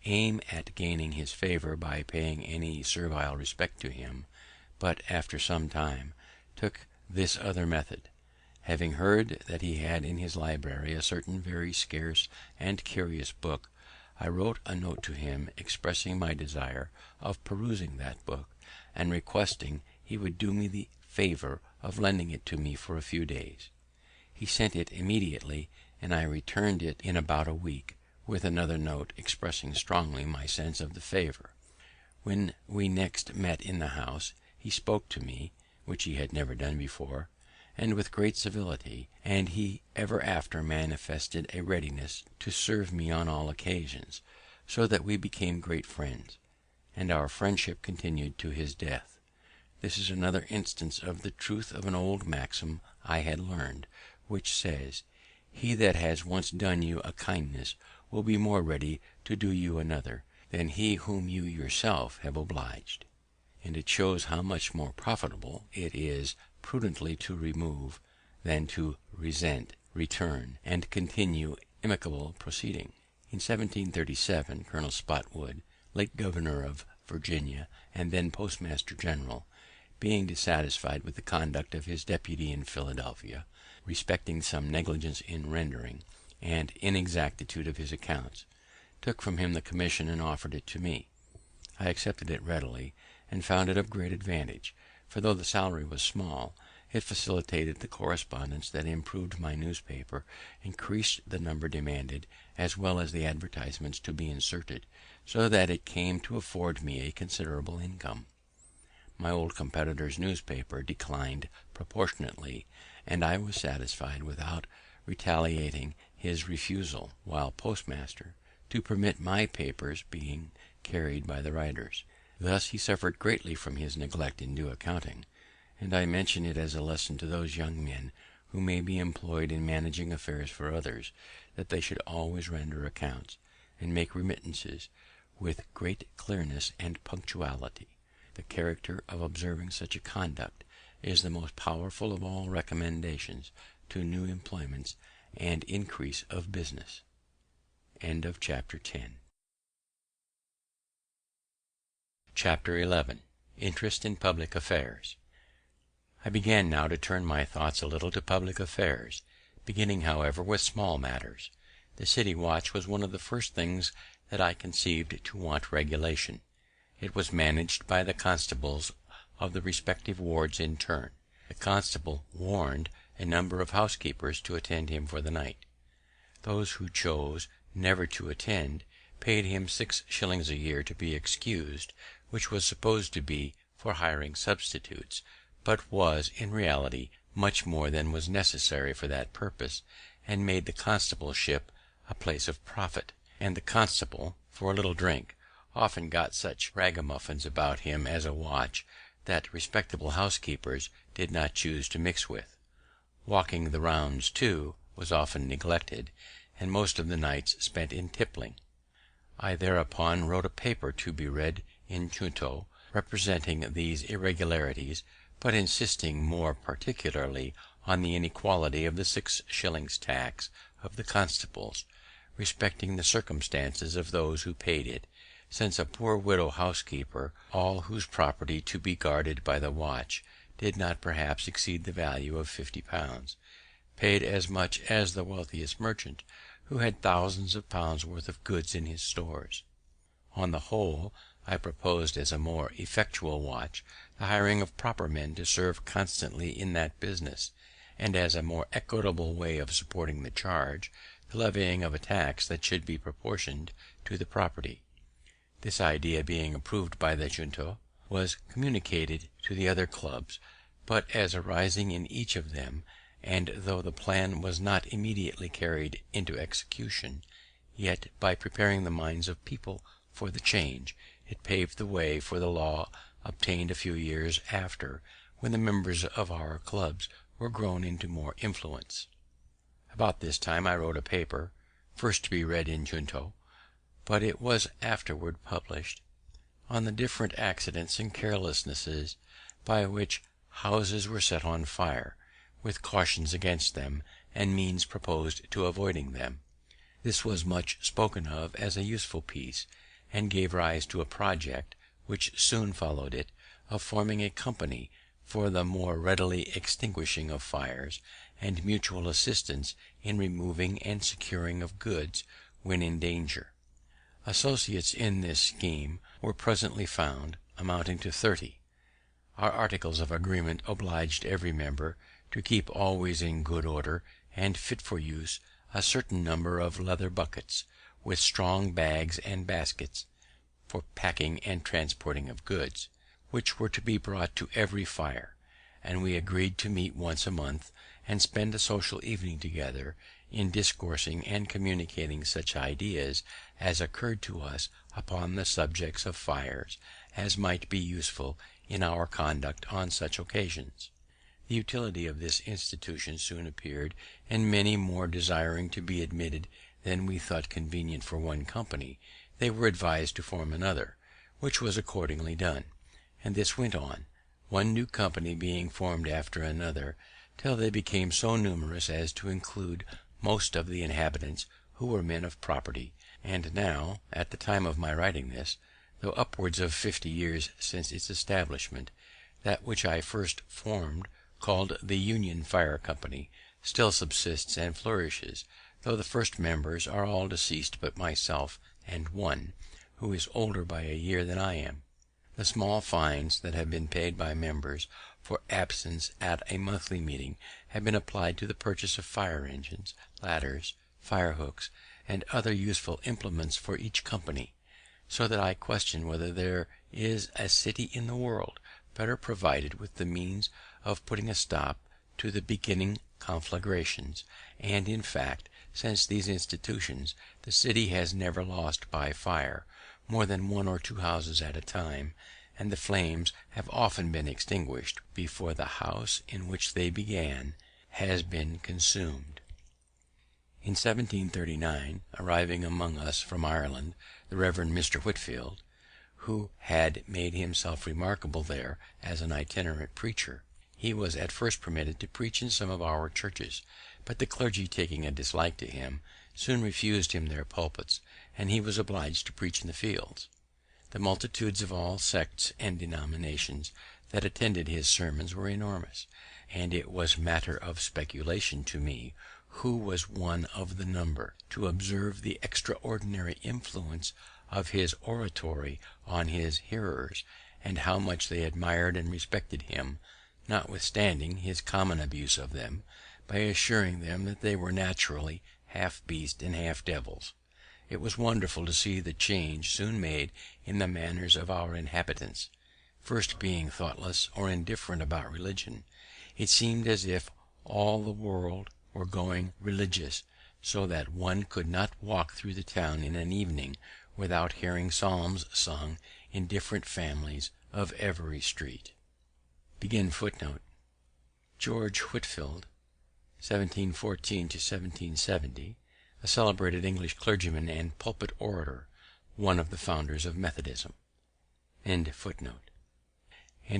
aim at gaining his favour by paying any servile respect to him, but, after some time, took this other method. Having heard that he had in his library a certain very scarce and curious book, I wrote a note to him expressing my desire of perusing that book, and requesting he would do me the favour of lending it to me for a few days. He sent it immediately, and I returned it in about a week, with another note expressing strongly my sense of the favour. When we next met in the House, he spoke to me, which he had never done before, and with great civility, and he ever after manifested a readiness to serve me on all occasions, so that we became great friends, and our friendship continued to his death. This is another instance of the truth of an old maxim I had learned, which says, "He that has once done you a kindness will be more ready to do you another than he whom you yourself have obliged." And it shows how much more profitable it is prudently to remove than to resent, return, and continue amicable proceeding. In 1737, Colonel Spotswood, late governor of Virginia, and then postmaster general, being dissatisfied with the conduct of his deputy in Philadelphia, respecting some negligence in rendering, and inexactitude of his accounts, took from him the commission and offered it to me. I accepted it readily, and found it of great advantage; for though the salary was small, it facilitated the correspondence that improved my newspaper, increased the number demanded, as well as the advertisements to be inserted, so that it came to afford me a considerable income. My old competitor's newspaper declined proportionately, and I was satisfied, without retaliating his refusal, while postmaster, to permit my papers being carried by the writers. Thus he suffered greatly from his neglect in due accounting, and I mention it as a lesson to those young men who may be employed in managing affairs for others, that they should always render accounts, and make remittances, with great clearness and punctuality. The character of observing such a conduct is the most powerful of all recommendations to new employments and increase of business. Chapter 11. Interest in public affairs. I began now to turn my thoughts a little to public affairs, beginning, however, with small matters. The city watch was one of the first things that I conceived to want regulation. It was managed by the constables of the respective wards in turn. The constable warned a number of housekeepers to attend him for the night. Those who chose never to attend paid him 6 shillings a year to be excused, which was supposed to be for hiring substitutes, but was in reality much more than was necessary for that purpose, and made the constableship a place of profit. And the constable, for a little drink, often got such ragamuffins about him as a watch that respectable housekeepers did not choose to mix with. Walking the rounds, too, was often neglected, and most of the nights spent in tippling. I thereupon wrote a paper to be read in Junto, representing these irregularities, but insisting more particularly on the inequality of the 6 shillings tax of the constables, respecting the circumstances of those who paid it, since a poor widow housekeeper, all whose property to be guarded by the watch did not perhaps exceed the value of £50, paid as much as the wealthiest merchant, who had thousands of pounds worth of goods in his stores. On the whole, I proposed as a more effectual watch the hiring of proper men to serve constantly in that business, and as a more equitable way of supporting the charge, the levying of a tax that should be proportioned to the property. This idea being approved by the Junto, was communicated to the other clubs, but as arising in each of them, and though the plan was not immediately carried into execution, yet by preparing the minds of people for the change, it paved the way for the law obtained a few years after, when the members of our clubs were grown into more influence. About this time I wrote a paper, first to be read in Junto, but it was afterward published, on the different accidents and carelessnesses by which houses were set on fire, with cautions against them, and means proposed to avoiding them. This was much spoken of as a useful piece, and gave rise to a project, which soon followed it, of forming a company for the more readily extinguishing of fires, and mutual assistance in removing and securing of goods when in danger. Associates in this scheme were presently found, amounting to 30. Our articles of agreement obliged every member to keep always in good order and fit for use a certain number of leather buckets, with strong bags and baskets, for packing and transporting of goods, which were to be brought to every fire; and we agreed to meet once a month, and spend a social evening together, in discoursing and communicating such ideas as occurred to us upon the subjects of fires, as might be useful in our conduct on such occasions. The utility of this institution soon appeared, and many more desiring to be admitted than we thought convenient for one company, they were advised to form another, which was accordingly done, and this went on, one new company being formed after another, till they became so numerous as to include most of the inhabitants who were men of property. And now, at the time of my writing this, though upwards of 50 years since its establishment, that which I first formed, called the Union Fire Company, still subsists and flourishes, though the first members are all deceased but myself and one, who is older by a year than I am. The small fines that have been paid by members for absence at a monthly meeting have been applied to the purchase of fire engines, ladders, fire hooks, and other useful implements for each company, so that I question whether there is a city in the world better provided with the means of putting a stop to the beginning conflagrations; and, in fact, since these institutions, the city has never lost by fire more than one or two houses at a time, and the flames have often been extinguished before the house in which they began has been consumed. In 1739, arriving among us from Ireland the Rev. Mr. Whitefield, who had made himself remarkable there as an itinerant preacher, he was at first permitted to preach in some of our churches, but the clergy, taking a dislike to him, soon refused him their pulpits, and he was obliged to preach in the fields. The multitudes of all sects and denominations that attended his sermons were enormous, and it was matter of speculation to me, who was one of the number, to observe the extraordinary influence of his oratory on his hearers, and how much they admired and respected him, notwithstanding his common abuse of them, by assuring them that they were naturally half beasts and half devils. It was wonderful to see the change soon made in the manners of our inhabitants. First being thoughtless or indifferent about religion, it seemed as if all the world were growing religious, so that one could not walk through the town in an evening without hearing psalms sung in different families of every street. George Whitefield, 1714 to 1770, a celebrated English clergyman and pulpit orator, one of the founders of Methodism. And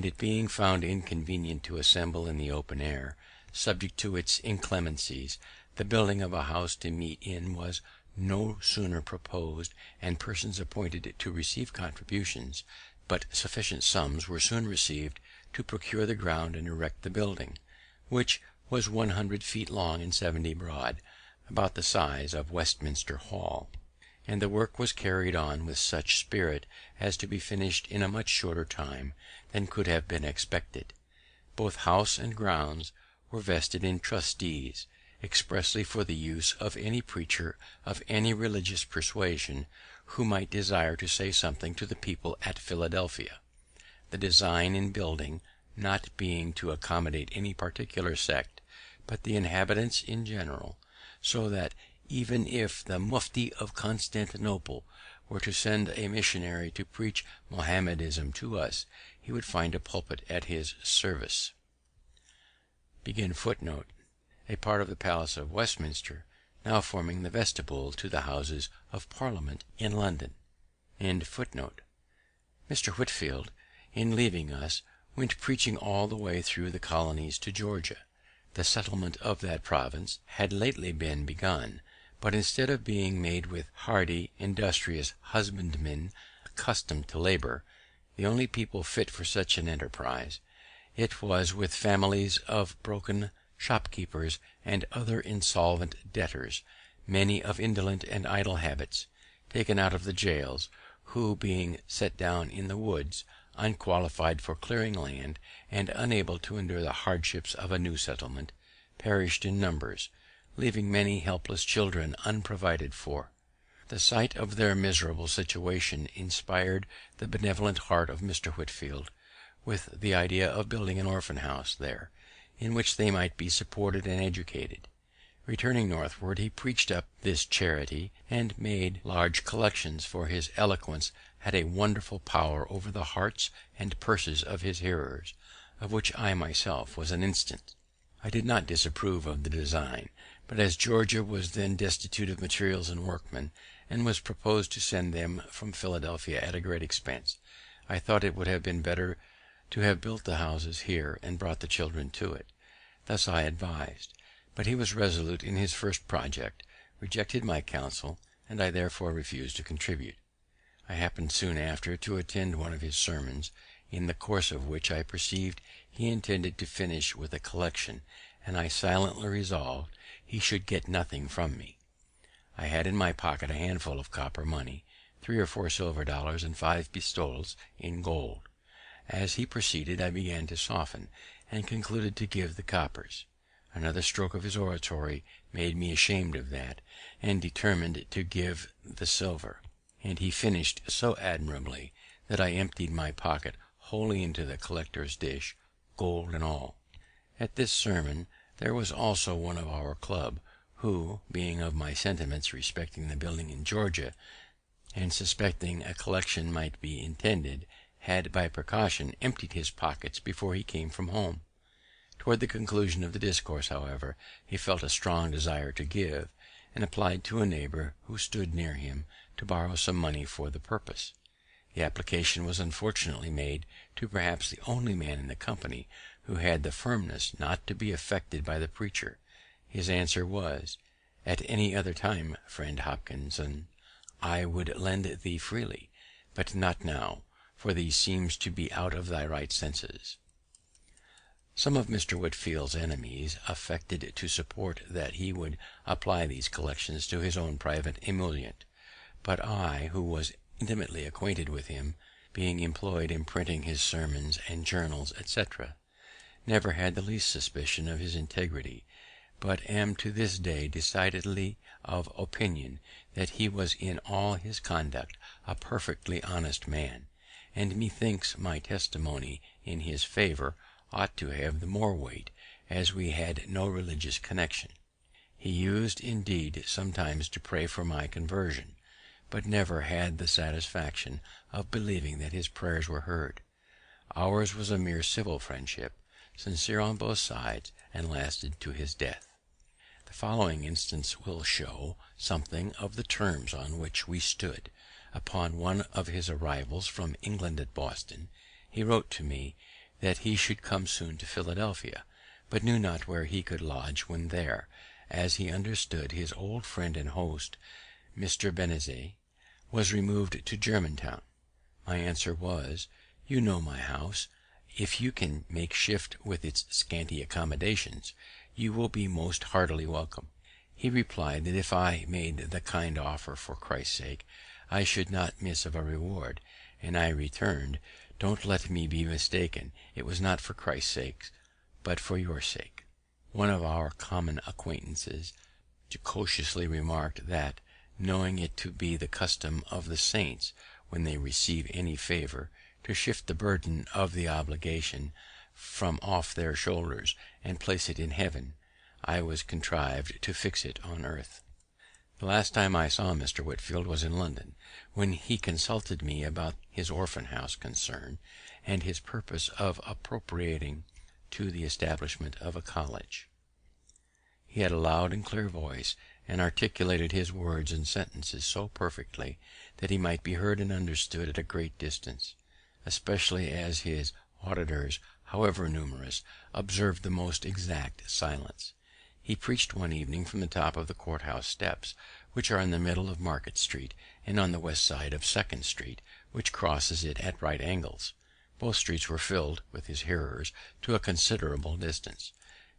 it being found inconvenient to assemble in the open air, subject to its inclemencies, the building of a house to meet in was no sooner proposed, and persons appointed to receive contributions, but sufficient sums were soon received to procure the ground and erect the building, which was 100 feet long and 70 broad, about the size of Westminster Hall, and the work was carried on with such spirit as to be finished in a much shorter time than could have been expected. Both house and grounds were vested in trustees, expressly for the use of any preacher of any religious persuasion who might desire to say something to the people at Philadelphia, the design in building not being to accommodate any particular sect, but the inhabitants in general, so that even if the Mufti of Constantinople were to send a missionary to preach Mohammedanism to us, he would find a pulpit at his service. A part of the Palace of Westminster, now forming the vestibule to the Houses of Parliament in London. Mr. Whitefield, in leaving us, went preaching all the way through the colonies to Georgia. The settlement of that province had lately been begun, but instead of being made with hardy, industrious husbandmen accustomed to labour, the only people fit for such an enterprise, it was with families of broken shopkeepers and other insolvent debtors, many of indolent and idle habits, taken out of the jails, who, being set down in the woods, unqualified for clearing land, and unable to endure the hardships of a new settlement, perished in numbers, leaving many helpless children unprovided for. The sight of their miserable situation inspired the benevolent heart of Mr. Whitefield with the idea of building an orphan house there, in which they might be supported and educated. Returning northward, he preached up this charity, and made large collections, for his eloquence had a wonderful power over the hearts and purses of his hearers, of which I myself was an instance. I did not disapprove of the design, but as Georgia was then destitute of materials and workmen, and was proposed to send them from Philadelphia at a great expense, I thought it would have been better to have built the houses here and brought the children to it. Thus I advised, but he was resolute in his first project, rejected my counsel, and I therefore refused to contribute. I happened soon after to attend one of his sermons, in the course of which I perceived he intended to finish with a collection, and I silently resolved he should get nothing from me. I had in my pocket a handful of copper money, 3 or 4 silver dollars, and 5 pistoles in gold. As he proceeded, I began to soften, and concluded to give the coppers. Another stroke of his oratory made me ashamed of that, and determined to give the silver; and he finished so admirably that I emptied my pocket wholly into the collector's dish, gold and all. At this sermon there was also one of our club, who, being of my sentiments respecting the building in Georgia, and suspecting a collection might be intended, had by precaution emptied his pockets before he came from home. Toward the conclusion of the discourse, however, he felt a strong desire to give, and applied to a neighbor who stood near him to borrow some money for the purpose. The application was unfortunately made to perhaps the only man in the company who had the firmness not to be affected by the preacher. His answer was, "At any other time, friend Hopkinson, I would lend thee freely, but not now, for thee seems to be out of thy right senses." Some of Mr. Whitefield's enemies affected to suppose that he would apply these collections to his own private emolument; but I, who was intimately acquainted with him, being employed in printing his sermons and journals, etc., never had the least suspicion of his integrity, but am to this day decidedly of opinion that he was in all his conduct a perfectly honest man, and methinks my testimony in his favour ought to have the more weight, as we had no religious connection. He used, indeed, sometimes to pray for my conversion, but never had the satisfaction of believing that his prayers were heard. Ours was a mere civil friendship, sincere on both sides, and lasted to his death. The following instance will show something of the terms on which we stood. Upon one of his arrivals from England at Boston, he wrote to me that he should come soon to Philadelphia, but knew not where he could lodge when there, as he understood his old friend and host, Mr. Benezet, was removed to Germantown. My answer was, "You know my house; if you can make shift with its scanty accommodations, you will be most heartily welcome." He replied that if I made the kind offer for Christ's sake, I should not miss of a reward; and I returned, "Don't let me be mistaken; it was not for Christ's sake, but for your sake." One of our common acquaintances jocosely remarked that, knowing it to be the custom of the saints, when they receive any favour, to shift the burden of the obligation from off their shoulders and place it in heaven, I was contrived to fix it on earth. The last time I saw Mr. Whitefield was in London, when he consulted me about his orphan house concern, and his purpose of appropriating to the establishment of a college. He had a loud and clear voice, and articulated his words and sentences so perfectly that he might be heard and understood at a great distance, especially as his auditors, however numerous, observed the most exact silence. He preached one evening from the top of the court house steps, which are in the middle of Market street, and on the west side of Second street, which crosses it at right angles. Both streets were filled with his hearers to a considerable distance.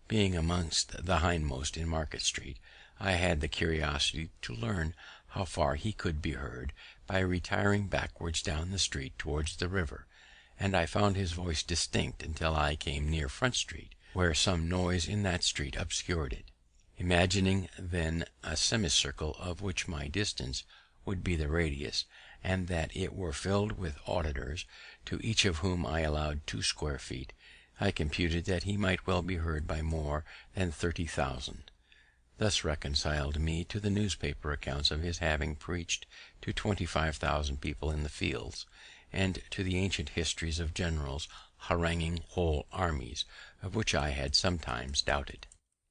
Being amongst the hindmost in Market street, I had the curiosity to learn how far he could be heard by retiring backwards down the street towards the river, and I found his voice distinct until I came near Front street, where some noise in that street obscured it. Imagining then a semicircle of which my distance would be the radius, and that it were filled with auditors, to each of whom I allowed 2 square feet, I computed that he might well be heard by more than 30,000. Thus reconciled me to the newspaper accounts of his having preached to 25,000 people in the fields, and to the ancient histories of generals haranguing whole armies, of which I had sometimes doubted.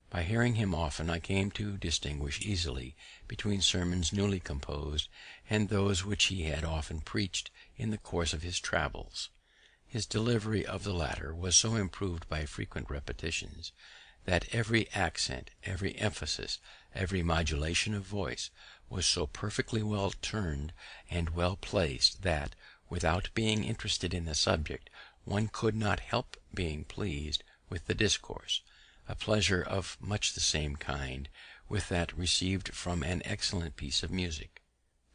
By hearing him often, I came to distinguish easily between sermons newly composed and those which he had often preached in the course of his travels. His delivery of the latter was so improved by frequent repetitions, that every accent, every emphasis, every modulation of voice was so perfectly well turned and well placed, that, without being interested in the subject, one could not help being pleased with the discourse. a pleasure of much the same kind with that received from an excellent piece of music.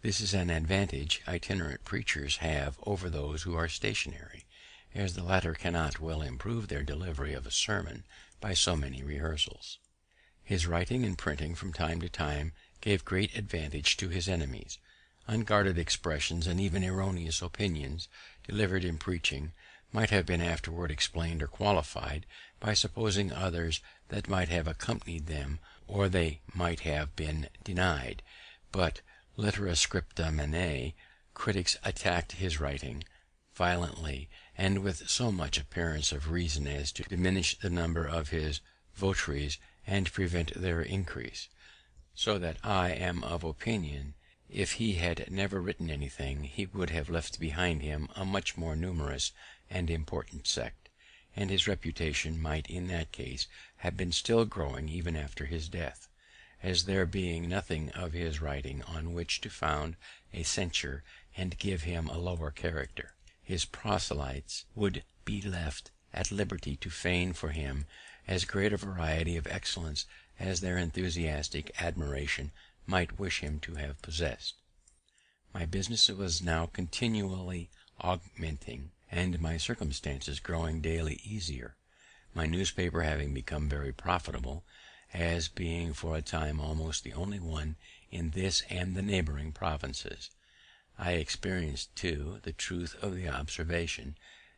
This is an advantage itinerant preachers have over those who are stationary, as the latter cannot well improve their delivery of a sermon by so many rehearsals. His writing and printing from time to time gave great advantage to his enemies. Unguarded expressions and even erroneous opinions delivered in preaching might have been afterward explained or qualified by supposing others that might have accompanied them, or they might have been denied; but litera scripta manet, critics attacked his writing violently, and with so much appearance of reason as to diminish the number of his votaries and prevent their increase; so that I am of opinion, if he had never written anything, he would have left behind him a much more numerous and important sect, and his reputation might in that case have been still growing even after his death, as there being nothing of his writing on which to found a censure and give him a lower character, his proselytes would be left at liberty to feign for him as great a variety of excellence as their enthusiastic admiration might wish him to have possessed. My business was now continually augmenting, and my circumstances growing daily easier, my newspaper having become very profitable, as being for a time almost the only one in this and the neighbouring provinces. I experienced, too, the truth of the observation,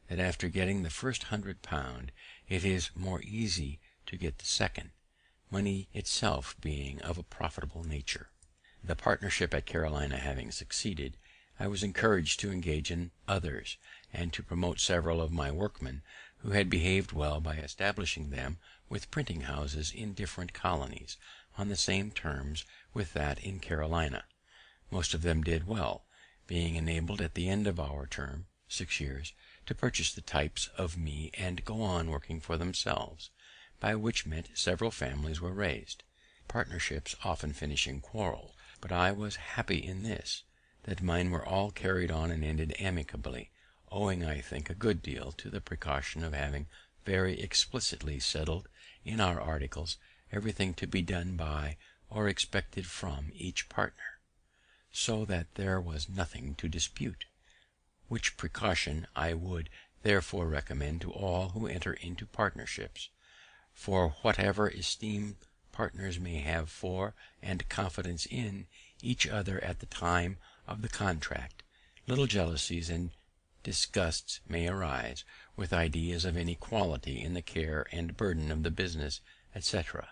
that after getting the first £100, it is more easy to get the second, money itself being of a profitable nature. The partnership at Carolina having succeeded, I was encouraged to engage in others, and to promote several of my workmen who had behaved well by establishing them with printing houses in different colonies, on the same terms with that in Carolina. Most of them did well, being enabled at the end of our term, 6 years, to purchase the types of me and go on working for themselves, by which meant several families were raised. Partnerships often finish in quarrels, but I was happy in this, that mine were all carried on and ended amicably, owing, I think, a good deal to the precaution of having very explicitly settled in our articles everything to be done by or expected from each partner, so that there was nothing to dispute; which precaution I would therefore recommend to all who enter into partnerships; for whatever esteem partners may have for and confidence in each other at the time of the contract, little jealousies and disgusts may arise, with ideas of inequality in the care and burden of the business, etc.,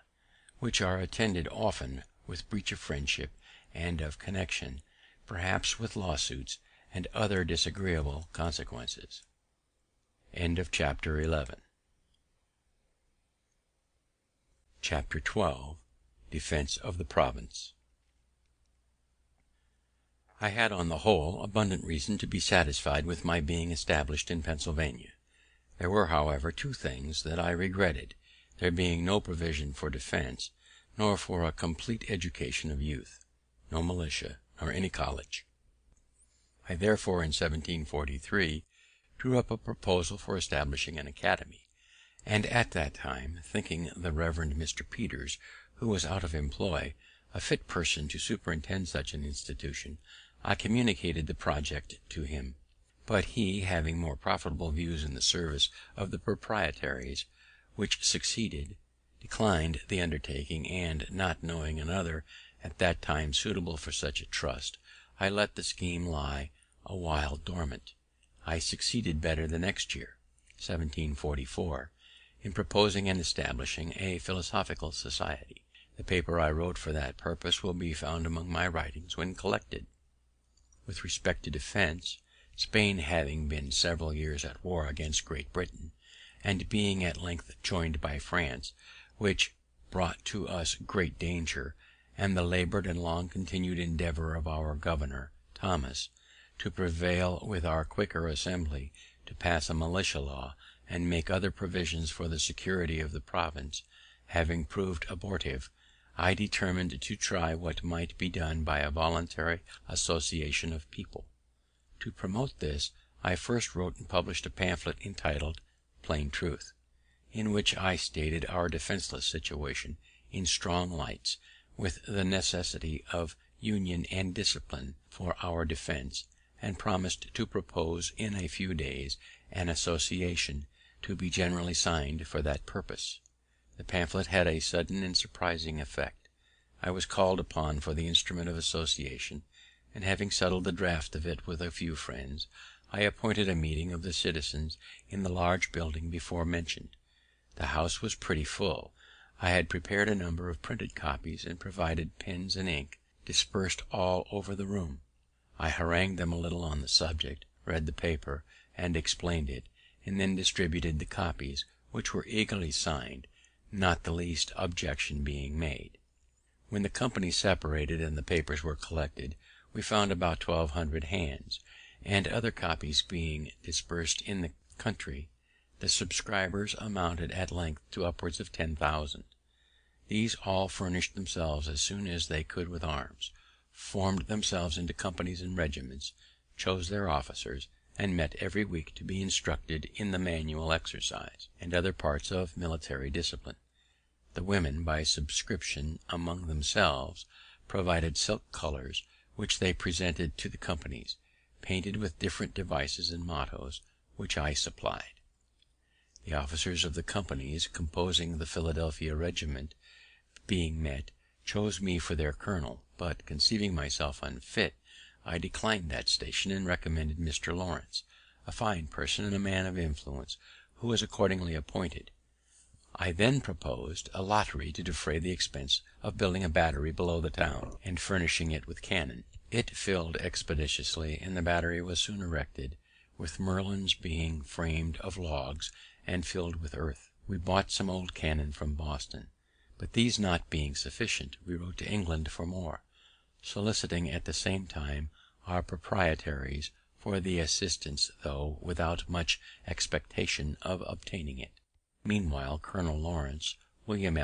which are attended often with breach of friendship and of connection, perhaps with lawsuits and other disagreeable consequences. Chapter 12. Defense of the Province. I had on the whole abundant reason to be satisfied with my being established in Pennsylvania. There were, however, two things that I regretted, there being no provision for defense, nor for a complete education of youth, no militia, nor any college. I therefore, in 1743, drew up a proposal for establishing an academy, and at that time, thinking the Reverend Mr. Peters, who was out of employ, a fit person to superintend such an institution, I communicated the project to him; but he, having more profitable views in the service of the proprietaries, which succeeded, declined the undertaking, and, not knowing another at that time suitable for such a trust, I let the scheme lie a while dormant. I succeeded better the next year, 1744, in proposing and establishing a philosophical society. The paper I wrote for that purpose will be found among my writings when collected. With respect to defense, Spain having been several years at war against Great Britain, and being at length joined by France, which brought to us great danger, and the laboured and long continued endeavour of our governor, Thomas, to prevail with our Quaker Assembly to pass a militia law and make other provisions for the security of the province, having proved abortive, I determined to try what might be done by a voluntary association of people. To promote this, I first wrote and published a pamphlet entitled Plain Truth. in which I stated our defenceless situation in strong lights, with the necessity of union and discipline for our defense, and promised to propose in a few days an association to be generally signed for that purpose. The pamphlet had a sudden and surprising effect. I was called upon for the instrument of association, and having settled the draft of it with a few friends, I appointed a meeting of the citizens in the large building before mentioned. The house was pretty full. I had prepared a number of printed copies, and provided pens and ink dispersed all over the room. I harangued them a little on the subject, read the paper, and explained it, and then distributed the copies, which were eagerly signed, not the least objection being made. When the company separated and the papers were collected, we found about 1200 hands, and other copies being dispersed in the country, the subscribers amounted at length to upwards of 10,000. These all furnished themselves as soon as they could with arms, formed themselves into companies and regiments, chose their officers, and met every week to be instructed in the manual exercise, and other parts of military discipline. The women, by subscription among themselves, provided silk colours, which they presented to the companies, painted with different devices and mottos, which I supplied. The officers of the companies composing the Philadelphia regiment, being met, chose me for their colonel, but, conceiving myself unfit, I declined that station, and recommended Mr. Lawrence, a fine person and a man of influence, who was accordingly appointed. I then proposed a lottery to defray the expense of building a battery below the town, and furnishing it with cannon. It filled expeditiously, and the battery was soon erected, with merlons being framed of logs and filled with earth. We bought some old cannon from Boston, but these not being sufficient, we wrote to England for more, soliciting at the same time our proprietaries for the assistance, though without much expectation of obtaining it. Meanwhile, Colonel Lawrence, William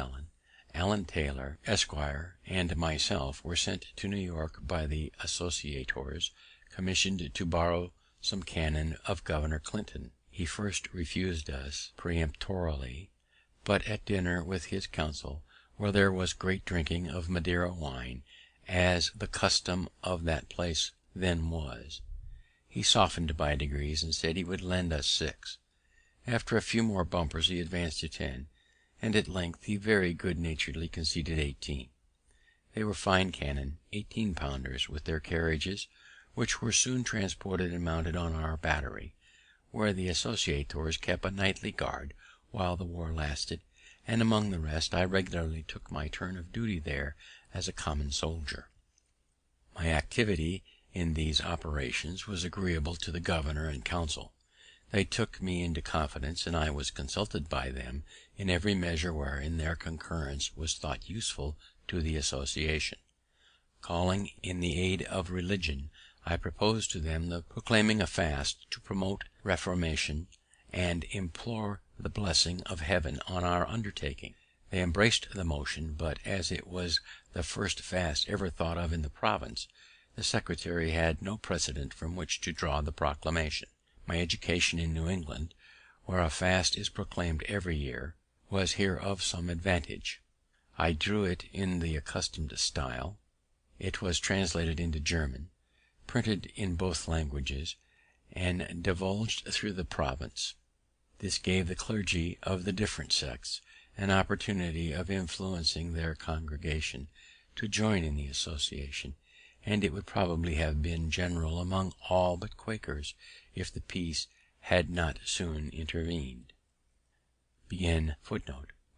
Allen Taylor, Esquire, and myself were sent to New York by the associators, commissioned to borrow some cannon of Governor Clinton. He first refused us peremptorily, but at dinner with his council, where there was great drinking of Madeira wine, as the custom of that place then was, he softened by degrees, and said he would lend us 6. After a few more bumpers he advanced to 10, and at length he very good naturedly conceded 18. They were fine cannon, 18-pounders, with their carriages, which were soon transported and mounted on our battery, where the associators kept a nightly guard while the war lasted, and among the rest I regularly took my turn of duty there as a common soldier. My activity in these operations was agreeable to the governor and council. They took me into confidence, and I was consulted by them in every measure wherein their concurrence was thought useful to the association. Calling in the aid of religion, I proposed to them the proclaiming a fast to promote reformation, and implore the blessing of heaven on our undertaking. They embraced the motion, but as it was the first fast ever thought of in the province, the secretary had no precedent from which to draw the proclamation. My education in New England, where a fast is proclaimed every year, was here of some advantage. I drew it in the accustomed style. It was translated into German, printed in both languages, and divulged through the province. This gave the clergy of the different sects an opportunity of influencing their congregation to join in the association, and it would probably have been general among all but Quakers if the peace had not soon intervened.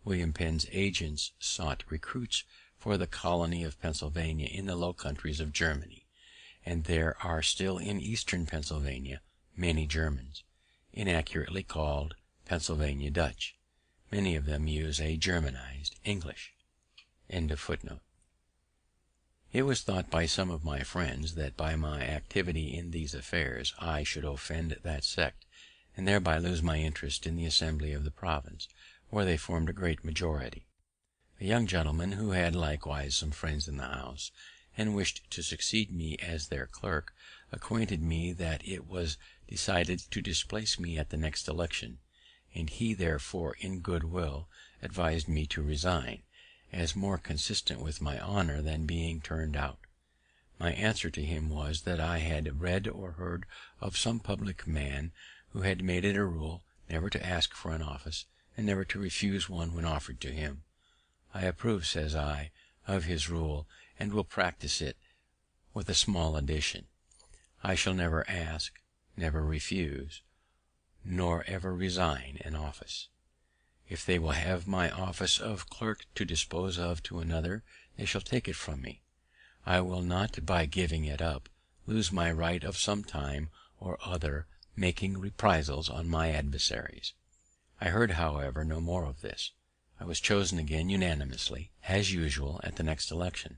William Penn's agents sought recruits for the colony of Pennsylvania in the Low Countries of Germany, and there are still in eastern Pennsylvania many Germans, inaccurately called Pennsylvania Dutch. Many of them use a Germanized English. It was thought by some of my friends that by my activity in these affairs I should offend that sect, and thereby lose my interest in the assembly of the province, where they formed a great majority. A young gentleman, who had likewise some friends in the house, and wished to succeed me as their clerk, acquainted me that it was decided to displace me at the next election, and he therefore in good will advised me to resign, as more consistent with my honour than being turned out. My answer to him was, that I had read or heard of some public man who had made it a rule never to ask for an office, and never to refuse one when offered to him. I approve, says I, of his rule, and will practice it, with a small addition. I shall never ask, never refuse, nor ever resign an office. If they will have my office of clerk to dispose of to another, they shall take it from me. I will not, by giving it up, lose my right of some time or other making reprisals on my adversaries. I heard, however, no more of this. I was chosen again unanimously, as usual, at the next election.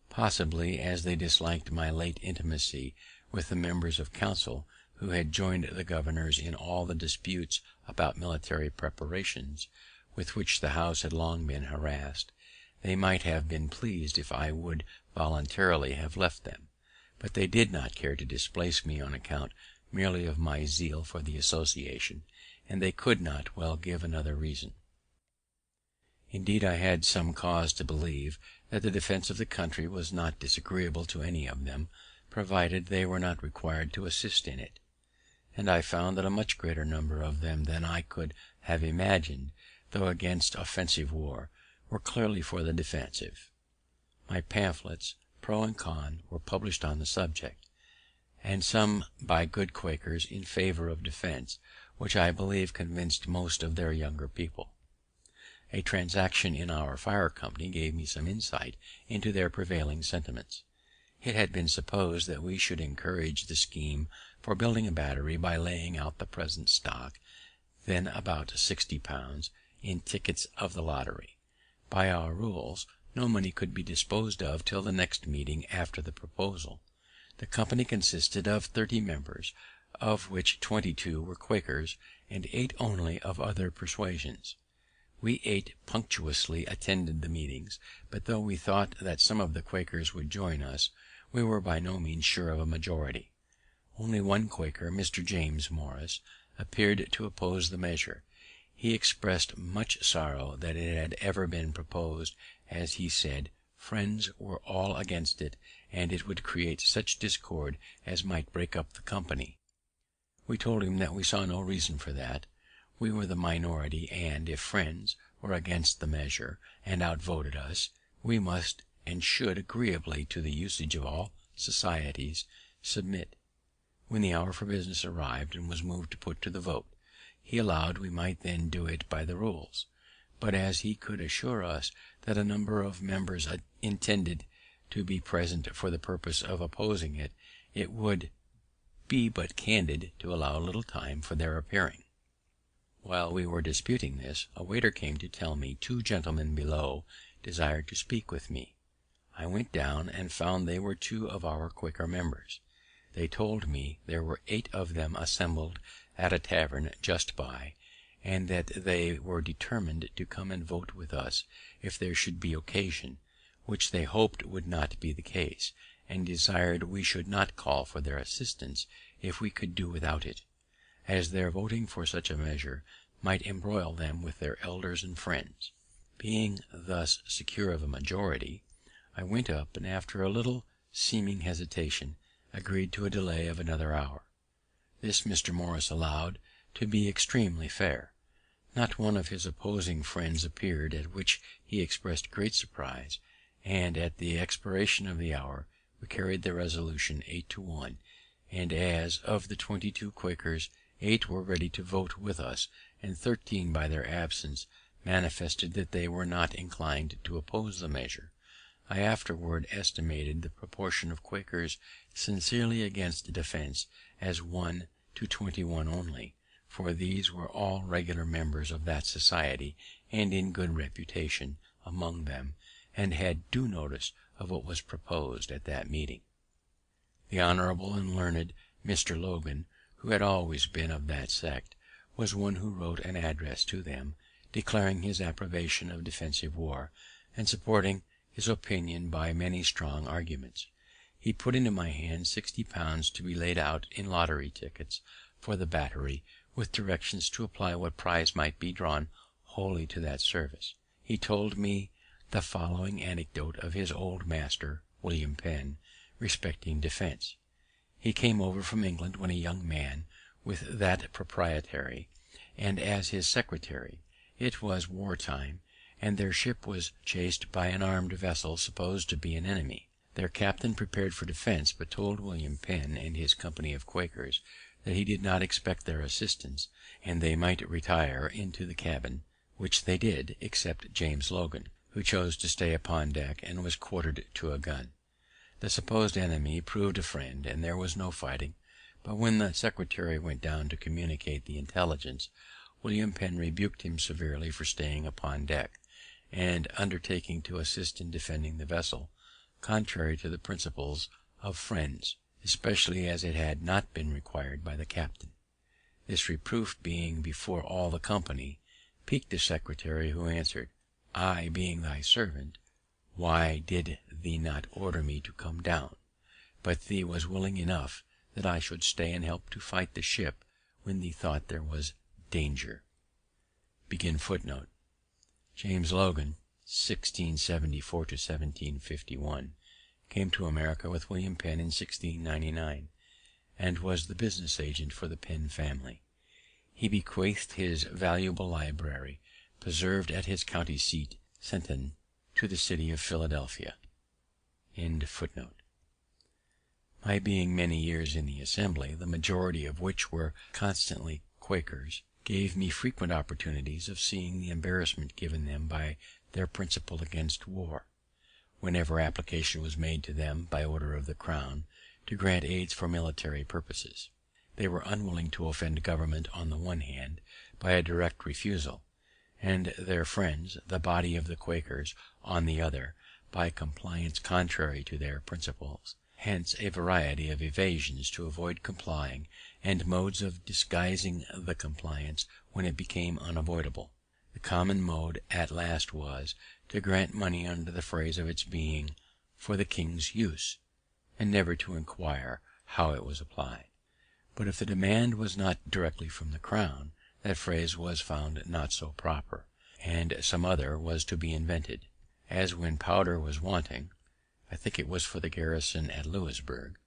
Possibly as they disliked my late intimacy with the members of council who had joined the governors in all the disputes about military preparations, with which the House had long been harassed, they might have been pleased if I would voluntarily have left them, but they did not care to displace me on account merely of my zeal for the association, and they could not well give another reason. Indeed, I had some cause to believe that the defense of the country was not disagreeable to any of them, provided they were not required to assist in it; and I found that a much greater number of them than I could have imagined, though against offensive war, were clearly for the defensive. My pamphlets, pro and con, were published on the subject, and some by good Quakers in favour of defense, which I believe convinced most of their younger people. A transaction in our fire company gave me some insight into their prevailing sentiments. It had been supposed that we should encourage the scheme for building a battery by laying out the present stock, then about £60, in tickets of the lottery. By our rules, no money could be disposed of till the next meeting after the proposal. The company consisted of 30 members, of which 22 were Quakers, and 8 only of other persuasions. We 8 punctually attended the meetings, but though we thought that some of the Quakers would join us, we were by no means sure of a majority. Only one Quaker, Mr. James Morris, appeared to oppose the measure. He expressed much sorrow that it had ever been proposed, as he said, friends were all against it, and it would create such discord as might break up the company. We told him that we saw no reason for that. We were the minority, and if friends were against the measure and outvoted us, we must and should, agreeably to the usage of all societies, submit. When the hour for business arrived, and was moved to put to the vote, he allowed we might then do it by the rules; but as he could assure us that a number of members intended to be present for the purpose of opposing it, it would be but candid to allow a little time for their appearing. While we were disputing this, a waiter came to tell me 2 gentlemen below desired to speak with me. I went down, and found they were 2 of our Quaker members. They told me there were 8 of them assembled at a tavern just by, and that they were determined to come and vote with us if there should be occasion, which they hoped would not be the case, and desired we should not call for their assistance if we could do without it, as their voting for such a measure might embroil them with their elders and friends. Being thus secure of a majority, I went up, and after a little seeming hesitation, agreed to a delay of another hour. This Mr. Morris allowed to be extremely fair. Not one of his opposing friends appeared, at which he expressed great surprise, and at the expiration of the hour we carried the resolution 8 to 1, and as of the 22 Quakers 8 were ready to vote with us, and 13 by their absence manifested that they were not inclined to oppose the measure. I afterward estimated the proportion of Quakers sincerely against defense as 1 to 21 only, for these were all regular members of that society, and in good reputation among them, and had due notice of what was proposed at that meeting. The honourable and learned Mr. Logan, who had always been of that sect, was one who wrote an address to them, declaring his approbation of defensive war, and supporting his opinion by many strong arguments. He put into my hand £60 to be laid out in lottery tickets for the battery, with directions to apply what prize might be drawn wholly to that service. He told me the following anecdote of his old master, William Penn, respecting defense. He came over from England when a young man with that proprietary, and as his secretary. It was war time, and their ship was chased by an armed vessel supposed to be an enemy. Their captain prepared for defense, but told William Penn and his company of Quakers that he did not expect their assistance, and they might retire into the cabin, which they did, except James Logan, who chose to stay upon deck and was quartered to a gun. The supposed enemy proved a friend, and there was no fighting; but when the secretary went down to communicate the intelligence, William Penn rebuked him severely for staying upon deck, and undertaking to assist in defending the vessel, contrary to the principles of friends, especially as it had not been required by the captain. This reproof being before all the company, piqued the secretary, who answered, "I being thy servant, why did thee not order me to come down? But thee was willing enough that I should stay and help to fight the ship when thee thought there was danger." James Logan, 1674 to 1751, came to America with William Penn in 1699, and was the business agent for the Penn family. He bequeathed his valuable library, preserved at his county seat, Centon, to the city of Philadelphia. My being many years in the Assembly, the majority of which were constantly Quakers, gave me frequent opportunities of seeing the embarrassment given them by their principle against war. Whenever application was made to them, by order of the Crown, to grant aids for military purposes, they were unwilling to offend government on the one hand, by a direct refusal, and their friends, the body of the Quakers, on the other, by compliance contrary to their principles. Hence a variety of evasions to avoid complying, and modes of disguising the compliance when it became unavoidable. The common mode at last was, to grant money under the phrase of its being for the king's use, and never to inquire how it was applied. But if the demand was not directly from the Crown, that phrase was found not so proper, and some other was to be invented; as when powder was wanting, I think it was for the garrison at Louisburg,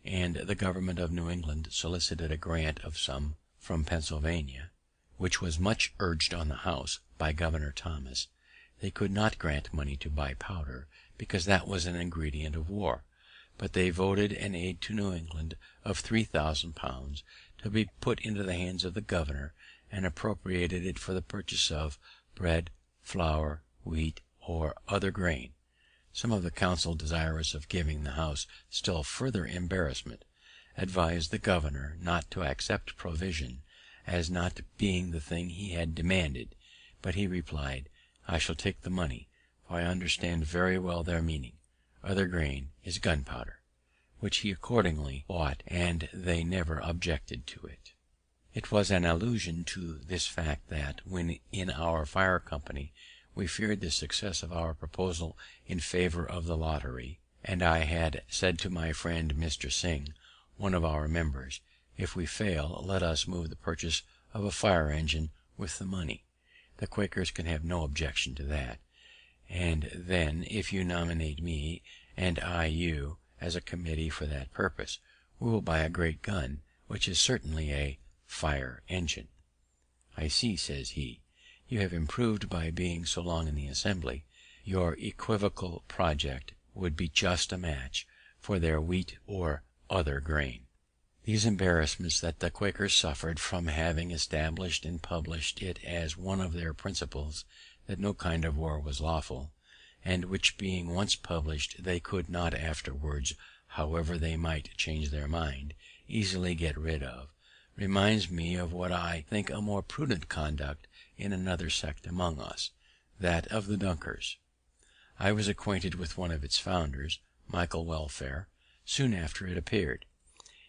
and the government of New England solicited a grant of some from Pennsylvania, which was much urged on the House by Governor Thomas. They could not grant money to buy powder, because that was an ingredient of war, but they voted an aid to New England of 3,000 pounds, to be put into the hands of the governor, and appropriated it for the purchase of bread, flour, wheat, or other grain. Some of the council, desirous of giving the House still further embarrassment, advised the governor not to accept provision, as not being the thing he had demanded; but he replied, "I shall take the money, for I understand very well their meaning. Other grain is gunpowder," which he accordingly bought, and they never objected to it. It was an allusion to this fact that, when in our fire company, we feared the success of our proposal in favour of the lottery, and I had said to my friend Mr. Sing, one of our members, "If we fail, let us move the purchase of a fire engine with the money. The Quakers can have no objection to that; and then, if you nominate me, and I you, as a committee for that purpose, we will buy a great gun, which is certainly a fire engine." "I see," says he, "you have improved by being so long in the Assembly. Your equivocal project would be just a match for their wheat or other grain." These embarrassments that the Quakers suffered from having established and published it as one of their principles that no kind of war was lawful, and which being once published they could not afterwards, however they might change their mind, easily get rid of, reminds me of what I think a more prudent conduct in another sect among us, that of the Dunkers. I was acquainted with one of its founders, Michael Welfare, soon after it appeared.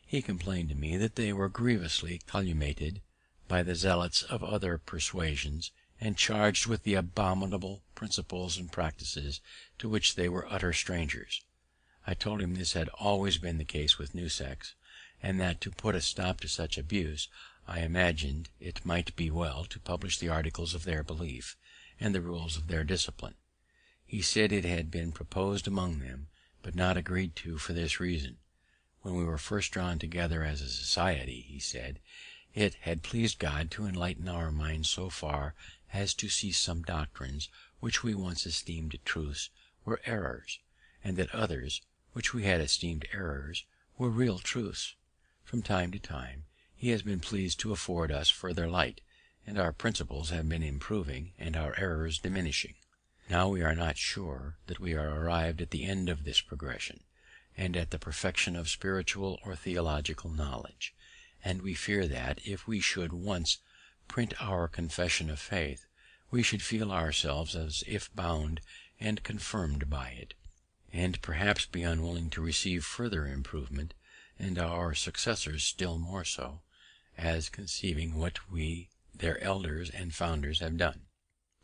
He complained to me that they were grievously calumniated by the zealots of other persuasions, and charged with the abominable principles and practices to which they were utter strangers. I told him this had always been the case with new sects, and that to put a stop to such abuse I imagined it might be well to publish the articles of their belief, and the rules of their discipline. He said it had been proposed among them, but not agreed to for this reason: when we were first drawn together as a society, he said, it had pleased God to enlighten our minds so far as to see some doctrines which we once esteemed truths were errors, and that others, which we had esteemed errors, were real truths. From time to time he has been pleased to afford us further light, and our principles have been improving and our errors diminishing. Now we are not sure that we are arrived at the end of this progression, and at the perfection of spiritual or theological knowledge, and we fear that, if we should once print our confession of faith, we should feel ourselves as if bound and confirmed by it, and perhaps be unwilling to receive further improvement, and our successors still more so, as conceiving what we their elders and founders have done,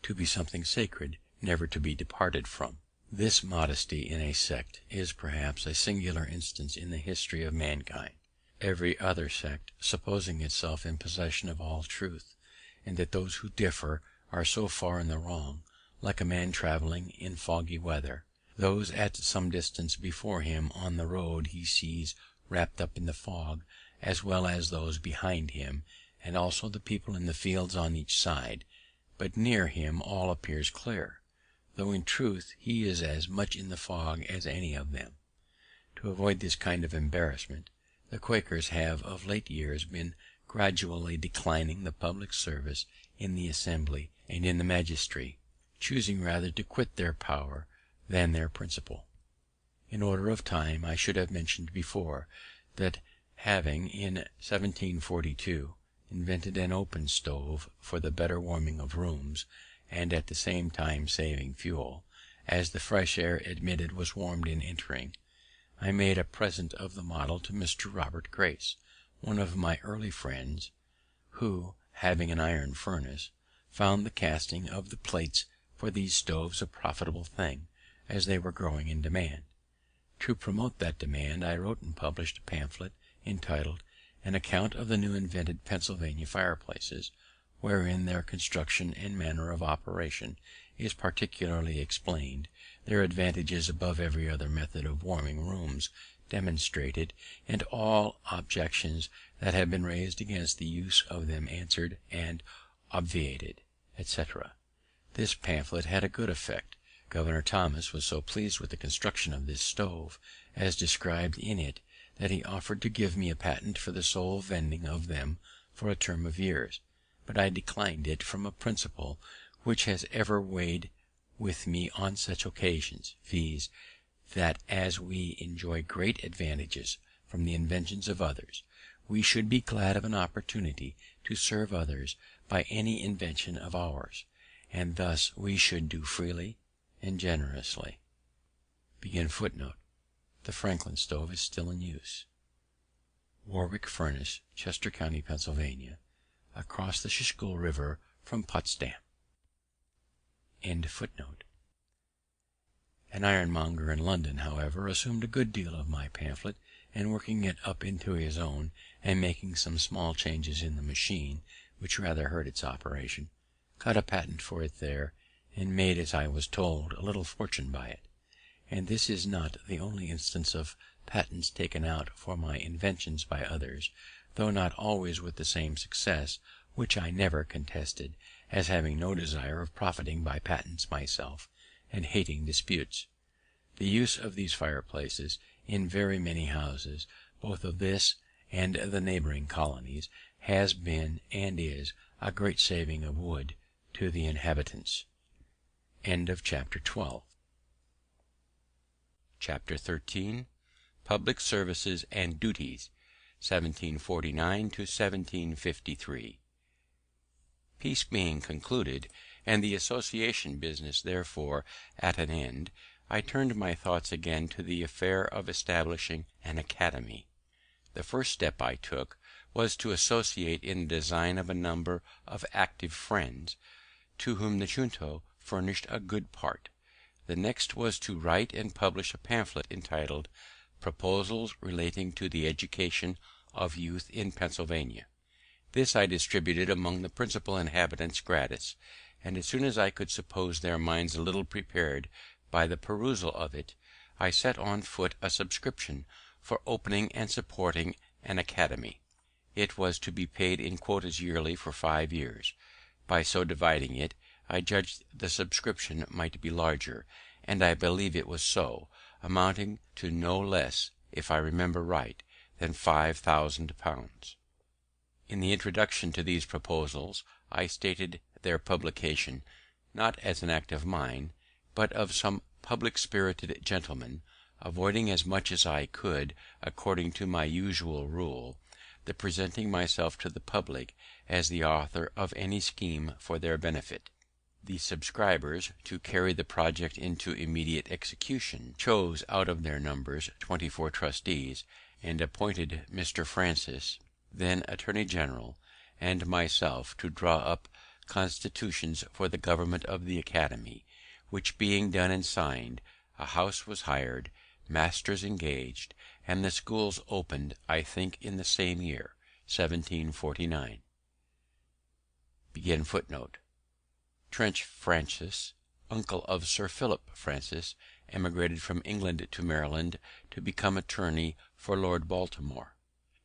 to be something sacred, never to be departed from. This modesty in a sect is perhaps a singular instance in the history of mankind. Every other sect, supposing itself in possession of all truth, and that those who differ are so far in the wrong, like a man travelling in foggy weather, those at some distance before him on the road he sees wrapped up in the fog, as well as those behind him, and also the people in the fields on each side, but near him all appears clear, though in truth he is as much in the fog as any of them. To avoid this kind of embarrassment, the Quakers have of late years been gradually declining the public service in the Assembly and in the magistracy, choosing rather to quit their power than their principle. In order of time, I should have mentioned before that, having in 1742 invented an open stove for the better warming of rooms, and at the same time saving fuel, as the fresh air admitted was warmed in entering, I made a present of the model to Mr. Robert Grace, one of my early friends, who, having an iron furnace, found the casting of the plates for these stoves a profitable thing, as they were growing in demand. To promote that demand, I wrote and published a pamphlet entitled An Account of the New Invented Pennsylvania Fireplaces, wherein their construction and manner of operation is particularly explained, their advantages above every other method of warming rooms demonstrated, and all objections that have been raised against the use of them answered and obviated, etc. This pamphlet had a good effect. Governor Thomas was so pleased with the construction of this stove, as described in it, that he offered to give me a patent for the sole vending of them for a term of years, but I declined it from a principle which has ever weighed with me on such occasions, viz., that as we enjoy great advantages from the inventions of others, we should be glad of an opportunity to serve others by any invention of ours, and thus we should do freely and generously. The Franklin stove is still in use. Warwick Furnace, Chester County, Pennsylvania, across the Schuylkill River from Potsdam. An ironmonger in London, however, assumed a good deal of my pamphlet, and working it up into his own, and making some small changes in the machine, which rather hurt its operation, got a patent for it there, and made, as I was told, a little fortune by it. And this is not the only instance of patents taken out for my inventions by others, though not always with the same success, which I never contested, as having no desire of profiting by patents myself, and hating disputes. The use of these fireplaces in very many houses, both of this and the neighbouring colonies, has been and is a great saving of wood to the inhabitants. Chapter 13. Public Services and Duties, 1749 to 1753. Peace being concluded, and the association business therefore at an end, I turned my thoughts again to the affair of establishing an academy. The first step I took was to associate in the design of a number of active friends, to whom the junto furnished a good part. The next was to write and publish a pamphlet entitled Proposals relating to the Education of Youth in Pennsylvania. This I distributed among the principal inhabitants gratis, and as soon as I could suppose their minds a little prepared by the perusal of it, I set on foot a subscription for opening and supporting an academy. It was to be paid in quotas yearly for 5 years. By so dividing it, I judged the subscription might be larger, and I believe it was so, amounting to no less, if I remember right, than £5,000. In the introduction to these proposals I stated their publication, not as an act of mine, but of some public spirited gentleman, avoiding as much as I could, according to my usual rule, the presenting myself to the public as the author of any scheme for their benefit. The subscribers, to carry the project into immediate execution, chose out of their numbers 24 trustees, and appointed Mr. Francis, then Attorney General, and myself to draw up constitutions for the government of the Academy, which being done and signed, a house was hired, masters engaged, and the schools opened, I think, in the same year, 1749. Trench Francis, uncle of Sir Philip Francis, emigrated from England to Maryland to become attorney for Lord Baltimore.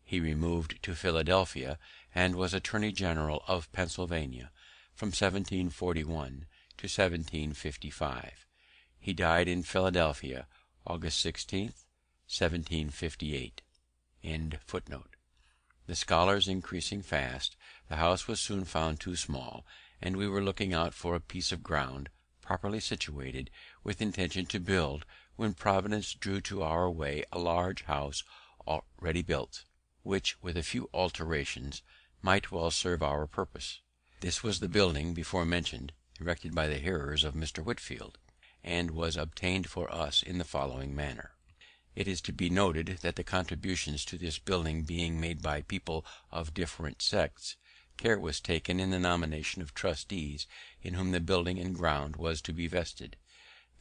He removed to Philadelphia, and was Attorney General of Pennsylvania from 1741 to 1755. He died in Philadelphia, August 16th, 1758. The scholars increasing fast, the house was soon found too small, and we were looking out for a piece of ground, properly situated, with intention to build, when Providence drew to our way a large house already built, which, with a few alterations, might well serve our purpose. This was the building before mentioned, erected by the hearers of Mr. Whitefield, and was obtained for us in the following manner. It is to be noted that the contributions to this building being made by people of different sects, care was taken in the nomination of trustees in whom the building and ground was to be vested,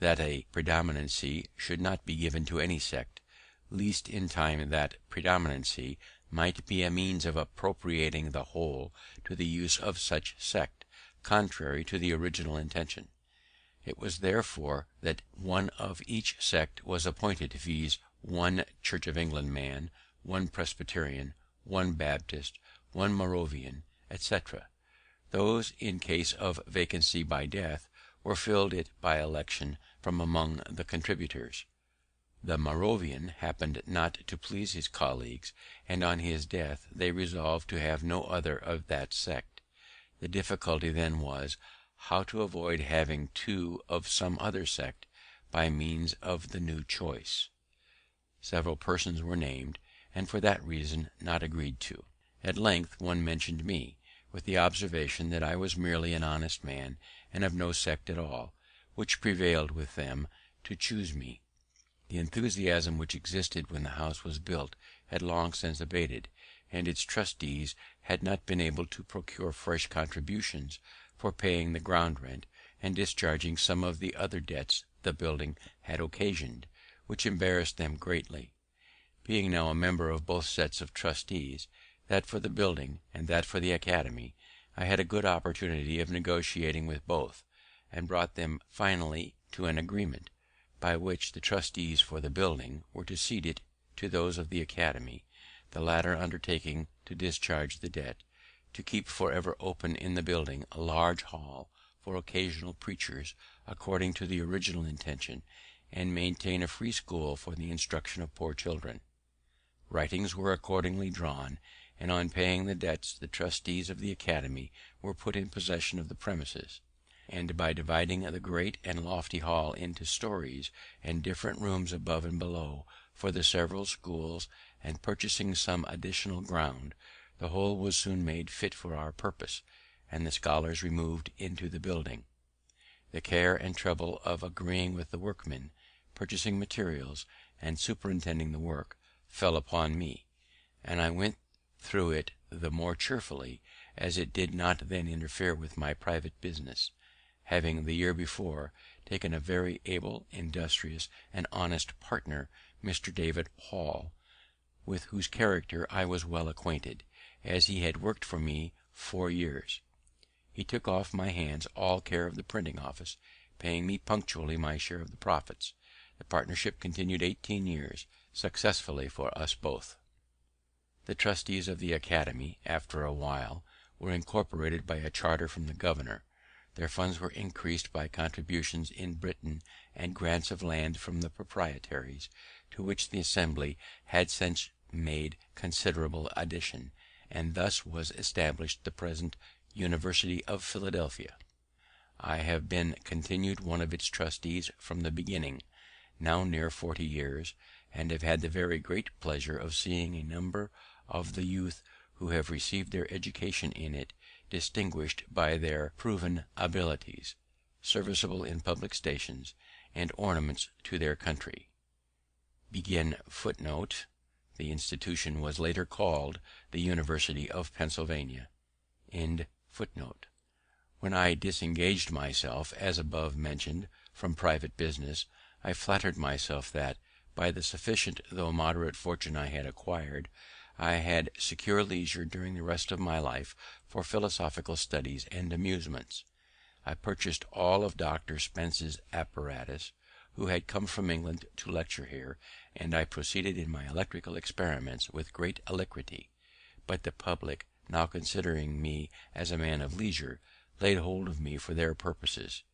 that a predominancy should not be given to any sect, lest in time that predominancy might be a means of appropriating the whole to the use of such sect, contrary to the original intention. It was therefore that one of each sect was appointed, viz., 1 Church of England man, 1 Presbyterian, 1 Baptist, 1 Moravian, etc. Those in case of vacancy by death were filled it by election from among the contributors. The Moravian happened not to please his colleagues, and on his death they resolved to have no other of that sect. The difficulty then was, how to avoid having 2 of some other sect by means of the new choice. Several persons were named, and for that reason not agreed to. At length one mentioned me, with the observation that I was merely an honest man, and of no sect at all, which prevailed with them to choose me. The enthusiasm which existed when the house was built had long since abated, and its trustees had not been able to procure fresh contributions for paying the ground rent and discharging some of the other debts the building had occasioned, which embarrassed them greatly. Being now a member of both sets of trustees, that for the building and that for the Academy, I had a good opportunity of negotiating with both, and brought them finally to an agreement, by which the trustees for the building were to cede it to those of the Academy, the latter undertaking to discharge the debt, to keep for ever open in the building a large hall for occasional preachers according to the original intention, and maintain a free school for the instruction of poor children. Writings were accordingly drawn, and on paying the debts the trustees of the Academy were put in possession of the premises, and by dividing the great and lofty hall into stories, and different rooms above and below for the several schools, and purchasing some additional ground, the whole was soon made fit for our purpose, and the scholars removed into the building. The care and trouble of agreeing with the workmen, purchasing materials, and superintending the work, fell upon me, and I went through it the more cheerfully, as it did not then interfere with my private business, having the year before taken a very able, industrious, and honest partner, Mr. David Hall, with whose character I was well acquainted, as he had worked for me 4 years. He took off my hands all care of the printing office, paying me punctually my share of the profits. The partnership continued 18 years, successfully for us both. The trustees of the Academy, after a while, were incorporated by a charter from the governor. Their funds were increased by contributions in Britain and grants of land from the proprietaries, to which the Assembly had since made considerable addition, and thus was established the present University of Philadelphia. I have been continued one of its trustees from the beginning, now near 40 years, and have had the very great pleasure of seeing a number of the youth who have received their education in it distinguished by their proven abilities, serviceable in public stations, and ornaments to their country. The institution was later called the University of Pennsylvania. When I disengaged myself, as above mentioned, from private business, I flattered myself that, by the sufficient though moderate fortune I had acquired, I had secure leisure during the rest of my life for philosophical studies and amusements. I purchased all of Dr. Spence's apparatus, who had come from England to lecture here, and I proceeded in my electrical experiments with great alacrity; but the public, now considering me as a man of leisure, laid hold of me for their purposes.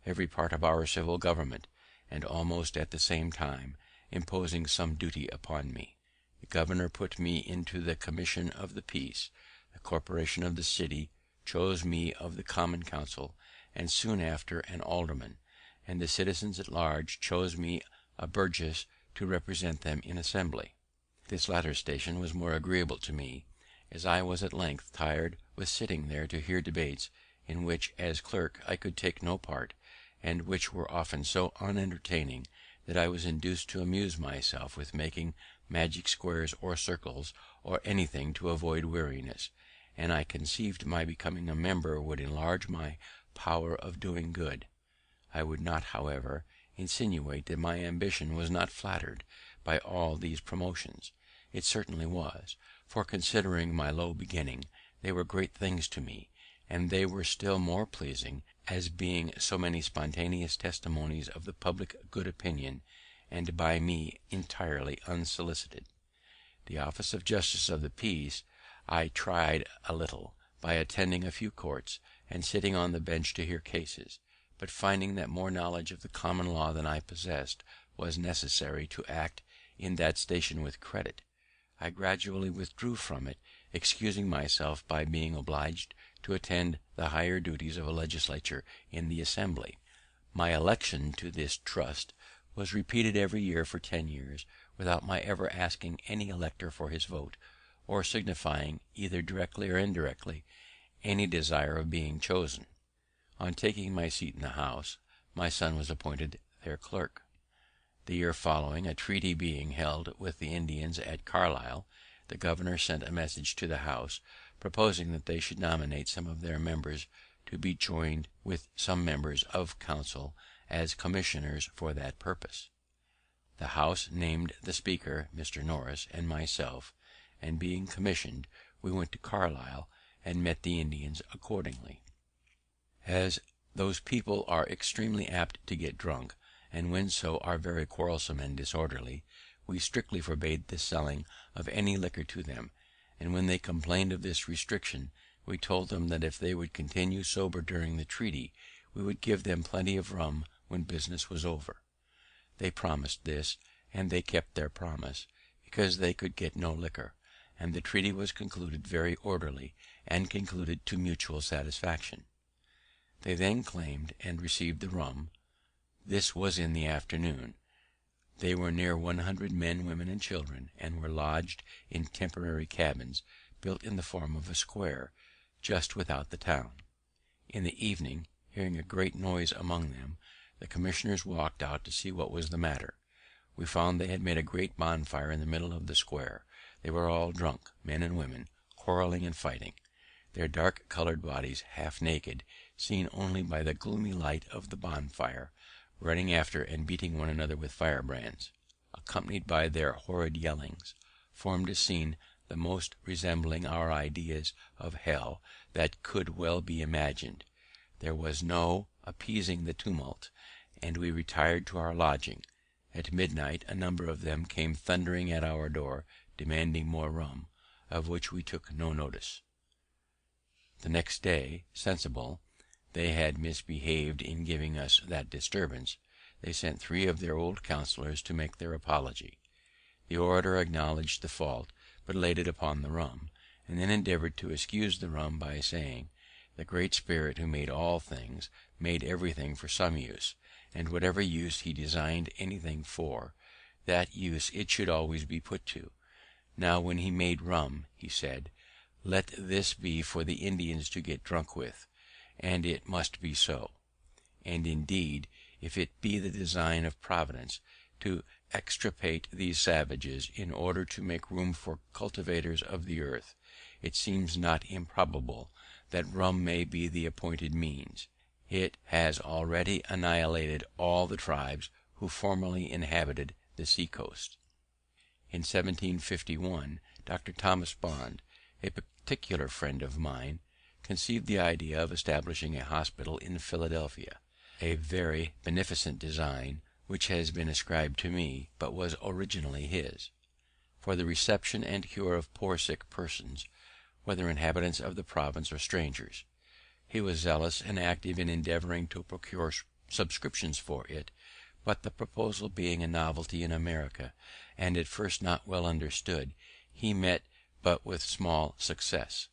Every part of our civil government, and almost at the same time, imposing some duty upon me. The governor put me into the commission of the peace, the corporation of the city chose me of the common council, and soon after an alderman, and the citizens at large chose me a burgess to represent them in assembly. This latter station was more agreeable to me, as I was at length tired with sitting there to hear debates in which, as clerk, I could take no part, and which were often so unentertaining that I was induced to amuse myself with making magic squares or circles, or anything to avoid weariness, and I conceived my becoming a member would enlarge my power of doing good. I would not, however, insinuate that my ambition was not flattered by all these promotions. It certainly was, for, considering my low beginning, they were great things to me, and they were still more pleasing, as being so many spontaneous testimonies of the public good opinion, and by me entirely unsolicited. The office of justice of the peace I tried a little, by attending a few courts, and sitting on the bench to hear cases; but finding that more knowledge of the common law than I possessed was necessary to act in that station with credit, I gradually withdrew from it, excusing myself by being obliged to attend the higher duties of a legislature in the Assembly. My election to this trust was repeated every year for 10 years, without my ever asking any elector for his vote, or signifying, either directly or indirectly, any desire of being chosen. On taking my seat in the House, my son was appointed their clerk. The year following, a treaty being held with the Indians at Carlisle, the governor sent a message to the House, proposing that they should nominate some of their members to be joined with some members of council as commissioners for that purpose. The House named the Speaker, Mr. Norris, and myself, and being commissioned, we went to Carlisle and met the Indians accordingly. As those people are extremely apt to get drunk, and when so are very quarrelsome and disorderly, we strictly forbade the selling of any liquor to them, and when they complained of this restriction, we told them that if they would continue sober during the treaty, we would give them plenty of rum when business was over. They promised this, and they kept their promise, because they could get no liquor, and the treaty was concluded very orderly, and concluded to mutual satisfaction. They then claimed and received the rum. This was in the afternoon. They were near 100 men, women, and children, and were lodged in temporary cabins, built in the form of a square, just without the town. In the evening, hearing a great noise among them, the commissioners walked out to see what was the matter. We found they had made a great bonfire in the middle of the square. They were all drunk, men and women, quarrelling and fighting, their dark colored bodies, half naked, seen only by the gloomy light of the bonfire, running after and beating one another with firebrands, accompanied by their horrid yellings, formed a scene the most resembling our ideas of hell that could well be imagined. There was no appeasing the tumult, and we retired to our lodging. At midnight a number of them came thundering at our door, demanding more rum, of which we took no notice. The next day, sensible they had misbehaved in giving us that disturbance, they sent 3 of their old counsellors to make their apology. The orator acknowledged the fault, but laid it upon the rum, and then endeavoured to excuse the rum by saying, the Great Spirit who made all things made everything for some use, and whatever use he designed anything for, that use it should always be put to. Now when he made rum, he said, let this be for the Indians to get drunk with, and it must be so. And indeed, if it be the design of Providence to extirpate these savages in order to make room for cultivators of the earth, it seems not improbable that rum may be the appointed means. It has already annihilated all the tribes who formerly inhabited the sea coast. In 1751, Dr. Thomas Bond, a particular friend of mine, conceived the idea of establishing a hospital in Philadelphia, a very beneficent design, which has been ascribed to me, but was originally his, for the reception and cure of poor sick persons, whether inhabitants of the province or strangers. He was zealous and active in endeavouring to procure subscriptions for it, but the proposal being a novelty in America, and at first not well understood, he met but with small success.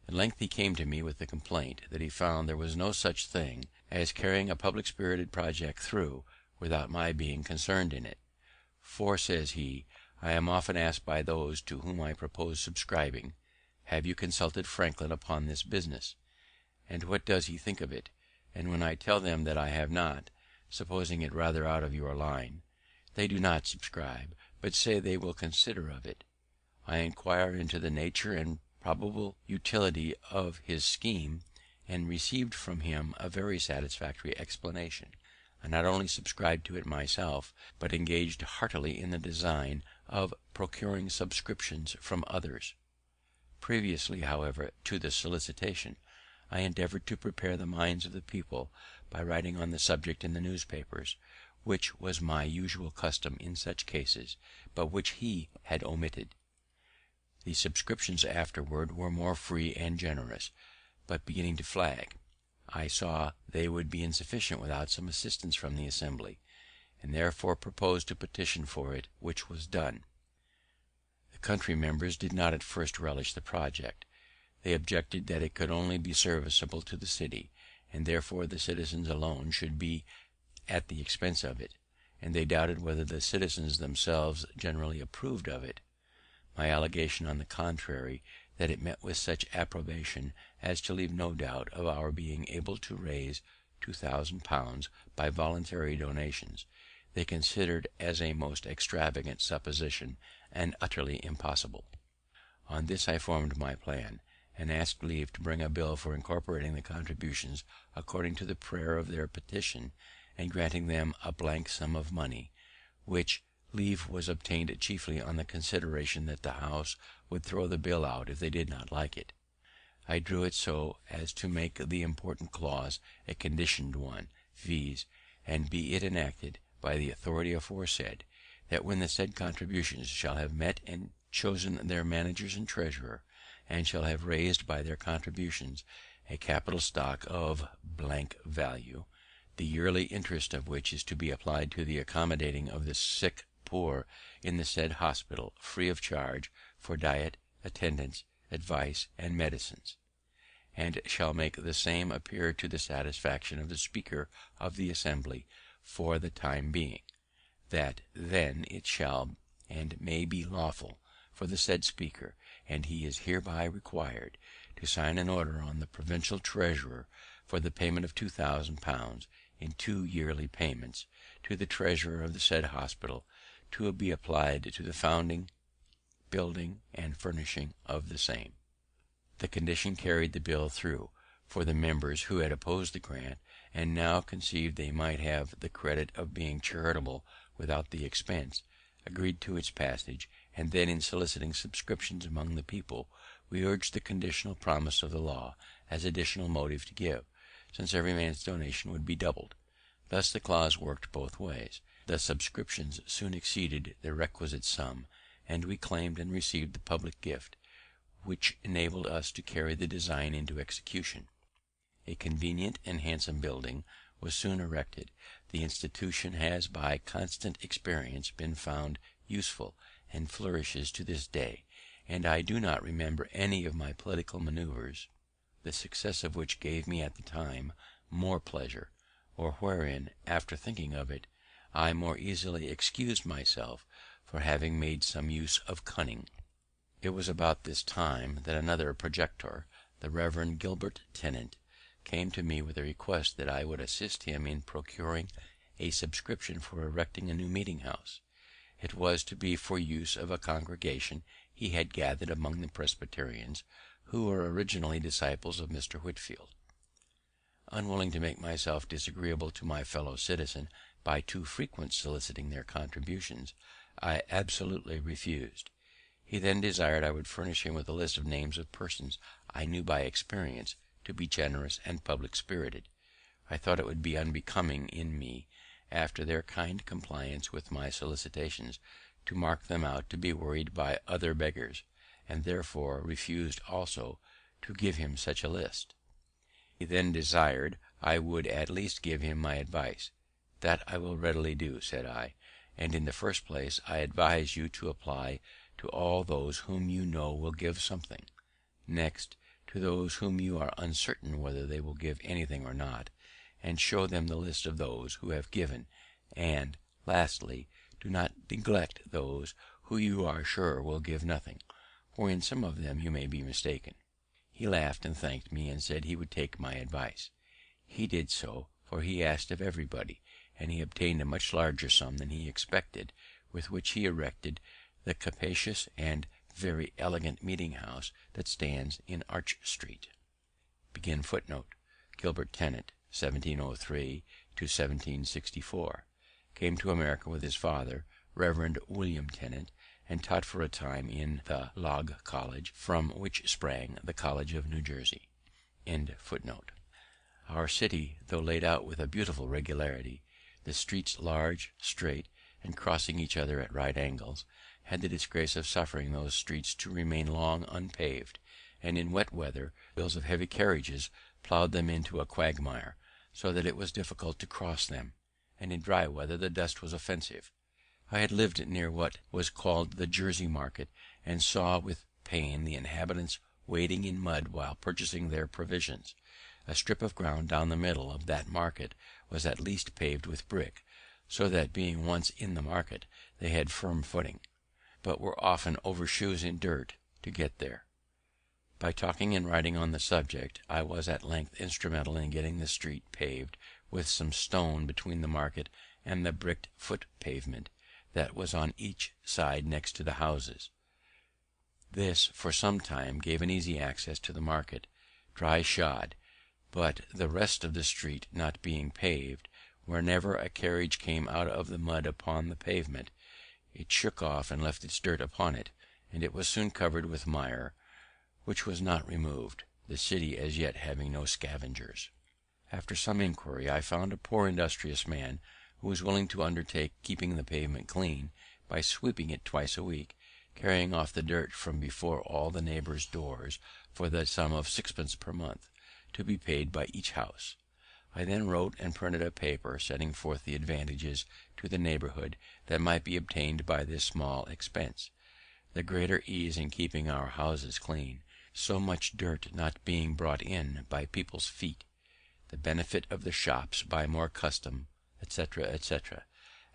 At length he came to me with the complaint that he found there was no such thing as carrying a public spirited project through without my being concerned in it. For, says he, I am often asked by those to whom I propose subscribing, have you consulted Franklin upon this business, and what does he think of it? And when I tell them that I have not, supposing it rather out of your line, they do not subscribe, but say they will consider of it. I inquire into the nature and probable utility of his scheme, and received from him a very satisfactory explanation. I not only subscribed to it myself, but engaged heartily in the design of procuring subscriptions from others. Previously, however, to the solicitation, I endeavoured to prepare the minds of the people by writing on the subject in the newspapers, which was my usual custom in such cases, but which he had omitted. The subscriptions afterward were more free and generous, but beginning to flag. I saw they would be insufficient without some assistance from the Assembly, and therefore proposed to petition for it, which was done. The country members did not at first relish the project. They objected that it could only be serviceable to the city, and therefore the citizens alone should be at the expense of it, and they doubted whether the citizens themselves generally approved of it. My allegation, on the contrary, that it met with such approbation as to leave no doubt of our being able to raise £2,000 by voluntary donations, they considered as a most extravagant supposition, and utterly impossible. On this I formed my plan, and asked leave to bring a bill for incorporating the contributions according to the prayer of their petition, and granting them a blank sum of money, which leave was obtained chiefly on the consideration that the House would throw the bill out if they did not like it. I drew it so as to make the important clause a conditioned one, viz., and be it enacted by the authority aforesaid, that when the said contributions shall have met and chosen their managers and treasurer, and shall have raised by their contributions a capital stock of blank value, the yearly interest of which is to be applied to the accommodating of the sick poor in the said hospital, free of charge, for diet, attendance, advice, and medicines, and shall make the same appear to the satisfaction of the Speaker of the Assembly for the time being, that then it shall and may be lawful for the said Speaker, and he is hereby required, to sign an order on the provincial treasurer for the payment of £2,000 in 2 yearly payments to the treasurer of the said hospital, to be applied to the founding, building, and furnishing of the same. The condition carried the bill through, for the members who had opposed the grant, and now conceived they might have the credit of being charitable without the expense, agreed to its passage, and then in soliciting subscriptions among the people, we urged the conditional promise of the law as additional motive to give, since every man's donation would be doubled. Thus the clause worked both ways. The subscriptions soon exceeded the requisite sum, and we claimed and received the public gift, which enabled us to carry the design into execution. A convenient and handsome building was soon erected. The institution has by constant experience been found useful, and flourishes to this day, and I do not remember any of my political manoeuvres, the success of which gave me at the time more pleasure, or wherein, after thinking of it, I more easily excused myself for having made some use of cunning. It was about this time that another projector, the Rev. Gilbert Tennent, came to me with a request that I would assist him in procuring a subscription for erecting a new meeting house. It was to be for use of a congregation he had gathered among the Presbyterians, who were originally disciples of Mr. Whitefield. Unwilling to make myself disagreeable to my fellow citizens by too frequently soliciting their contributions, I absolutely refused. He then desired I would furnish him with a list of names of persons I knew by experience to be generous and public spirited. I thought it would be unbecoming in me, after their kind compliance with my solicitations, to mark them out to be worried by other beggars, and therefore refused also to give him such a list. He then desired I would at least give him my advice. "That I will readily do," said I, "and in the first place I advise you to apply to all those whom you know will give something; next, to those whom you are uncertain whether they will give anything or not, and show them the list of those who have given; and, lastly, do not neglect those who you are sure will give nothing, for in some of them you may be mistaken." He laughed and thanked me, and said he would take my advice. He did so, for he asked of everybody, and he obtained a much larger sum than he expected, with which he erected the capacious and very elegant meeting house that stands in Arch Street. Gilbert Tennent, 1703 to 1764, came to America with his father, Rev. William Tennent, and taught for a time in the Log College, from which sprang the College of New Jersey. Our city, though laid out with a beautiful regularity, the streets large, straight, and crossing each other at right angles, had the disgrace of suffering those streets to remain long unpaved, and in wet weather wheels of heavy carriages ploughed them into a quagmire, so that it was difficult to cross them, and in dry weather the dust was offensive. I had lived near what was called the Jersey Market, and saw with pain the inhabitants wading in mud while purchasing their provisions. A strip of ground down the middle of that market was at least paved with brick, so that, being once in the market, they had firm footing, but were often over shoes in dirt to get there. By talking and writing on the subject, I was at length instrumental in getting the street paved with some stone between the market and the bricked foot pavement that was on each side next to the houses. This for some time gave an easy access to the market, dry shod; but the rest of the street not being paved, whenever a carriage came out of the mud upon the pavement, it shook off and left its dirt upon it, and it was soon covered with mire, which was not removed, the city as yet having no scavengers. After some inquiry, I found a poor industrious man who was willing to undertake keeping the pavement clean by sweeping it twice a week, carrying off the dirt from before all the neighbours' doors for the sum of 6d. per month, to be paid by each house. I then wrote and printed a paper setting forth the advantages to the neighbourhood that might be obtained by this small expense: the greater ease in keeping our houses clean, so much dirt not being brought in by people's feet; the benefit of the shops by more custom, etc., etc.,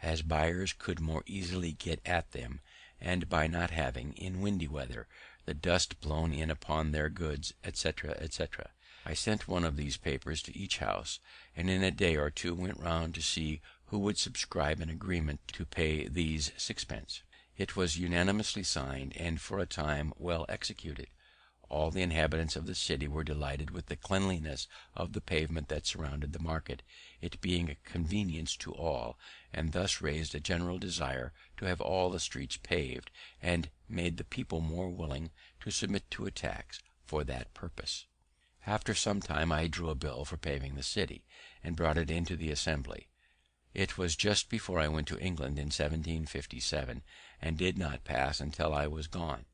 as buyers could more easily get at them, and by not having, in windy weather, the dust blown in upon their goods, etc., etc. I sent one of these papers to each house, and in a day or two went round to see who would subscribe an agreement to pay these 6d. It was unanimously signed, and for a time well executed. all the inhabitants of the city were delighted with the cleanliness of the pavement that surrounded the market, it being a convenience to all, and thus raised a general desire to have all the streets paved, and made the people more willing to submit to a tax for that purpose. After some time I drew a bill for paving the city, and brought it into the Assembly. It was just before I went to England in 1757, and did not pass until I was gone,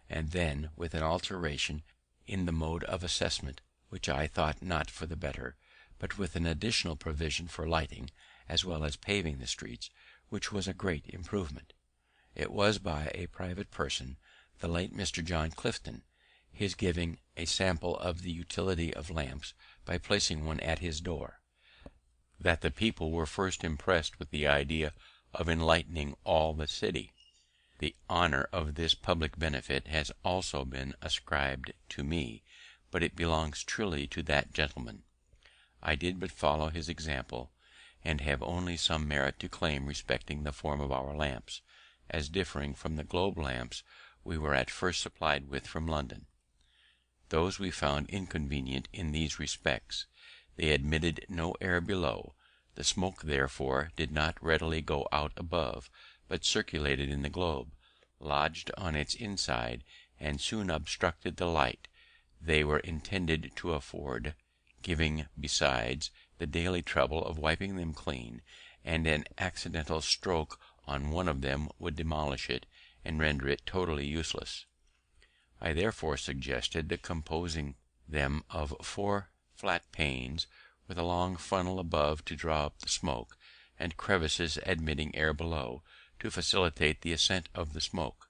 and then with an alteration in the mode of assessment, which I thought not for the better, but with an additional provision for lighting, as well as paving the streets, which was a great improvement. It was by a private person, the late Mr. John Clifton, his giving a sample of the utility of lamps by placing one at his door, that the people were first impressed with the idea of enlightening all the city. The honour of this public benefit has also been ascribed to me, but it belongs truly to that gentleman. I did but follow his example, and have only some merit to claim respecting the form of our lamps, as differing from the globe lamps we were at first supplied with from London. Those we found inconvenient in these respects. They admitted no air below; the smoke therefore did not readily go out above, but circulated in the globe, lodged on its inside, and soon obstructed the light they were intended to afford, giving, besides, the daily trouble of wiping them clean, and an accidental stroke on one of them would demolish it, and render it totally useless. I therefore suggested the composing them of 4 flat panes, with a long funnel above to draw up the smoke, and crevices admitting air below, to facilitate the ascent of the smoke.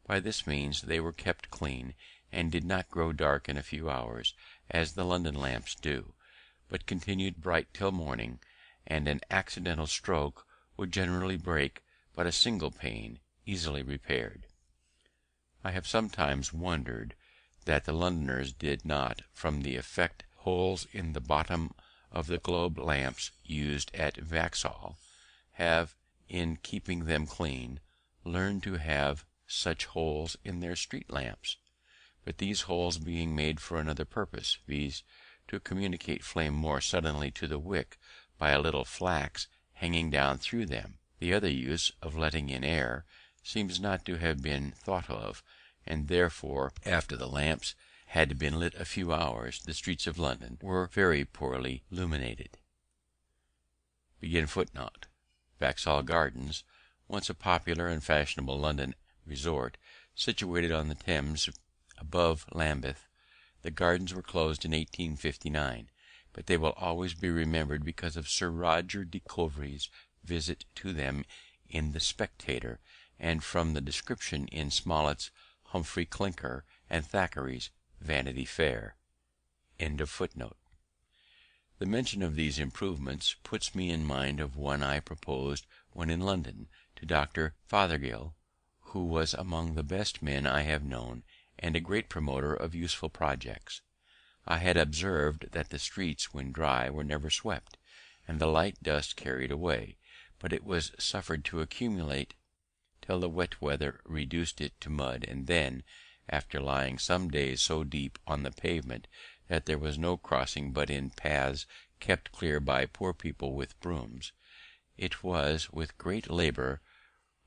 By this means they were kept clean, and did not grow dark in a few hours, as the London lamps do, but continued bright till morning, and an accidental stroke would generally break but a single pane, easily repaired. I have sometimes wondered that the Londoners did not, from the effect holes in the bottom of the globe lamps used at Vauxhall, have, in keeping them clean, learned to have such holes in their street lamps; but these holes being made for another purpose, viz., to communicate flame more suddenly to the wick by a little flax hanging down through them, the other use, of letting in air, seems not to have been thought of, and therefore, after the lamps had been lit a few hours, the streets of London were very poorly illuminated. Vauxhall Gardens, once a popular and fashionable London resort, situated on the Thames above Lambeth. The gardens were closed in 1859, but they will always be remembered because of Sir Roger de Coverley's visit to them in the Spectator, and from the description in Smollett's Humphrey Clinker and Thackeray's Vanity Fair. The mention of these improvements puts me in mind of one I proposed when in London to Dr. Fothergill, who was among the best men I have known, and a great promoter of useful projects. I had observed that the streets, when dry, were never swept, and the light dust carried away, but it was suffered to accumulate till the wet weather reduced it to mud, and then, after lying some days so deep on the pavement that there was no crossing but in paths kept clear by poor people with brooms, it was with great labour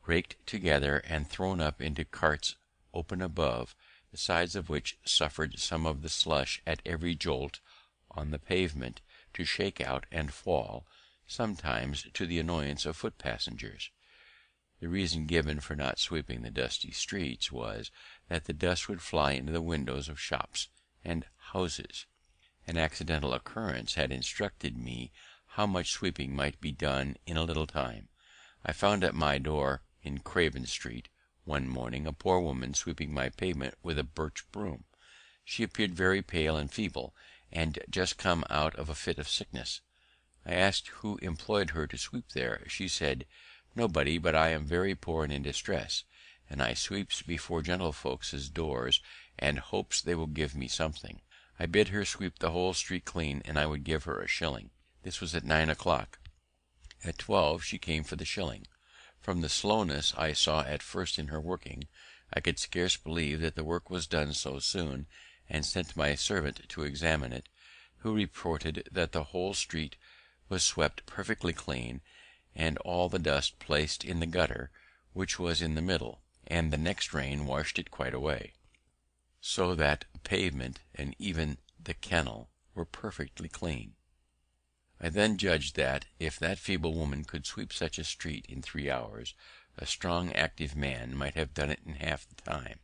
raked together and thrown up into carts open above, the sides of which suffered some of the slush at every jolt on the pavement to shake out and fall, sometimes to the annoyance of foot passengers. The reason given for not sweeping the dusty streets was, that the dust would fly into the windows of shops and houses. An accidental occurrence had instructed me how much sweeping might be done in a little time. I found at my door in Craven Street one morning a poor woman sweeping my pavement with a birch broom. She appeared very pale and feeble, and just come out of a fit of sickness. I asked who employed her to sweep there. She said, "Nobody, but I am very poor and in distress, and I sweeps before gentlefolks' doors, and hopes they will give me something." I bid her sweep the whole street clean, and I would give her a shilling. This was at 9 o'clock. At 12 she came for the shilling. From the slowness I saw at first in her working, I could scarce believe that the work was done so soon, and sent my servant to examine it, who reported that the whole street was swept perfectly clean, and all the dust placed in the gutter, which was in the middle, and the next rain washed it quite away, so that the pavement and even the kennel were perfectly clean. I then judged that, if that feeble woman could sweep such a street in 3 hours, a strong active man might have done it in half the time.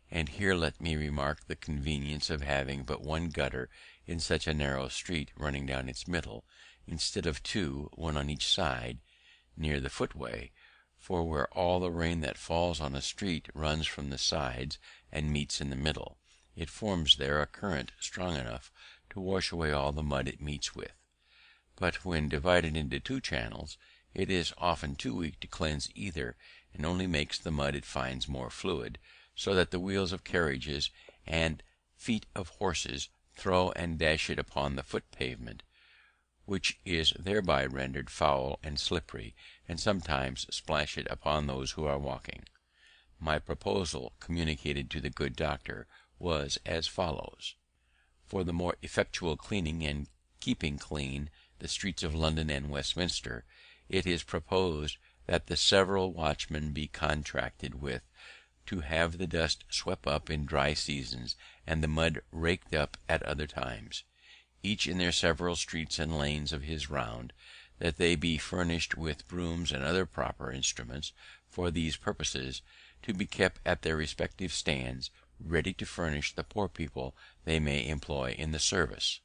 And here let me remark the convenience of having but one gutter in such a narrow street running down its middle, instead of two, one on each side, near the footway; for where all the rain that falls on a street runs from the sides and meets in the middle, it forms there a current strong enough to wash away all the mud it meets with. But when divided into two channels, it is often too weak to cleanse either, and only makes the mud it finds more fluid, so that the wheels of carriages and feet of horses throw and dash it upon the foot pavement, which is thereby rendered foul and slippery, and sometimes splash it upon those who are walking. My proposal, communicated to the good doctor, was as follows: for the more effectual cleaning and keeping clean the streets of London and Westminster, it is proposed that the several watchmen be contracted with to have the dust swept up in dry seasons, and the mud raked up at other times, each in their several streets and lanes of his round; that they be furnished with brooms and other proper instruments for these purposes, to be kept at their respective stands, ready to furnish the poor people they may employ in the service;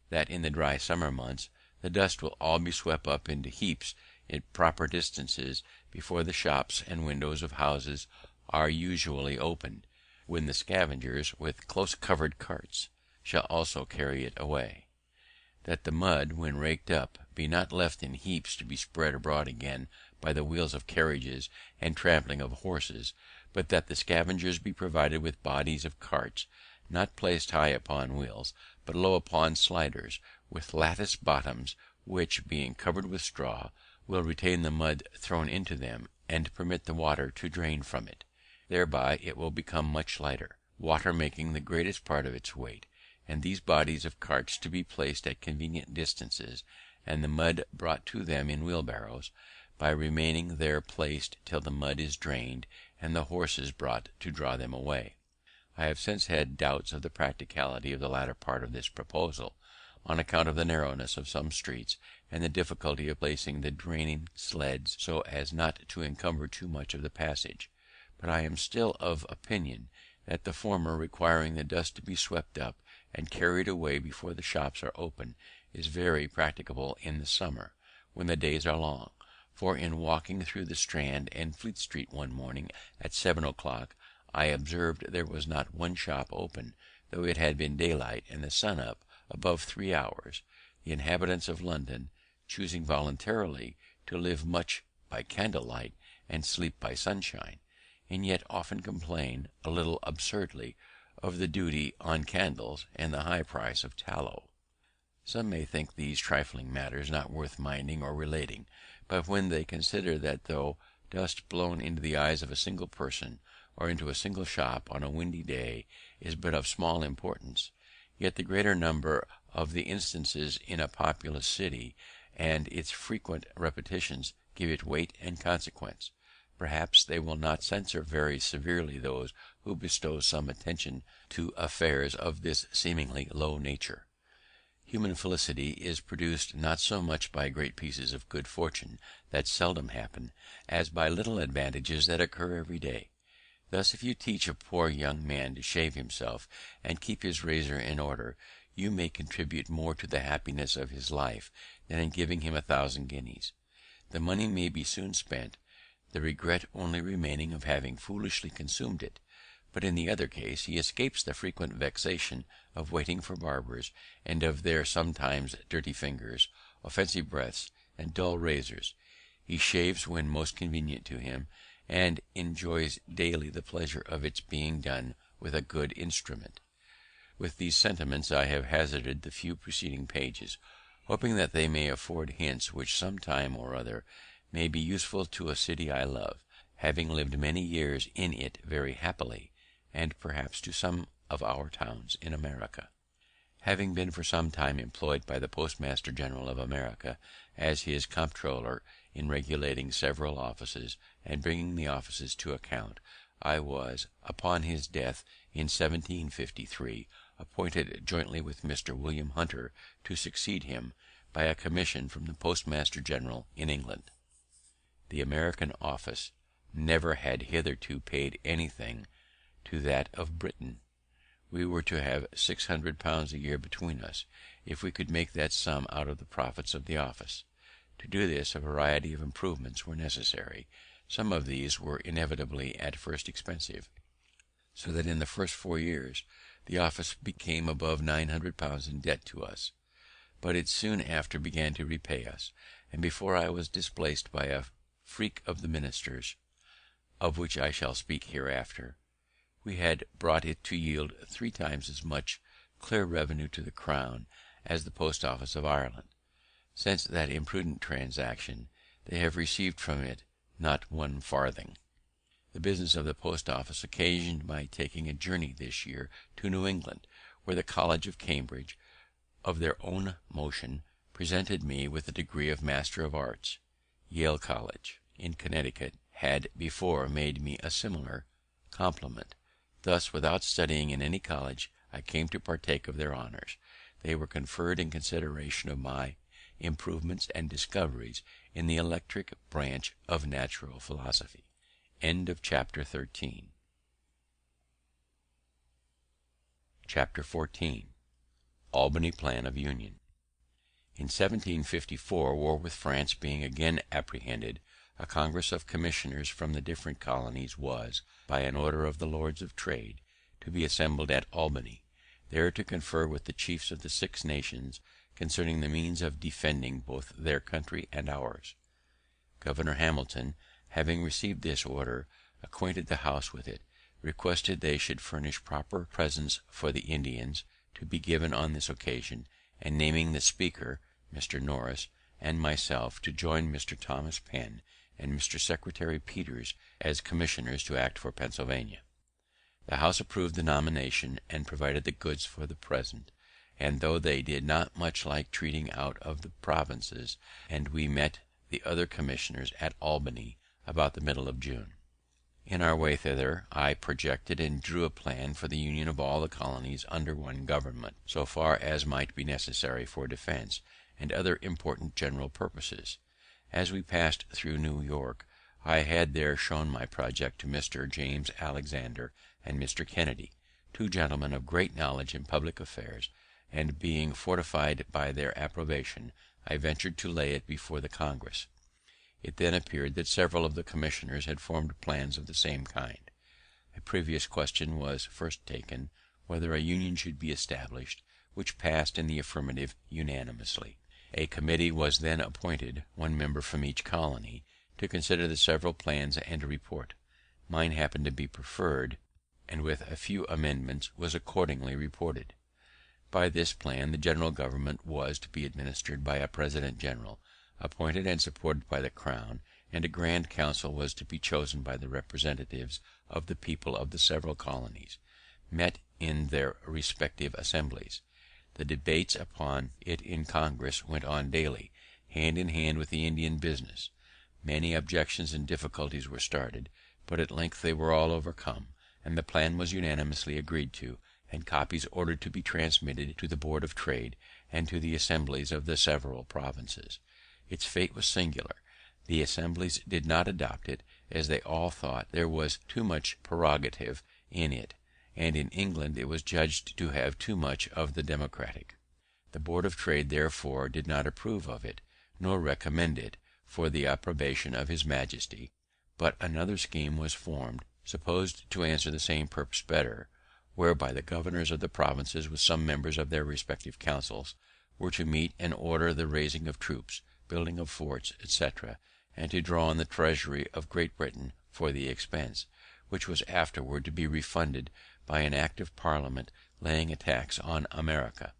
that in the dry summer months the dust will all be swept up into heaps at proper distances before the shops and windows of houses are usually opened, when the scavengers with close covered carts shall also carry it away; that the mud, when raked up, be not left in heaps to be spread abroad again by the wheels of carriages and trampling of horses, but that the scavengers be provided with bodies of carts, not placed high upon wheels, but low upon sliders, with lattice bottoms, which, being covered with straw, will retain the mud thrown into them, and permit the water to drain from it. Thereby it will become much lighter, water making the greatest part of its weight; and these bodies of carts to be placed at convenient distances, and the mud brought to them in wheelbarrows, by remaining there placed till the mud is drained, and the horses brought to draw them away. I have since had doubts of the practicability of the latter part of this proposal, on account of the narrowness of some streets, and the difficulty of placing the draining sleds so as not to encumber too much of the passage; but I am still of opinion that the former, requiring the dust to be swept up and carried away before the shops are open, is very practicable in the summer, when the days are long; for in walking through the Strand and Fleet Street one morning at 7 o'clock, I observed there was not one shop open, though it had been daylight and the sun up above 3 hours. The inhabitants of London, choosing voluntarily to live much by candlelight and sleep by sunshine, and yet often complain, a little absurdly, of the duty on candles and the high price of tallow. Some may think these trifling matters not worth minding or relating; but when they consider that though dust blown into the eyes of a single person, or into a single shop on a windy day, is but of small importance, yet the greater number of the instances in a populous city, and its frequent repetitions, give it weight and consequence, perhaps they will not censure very severely those who bestow some attention to affairs of this seemingly low nature. Human felicity is produced not so much by great pieces of good fortune that seldom happen, as by little advantages that occur every day. Thus, if you teach a poor young man to shave himself and keep his razor in order, you may contribute more to the happiness of his life than in giving him 1,000 guineas. The money may be soon spent, the regret only remaining of having foolishly consumed it; but in the other case he escapes the frequent vexation of waiting for barbers, and of their sometimes dirty fingers, offensive breaths, and dull razors. He shaves when most convenient to him, and enjoys daily the pleasure of its being done with a good instrument. With these sentiments I have hazarded the few preceding pages, hoping that they may afford hints which some time or other may be useful to a city I love, having lived many years in it very happily, and perhaps to some of our towns in America. Having been for some time employed by the Postmaster General of America as his comptroller in regulating several offices and bringing the offices to account, I was, upon his death in 1753, appointed jointly with Mr. William Hunter to succeed him, by a commission from the Postmaster General in England. The American office never had hitherto paid anything to that of Britain. We were to have £600 a year between us, if we could make that sum out of the profits of the office. To do this, a variety of improvements were necessary. Some of these were inevitably at first expensive, so that in the first 4 years the office became above £900 in debt to us. But it soon after began to repay us, and before I was displaced by a freak of the minister's, of which I shall speak hereafter, we had brought it to yield 3 times as much clear revenue to the crown as the post office of Ireland. Since that imprudent transaction, they have received from it not 1 farthing. The business of the post office occasioned my taking a journey this year to New England, where the College of Cambridge, of their own motion, presented me with the degree of Master of Arts. Yale College, in Connecticut, had before made me a similar compliment. Thus, without studying in any college, I came to partake of their honours. They were conferred in consideration of my improvements and discoveries in the electric branch of natural philosophy. Chapter 14. Albany Plan of Union. In 1754, war with France being again apprehended, a Congress of Commissioners from the different colonies was, by an order of the Lords of Trade, to be assembled at Albany, there to confer with the chiefs of the 6 nations concerning the means of defending both their country and ours. Governor Hamilton, having received this order, acquainted the House with it, requested they should furnish proper presents for the Indians to be given on this occasion, and naming the Speaker, Mr. Norris, and myself to join Mr. Thomas Penn and Mr. Secretary Peters as commissioners to act for Pennsylvania. The House approved the nomination and provided the goods for the present, and though they did not much like treating out of the provinces, and we met the other commissioners at Albany about the middle of June. In our way thither, I projected and drew a plan for the union of all the colonies under one government, so far as might be necessary for defense, and other important general purposes. As we passed through New York, I had there shown my project to Mr. James Alexander and Mr. Kennedy, 2 gentlemen of great knowledge in public affairs, and being fortified by their approbation, I ventured to lay it before the Congress. It then appeared that several of the commissioners had formed plans of the same kind. A previous question was first taken, whether a union should be established, which passed in the affirmative unanimously. A committee was then appointed, 1 member from each colony, to consider the several plans and report. Mine happened to be preferred, and with a few amendments was accordingly reported. By this plan the general government was to be administered by a president general, appointed and supported by the crown, and a grand council was to be chosen by the representatives of the people of the several colonies, met in their respective assemblies. The debates upon it in Congress went on daily, hand in hand with the Indian business. Many objections and difficulties were started, but at length they were all overcome, and the plan was unanimously agreed to, and copies ordered to be transmitted to the Board of Trade and to the assemblies of the several provinces. Its fate was singular. The assemblies did not adopt it, as they all thought there was too much prerogative in it, and in England it was judged to have too much of the democratic. The Board of Trade therefore did not approve of it, nor recommend it for the approbation of his Majesty, but another scheme was formed, supposed to answer the same purpose better, whereby the governors of the provinces, with some members of their respective councils, were to meet and order the raising of troops, building of forts, etc., and to draw on the treasury of Great Britain for the expense, which was afterward to be refunded by an act of Parliament laying a tax on America.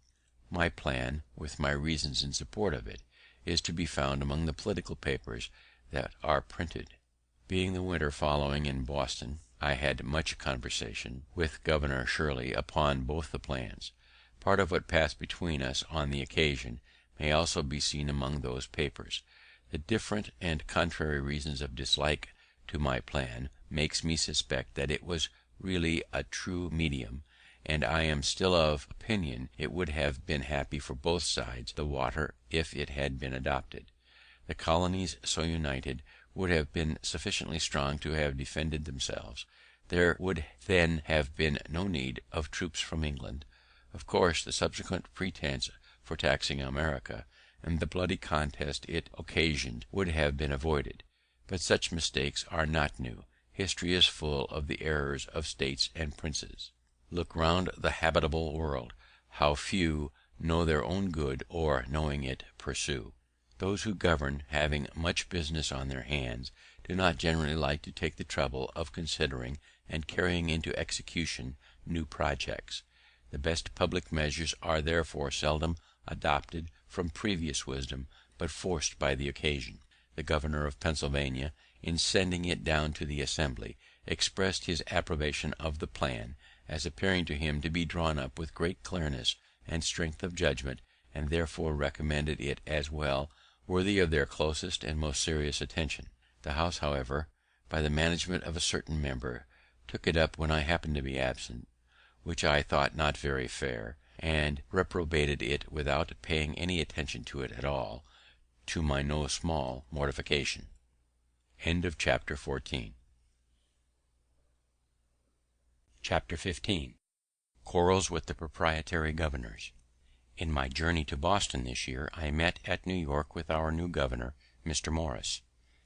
My plan, with my reasons in support of it, is to be found among the political papers that are printed. Being the winter following in Boston, I had much conversation with Governor Shirley upon both the plans. Part of what passed between us on the occasion may also be seen among those papers. The different and contrary reasons of dislike to my plan makes me suspect that it was really a true medium, and I am still of opinion it would have been happy for both sides the water if it had been adopted. The colonies so united would have been sufficiently strong to have defended themselves. There would then have been no need of troops from England. Of course, the subsequent pretence for taxing America, and the bloody contest it occasioned, would have been avoided. But such mistakes are not new. History is full of the errors of states and princes. Look round the habitable world. How few know their own good, or, knowing it, pursue. Those who govern, having much business on their hands, do not generally like to take the trouble of considering and carrying into execution new projects. The best public measures are therefore seldom adopted from previous wisdom, but forced by the occasion. The governor of Pennsylvania, in sending it down to the Assembly, expressed his approbation of the plan, as appearing to him to be drawn up with great clearness and strength of judgment, and therefore recommended it as well worthy of their closest and most serious attention. The House, however, by the management of a certain member, took it up when I happened to be absent, which I thought not very fair, and reprobated it without paying any attention to it at all, to my no small mortification. Chapter 15. Quarrels with the proprietary governors. In my journey to Boston this year, I met at New York with our new governor, Mr. Morris,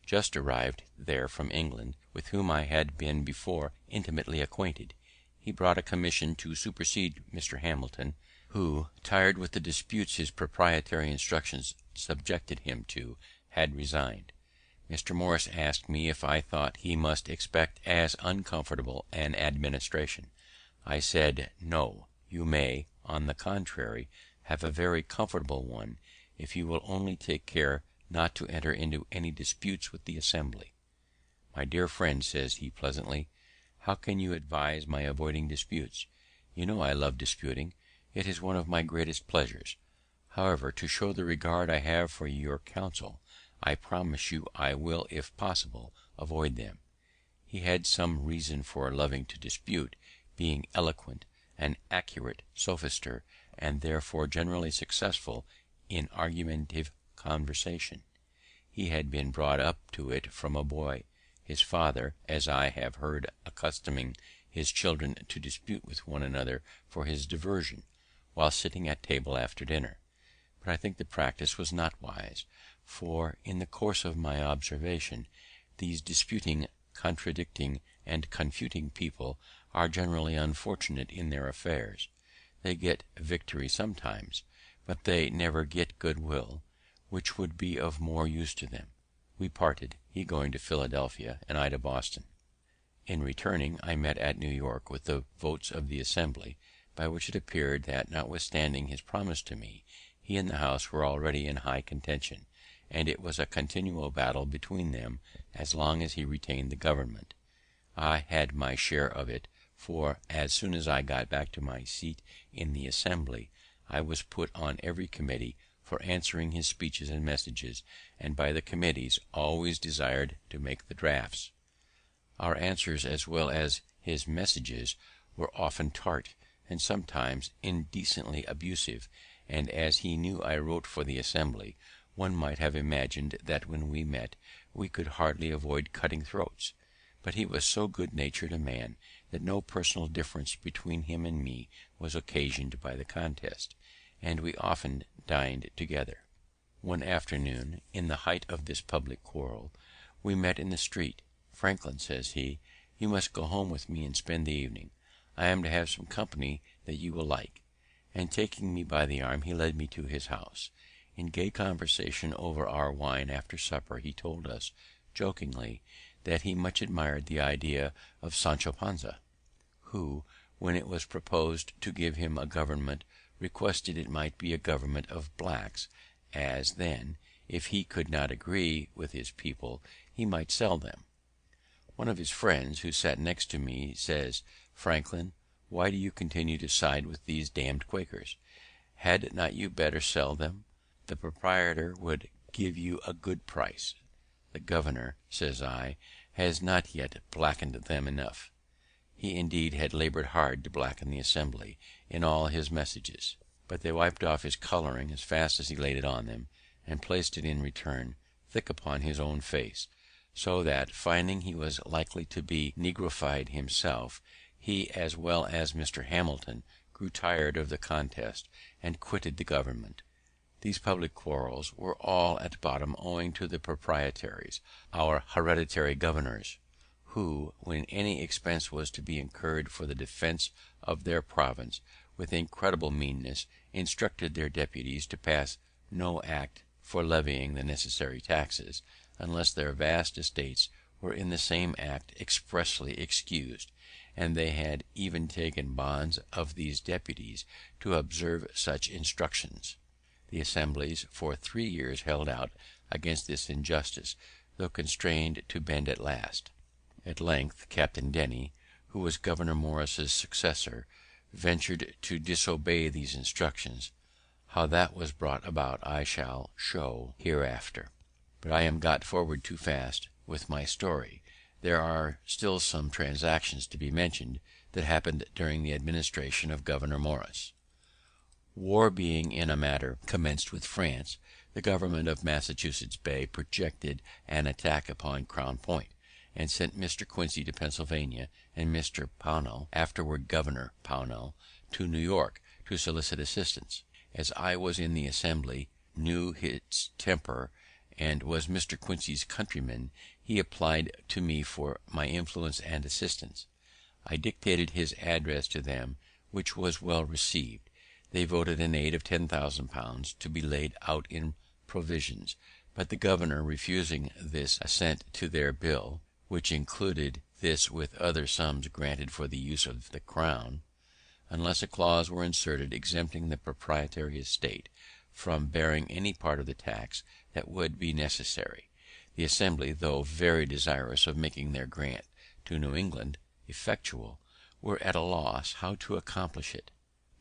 just arrived there from England, with whom I had been before intimately acquainted. He brought a commission to supersede Mr. Hamilton, who, tired with the disputes his proprietary instructions subjected him to, had resigned. Mr. Morris asked me if I thought he must expect as uncomfortable an administration. I said, no, you may, on the contrary, have a very comfortable one, if you will only take care not to enter into any disputes with the Assembly. My dear friend, says he pleasantly, how can you advise my avoiding disputes? You know I love disputing. It is one of my greatest pleasures. However, to show the regard I have for your counsel, I promise you I will, if possible, avoid them. He had some reason for loving to dispute, being eloquent, an accurate sophister, and therefore generally successful in argumentative conversation. He had been brought up to it from a boy, his father, as I have heard, accustoming his children to dispute with one another for his diversion, while sitting at table after dinner. But I think the practice was not wise, for, in the course of my observation, these disputing, contradicting, and confuting people are generally unfortunate in their affairs. They get victory sometimes, but they never get good will, which would be of more use to them. We parted, he going to Philadelphia, and I to Boston. In returning, I met at New York with the votes of the Assembly, by which it appeared that, notwithstanding his promise to me, he and the House were already in high contention, and it was a continual battle between them as long as he retained the government. I had my share of it, for, as soon as I got back to my seat in the Assembly, I was put on every committee for answering his speeches and messages, and by the committees always desired to make the drafts. Our answers, as well as his messages, were often tart, and sometimes indecently abusive, and as he knew I wrote for the Assembly, one might have imagined that when we met we could hardly avoid cutting throats. But he was so good-natured a man that no personal difference between him and me was occasioned by the contest, and we often dined together. One afternoon, in the height of this public quarrel, we met in the street. Franklin, says he, you must go home with me and spend the evening. I am to have some company that you will like. And taking me by the arm, he led me to his house. In gay conversation over our wine after supper, he told us, jokingly, that he much admired the idea of Sancho Panza, who, when it was proposed to give him a government, requested it might be a government of blacks, as then, if he could not agree with his people, he might sell them. One of his friends, who sat next to me, says, "Franklin, why do you continue to side with these damned Quakers? Had not you better sell them? The proprietor would give you a good price." "The governor," says I, "has not yet blackened them enough." He indeed had laboured hard to blacken the Assembly in all his messages, but they wiped off his colouring as fast as he laid it on them, and placed it in return thick upon his own face; so that, finding he was likely to be negrofied himself, he, as well as Mr. Hamilton, grew tired of the contest, and quitted the government. These public quarrels were all at bottom owing to the proprietaries, our hereditary governors, who, when any expense was to be incurred for the defense of their province, with incredible meanness instructed their deputies to pass no act for levying the necessary taxes, unless their vast estates were in the same act expressly excused; and they had even taken bonds of these deputies to observe such instructions. The assemblies for 3 years held out against this injustice, though constrained to bend at last. At length Captain Denny, who was Governor Morris's successor, ventured to disobey these instructions. How that was brought about I shall show hereafter. But I am got forward too fast with my story. There are still some transactions to be mentioned that happened during the administration of Governor Morris. War being in a manner commenced with France, the government of Massachusetts Bay projected an attack upon Crown Point, and sent Mr. Quincy to Pennsylvania, and Mr. Pownall, afterward Governor Pownall, to New York to solicit assistance. As I was in the Assembly, knew its temper, and was Mr. Quincy's countryman, he applied to me for my influence and assistance. I dictated his address to them, which was well received. They voted an aid of £10,000 to be laid out in provisions; but the governor refusing this assent to their bill, which included this with other sums granted for the use of the crown, unless a clause were inserted exempting the proprietary estate from bearing any part of the tax that would be necessary, the Assembly, though very desirous of making their grant to New England effectual, were at a loss how to accomplish it.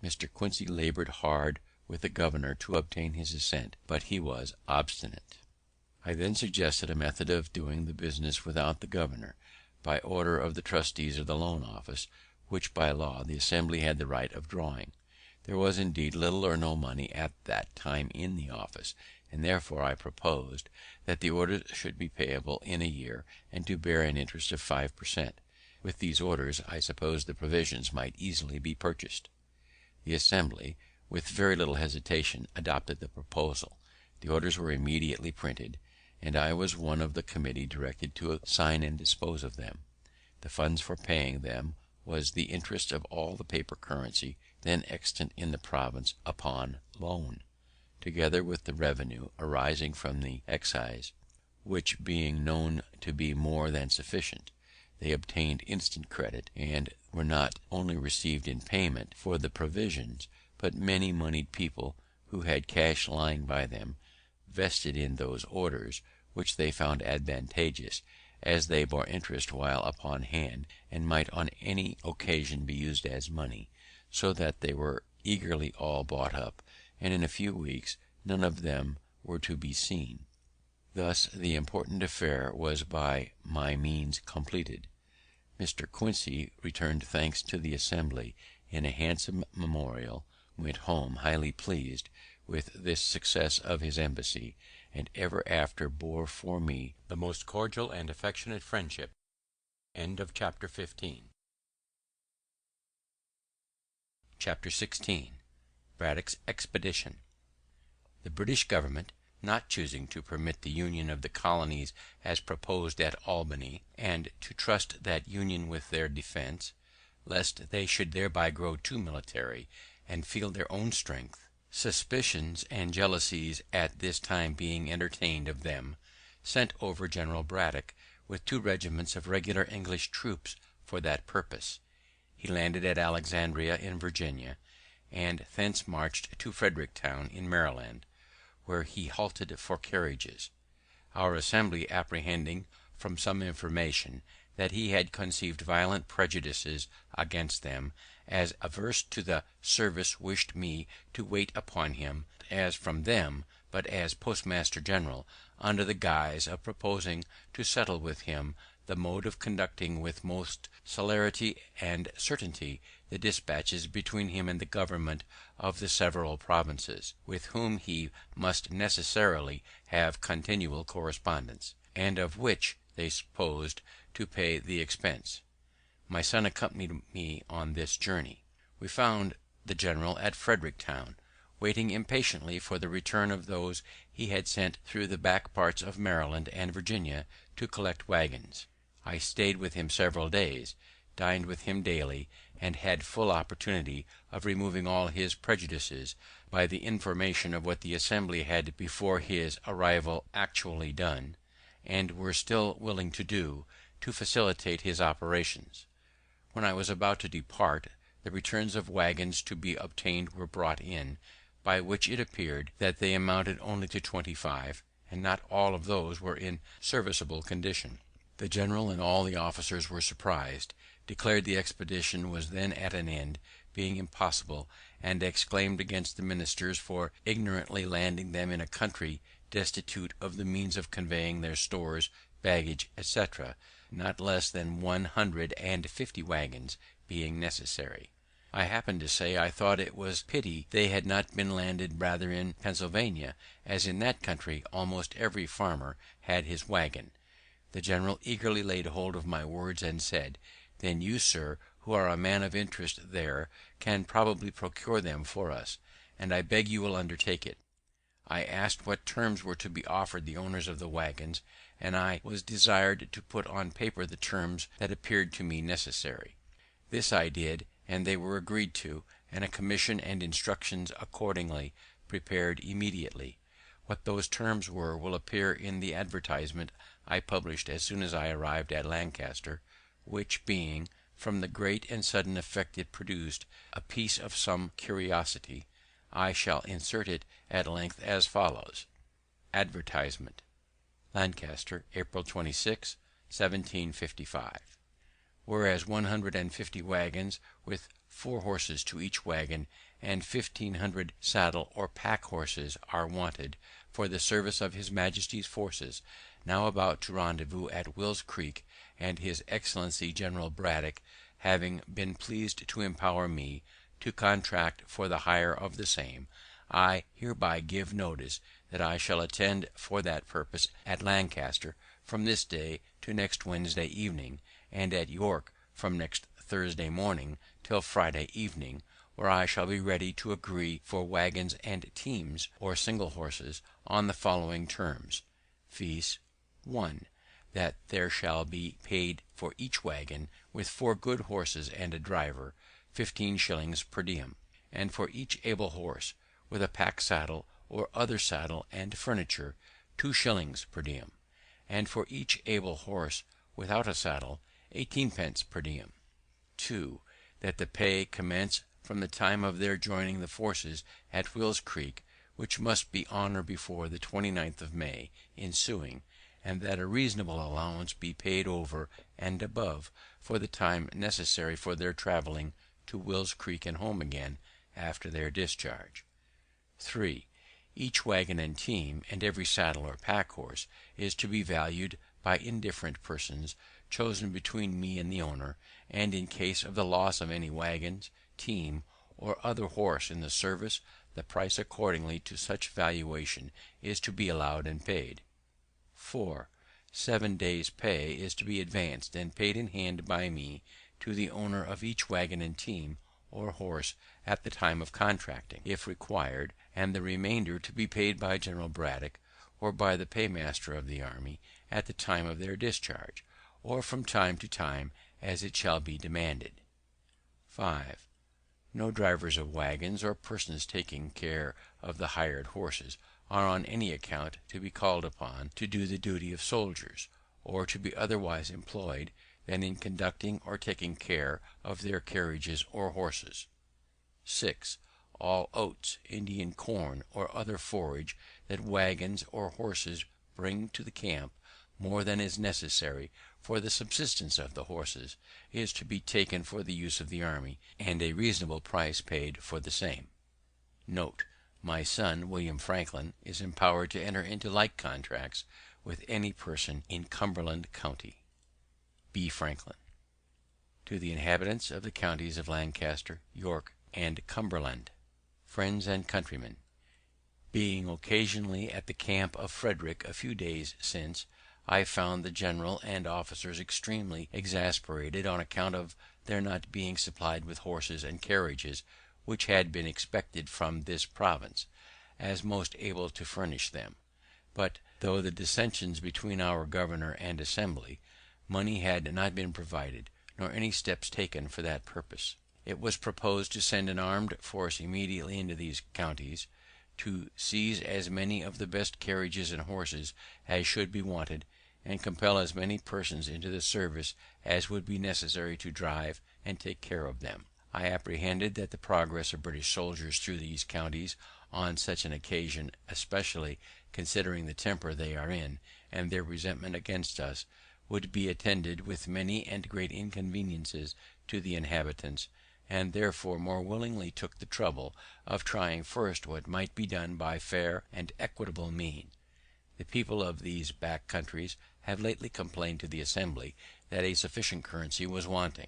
Mr. Quincy laboured hard with the governor to obtain his assent, but he was obstinate. I then suggested a method of doing the business without the governor, by order of the trustees of the loan office, which by law the Assembly had the right of drawing. There was indeed little or no money at that time in the office, and therefore I proposed that the orders should be payable in a year, and to bear an interest of 5 per cent. With these orders I supposed the provisions might easily be purchased. The Assembly, with very little hesitation, adopted the proposal. The orders were immediately printed, and I was one of the committee directed to sign and dispose of them. The funds for paying them was the interest of all the paper currency then extant in the province upon loan, together with the revenue arising from the excise, which being known to be more than sufficient, they obtained instant credit, and were not only received in payment for the provisions, but many moneyed people who had cash lying by them vested in those orders, which they found advantageous, as they bore interest while upon hand, and might on any occasion be used as money, so that they were eagerly all bought up, and in a few weeks none of them were to be seen. Thus the important affair was by my means completed. Mr. Quincy returned thanks to the Assembly in a handsome memorial, went home highly pleased with this success of his embassy, and ever after bore for me the most cordial and affectionate friendship. Chapter 16. Braddock's expedition. The British government, not choosing to permit the union of the colonies as proposed at Albany, and to trust that union with their defense, lest they should thereby grow too military and feel their own strength, suspicions and jealousies at this time being entertained of them, sent over General Braddock with 2 regiments of regular English troops for that purpose. He landed at Alexandria in Virginia, and thence marched to Fredericktown in Maryland, where he halted for carriages. Our Assembly, apprehending from some information that he had conceived violent prejudices against them, as averse to the service, wished me to wait upon him, as from them, but as postmaster general, under the guise of proposing to settle with him the mode of conducting with most celerity and certainty the dispatches between him and the government of the several provinces, with whom he must necessarily have continual correspondence, and of which they proposed to pay the expense. My son accompanied me on this journey. We found the general at Fredericktown, waiting impatiently for the return of those he had sent through the back parts of Maryland and Virginia to collect waggons. I stayed with him several days, dined with him daily, and had full opportunity of removing all his prejudices by the information of what the Assembly had before his arrival actually done, and were still willing to do, to facilitate his operations. When I was about to depart, the returns of waggons to be obtained were brought in, by which it appeared that they amounted only to 25, and not all of those were in serviceable condition. The general and all the officers were surprised, declared the expedition was then at an end, being impossible, and exclaimed against the ministers for ignorantly landing them in a country destitute of the means of conveying their stores, baggage, etc., not less than 150 waggons being necessary. I happened to say I thought it was pity they had not been landed rather in Pennsylvania, as in that country almost every farmer had his waggon. The general eagerly laid hold of my words, and said, "Then you, sir, who are a man of interest there, can probably procure them for us, and I beg you will undertake it." I asked what terms were to be offered the owners of the waggons, and I was desired to put on paper the terms that appeared to me necessary. This I did, and they were agreed to, and a commission and instructions accordingly prepared immediately. What those terms were will appear in the advertisement I published as soon as I arrived at Lancaster, which being, from the great and sudden effect it produced, a piece of some curiosity, I shall insert it at length as follows. Advertisement. Lancaster, April 26, 1755. Whereas 150 waggons, with 4 horses to each waggon, and 1500 saddle or pack horses are wanted for the service of his Majesty's forces, now about to rendezvous at Will's Creek, and his Excellency General Braddock having been pleased to empower me to contract for the hire of the same, I hereby give notice that I shall attend for that purpose at Lancaster from this day to next Wednesday evening, and at York from next Thursday morning till Friday evening, where I shall be ready to agree for waggons and teams, or single horses, on the following terms, viz. 1. That there shall be paid for each waggon, with 4 good horses and a driver, 15 shillings per diem, and for each able horse, with a pack saddle or other saddle and furniture, 2 shillings per diem, and for each able horse without a saddle, 18 pence per diem. 2. That the pay commence from the time of their joining the forces at Will's Creek, which must be on or before the 29th of May ensuing, and that a reasonable allowance be paid over and above for the time necessary for their travelling to Will's Creek and home again after their discharge. 3. Each waggon and team, and every saddle or pack horse, is to be valued by indifferent persons, chosen between me and the owner, and in case of the loss of any waggons, team, or other horse in the service, the price accordingly to such valuation is to be allowed and paid. 4. 7 days' pay is to be advanced and paid in hand by me to the owner of each waggon and team, or horse, at the time of contracting, if required, and the remainder to be paid by General Braddock, or by the paymaster of the army, at the time of their discharge, or from time to time as it shall be demanded. 5. No drivers of waggons, or persons taking care of the hired horses, are on any account to be called upon to do the duty of soldiers, or to be otherwise employed than in conducting or taking care of their carriages or horses. 6. All oats, Indian corn, or other forage that waggons or horses bring to the camp, more than is necessary for the subsistence of the horses is to be taken for the use of the army, and a reasonable price paid for the same. Note: my son, William Franklin, is empowered to enter into like contracts with any person in Cumberland county. B. Franklin. To the inhabitants of the counties of Lancaster, York, and Cumberland, friends and countrymen, being occasionally at the camp of Frederick a few days since, I found the general and officers extremely exasperated on account of their not being supplied with horses and carriages, which had been expected from this province, as most able to furnish them. But, through the dissensions between our governor and assembly, money had not been provided, nor any steps taken for that purpose. It was proposed to send an armed force immediately into these counties, to seize as many of the best carriages and horses as should be wanted, and compel as many persons into the service as would be necessary to drive and take care of them. I apprehended that the progress of British soldiers through these counties on such an occasion, especially considering the temper they are in, and their resentment against us, would be attended with many and great inconveniences to the inhabitants, and therefore more willingly took the trouble of trying first what might be done by fair and equitable means. The people of these back countries have lately complained to the Assembly that a sufficient currency was wanting.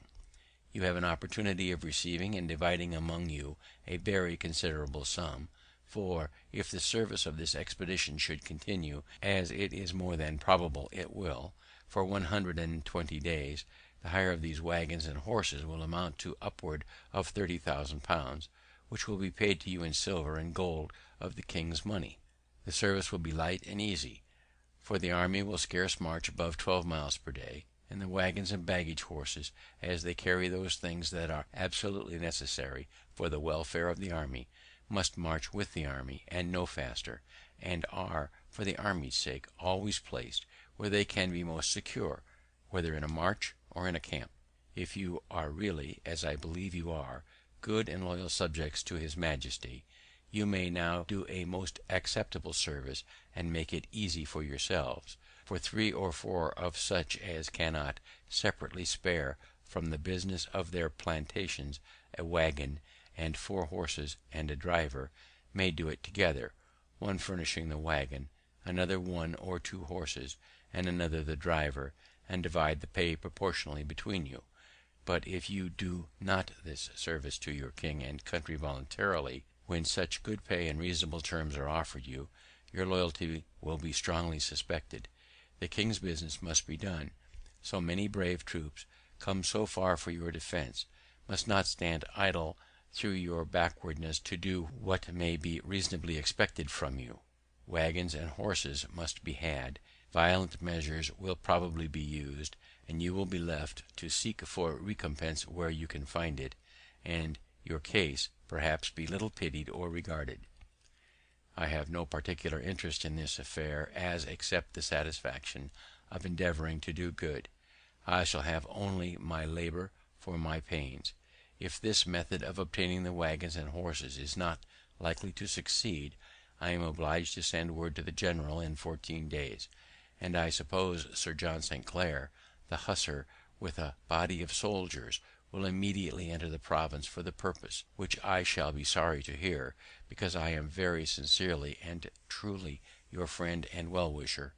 You have an opportunity of receiving and dividing among you a very considerable sum, for if the service of this expedition should continue, as it is more than probable it will, for 120 days, the hire of these wagons and horses will amount to upward of 30,000 pounds, which will be paid to you in silver and gold of the king's money. The service will be light and easy, for the army will scarce march above 12 miles per day, and the wagons and baggage horses, as they carry those things that are absolutely necessary for the welfare of the army, must march with the army, and no faster, and are, for the army's sake, always placed where they can be most secure, whether in a march or in a camp. If you are really, as I believe you are, good and loyal subjects to his majesty, you may now do a most acceptable service, and make it easy for yourselves, for 3 or 4 of such as cannot separately spare from the business of their plantations a wagon and 4 horses and a driver, may do it together, one furnishing the wagon, another 1 or 2 horses, and another the driver, and divide the pay proportionally between you. But if you do not this service to your king and country voluntarily, when such good pay and reasonable terms are offered you, your loyalty will be strongly suspected. The king's business must be done. So many brave troops, come so far for your defense, must not stand idle through your backwardness to do what may be reasonably expected from you. Wagons and horses must be had. Violent measures will probably be used, and you will be left to seek for recompense where you can find it, and your case, perhaps, be little pitied or regarded. I have no particular interest in this affair, as except the satisfaction of endeavouring to do good. I shall have only my labour for my pains. If this method of obtaining the wagons and horses is not likely to succeed, I am obliged to send word to the general in 14 days, and I suppose Sir John St. Clair, the hussar, with a body of soldiers, will immediately enter the province for the purpose, which I shall be sorry to hear, because I am very sincerely and truly your friend and well-wisher,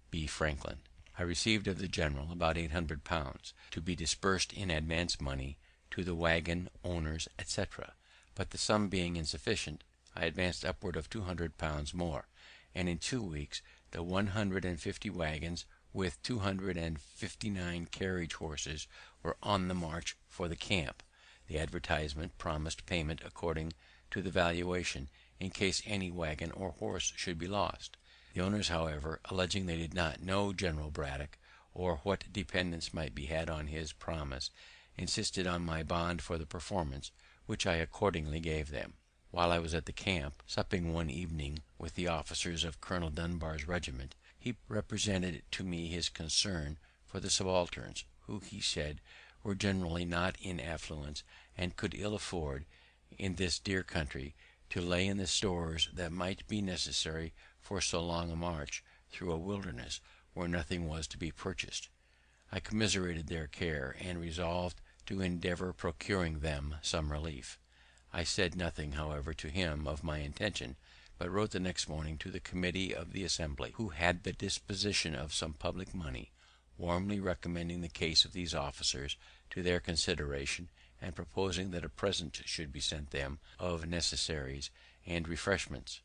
B. Franklin. I received of the general about 800 pounds, to be disbursed in advance money to the wagon owners, etc. But the sum being insufficient, I advanced upward of 200 pounds more, and in 2 weeks the 150 wagons with 259 carriage horses were on the march for the camp. The advertisement promised payment according to the valuation, in case any wagon or horse should be lost. The owners, however, alleging they did not know General Braddock, or what dependence might be had on his promise, insisted on my bond for the performance, which I accordingly gave them. While I was at the camp, supping one evening with the officers of Colonel Dunbar's regiment, he represented to me his concern for the subalterns, who, he said, were generally not in affluence, and could ill afford, in this dear country, to lay in the stores that might be necessary for so long a march through a wilderness where nothing was to be purchased. I commiserated their care, and resolved to endeavour procuring them some relief. I said nothing, however, to him of my intention, but wrote the next morning to the committee of the Assembly, who had the disposition of some public money, warmly recommending the case of these officers to their consideration, and proposing that a present should be sent them of necessaries and refreshments.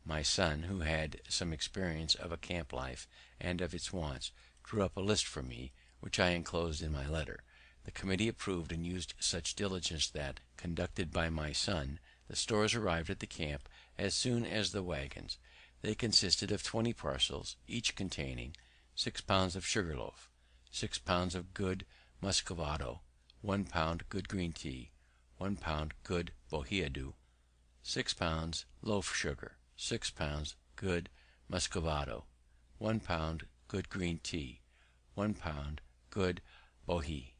My son, who had some experience of a camp life and of its wants, drew up a list for me, which I enclosed in my letter. The committee approved and used such diligence that, conducted by my son, the stores arrived at the camp as soon as the waggons. They consisted of 20 parcels, each containing 6 pounds of sugar loaf, 6 pounds of good muscovado, 1 pound good green tea, 1 pound good bohiadu, 6 pounds loaf sugar, 6 pounds good muscovado, 1 pound good green tea, 1 pound good bohea,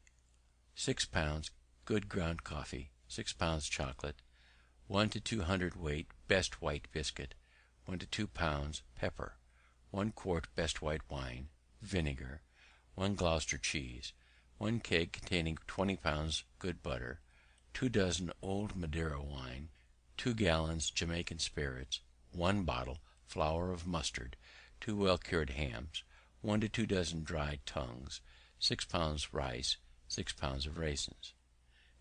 6 pounds good ground coffee, 6 pounds chocolate, 1 to 200 weight best white biscuit, 1 to 2 pounds pepper, 1 quart best white wine, vinegar, 1 Gloucester cheese, 1 keg containing 20 pounds good butter, 2 dozen old Madeira wine, 2 gallons Jamaican spirits, 1 bottle flour of mustard, 2 well cured hams, 1 to 2 dozen dried tongues, 6 pounds rice, 6 pounds of raisins.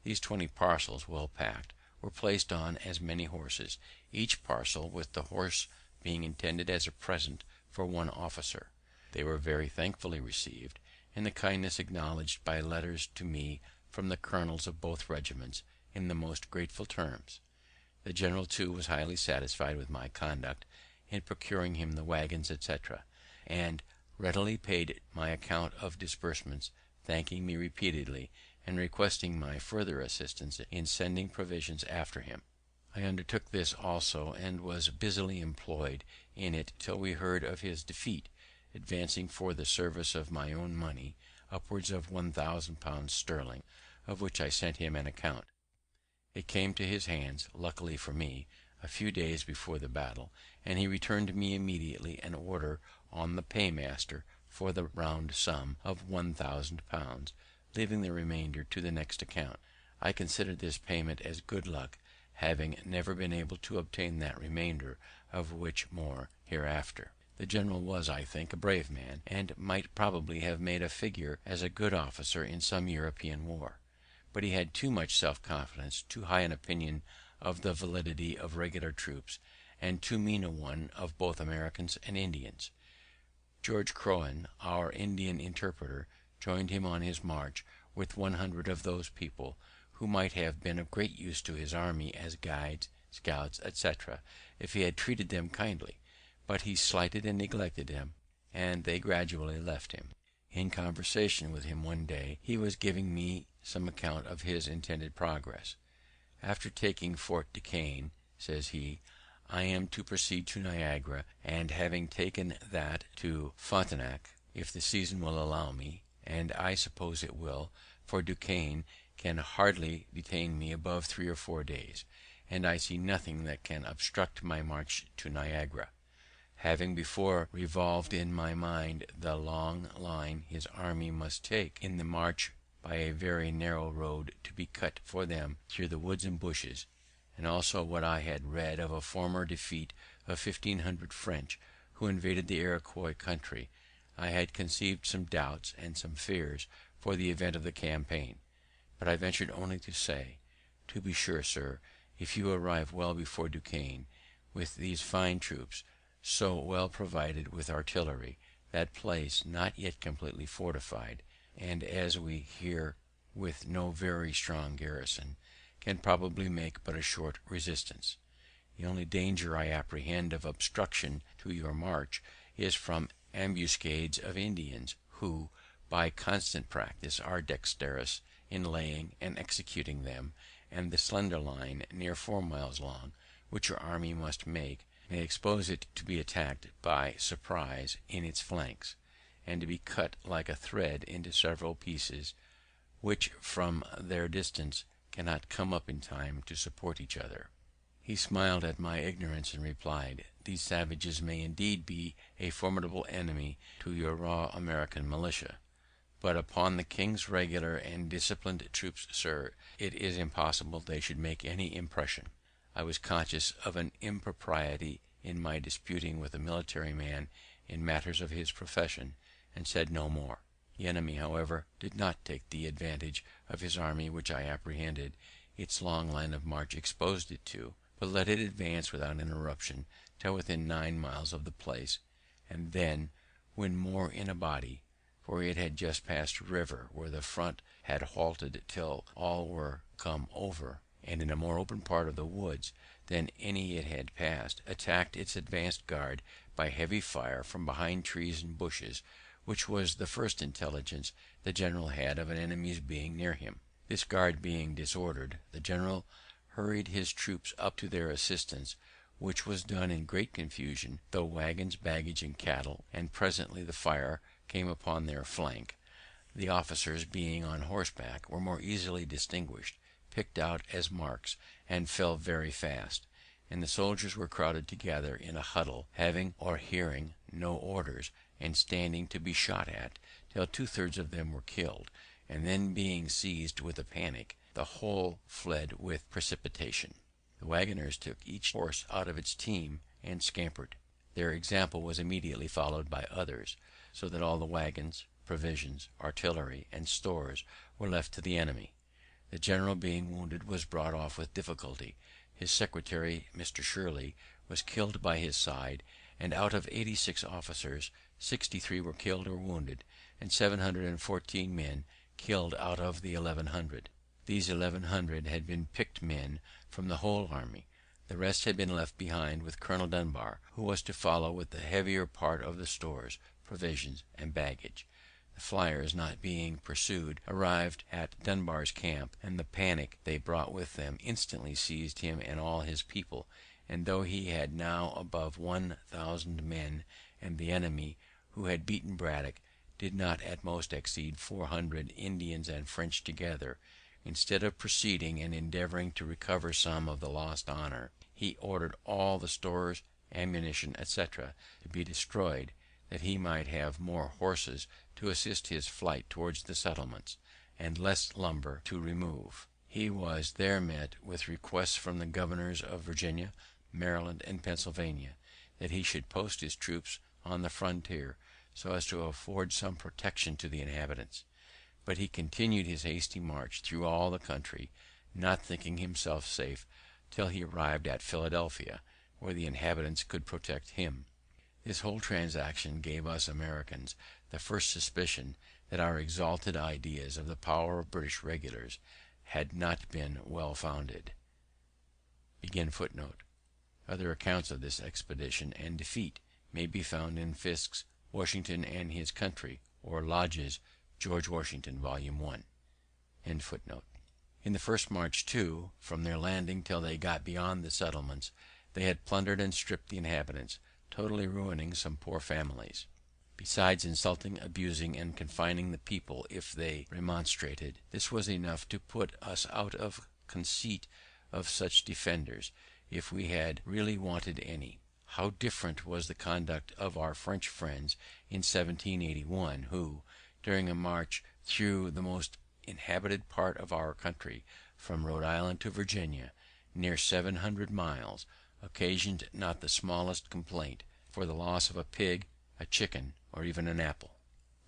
These 20 parcels, well packed, were placed on as many horses, each parcel with the horse being intended as a present for one officer. They were very thankfully received, and the kindness acknowledged by letters to me from the colonels of both regiments in the most grateful terms. The general, too, was highly satisfied with my conduct in procuring him the waggons, etc., and readily paid my account of disbursements, thanking me repeatedly, and requesting my further assistance in sending provisions after him. I undertook this also, and was busily employed in it till we heard of his defeat, advancing for the service of my own money upwards of 1,000 pounds sterling, of which I sent him an account. It came to his hands, luckily for me, a few days before the battle, and he returned me immediately an order on the paymaster for the round sum of 1,000 pounds, leaving the remainder to the next account. I considered this payment as good luck, having never been able to obtain that remainder, of which more hereafter. The general was, I think, a brave man, and might probably have made a figure as a good officer in some European war; but he had too much self-confidence, too high an opinion of the validity of regular troops, and too mean a one of both Americans and Indians. George Crowan, our Indian interpreter, joined him on his march with 100 of those people, who might have been of great use to his army as guides, scouts, etc., if he had treated them kindly; but he slighted and neglected them, and they gradually left him. In conversation with him one day, he was giving me some account of his intended progress. "After taking Fort Duquesne," says he, "I am to proceed to Niagara, and having taken that, to Frontenac, if the season will allow me, and I suppose it will, for Duquesne can hardly detain me above 3 or 4 days, and I see nothing that can obstruct my march to Niagara. Having before revolved in my mind the long line his army must take in the march by a very narrow road to be cut for them through the woods and bushes, and also what I had read of a former defeat of 1,500 French who invaded the Iroquois country, I had conceived some doubts and some fears for the event of the campaign; but I ventured only to say, 'To be sure, sir, if you arrive well before Duquesne, with these fine troops, so well provided with artillery, that place not yet completely fortified, and, as we hear, with no very strong garrison, can probably make but a short resistance. The only danger I apprehend of obstruction to your march is from ambuscades of Indians, who, by constant practice, are dexterous in laying and executing them, and the slender line, near 4 miles long, which your army must make, may expose it to be attacked by surprise in its flanks, and to be cut like a thread into several pieces, which from their distance cannot come up in time to support each other.' He smiled at my ignorance, and replied, 'These savages may indeed be a formidable enemy to your raw American militia, But upon the King's regular and disciplined troops, sir, it is impossible they should make any impression. I was conscious of an impropriety in my disputing with a military man in matters of his profession, and said no more. The enemy, however, did not take the advantage of his army which I apprehended its long line of march exposed it to, but let it advance without interruption till within 9 miles of the place, and then, when more in a body, for it had just passed a river where the front had halted till all were come over, and in a more open part of the woods than any it had passed, attacked its advanced guard by heavy fire from behind trees and bushes, which was the first intelligence the general had of an enemy's being near him. This guard being disordered, the general hurried his troops up to their assistance, which was done in great confusion, through waggons, baggage, and cattle, and presently the fire came upon their flank. The officers, being on horseback, were more easily distinguished, picked out as marks, and fell very fast, and the soldiers were crowded together in a huddle, having or hearing no orders, and standing to be shot at, till 2/3 of them were killed, and then being seized with a panic, the whole fled with precipitation. The waggoners took each horse out of its team and scampered. Their example was immediately followed by others, so that all the waggons, provisions, artillery, and stores were left to the enemy. The general, being wounded, was brought off with difficulty. His secretary, Mr. Shirley, was killed by his side, and out of 86 officers, 63 were killed or wounded, and 714 men killed out of the 1100. These 1100 had been picked men from the whole army. The rest had been left behind with Colonel Dunbar, who was to follow with the heavier part of the stores, provisions, and baggage. The flyers, not being pursued, arrived at Dunbar's camp, and the panic they brought with them instantly seized him and all his people, and though he had now above 1,000 men, and the enemy, who had beaten Braddock, did not at most exceed 400 Indians and French together, instead of proceeding and endeavouring to recover some of the lost honour, he ordered all the stores, ammunition, etc., to be destroyed, that he might have more horses to assist his flight towards the settlements, and less lumber to remove. He was there met with requests from the governors of Virginia, Maryland, and Pennsylvania, that he should post his troops on the frontier, so as to afford some protection to the inhabitants. But he continued his hasty march through all the country, not thinking himself safe till he arrived at Philadelphia, where the inhabitants could protect him. This whole transaction gave us Americans the first suspicion that our exalted ideas of the power of British regulars had not been well founded. Other accounts of this expedition and defeat may be found in Fiske's Washington and His Country, or Lodge's George Washington, Vol. I. In the first march, too, from their landing till they got beyond the settlements, they had plundered and stripped the inhabitants, totally ruining some poor families. Besides insulting, abusing, and confining the people if they remonstrated, this was enough to put us out of conceit of such defenders, if we had really wanted any. How different was the conduct of our French friends in 1781, who, during a march through the most inhabited part of our country, from Rhode Island to Virginia, near 700 miles, occasioned not the smallest complaint for the loss of a pig, a chicken, or even an apple.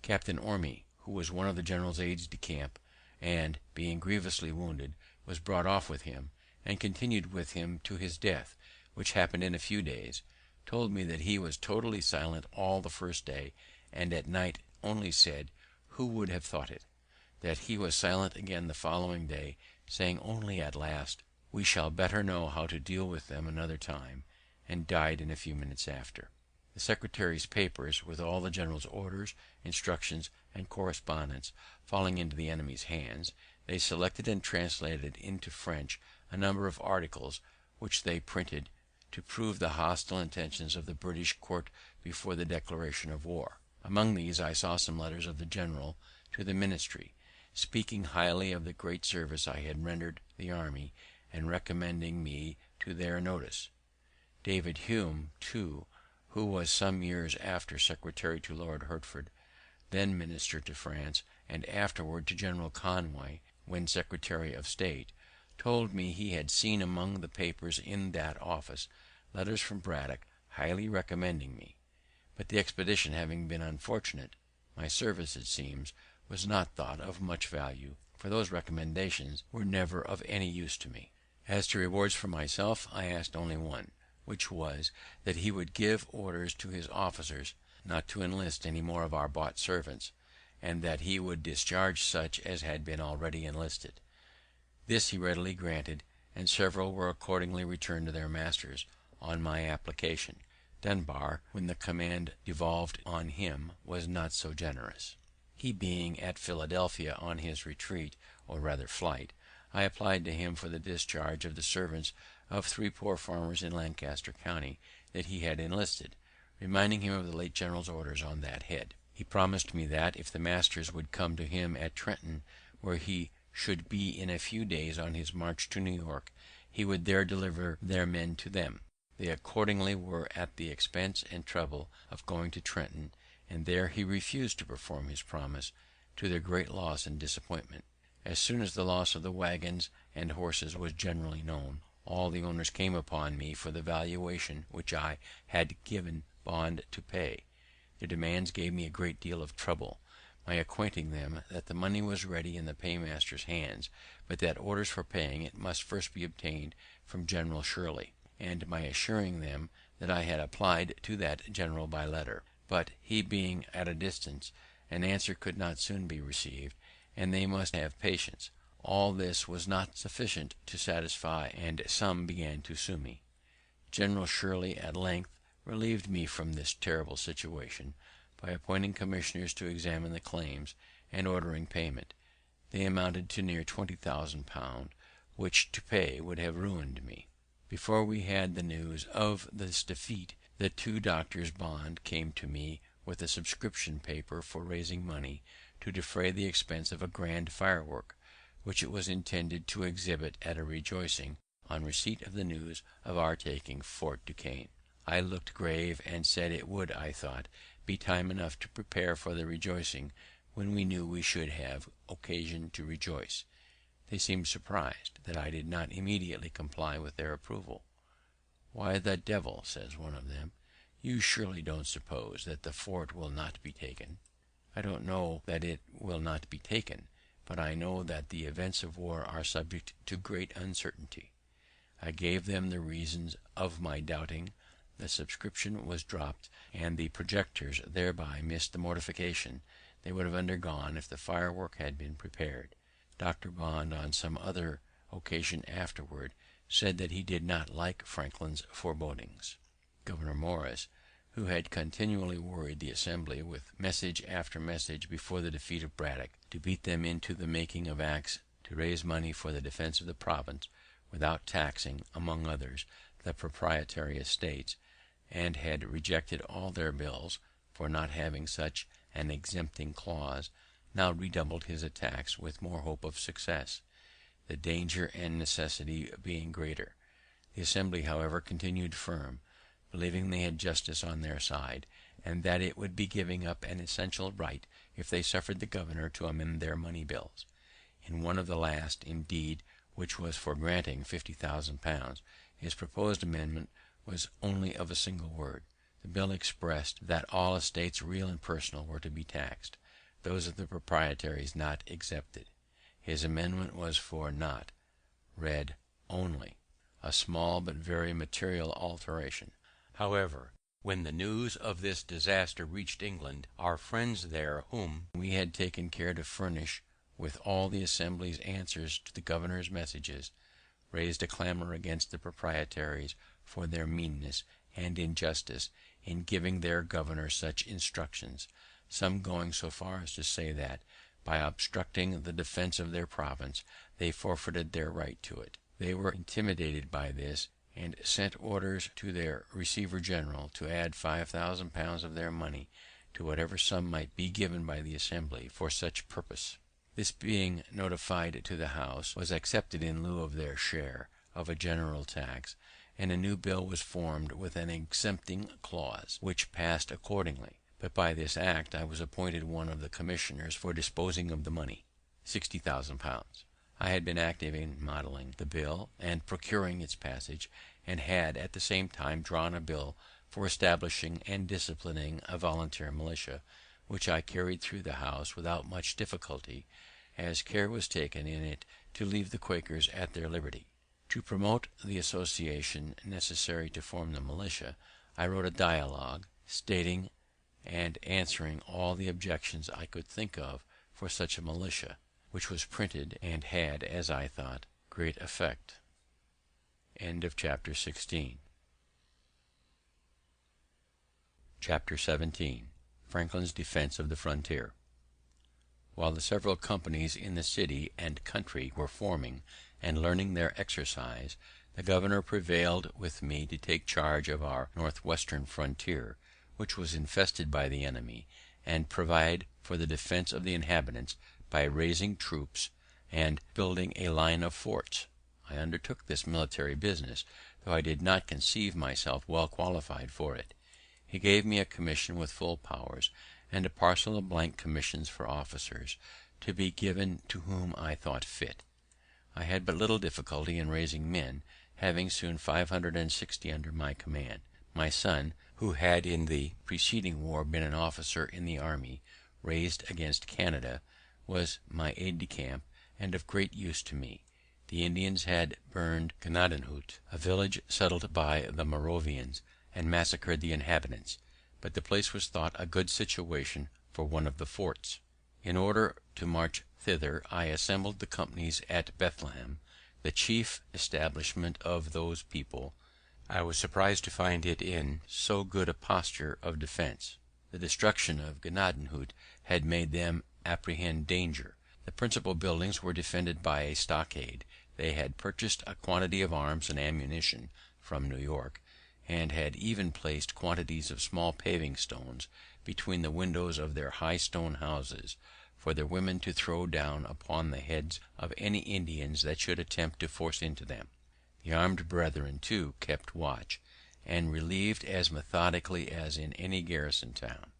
Captain Orme, who was one of the general's aides de camp, and, being grievously wounded, was brought off with him, and continued with him to his death, which happened in a few days, told me that he was totally silent all the first day, and at night only said, "Who would have thought it?" that he was silent again the following day, saying only at last, "We shall better know how to deal with them another time," and died in a few minutes after. The secretary's papers, with all the general's orders, instructions, and correspondence, falling into the enemy's hands, they selected and translated into French a number of articles, which they printed to prove the hostile intentions of the British court before the declaration of war. Among these I saw some letters of the general to the ministry, speaking highly of the great service I had rendered the army, and recommending me to their notice. David Hume, too, who was some years after secretary to Lord Hertford, then minister to France, and afterward to General Conway, when Secretary of State, told me he had seen among the papers in that office letters from Braddock highly recommending me; but the expedition having been unfortunate, my service, it seems, was not thought of much value, for those recommendations were never of any use to me. As to rewards for myself, I asked only one, which was, that he would give orders to his officers not to enlist any more of our bought servants, and that he would discharge such as had been already enlisted. This he readily granted, and several were accordingly returned to their masters on my application. Dunbar, when the command devolved on him, was not so generous. He being at Philadelphia on his retreat, or rather flight, I applied to him for the discharge of the servants of 3 poor farmers in Lancaster county that he had enlisted, reminding him of the late general's orders on that head. He promised me that, if the masters would come to him at Trenton, where he should be in a few days on his march to New York, he would there deliver their men to them. They accordingly were at the expense and trouble of going to Trenton, and there he refused to perform his promise, to their great loss and disappointment. As soon as the loss of the waggons and horses was generally known, all the owners came upon me for the valuation which I had given bond to pay. Their demands gave me a great deal of trouble, my acquainting them that the money was ready in the paymaster's hands, but that orders for paying it must first be obtained from General Shirley, and my assuring them that I had applied to that general by letter, but he being at a distance, an answer could not soon be received, and they must have patience. All this was not sufficient to satisfy, and some began to sue me. General Shirley at length relieved me from this terrible situation by appointing commissioners to examine the claims, and ordering payment. They amounted to near £20,000, which to pay would have ruined me. Before we had the news of this defeat, the 2 doctors' bond came to me with a subscription paper for raising money to defray the expense of a grand firework, which it was intended to exhibit at a rejoicing on receipt of the news of our taking Fort Duquesne. I looked grave, and said it would, I thought, be time enough to prepare for the rejoicing when we knew we should have occasion to rejoice. They seemed surprised that I did not immediately comply with their approval. "Why the devil," says one of them, "you surely don't suppose that the fort will not be taken?" "I don't know that it will not be taken, but I know that the events of war are subject to great uncertainty." I gave them the reasons of my doubting. The subscription was dropped, and the projectors thereby missed the mortification they would have undergone if the firework had been prepared. Dr. Bond, on some other occasion afterward, said that he did not like Franklin's forebodings. Governor Morris, who had continually worried the Assembly with message after message before the defeat of Braddock, to beat them into the making of acts to raise money for the defense of the province, without taxing, among others, the proprietary estates, and had rejected all their bills for not having such an exempting clause, now redoubled his attacks with more hope of success, the danger and necessity being greater. The Assembly, however, continued firm, believing they had justice on their side, and that it would be giving up an essential right if they suffered the governor to amend their money bills. In one of the last, indeed, which was for granting £50,000, his proposed amendment was only of a single word. The bill expressed that all estates, real and personal, were to be taxed, those of the proprietaries not excepted. His amendment was for not, read only, a small but very material alteration. However, when the news of this disaster reached England, our friends there, whom we had taken care to furnish with all the Assembly's answers to the governor's messages, raised a clamour against the proprietaries for their meanness and injustice in giving their governor such instructions, some going so far as to say that, by obstructing the defense of their province, they forfeited their right to it. They were intimidated by this, and sent orders to their receiver general to add £5,000 of their money to whatever sum might be given by the Assembly for such purpose. This being notified to the House, was accepted in lieu of their share of a general tax, and a new bill was formed with an exempting clause, which passed accordingly. but by this act I was appointed one of the commissioners for disposing of the money, £60,000. I had been active in modelling the bill and procuring its passage, and had at the same time drawn a bill for establishing and disciplining a volunteer militia, which I carried through the House without much difficulty, as care was taken in it to leave the Quakers at their liberty. To promote the association necessary to form the militia, I wrote a dialogue, stating and answering all the objections I could think of for such a militia, which was printed, and had, as I thought, great effect. Chapter 17. Franklin's defense of the frontier. While the several companies in the city and country were forming and learning their exercise, the governor prevailed with me to take charge of our northwestern frontier, which was infested by the enemy, and provide for the defense of the inhabitants by raising troops and building a line of forts. I undertook this military business, though I did not conceive myself well qualified for it. He gave me a commission with full powers, and a parcel of blank commissions for officers, to be given to whom I thought fit. I had but little difficulty in raising men, having soon 560 under my command. My son, who had in the preceding war been an officer in the army raised against Canada, was my aide-de-camp, and of great use to me. The Indians had burned Gnadenhut, a village settled by the Moravians, and massacred the inhabitants, but the place was thought a good situation for one of the forts. In order to march thither, I assembled the companies at Bethlehem, the chief establishment of those people. I was surprised to find it in so good a posture of defense. The destruction of Gnadenhut had made them apprehend danger. The principal buildings were defended by a stockade. They had purchased a quantity of arms and ammunition from New York, and had even placed quantities of small paving stones between the windows of their high stone houses, for their women to throw down upon the heads of any Indians that should attempt to force into them. The armed brethren, too, kept watch, and relieved as methodically as in any garrison town.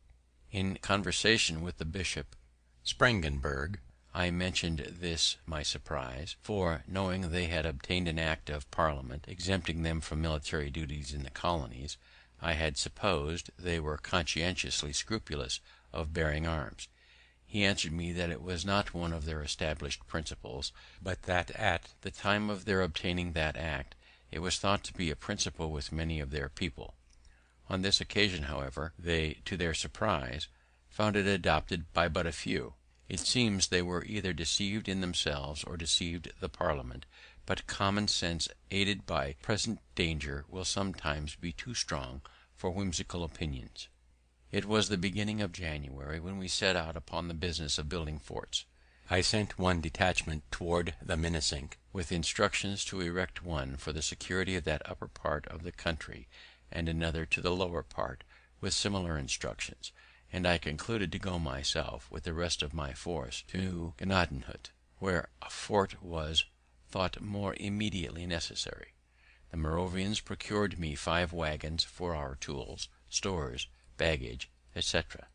In conversation with the Bishop Spangenberg, I mentioned this my surprise; for, knowing they had obtained an act of Parliament exempting them from military duties in the colonies, I had supposed they were conscientiously scrupulous of bearing arms. He answered me that it was not one of their established principles, but that at the time of their obtaining that act it was thought to be a principle with many of their people. On this occasion, however, they, to their surprise, found it adopted by but a few. It seems they were either deceived in themselves or deceived the Parliament, but common sense aided by present danger will sometimes be too strong for whimsical opinions. It was the beginning of January when we set out upon the business of building forts. I sent one detachment toward the Minisink, with instructions to erect one for the security of that upper part of the country, and another to the lower part, with similar instructions, and I concluded to go myself, with the rest of my force, to Gnadenhut, where a fort was thought more immediately necessary. The Moravians procured me 5 wagons for our tools, stores, baggage, etc.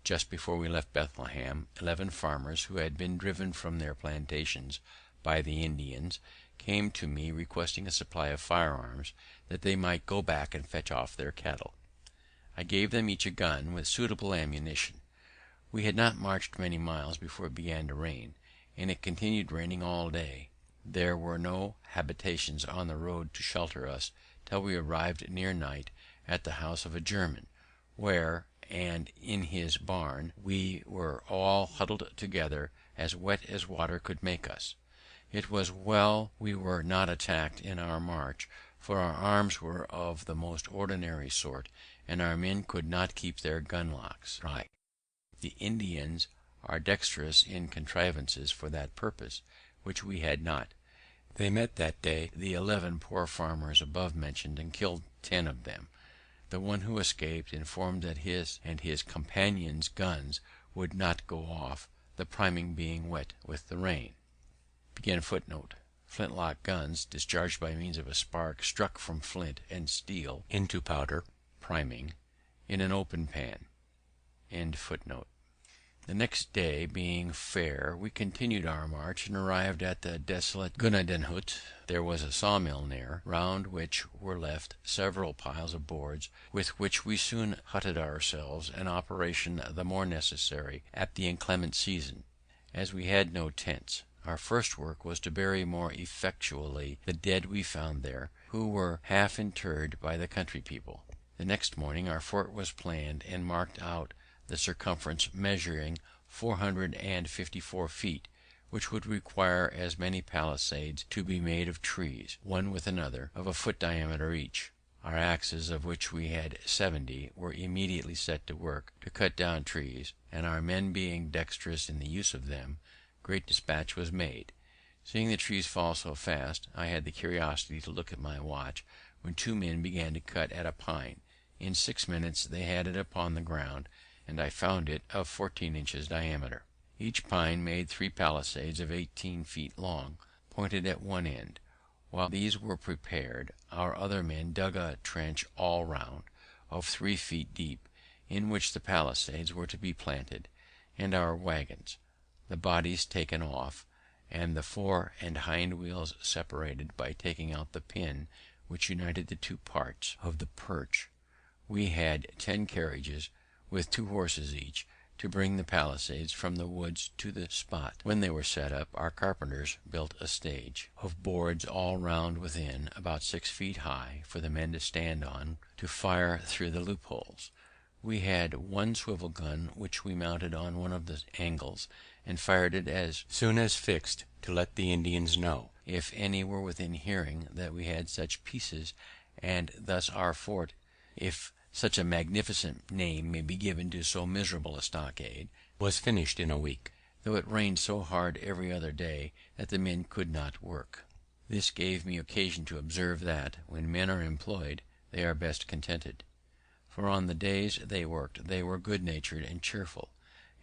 Just before we left Bethlehem, 11 farmers, who had been driven from their plantations by the Indians, came to me requesting a supply of firearms, that they might go back and fetch off their cattle. I gave them each a gun, with suitable ammunition. We had not marched many miles before it began to rain, and it continued raining all day. There were no habitations on the road to shelter us till we arrived near night at the house of a German, where, and in his barn, we were all huddled together, as wet as water could make us. It was well we were not attacked in our march, for our arms were of the most ordinary sort, and our men could not keep their gun locks dry. The Indians are dexterous in contrivances for that purpose, which we had not. They met that day the 11 poor farmers above mentioned, and killed 10 of them. The one who escaped informed that his and his companions' guns would not go off, the priming being wet with the rain. Flintlock guns, discharged by means of a spark struck from flint and steel into powder, priming, in an open pan. The next day being fair, we continued our march, and arrived at the desolate Gunnadenhut. There was a saw mill near, round which were left several piles of boards, with which we soon hutted ourselves, an operation the more necessary at the inclement season, as we had no tents. Our first work was to bury more effectually the dead we found there, who were half interred by the country people. The next morning our fort was planned and marked out, the circumference measuring 454 feet, which would require as many palisades to be made of trees, one with another, of a foot diameter each. Our axes, of which we had 70, were immediately set to work to cut down trees, and our men being dexterous in the use of them, great dispatch was made. Seeing the trees fall so fast, I had the curiosity to look at my watch, when two men began to cut at a pine. In 6 minutes they had it upon the ground, and I found it of 14 inches diameter. Each pine made 3 palisades of 18 feet long, pointed at one end. While these were prepared, our other men dug a trench all round, of 3 feet deep, in which the palisades were to be planted, and our wagons, the bodies taken off, and the fore and hind wheels separated by taking out the pin which united the two parts of the perch. We had 10 carriages, with 2 horses each, to bring the palisades from the woods to the spot. When they were set up, our carpenters built a stage of boards all round within, about 6 feet high, for the men to stand on to fire through the loopholes. We had 1 swivel gun, which we mounted on one of the angles, and fired it as soon as fixed, to let the Indians know, if any were within hearing, that we had such pieces, and thus our fort, if such a magnificent name may be given to so miserable a stockade, was finished in a week, though it rained so hard every other day that the men could not work. This gave me occasion to observe that, when men are employed, they are best contented; for on the days they worked they were good natured and cheerful,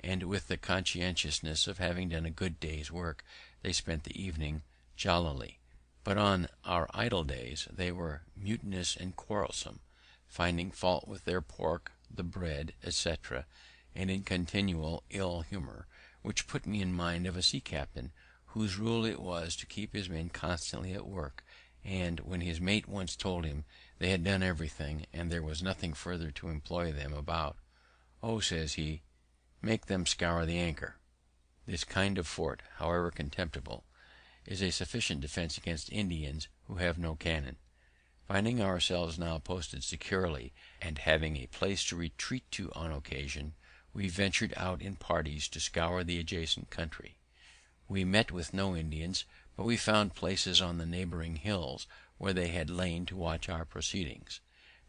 and with the consciousness of having done a good day's work they spent the evening jollily; but on our idle days they were mutinous and quarrelsome, finding fault with their pork, the bread, etc., and in continual ill humour, which put me in mind of a sea captain, whose rule it was to keep his men constantly at work, and when his mate once told him they had done everything, and there was nothing further to employ them about, "Oh," says he, "make them scour the anchor." This kind of fort, however contemptible, is a sufficient defense against Indians who have no cannon. Finding ourselves now posted securely, and having a place to retreat to on occasion, we ventured out in parties to scour the adjacent country. We met with no Indians, but we found places on the neighbouring hills where they had lain to watch our proceedings.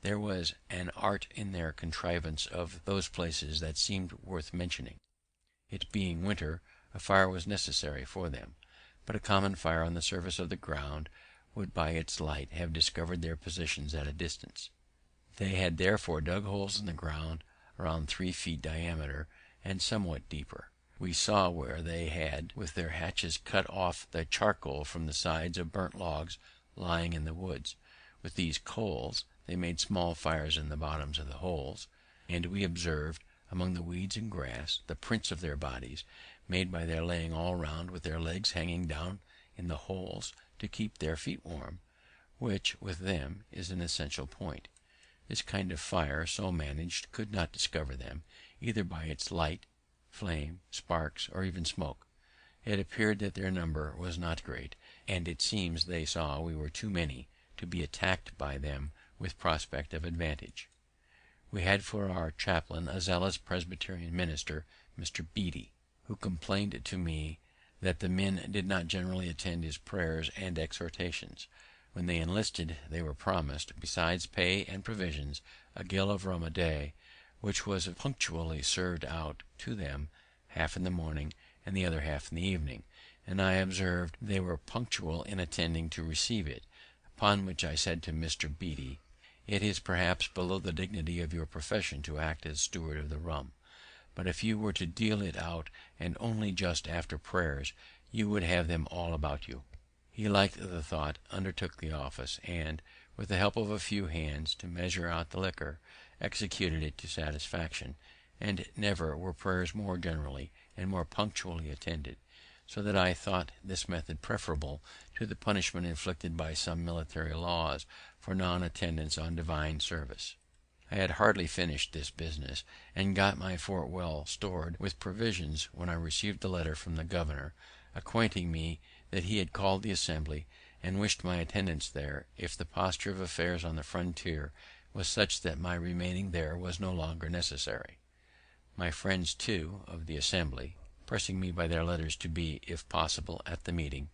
There was an art in their contrivance of those places that seemed worth mentioning. It being winter, a fire was necessary for them, but a common fire on the surface of the ground would by its light have discovered their positions at a distance. They had therefore dug holes in the ground around 3 feet diameter, and somewhat deeper. We saw where they had with their hatchets cut off the charcoal from the sides of burnt logs lying in the woods. With these coals they made small fires in the bottoms of the holes, and we observed, among the weeds and grass, the prints of their bodies, made by their laying all round with their legs hanging down in the holes to keep their feet warm, which, with them, is an essential point. This kind of fire, so managed, could not discover them, either by its light, flame, sparks, or even smoke. It appeared that their number was not great, and it seems they saw we were too many to be attacked by them with prospect of advantage. We had for our chaplain a zealous Presbyterian minister, Mr. Beatty, who complained to me that the men did not generally attend his prayers and exhortations. When they enlisted, they were promised, besides pay and provisions, a gill of rum a day, which was punctually served out to them, half in the morning and the other half in the evening, and I observed they were punctual in attending to receive it. Upon which I said to Mr. Beatty, "It is perhaps below the dignity of your profession to act as steward of the rum, but if you were to deal it out, and only just after prayers, you would have them all about you." He liked the thought, undertook the office, and, with the help of a few hands to measure out the liquor, executed it to satisfaction, and never were prayers more generally and more punctually attended, so that I thought this method preferable to the punishment inflicted by some military laws for non-attendance on divine service. I had hardly finished this business, and got my fort well stored with provisions, when I received a letter from the governor, acquainting me that he had called the Assembly, and wished my attendance there, if the posture of affairs on the frontier was such that my remaining there was no longer necessary. My friends, too, of the Assembly, pressing me by their letters to be, if possible, at the meeting,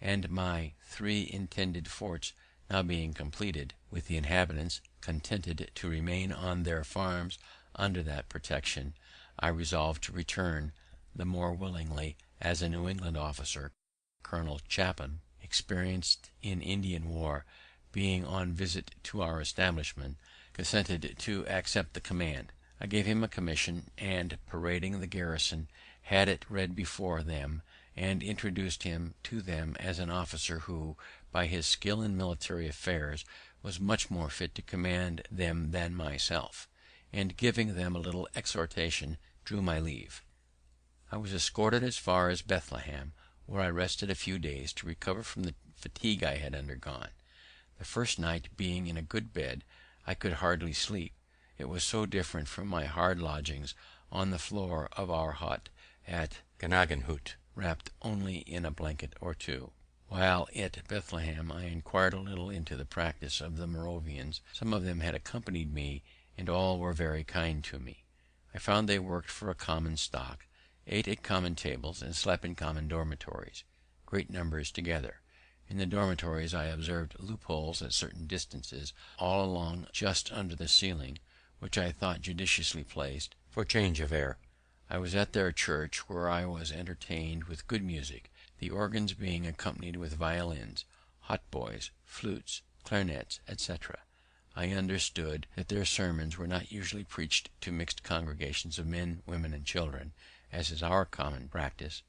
and my 3 intended forts now being completed, with the inhabitants contented to remain on their farms under that protection, I resolved to return the more willingly, as a New England officer, Colonel Chapin, experienced in Indian war, being on visit to our establishment, consented to accept the command. I gave him a commission, and, parading the garrison, had it read before them, and introduced him to them as an officer who, by his skill in military affairs, was much more fit to command them than myself, and, giving them a little exhortation, drew my leave. I was escorted as far as Bethlehem, where I rested a few days to recover from the fatigue I had undergone. The first night being in a good bed, I could hardly sleep, it was so different from my hard lodgings on the floor of our hut at Gnadenhut, wrapped only in a blanket or two. While at Bethlehem I inquired a little into the practice of the Moravians. Some of them had accompanied me, and all were very kind to me. I found they worked for a common stock, ate at common tables, and slept in common dormitories, great numbers together. In the dormitories I observed loopholes at certain distances all along just under the ceiling, which I thought judiciously placed for change of air. I was at their church, where I was entertained with good music, the organs being accompanied with violins, hautboys, flutes, clarionets, etc. I understood that their sermons were not usually preached to mixed congregations of men, women, and children, as is our common practice,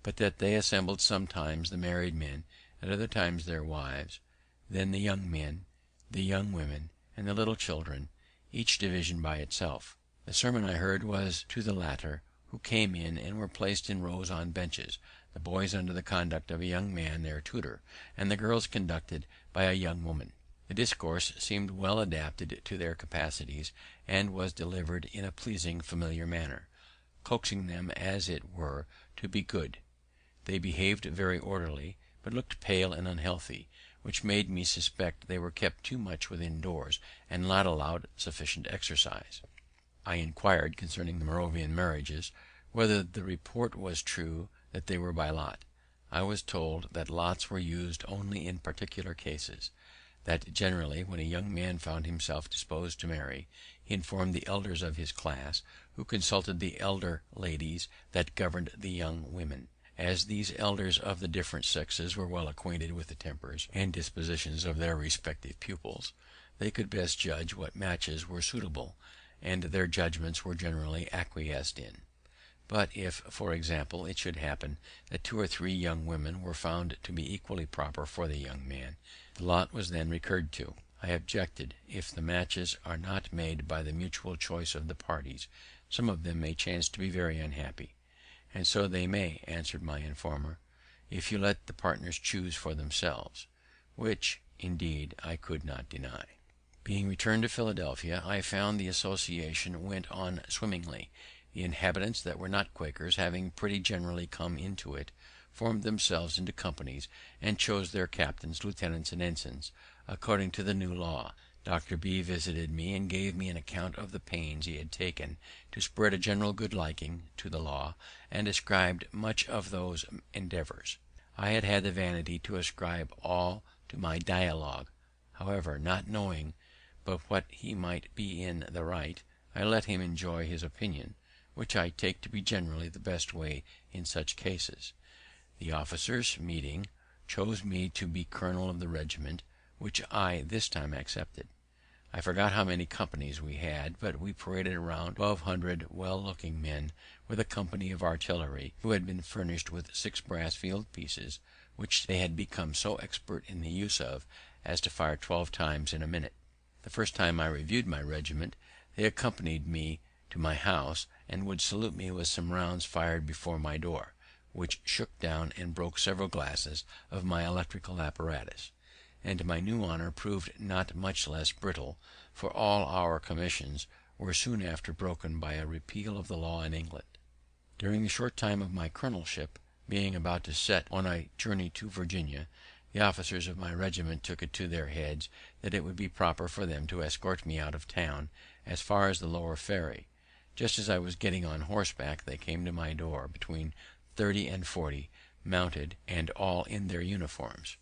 but that they assembled sometimes the married men, at other times their wives, then the young men, the young women, and the little children, each division by itself. The sermon I heard was to the latter, who came in and were placed in rows on benches, the boys under the conduct of a young man their tutor, and the girls conducted by a young woman. The discourse seemed well adapted to their capacities, and was delivered in a pleasing familiar manner, coaxing them, as it were, to be good. They behaved very orderly, but looked pale and unhealthy, which made me suspect they were kept too much within doors, and not allowed sufficient exercise. I inquired concerning the Moravian marriages, whether the report was true that they were by lot. I was told that lots were used only in particular cases; that generally, when a young man found himself disposed to marry, he informed the elders of his class, who consulted the elder ladies that governed the young women. As these elders of the different sexes were well acquainted with the tempers and dispositions of their respective pupils, they could best judge what matches were suitable, and their judgments were generally acquiesced in. But if, for example, it should happen that 2 or 3 young women were found to be equally proper for the young man, the lot was then recurred to. I objected, if the matches are not made by the mutual choice of the parties, some of them may chance to be very unhappy. And so they may, answered my informer, if you let the partners choose for themselves, which, indeed, I could not deny. Being returned to Philadelphia, I found the association went on swimmingly. The inhabitants that were not Quakers, having pretty generally come into it, formed themselves into companies, and chose their captains, lieutenants, and ensigns, according to the new law. Dr. B visited me, and gave me an account of the pains he had taken to spread a general good liking to the law, and ascribed much of those endeavours. I had had the vanity to ascribe all to my dialogue. However, not knowing but what he might be in the right, I let him enjoy his opinion, which I take to be generally the best way in such cases. The officers, meeting, chose me to be colonel of the regiment, which I this time accepted. I forget how many companies we had, but we paraded around 1200 well-looking men, with a company of artillery, who had been furnished with 6 brass field pieces, which they had become so expert in the use of as to fire 12 times in a minute. The first time I reviewed my regiment, they accompanied me to my house, and would salute me with some rounds fired before my door, which shook down and broke several glasses of my electrical apparatus; and my new honour proved not much less brittle, for all our commissions were soon after broken by a repeal of the law in England. During the short time of my colonelship, being about to set on a journey to Virginia, the officers of my regiment took it into their heads that it would be proper for them to escort me out of town as far as the lower ferry. Just as I was getting on horseback, they came to my door, between 30 and 40, mounted, and all in their uniforms.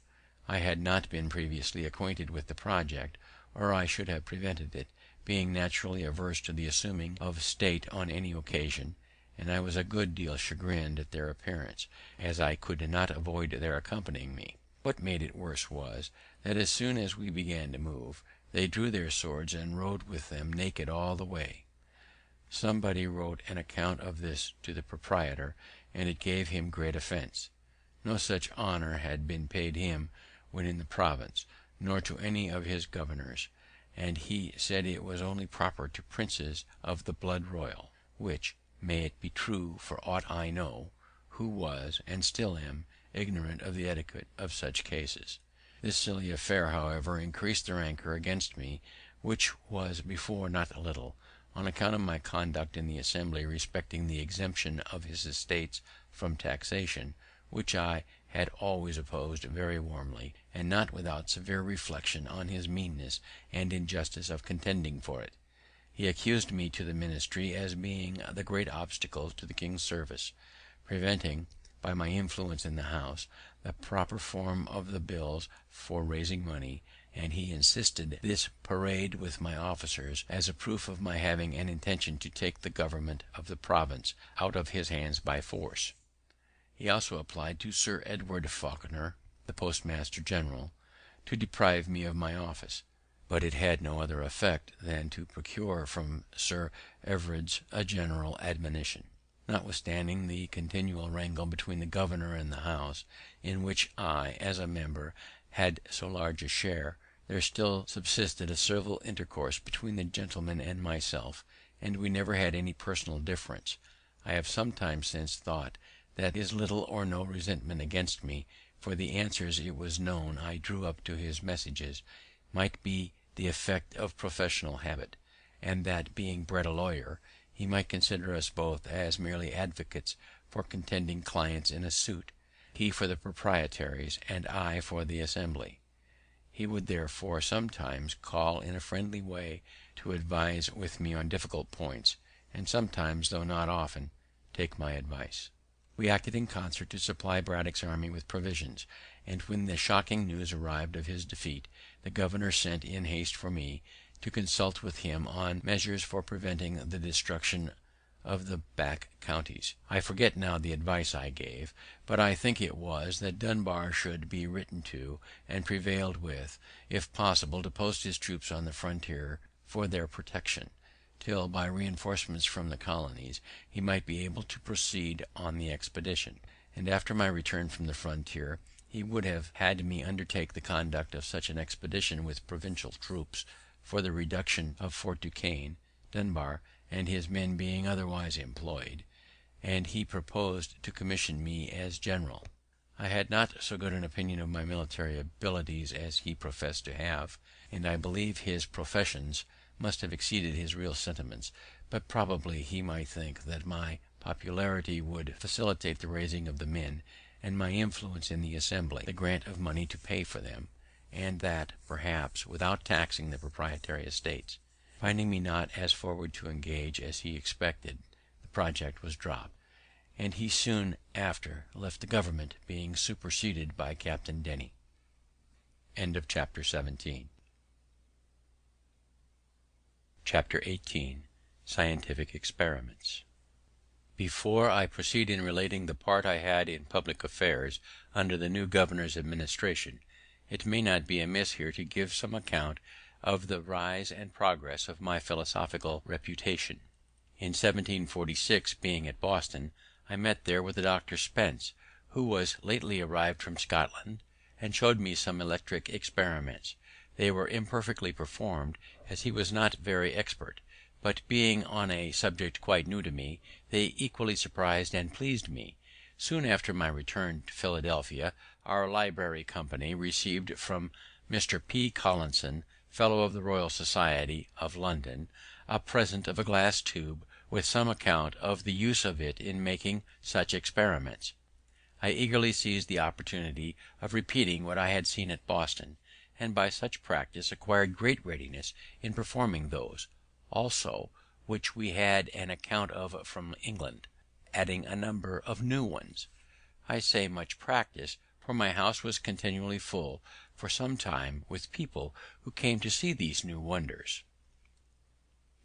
I had not been previously acquainted with the project, or I should have prevented it, being naturally averse to the assuming of state on any occasion, and I was a good deal chagrined at their appearance, as I could not avoid their accompanying me. What made it worse was, that as soon as we began to move, they drew their swords and rode with them naked all the way. Somebody wrote an account of this to the proprietor, and it gave him great offence. No such honour had been paid him when in the province, nor to any of his governors, and he said it was only proper to princes of the blood royal, which may it be true for aught I know, who was, and still am, ignorant of the etiquette of such cases. This silly affair, however, increased their rancour against me, which was before not a little, on account of my conduct in the Assembly respecting the exemption of his estates from taxation, which I had always opposed very warmly, and not without severe reflection on his meanness and injustice of contending for it. He accused me to the ministry as being the great obstacle to the king's service, preventing, by my influence in the House, the proper form of the bills for raising money, and he insisted this parade with my officers as a proof of my having an intention to take the government of the province out of his hands by force. He also applied to Sir Edward Falconer, the postmaster general, to deprive me of my office, but it had no other effect than to procure from Sir Everard's a general admonition. Notwithstanding the continual wrangle between the governor and the House, in which I, as a member, had so large a share, there still subsisted a civil intercourse between the gentlemen and myself, and we never had any personal difference. I have sometimes since thought that his little or no resentment against me for the answers it was known I drew up to his messages might be the effect of professional habit, and that, being bred a lawyer, he might consider us both as merely advocates for contending clients in a suit, he for the proprietaries, and I for the Assembly. He would therefore sometimes call in a friendly way to advise with me on difficult points, and sometimes, though not often, take my advice. We acted in concert to supply Braddock's army with provisions, and when the shocking news arrived of his defeat, the governor sent in haste for me, to consult with him on measures for preventing the destruction of the back counties. I forget now the advice I gave, but I think it was that Dunbar should be written to, and prevailed with, if possible, to post his troops on the frontier for their protection, till, by reinforcements from the colonies, he might be able to proceed on the expedition; and after my return from the frontier, he would have had me undertake the conduct of such an expedition with provincial troops for the reduction of Fort Duquesne, Dunbar and his men being otherwise employed, and he proposed to commission me as general. I had not so good an opinion of my military abilities as he professed to have, and I believe his professions must have exceeded his real sentiments, but probably he might think that my popularity would facilitate the raising of the men, and my influence in the Assembly the grant of money to pay for them, and that, perhaps, without taxing the proprietary estates. Finding me not as forward to engage as he expected, the project was dropped, and he soon after left the government, being superseded by Captain Denny. Chapter 18. Scientific Experiments. Before I proceed in relating the part I had in public affairs under the new governor's administration, it may not be amiss here to give some account of the rise and progress of my philosophical reputation. In 1746, being at Boston, I met there with Dr. Spence, who was lately arrived from Scotland, and showed me some electric experiments. They were imperfectly performed, as he was not very expert, but being on a subject quite new to me, they equally surprised and pleased me. Soon after my return to Philadelphia, our library company received from Mr. P. Collinson, Fellow of the Royal Society of London, a present of a glass tube with some account of the use of it in making such experiments. I eagerly seized the opportunity of repeating what I had seen at Boston, and by such practice acquired great readiness in performing those also which we had an account of from England, adding a number of new ones. I say much practice, for my house was continually full for some time with people who came to see these new wonders.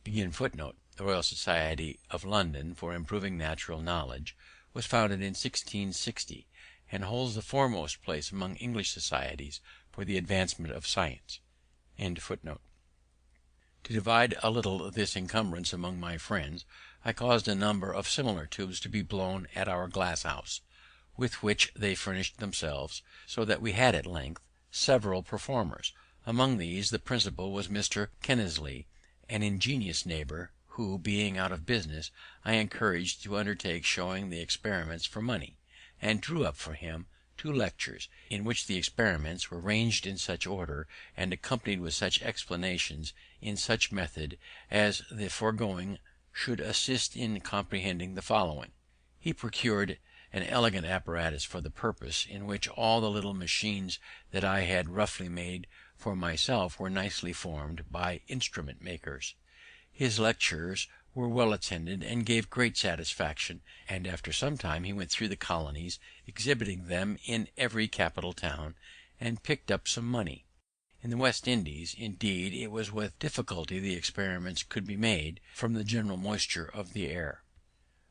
The Royal Society of London for Improving Natural Knowledge was founded in 1660, and holds the foremost place among English societies for the advancement of science. To divide a little this encumbrance among my friends, I caused a number of similar tubes to be blown at our glass house, with which they furnished themselves, so that we had at length several performers. Among these the principal was Mr. Kinnersley, an ingenious neighbour, who, being out of business, I encouraged to undertake showing the experiments for money, and drew up for him 2 lectures, in which the experiments were ranged in such order, and accompanied with such explanations in such method, as the foregoing should assist in comprehending the following. He procured an elegant apparatus for the purpose, in which all the little machines that I had roughly made for myself were nicely formed by instrument makers. His lectures were well attended and gave great satisfaction, and after some time he went through the colonies, exhibiting them in every capital town, and picked up some money. In the West Indies, indeed, it was with difficulty the experiments could be made, from the general moisture of the air.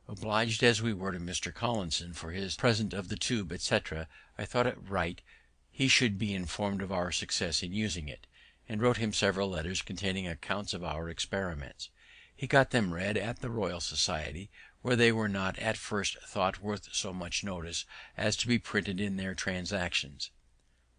Obliged as we were to Mr. Collinson for his present of the tube, etc., I thought it right he should be informed of our success in using it, and wrote him several letters containing accounts of our experiments. He got them read at the Royal Society, where they were not at first thought worth so much notice as to be printed in their Transactions.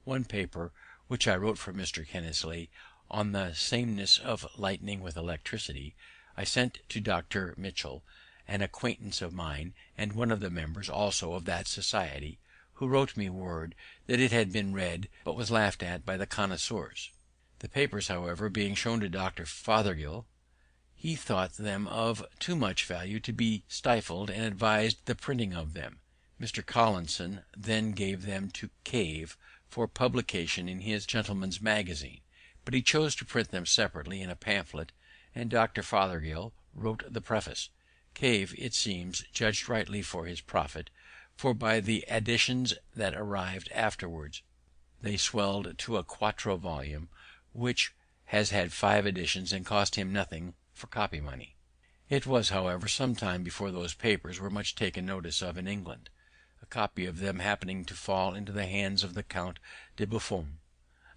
One paper, which I wrote for Mr. Kinnersley, on the sameness of lightning with electricity, I sent to Dr. Mitchell, an acquaintance of mine, and one of the members also of that society, who wrote me word that it had been read, but was laughed at by the connoisseurs. The papers, however, being shown to Dr. Fothergill, he thought them of too much value to be stifled, and advised the printing of them. Mr. Collinson then gave them to Cave for publication in his Gentleman's Magazine, but he chose to print them separately in a pamphlet, and Dr. Fothergill wrote the preface. Cave, it seems, judged rightly for his profit, for by the additions that arrived afterwards they swelled to a 4vo volume, which has had 5 editions and cost him nothing for copy money. It was, however, some time before those papers were much taken notice of in England, a copy of them happening to fall into the hands of the Count de Buffon,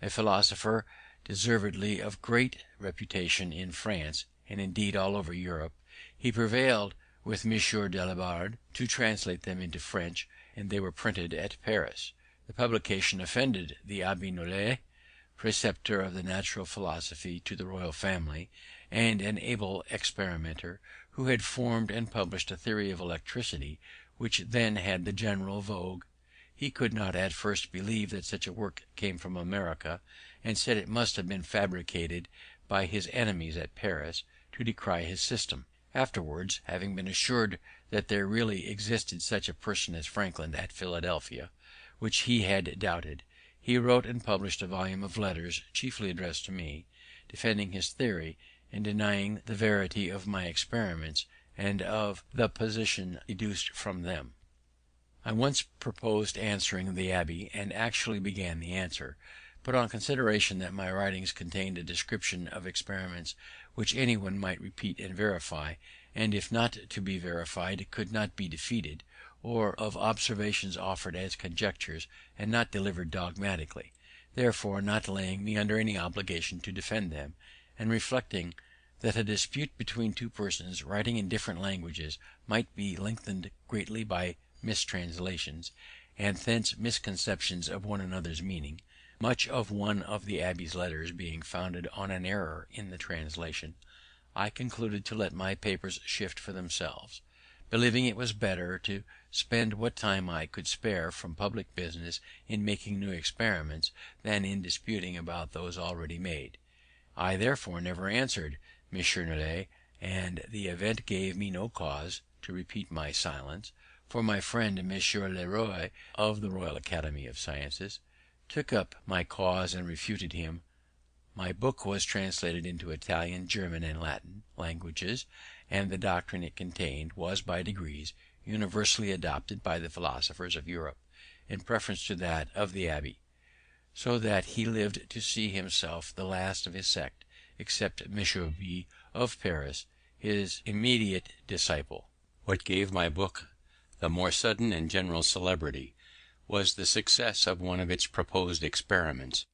a philosopher deservedly of great reputation in France, and indeed all over Europe. He prevailed with M. Delabard to translate them into French, and they were printed at Paris. The publication offended the Abbé Nollet, preceptor of the natural philosophy to the royal family, and an able experimenter, who had formed and published a theory of electricity, which then had the general vogue. He could not at first believe that such a work came from America, and said it must have been fabricated by his enemies at Paris to decry his system. Afterwards, having been assured that there really existed such a person as Franklin at Philadelphia, which he had doubted, he wrote and published a volume of letters, chiefly addressed to me, defending his theory, and denying the verity of my experiments and of the position deduced from them. I once proposed answering the abbé, and actually began the answer, but on consideration that my writings contained a description of experiments which any one might repeat and verify, and if not to be verified could not be defeated, or of observations offered as conjectures and not delivered dogmatically, therefore not laying me under any obligation to defend them, and reflecting that a dispute between two persons writing in different languages might be lengthened greatly by mistranslations, and thence misconceptions of one another's meaning, much of one of the abbé's letters being founded on an error in the translation, I concluded to let my papers shift for themselves, believing it was better to spend what time I could spare from public business in making new experiments than in disputing about those already made. I therefore never answered M. Nollet, and the event gave me no cause to repeat my silence, for my friend M. Leroy, of the Royal Academy of Sciences, took up my cause and refuted him. My book was translated into Italian, German, and Latin languages, and the doctrine it contained was by degrees universally adopted by the philosophers of Europe in preference to that of the abbé, so that he lived to see himself the last of his sect, except M. B. of Paris, his immediate disciple. What gave my book the more sudden and general celebrity was the success of one of its proposed experiments,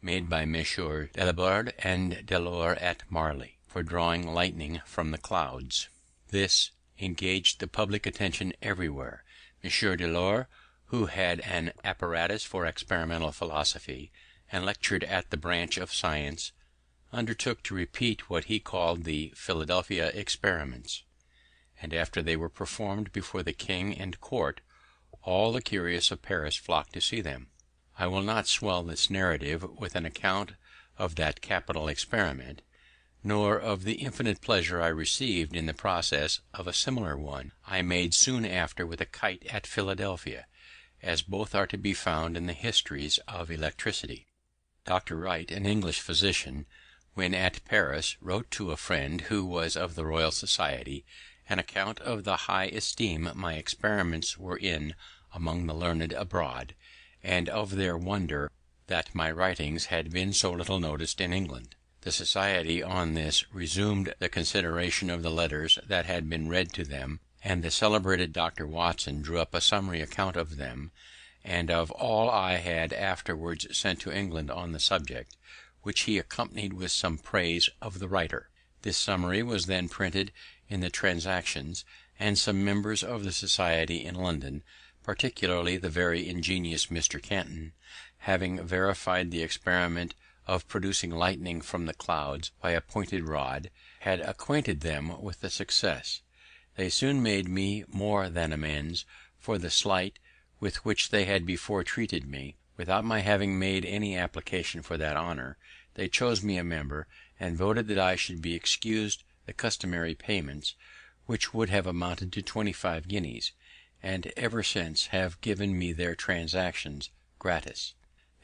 made by Messrs. Delaborde and Delort at Marly, for drawing lightning from the clouds. This engaged the public attention everywhere. M. Delort, who had an apparatus for experimental philosophy, and lectured at the branch of science, undertook to repeat what he called the Philadelphia experiments; and after they were performed before the king and court, all the curious of Paris flocked to see them. I will not swell this narrative with an account of that capital experiment, nor of the infinite pleasure I received in the process of a similar one I made soon after with a kite at Philadelphia, as both are to be found in the histories of electricity. Dr. Wright, an English physician, when at Paris, wrote to a friend who was of the Royal Society an account of the high esteem my experiments were in among the learned abroad, and of their wonder that my writings had been so little noticed in England. The Society on this resumed the consideration of the letters that had been read to them, and the celebrated Dr. Watson drew up a summary account of them, and of all I had afterwards sent to England on the subject, which he accompanied with some praise of the writer. This summary was then printed in the Transactions, and some members of the Society in London, particularly the very ingenious Mr. Canton, having verified the experiment of producing lightning from the clouds by a pointed rod, had acquainted them with the success. They soon made me more than amends for the slight with which they had before treated me. Without my having made any application for that honour, they chose me a member, and voted that I should be excused the customary payments, which would have amounted to 25 guineas, and ever since have given me their Transactions gratis.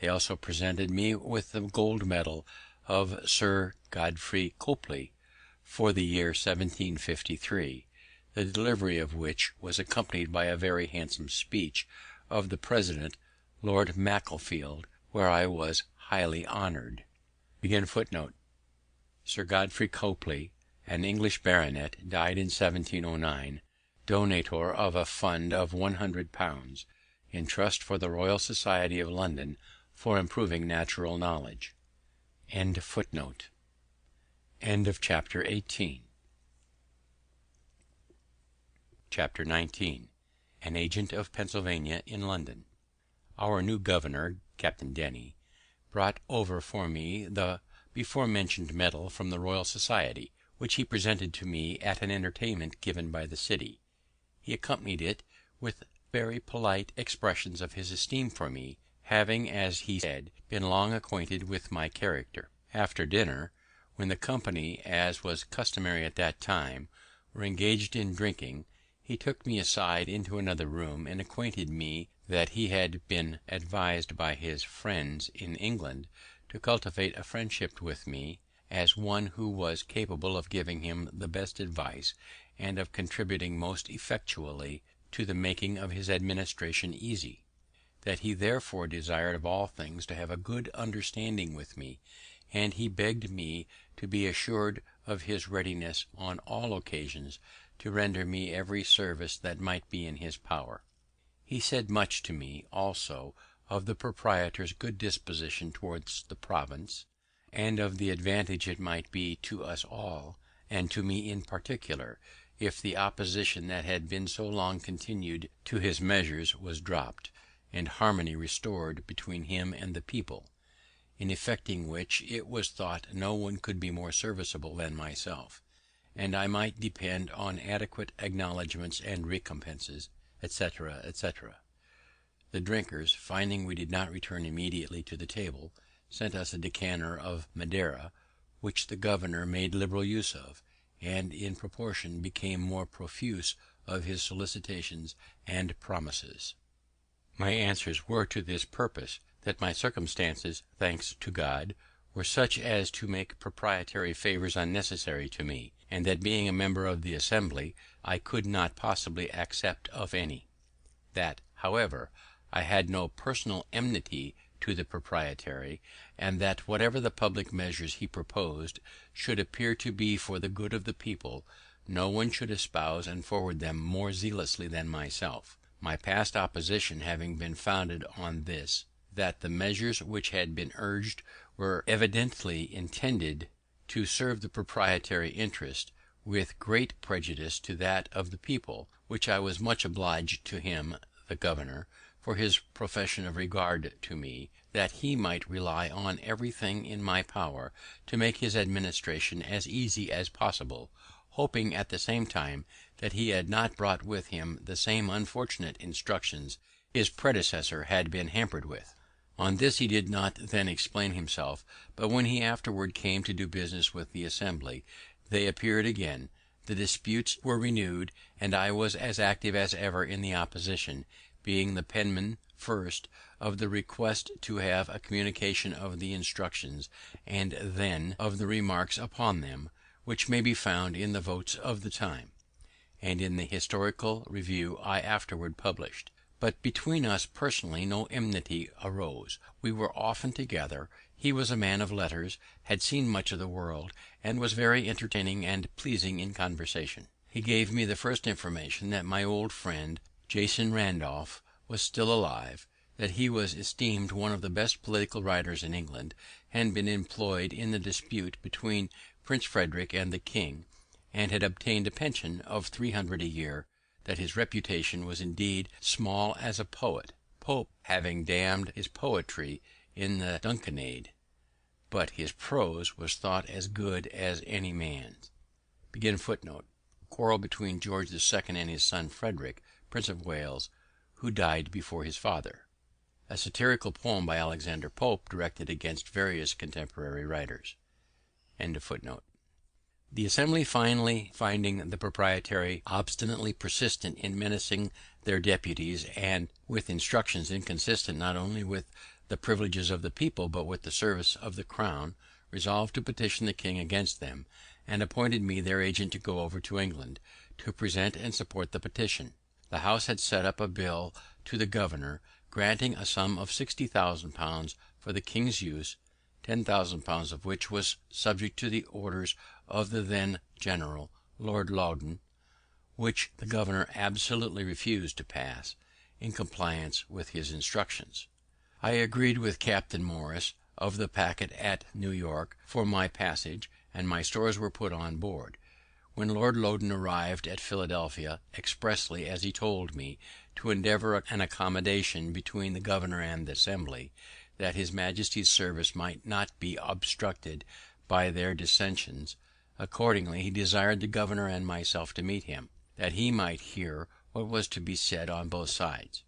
They also presented me with the gold medal of Sir Godfrey Copley for the year 1753, the delivery of which was accompanied by a very handsome speech of the president, Lord Macclesfield, where I was highly honoured. Sir Godfrey Copley, an English baronet, died in 1709, donator of a fund of £100 in trust for the Royal Society of London for improving natural knowledge. Chapter 19. An agent of Pennsylvania in London. Our new governor, Captain Denny, brought over for me the before mentioned medal from the Royal Society, which he presented to me at an entertainment given by the city. He accompanied it with very polite expressions of his esteem for me, having, as he said, been long acquainted with my character. After dinner, when the company, as was customary at that time, were engaged in drinking, he took me aside into another room, and acquainted me that he had been advised by his friends in England to cultivate a friendship with me, as one who was capable of giving him the best advice, and of contributing most effectually to the making of his administration easy; that he therefore desired of all things to have a good understanding with me, and he begged me to be assured of his readiness on all occasions to render me every service that might be in his power. He said much to me also of the proprietor's good disposition towards the province, and of the advantage it might be to us all, and to me in particular, if the opposition that had been so long continued to his measures was dropped, and harmony restored between him and the people, in effecting which it was thought no one could be more serviceable than myself. and I might depend on adequate acknowledgments and recompenses, etc., etc. The drinkers, finding we did not return immediately to the table, sent us a decanter of Madeira, which the governor made liberal use of, and in proportion became more profuse of his solicitations and promises. My answers were to this purpose, that my circumstances, thanks to God, were such as to make proprietary favours unnecessary to me, and that being a member of the Assembly I could not possibly accept of any; that, however, I had no personal enmity to the proprietary, and that whatever the public measures he proposed should appear to be for the good of the people, no one should espouse and forward them more zealously than myself; my past opposition having been founded on this, that the measures which had been urged were evidently intended to serve the proprietary interest, with great prejudice to that of the people; which I was much obliged to him, the governor, for his profession of regard to me, that he might rely on everything in my power to make his administration as easy as possible, hoping at the same time that he had not brought with him the same unfortunate instructions his predecessor had been hampered with. On this he did not then explain himself, but when he afterward came to do business with the Assembly, they appeared again, the disputes were renewed, and I was as active as ever in the opposition, being the penman, first, of the request to have a communication of the instructions, and then of the remarks upon them, which may be found in the votes of the time, and in the historical review I afterward published. But between us personally no enmity arose. We were often together. He was a man of letters, had seen much of the world, and was very entertaining and pleasing in conversation. He gave me the first information that my old friend Jason Randolph was still alive, that he was esteemed one of the best political writers in England, had been employed in the dispute between Prince Frederick and the king, and had obtained a pension of 300 a year, that his reputation was indeed small as a poet, Pope having damned his poetry in the Dunciad, but his prose was thought as good as any man's. Quarrel between George II and his son Frederick, Prince of Wales, who died before his father. A satirical poem by Alexander Pope directed against various contemporary writers. The Assembly finally finding the proprietary obstinately persistent in menacing their deputies, and with instructions inconsistent not only with the privileges of the people but with the service of the crown, resolved to petition the king against them, and appointed me their agent to go over to England, to present and support the petition. The House had sent up a bill to the governor, granting a sum of £60,000 for the king's use, £10,000 of which was subject to the orders of the then general, Lord Loudoun, which the governor absolutely refused to pass, in compliance with his instructions. I agreed with Captain Morris, of the packet at New York, for my passage, and my stores were put on board. When Lord Loudoun arrived at Philadelphia, expressly, as he told me, to endeavour an accommodation between the governor and the Assembly, that his Majesty's service might not be obstructed by their dissensions, accordingly he desired the governor and myself to meet him, that he might hear what was to be said on both sides.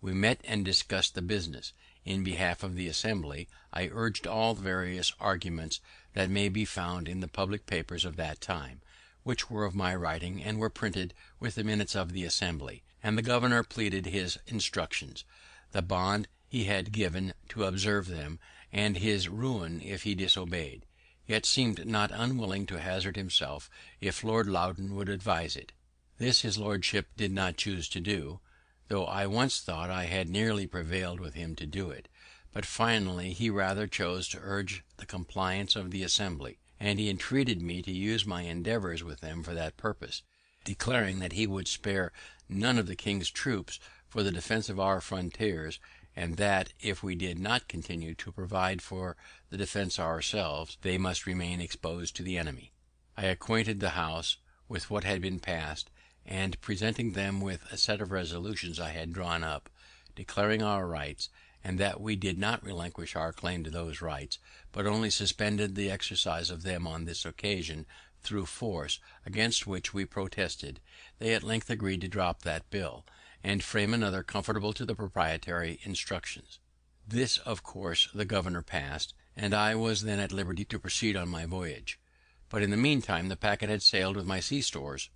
We met and discussed the business. In behalf of the Assembly, I urged all the various arguments that may be found in the public papers of that time, which were of my writing, and were printed with the minutes of the Assembly, and the governor pleaded his instructions, the bond he had given to observe them, and his ruin if he disobeyed, yet seemed not unwilling to hazard himself if Lord Loudoun would advise it. This his lordship did not choose to do, though I once thought I had nearly prevailed with him to do it, but finally he rather chose to urge the compliance of the Assembly, and he entreated me to use my endeavours with them for that purpose, declaring that he would spare none of the king's troops for the defence of our frontiers, and that, if we did not continue to provide for the defence ourselves, they must remain exposed to the enemy. I acquainted the House with what had been passed, and presenting them with a set of resolutions I had drawn up, declaring our rights, and that we did not relinquish our claim to those rights, but only suspended the exercise of them on this occasion, through force, against which we protested, they at length agreed to drop that bill, and frame another conformable to the proprietary instructions. This of course the governor passed, and I was then at liberty to proceed on my voyage. But in the meantime the packet had sailed with my sea stores,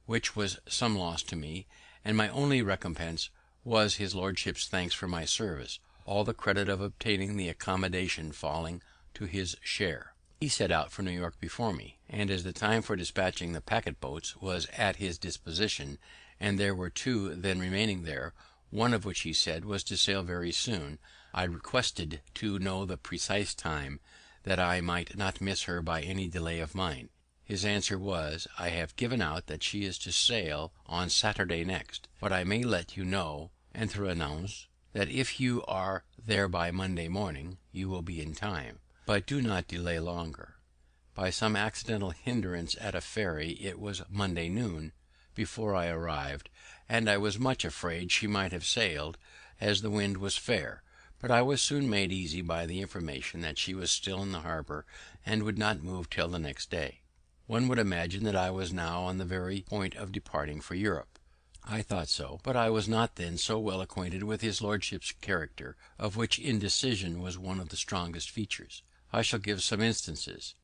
which was some loss to me, and my only recompense was his lordship's thanks for my service, all the credit of obtaining the accommodation falling to his share. He set out for New York before me, and as the time for dispatching the packet boats was at his disposition, and there were two then remaining there, one of which he said was to sail very soon, I requested to know the precise time, that I might not miss her by any delay of mine. His answer was, "I have given out that she is to sail on Saturday next, but I may let you know, entre nous, that if you are there by Monday morning, you will be in time, but do not delay longer." By some accidental hindrance at a ferry it was Monday noon before I arrived, and I was much afraid she might have sailed, as the wind was fair; but I was soon made easy by the information that she was still in the harbour, and would not move till the next day. One would imagine that I was now on the very point of departing for Europe. I thought so, but I was not then so well acquainted with his lordship's character, of which indecision was one of the strongest features. I shall give some instances.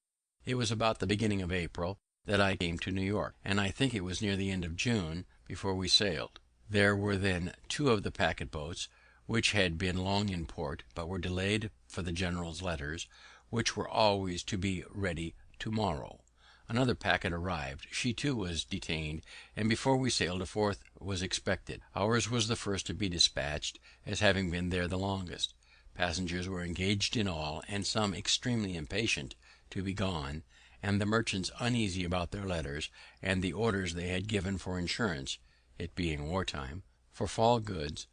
It was about the beginning of April that I came to New York, and I think it was near the end of June before we sailed. There were then two of the packet boats, which had been long in port, but were delayed for the general's letters, which were always to be ready to morrow. Another packet arrived; she too was detained, and before we sailed a fourth was expected. Ours was the first to be dispatched, as having been there the longest. Passengers were engaged in all, and some extremely impatient to be gone, and the merchants uneasy about their letters, and the orders they had given for insurance, it being war time, for fall goods;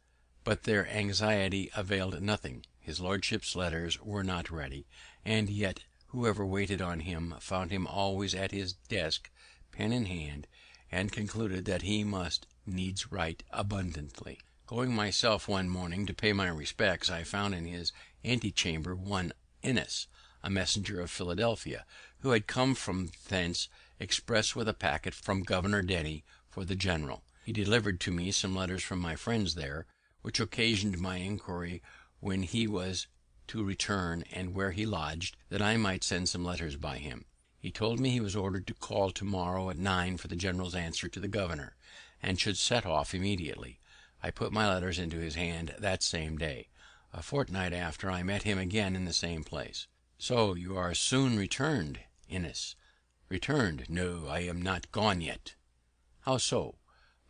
but their anxiety availed nothing. His lordship's letters were not ready, and yet whoever waited on him found him always at his desk, pen in hand, and concluded that he must needs write abundantly. Going myself one morning to pay my respects, I found in his antechamber one Innes, a messenger of Philadelphia, who had come from thence express with a packet from Governor Denny for the general. He delivered to me some letters from my friends there, which occasioned my inquiry when he was to return and where he lodged, that I might send some letters by him. He told me he was ordered to call to morrow at 9 for the general's answer to the governor, and should set off immediately. I put my letters into his hand that same day. A fortnight after I met him again in the same place. "So you are soon returned, Innes?" "Returned? No, I am not gone yet." "How so?"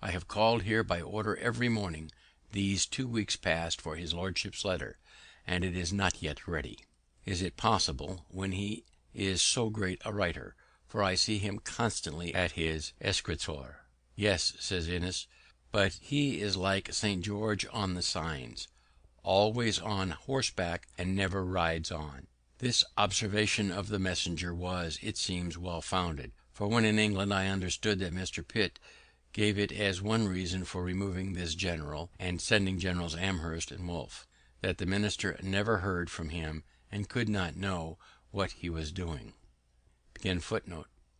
"I have called here by order every morning these 2 weeks past for his lordship's letter, and it is not yet ready." "Is it possible, when he is so great a writer? For I see him constantly at his escritoire." "Yes," says Innes, "but he is like St. George on the signs, always on horseback, and never rides on." This observation of the messenger was, it seems, well founded; for when in England I understood that Mr. Pitt gave it as one reason for removing this general, and sending Generals Amherst and Wolfe, that the minister never heard from him, and could not know what he was doing.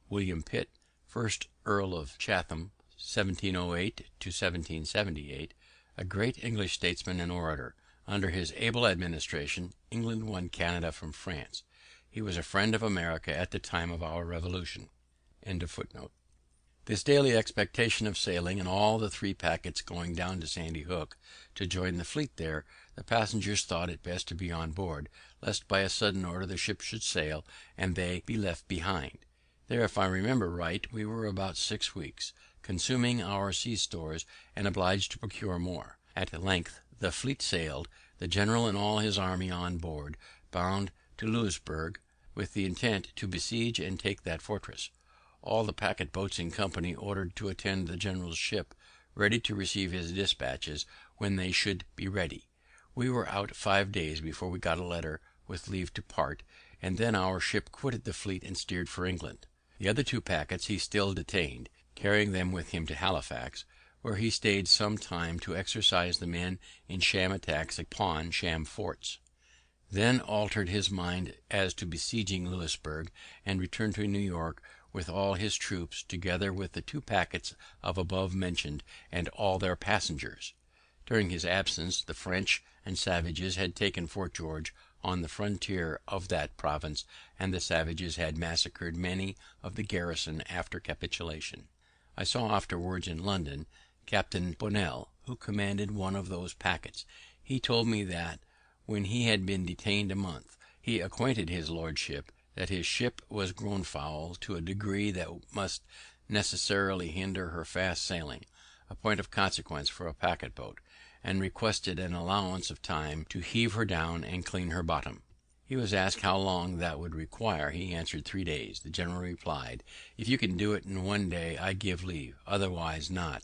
William Pitt, first Earl of Chatham, 1708 to 1778, a great English statesman and orator. Under his able administration, England won Canada from France. He was a friend of America at the time of our Revolution. This daily expectation of sailing, and all the 3 packets going down to Sandy Hook to join the fleet there, the passengers thought it best to be on board, lest by a sudden order the ship should sail, and they be left behind. There, if I remember right, we were about 6 weeks, consuming our sea stores, and obliged to procure more. At length the fleet sailed, the general and all his army on board, bound to Louisburg, with the intent to besiege and take that fortress. All the packet boats in company ordered to attend the general's ship, ready to receive his dispatches when they should be ready. We were out 5 days before we got a letter with leave to part, and then our ship quitted the fleet and steered for England. The other 2 packets he still detained, carrying them with him to Halifax, where he stayed some time to exercise the men in sham attacks upon sham forts; then altered his mind as to besieging Louisburg, and returned to New York, with all his troops, together with the 2 packets of above mentioned, and all their passengers. During his absence, the French and savages had taken Fort George on the frontier of that province, and the savages had massacred many of the garrison after capitulation. I saw afterwards in London Captain Bonnell, who commanded one of those packets. He told me that, when he had been detained a month, he acquainted his lordship that his ship was grown foul to a degree that must necessarily hinder her fast sailing, a point of consequence for a packet boat, and requested an allowance of time to heave her down and clean her bottom. He was asked how long that would require. He answered 3 days. The general replied, "If you can do it in 1 day, I give leave; otherwise not,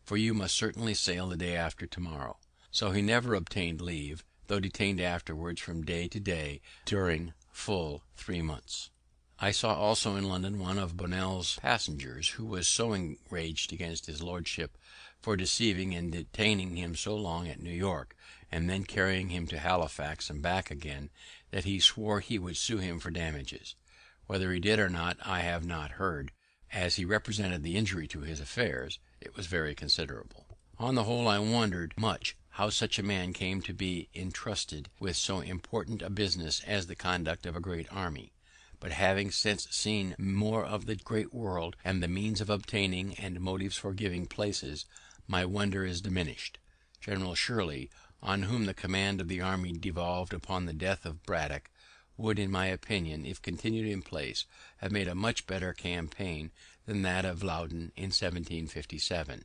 for you must certainly sail the day after tomorrow." So he never obtained leave, though detained afterwards from day to day during full 3 months. I saw also in London one of Bonnell's passengers, who was so enraged against his lordship for deceiving and detaining him so long at New York, and then carrying him to Halifax and back again, that he swore he would sue him for damages. Whether he did or not I have not heard. As he represented the injury to his affairs, it was very considerable. On the whole, I wondered much how such a man came to be entrusted with so important a business as the conduct of a great army; but having since seen more of the great world, and the means of obtaining and motives for giving places, my wonder is diminished. General Shirley, on whom the command of the army devolved upon the death of Braddock, would, in my opinion, if continued in place, have made a much better campaign than that of Loudon in 1757,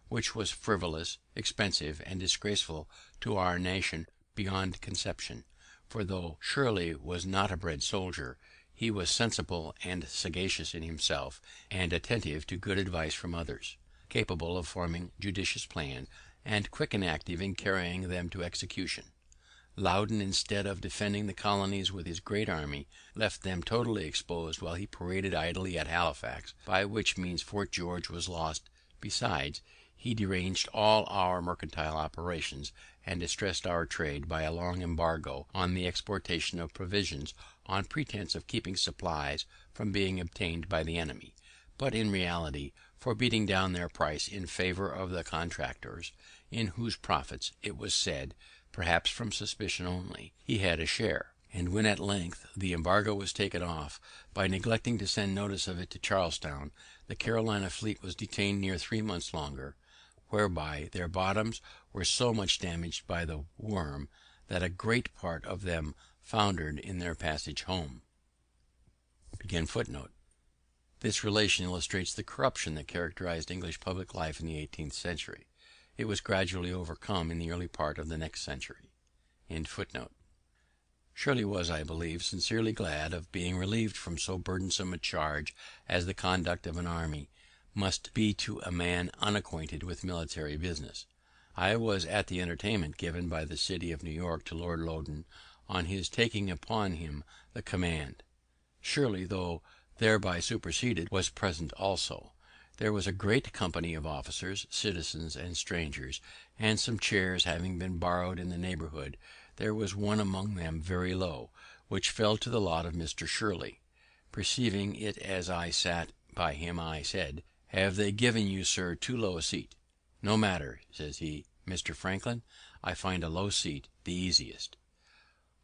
which was frivolous, expensive, and disgraceful to our nation beyond conception; for though Shirley was not a bred soldier, he was sensible and sagacious in himself, and attentive to good advice from others, capable of forming judicious plans, and quick and active in carrying them to execution. Loudon, instead of defending the colonies with his great army, left them totally exposed while he paraded idly at Halifax, by which means Fort George was lost. Besides, he deranged all our mercantile operations, and distressed our trade by a long embargo on the exportation of provisions, on pretence of keeping supplies from being obtained by the enemy, but in reality for beating down their price in favour of the contractors, in whose profits, it was said, perhaps from suspicion only, he had a share. And when at length the embargo was taken off, by neglecting to send notice of it to Charlestown, the Carolina fleet was detained near 3 months longer, whereby their bottoms were so much damaged by the worm, that a great part of them foundered in their passage home. This relation illustrates the corruption that characterized English public life in the 18th century. It was gradually overcome in the early part of the next century. Shirley was, I believe, sincerely glad of being relieved from so burdensome a charge as the conduct of an army must be to a man unacquainted with military business. I was at the entertainment given by the city of New York to Lord Loudoun on his taking upon him the command. Shirley, though thereby superseded, was present also. There was a great company of officers, citizens, and strangers, and some chairs having been borrowed in the neighbourhood, there was one among them very low, which fell to the lot of Mr. Shirley. Perceiving it as I sat by him, I said, "Have they given you, sir, too low a seat?" "No matter," says he, "Mr. Franklin, I find a low seat the easiest."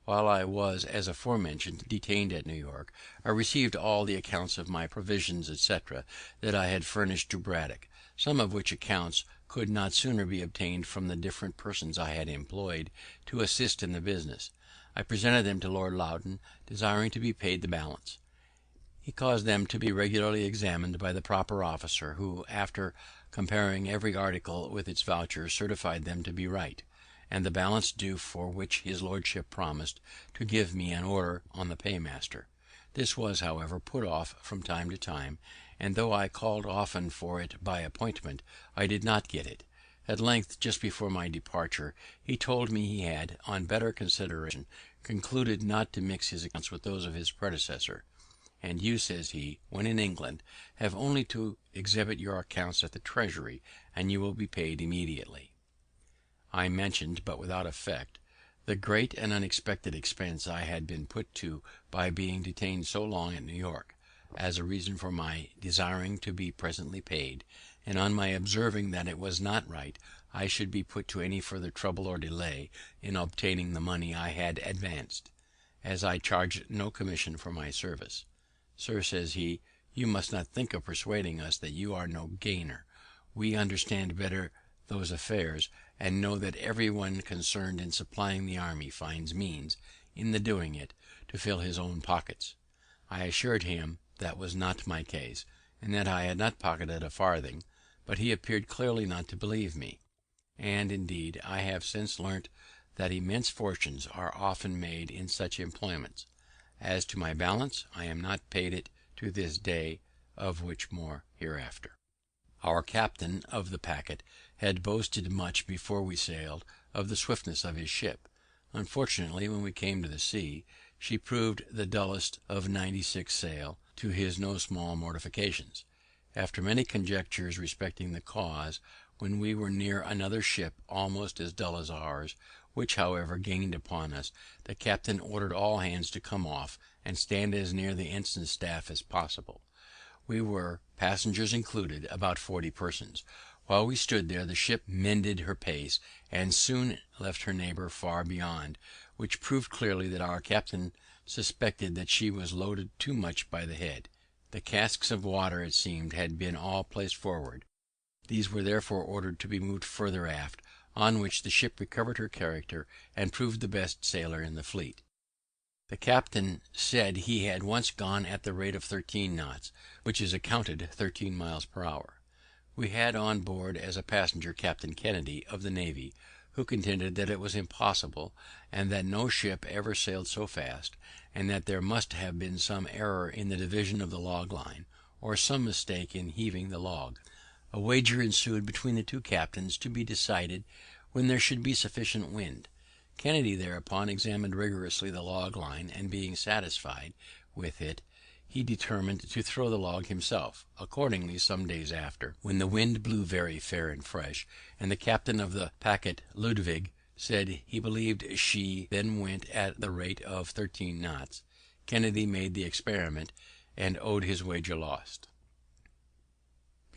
While I was, as aforementioned, detained at New York, I received all the accounts of my provisions, etc., that I had furnished to Braddock, some of which accounts could not sooner be obtained from the different persons I had employed to assist in the business. I presented them to Lord Loudoun, desiring to be paid the balance. He caused them to be regularly examined by the proper officer, who, after comparing every article with its voucher, certified them to be right, and the balance due, for which his lordship promised to give me an order on the paymaster. This was, however, put off from time to time, and though I called often for it by appointment, I did not get it. At length, just before my departure, he told me he had, on better consideration, concluded not to mix his accounts with those of his predecessor. "And you," says he, "when in England, have only to exhibit your accounts at the Treasury, and you will be paid immediately." I mentioned, but without effect, the great and unexpected expense I had been put to by being detained so long at New York. as a reason for my desiring to be presently paid, and on my observing that it was not right I should be put to any further trouble or delay in obtaining the money I had advanced, as I charged no commission for my service. "Sir," says he, "you must not think of persuading us that you are no gainer. We understand better those affairs, and know that every one concerned in supplying the army finds means, in the doing it, to fill his own pockets." I assured him that was not my case, and that I had not pocketed a farthing, but he appeared clearly not to believe me; and, indeed, I have since learnt that immense fortunes are often made in such employments. As to my balance, I am not paid it to this day, of which more hereafter. Our captain of the packet had boasted much before we sailed of the swiftness of his ship. Unfortunately, when we came to the sea, she proved the dullest of 96 sail, to his no small mortifications. After many conjectures respecting the cause, when we were near another ship almost as dull as ours, which however gained upon us, the captain ordered all hands to come off and stand as near the ensign's staff as possible. We were, passengers included, about 40 persons. While we stood there, the ship mended her pace, and soon left her neighbour far beyond, which proved clearly that our captain suspected that she was loaded too much by the head. The casks of water, it seemed, had been all placed forward. These were therefore ordered to be moved further aft, on which the ship recovered her character, and proved the best sailer in the fleet. The captain said he had once gone at the rate of 13 knots, which is accounted 13 miles per hour. We had on board as a passenger Captain Kennedy, of the navy, who contended that it was impossible, and that no ship ever sailed so fast, and that there must have been some error in the division of the log line, or some mistake in heaving the log. A wager ensued between the two captains, to be decided when there should be sufficient wind. Kennedy thereupon examined rigorously the log line, and being satisfied with it, he determined to throw the log himself. Accordingly, some days after, when the wind blew very fair and fresh, and the captain of the packet Ludwig said he believed she then went at the rate of 13 knots, Kennedy made the experiment, and owned his wager lost.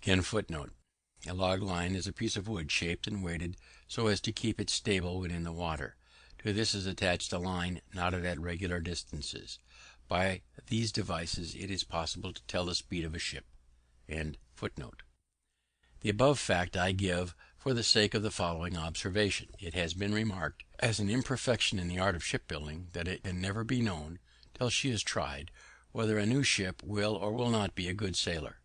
A log line is a piece of wood shaped and weighted so as to keep it stable when in the water. To this is attached a line knotted at regular distances. By these devices it is possible to tell the speed of a ship. The above fact I give for the sake of the following observation. It has been remarked as an imperfection in the art of shipbuilding, that it can never be known, till she is tried, whether a new ship will or will not be a good sailor;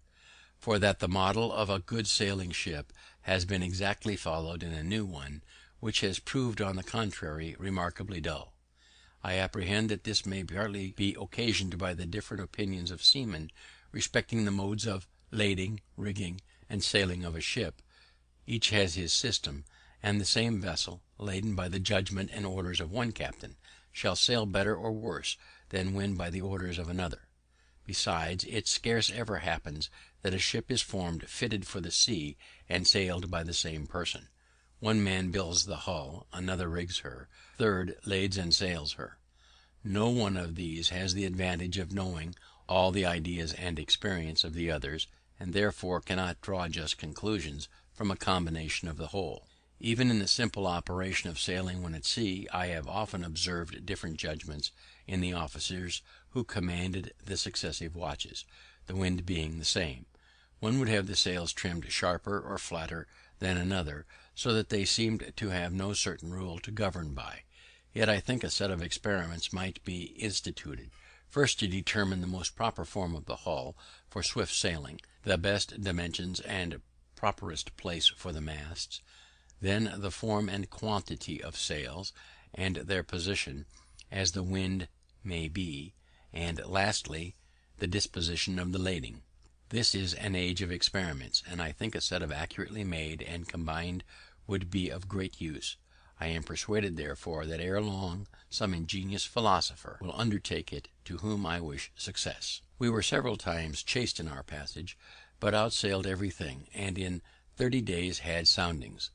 for that the model of a good sailing ship has been exactly followed in a new one, which has proved, on the contrary, remarkably dull. I apprehend that this may partly be occasioned by the different opinions of seamen respecting the modes of lading, rigging, and sailing of a ship. Each has his system, and the same vessel, laden by the judgment and orders of one captain, shall sail better or worse than when by the orders of another. Besides, it scarce ever happens that a ship is formed fitted for the sea and sailed by the same person. One man builds the hull, another rigs her, third lades and sails her. No one of these has the advantage of knowing all the ideas and experience of the others, and therefore cannot draw just conclusions from a combination of the whole. Even in the simple operation of sailing when at sea, I have often observed different judgments in the officers who commanded the successive watches, the wind being the same. One would have the sails trimmed sharper or flatter than another, so that they seemed to have no certain rule to govern by. Yet I think a set of experiments might be instituted, first to determine the most proper form of the hull for swift sailing, the best dimensions and properest place for the masts, then the form and quantity of sails, and their position, as the wind may be, and lastly, the disposition of the lading. This is an age of experiments, and I think a set of accurately made and combined would be of great use. I am persuaded, therefore, that ere long some ingenious philosopher will undertake it, to whom I wish success. We were several times chased in our passage, but outsailed everything, and in 30 days had soundings.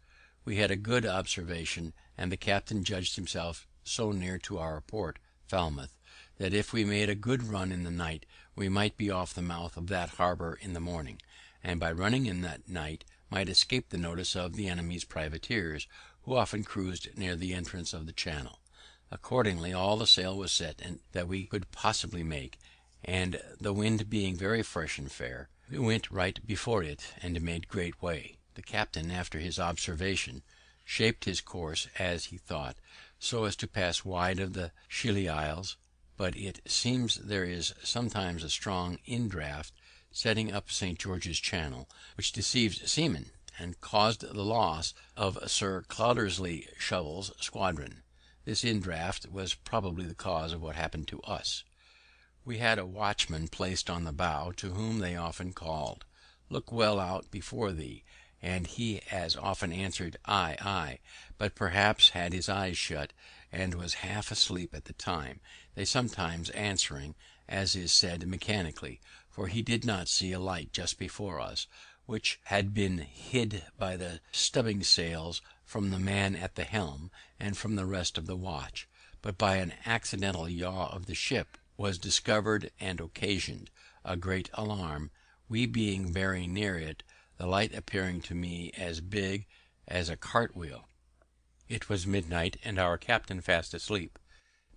We had a good observation, and the captain judged himself so near to our port, Falmouth, that if we made a good run in the night we might be off the mouth of that harbour in the morning, and by running in that night might escape the notice of the enemy's privateers, who often cruised near the entrance of the channel. Accordingly all the sail was set that we could possibly make, and the wind being very fresh and fair, we went right before it and made great way. The captain, after his observation, shaped his course, as he thought, so as to pass wide of the Scilly Isles, but it seems there is sometimes a strong indraft setting up St. George's Channel, which deceives seamen, and caused the loss of Sir Cloudesley Shovel's squadron. This indraft was probably the cause of what happened to us. We had a watchman placed on the bow, to whom they often called, "Look well out before thee," and he as often answered, "Aye, aye," but perhaps had his eyes shut, and was half asleep at the time, they sometimes answering, as is said, mechanically, for he did not see a light just before us, which had been hid by the stubbing sails from the man at the helm and from the rest of the watch, but by an accidental yaw of the ship was discovered, and occasioned a great alarm, we being very near it, the light appearing to me as big as a cart wheel. It was midnight, and our captain fast asleep,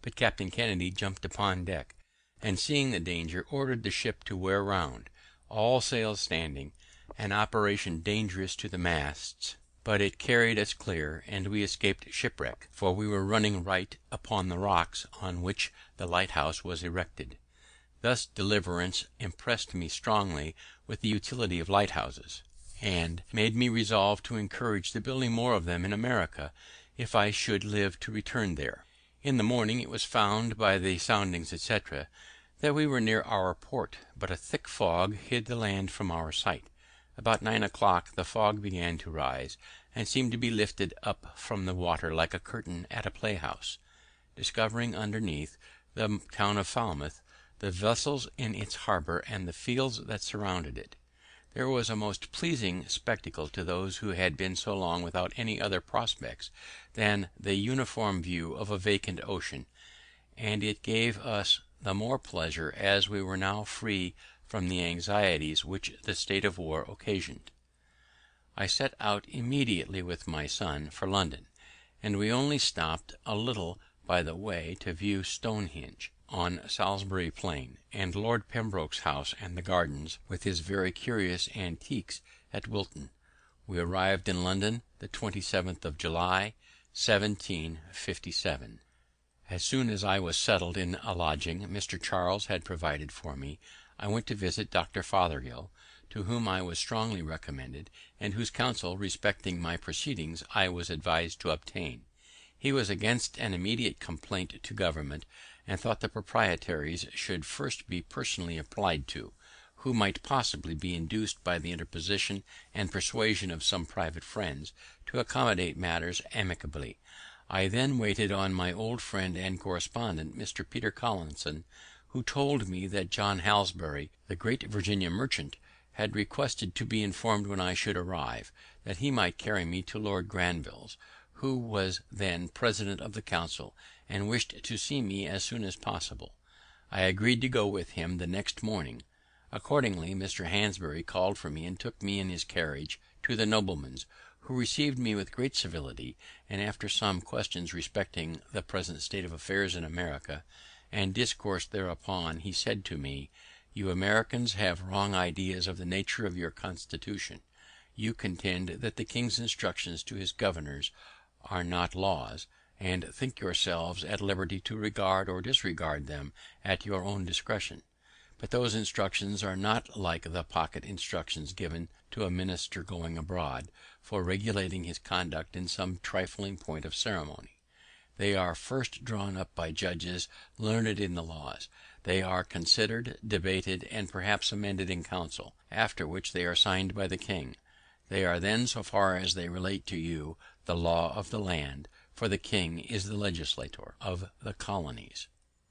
but Captain Kennedy jumped upon deck, and seeing the danger, ordered the ship to wear round, all sails standing, an operation dangerous to the masts, but it carried us clear, and we escaped shipwreck, for we were running right upon the rocks on which the lighthouse was erected. This deliverance impressed me strongly with the utility of lighthouses, and made me resolve to encourage the building more of them in America, if I should live to return there. In the morning it was found by the soundings, etc., that we were near our port, but a thick fog hid the land from our sight. About 9 o'clock the fog began to rise, and seemed to be lifted up from the water like a curtain at a playhouse, discovering underneath the town of Falmouth, the vessels in its harbour, and the fields that surrounded it. There was a most pleasing spectacle to those who had been so long without any other prospects than the uniform view of a vacant ocean, and it gave us the more pleasure as we were now free from the anxieties which the state of war occasioned. I set out immediately with my son for London, and we only stopped a little by the way to view Stonehenge on Salisbury Plain, and Lord Pembroke's house and the gardens, with his very curious antiques, at Wilton. We arrived in London the 27th of July, 1757. As soon as I was settled in a lodging Mr. Charles had provided for me, I went to visit Dr. Fothergill, to whom I was strongly recommended, and whose counsel respecting my proceedings I was advised to obtain. He was against an immediate complaint to government, and thought the proprietaries should first be personally applied to, who might possibly be induced by the interposition and persuasion of some private friends to accommodate matters amicably. I then waited on my old friend and correspondent, Mr. Peter Collinson, who told me that John Halsbury, the great Virginia merchant, had requested to be informed when I should arrive, that he might carry me to Lord Granville's, who was then president of the council, and wished to see me as soon as possible. I agreed to go with him the next morning. Accordingly Mr. Halsbury called for me, and took me in his carriage to the nobleman's, who received me with great civility, and after some questions respecting the present state of affairs in America, and discoursed thereupon, he said to me, "You Americans have wrong ideas of the nature of your constitution. You contend that the king's instructions to his governors are not laws, and think yourselves at liberty to regard or disregard them at your own discretion. But those instructions are not like the pocket instructions given to a minister going abroad, for regulating his conduct in some trifling point of ceremony. They are first drawn up by judges learned in the laws. They are considered, debated, and perhaps amended in council, after which they are signed by the king. They are then, so far as they relate to you, the law of the land, for the king is the legislator of the colonies."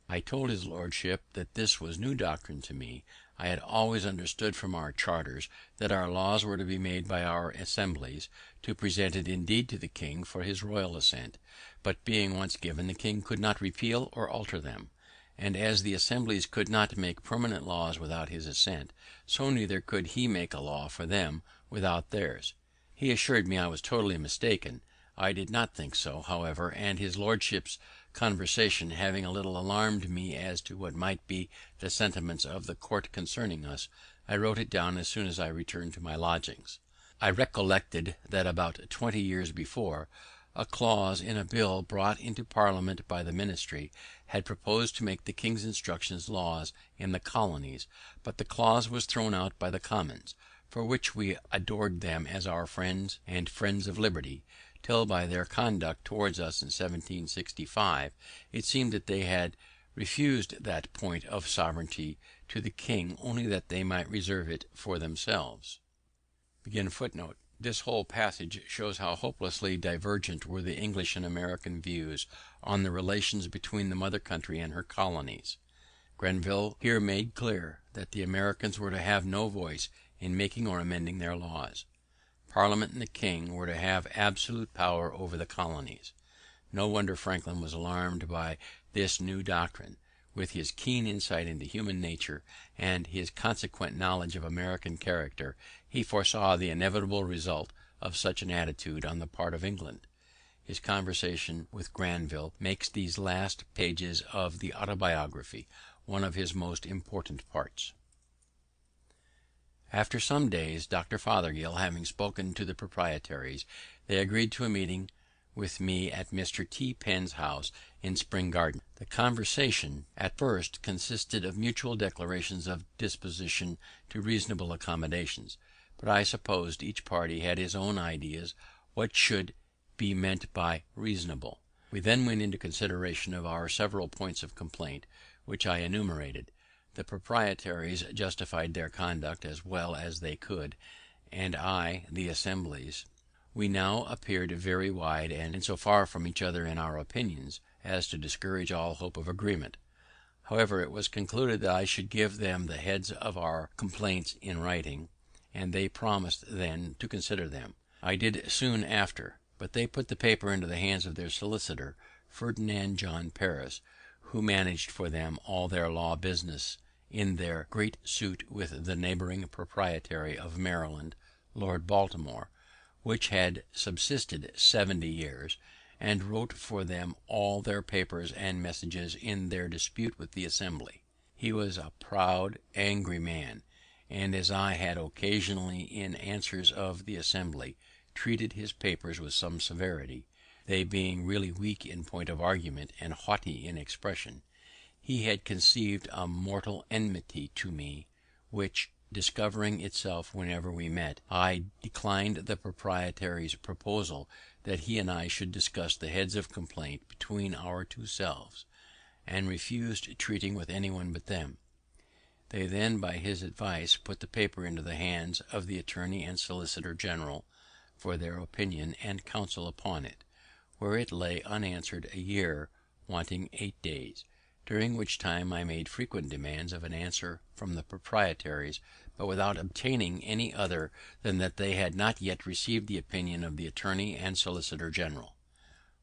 I told his lordship that this was new doctrine to me. I had always understood from our charters that our laws were to be made by our assemblies, to present it indeed to the king for his royal assent, but being once given, the king could not repeal or alter them, and as the assemblies could not make permanent laws without his assent, so neither could he make a law for them without theirs. He assured me I was totally mistaken. I did not think so, however, and his lordship's conversation having a little alarmed me as to what might be the sentiments of the court concerning us, I wrote it down as soon as I returned to my lodgings. I recollected that about 20 years before, a clause in a bill brought into Parliament by the ministry had proposed to make the king's instructions laws in the colonies, but the clause was thrown out by the Commons, for which we adored them as our friends and friends of liberty, till by their conduct towards us in 1765 it seemed that they had refused that point of sovereignty to the king only that they might reserve it for themselves. This whole passage shows how hopelessly divergent were the English and American views on the relations between the mother country and her colonies. Grenville here made clear that the Americans were to have no voice in making or amending their laws. Parliament and the king were to have absolute power over the colonies. No wonder Franklin was alarmed by this new doctrine. With his keen insight into human nature and his consequent knowledge of American character, he foresaw the inevitable result of such an attitude on the part of England. His conversation with Grenville makes these last pages of the Autobiography one of his most important parts. After some days, Dr. Fothergill having spoken to the proprietaries, they agreed to a meeting with me at Mr. T. Penn's house in Spring Garden. The conversation at first consisted of mutual declarations of disposition to reasonable accommodations, but I supposed each party had his own ideas what should be meant by reasonable. We then went into consideration of our several points of complaint, which I enumerated. The proprietaries justified their conduct as well as they could, and I the assemblies. We now appeared very wide and so far from each other in our opinions as to discourage all hope of agreement. However, it was concluded that I should give them the heads of our complaints in writing, and they promised then to consider them. I did soon after, but they put the paper into the hands of their solicitor, Ferdinand John Paris, who managed for them all their law business in their great suit with the neighbouring proprietary of Maryland, Lord Baltimore, which had subsisted 70 years, and wrote for them all their papers and messages in their dispute with the Assembly. He was a proud, angry man, and as I had occasionally in answers of the Assembly treated his papers with some severity, they being really weak in point of argument and haughty in expression, he had conceived a mortal enmity to me, which, discovering itself whenever we met, I declined the proprietary's proposal that he and I should discuss the heads of complaint between our two selves, and refused treating with anyone but them. They then, by his advice, put the paper into the hands of the attorney and solicitor general for their opinion and counsel upon it, where it lay unanswered a year, wanting 8 days, during which time I made frequent demands of an answer from the proprietaries, but without obtaining any other than that they had not yet received the opinion of the attorney and solicitor general.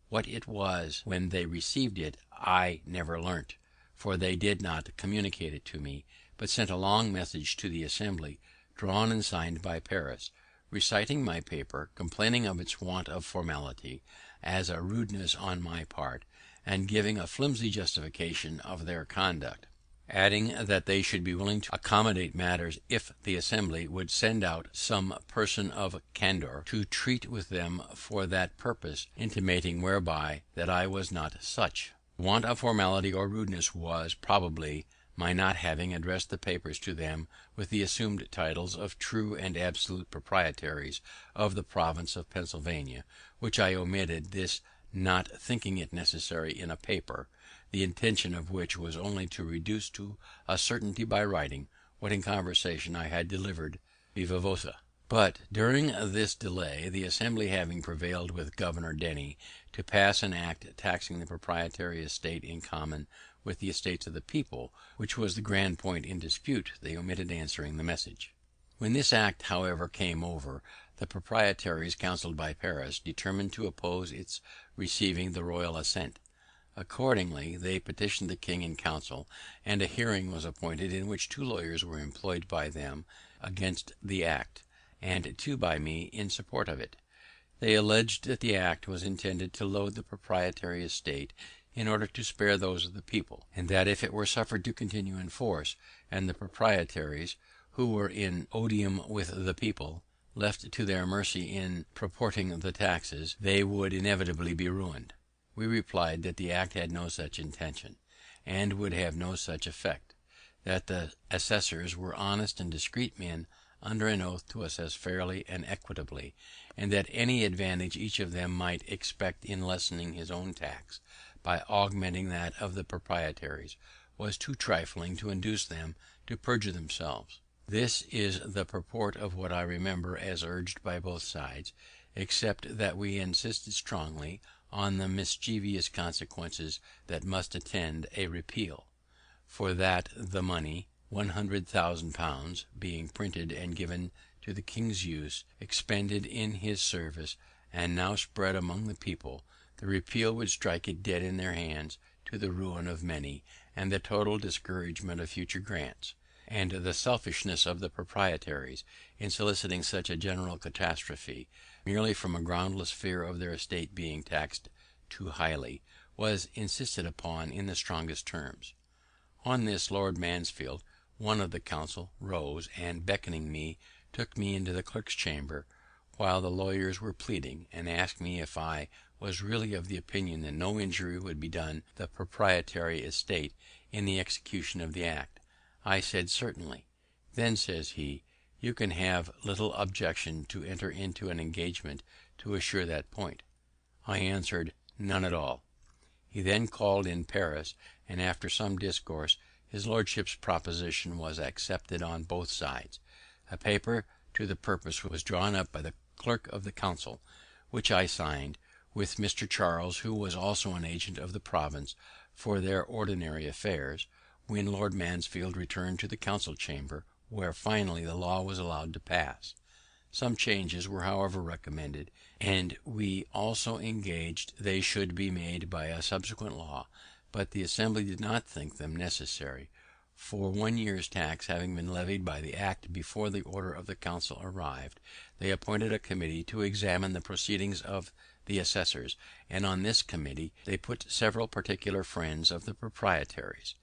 What it was when they received it I never learnt, for they did not communicate it to me, but sent a long message to the Assembly, drawn and signed by Paris, reciting my paper, complaining of its want of formality, as a rudeness on my part, and giving a flimsy justification of their conduct, adding that they should be willing to accommodate matters if the Assembly would send out some person of candour to treat with them for that purpose, intimating whereby that I was not such. Want of formality or rudeness was, probably, my not having addressed the papers to them with the assumed titles of true and absolute proprietaries of the province of Pennsylvania, which I omitted, this not thinking it necessary in a paper, the intention of which was only to reduce to a certainty by writing what in conversation I had delivered viva voce. But during this delay, the Assembly having prevailed with Governor Denny to pass an act taxing the proprietary estate in common with the estates of the people, which was the grand point in dispute, they omitted answering the message. When this act, however, came over, the proprietaries, counselled by Paris, determined to oppose its receiving the royal assent. Accordingly they petitioned the king in council, and a hearing was appointed in which 2 lawyers were employed by them against the act, and 2 by me in support of it. They alleged that the act was intended to load the proprietary estate in order to spare those of the people, and that if it were suffered to continue in force, and the proprietaries, who were in odium with the people, left to their mercy in proporting the taxes, they would inevitably be ruined. We replied that the act had no such intention, and would have no such effect; that the assessors were honest and discreet men, under an oath to assess fairly and equitably, and that any advantage each of them might expect in lessening his own tax by augmenting that of the proprietaries was too trifling to induce them to perjure themselves. This is the purport of what I remember as urged by both sides, except that we insisted strongly on the mischievous consequences that must attend a repeal; for that the money, £100,000, being printed and given to the king's use, expended in his service, and now spread among the people, the repeal would strike it dead in their hands, to the ruin of many, and the total discouragement of future grants; and the selfishness of the proprietaries, in soliciting such a general catastrophe, merely from a groundless fear of their estate being taxed too highly, was insisted upon in the strongest terms. On this Lord Mansfield, one of the council, rose, and beckoning me, took me into the clerk's chamber while the lawyers were pleading, and asked me if I was really of the opinion that no injury would be done the proprietary estate in the execution of the act. I said certainly. Then, says he, you can have little objection to enter into an engagement to assure that point. I answered, none at all. He then called in Paris, and after some discourse his lordship's proposition was accepted on both sides. A paper to the purpose was drawn up by the clerk of the council, which I signed, with Mr. Charles, who was also an agent of the province for their ordinary affairs, when Lord Mansfield returned to the council chamber, where finally the law was allowed to pass. Some changes were however recommended, and we also engaged they should be made by a subsequent law, but the Assembly did not think them necessary, for 1 year's tax having been levied by the act before the order of the council arrived, they appointed a committee to examine the proceedings of the assessors, and on this committee they put several particular friends of the proprietaries.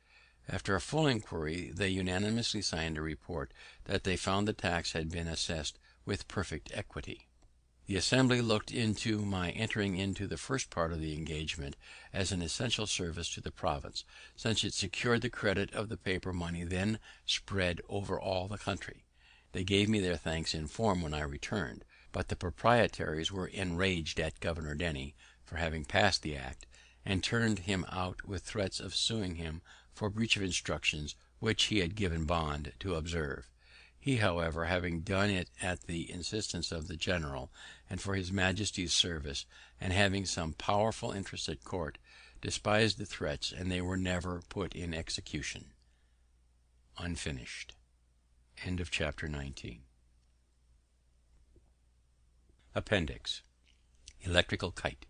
After a full inquiry, they unanimously signed a report that they found the tax had been assessed with perfect equity. The Assembly looked into my entering into the first part of the engagement as an essential service to the province, since it secured the credit of the paper money then spread over all the country. They gave me their thanks in form when I returned, but the proprietaries were enraged at Governor Denny for having passed the act, and turned him out with threats of suing him for breach of instructions which he had given bond to observe. He, however, having done it at the instance of the general, and for his majesty's service, and having some powerful interest at court, despised the threats, and they were never put in execution. Unfinished. Chapter 19. Appendix. Electrical Kite.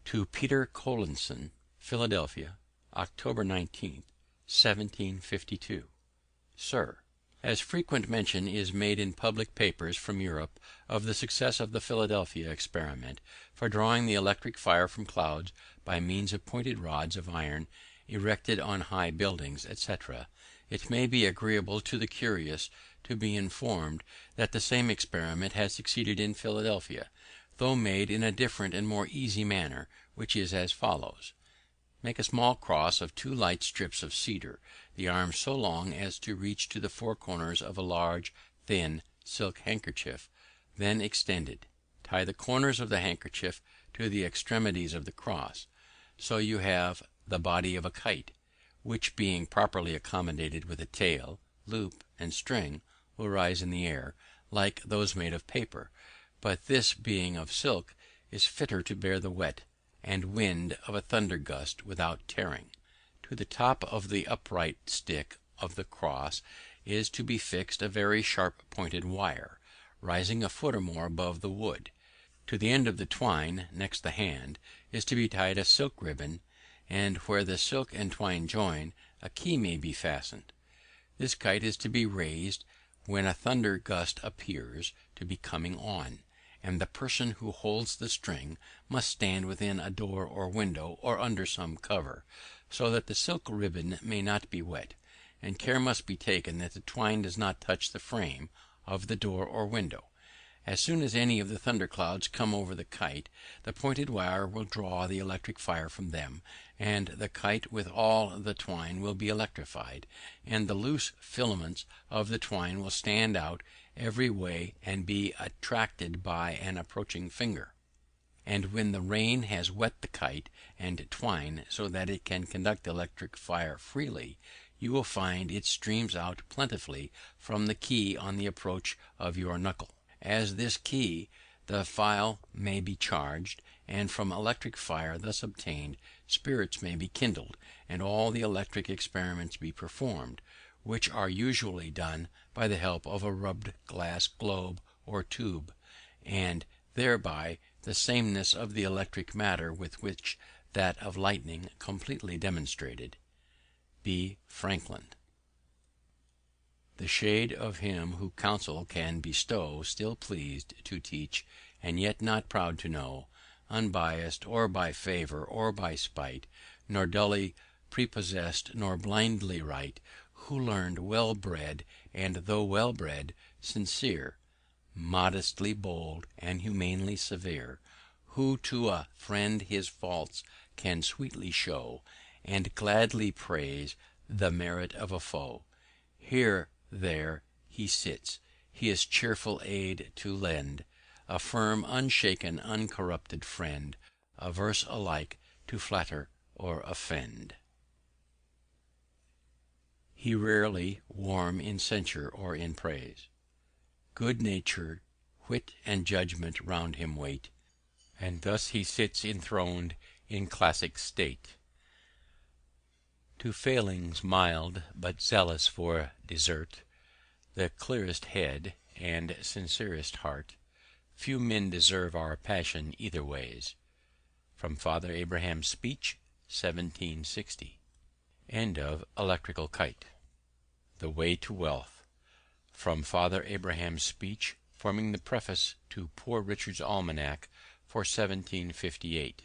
To Peter Collinson, Philadelphia, October 19th, 1752. Sir, as frequent mention is made in public papers from Europe of the success of the Philadelphia experiment for drawing the electric fire from clouds by means of pointed rods of iron erected on high buildings, etc., it may be agreeable to the curious to be informed that the same experiment has succeeded in Philadelphia, though made in a different and more easy manner, which is as follows. Make a small cross of 2 light strips of cedar, the arms so long as to reach to the 4 corners of a large, thin silk handkerchief, then extended. Tie the corners of the handkerchief to the extremities of the cross, so you have the body of a kite, which, being properly accommodated with a tail, loop, and string, will rise in the air, like those made of paper, but this, being of silk, is fitter to bear the wet and wind of a thunder gust without tearing. To the top of the upright stick of the cross is to be fixed a very sharp pointed wire, rising a foot or more above the wood. To the end of the twine, next the hand, is to be tied a silk ribbon, and where the silk and twine join, a key may be fastened. This kite is to be raised when a thunder gust appears to be coming on, and the person who holds the string must stand within a door or window, or under some cover, so that the silk ribbon may not be wet, and care must be taken that the twine does not touch the frame of the door or window. As soon as any of the thunderclouds come over the kite, the pointed wire will draw the electric fire from them, and the kite with all the twine will be electrified, and the loose filaments of the twine will stand out every way and be attracted by an approaching finger. And when the rain has wet the kite and twine so that it can conduct electric fire freely, you will find it streams out plentifully from the key on the approach of your knuckle. As this key, the file may be charged, and from electric fire thus obtained, spirits may be kindled, and all the electric experiments be performed, which are usually done by the help of a rubbed glass globe or tube, and thereby the sameness of the electric matter with which that of lightning completely demonstrated. B. Franklin. The shade of him who counsel can bestow, still pleased to teach, and yet not proud to know, unbiased, or by favour, or by spite, nor dully prepossessed, nor blindly right, who learned, well bred, and though well bred, sincere, modestly bold, and humanely severe, who to a friend his faults can sweetly show, and gladly praise the merit of a foe. Here there he sits, his cheerful aid to lend, a firm, unshaken, uncorrupted friend, averse alike to flatter or offend. He rarely warm in censure or in praise. Good nature, wit, and judgment round him wait, and thus he sits enthroned in classic state. To failings mild, but zealous for desert, the clearest head and sincerest heart, few men deserve our passion either ways. From Father Abraham's speech, 1760. End of Electrical Kite. The Way to Wealth. From Father Abraham's speech, forming the preface to Poor Richard's Almanac for 1758.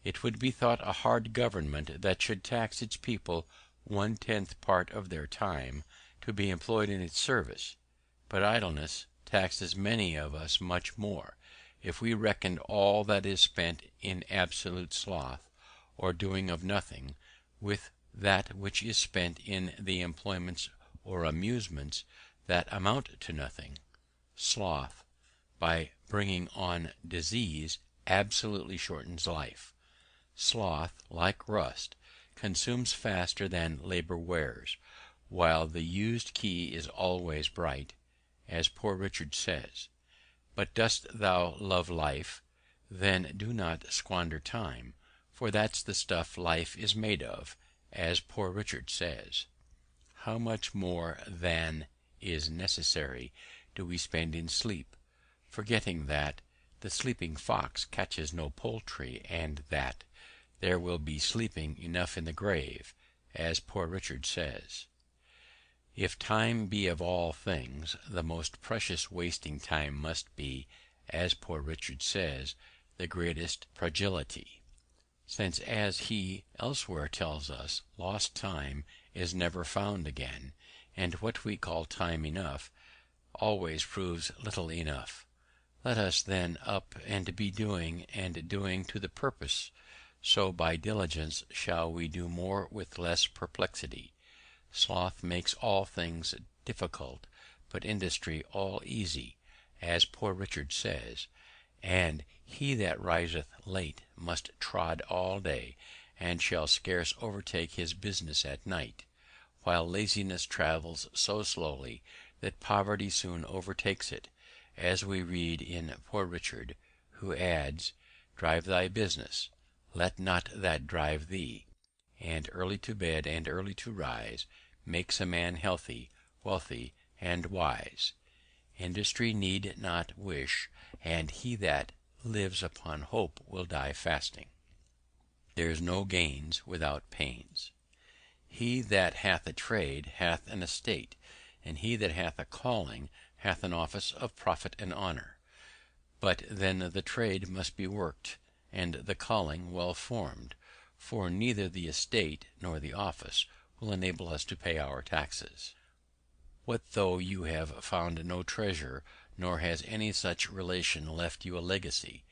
It would be thought a hard government that should tax its people 1/10 part of their time to be employed in its service; but idleness taxes many of us much more, if we reckoned all that is spent in absolute sloth, or doing of nothing, with that which is spent in the employments or amusements that amount to nothing. Sloth, by bringing on disease, absolutely shortens life. Sloth, like rust, consumes faster than labour wears, while the used key is always bright, as Poor Richard says. But dost thou love life? Then do not squander time, for that's the stuff life is made of, as Poor Richard says. How much more than is necessary do we spend in sleep, forgetting that the sleeping fox catches no poultry, and that there will be sleeping enough in the grave, as Poor Richard says. If time be of all things the most precious, wasting time must be, as Poor Richard says, the greatest prodigality, since, as he elsewhere tells us, lost time is never found again, and what we call time enough always proves little enough. Let us then up and be doing, and doing to the purpose, so by diligence shall we do more with less perplexity. Sloth makes all things difficult, but industry all easy, as Poor Richard says, and he that riseth late must trod all day, and shall scarce overtake his business at night, while laziness travels so slowly that poverty soon overtakes it, as we read in Poor Richard, who adds, drive thy business, let not that drive thee, and early to bed and early to rise makes a man healthy, wealthy, and wise. Industry need not wish, and he that lives upon hope will die fasting. There's no gains without pains. He that hath a trade hath an estate, and he that hath a calling hath an office of profit and honour. But then the trade must be worked, and the calling well formed, for neither the estate nor the office will enable us to pay our taxes. What though you have found no treasure, nor has any such relation left you a legacy?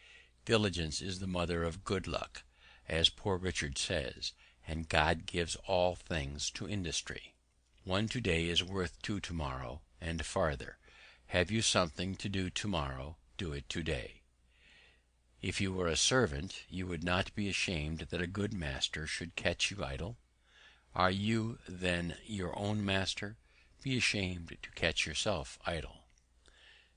Diligence is the mother of good luck, as Poor Richard says, and God gives all things to industry. One today is worth two tomorrow, and farther. Have you something to do tomorrow, do it today. If you were a servant, you would not be ashamed that a good master should catch you idle. Are you then your own master? Be ashamed to catch yourself idle.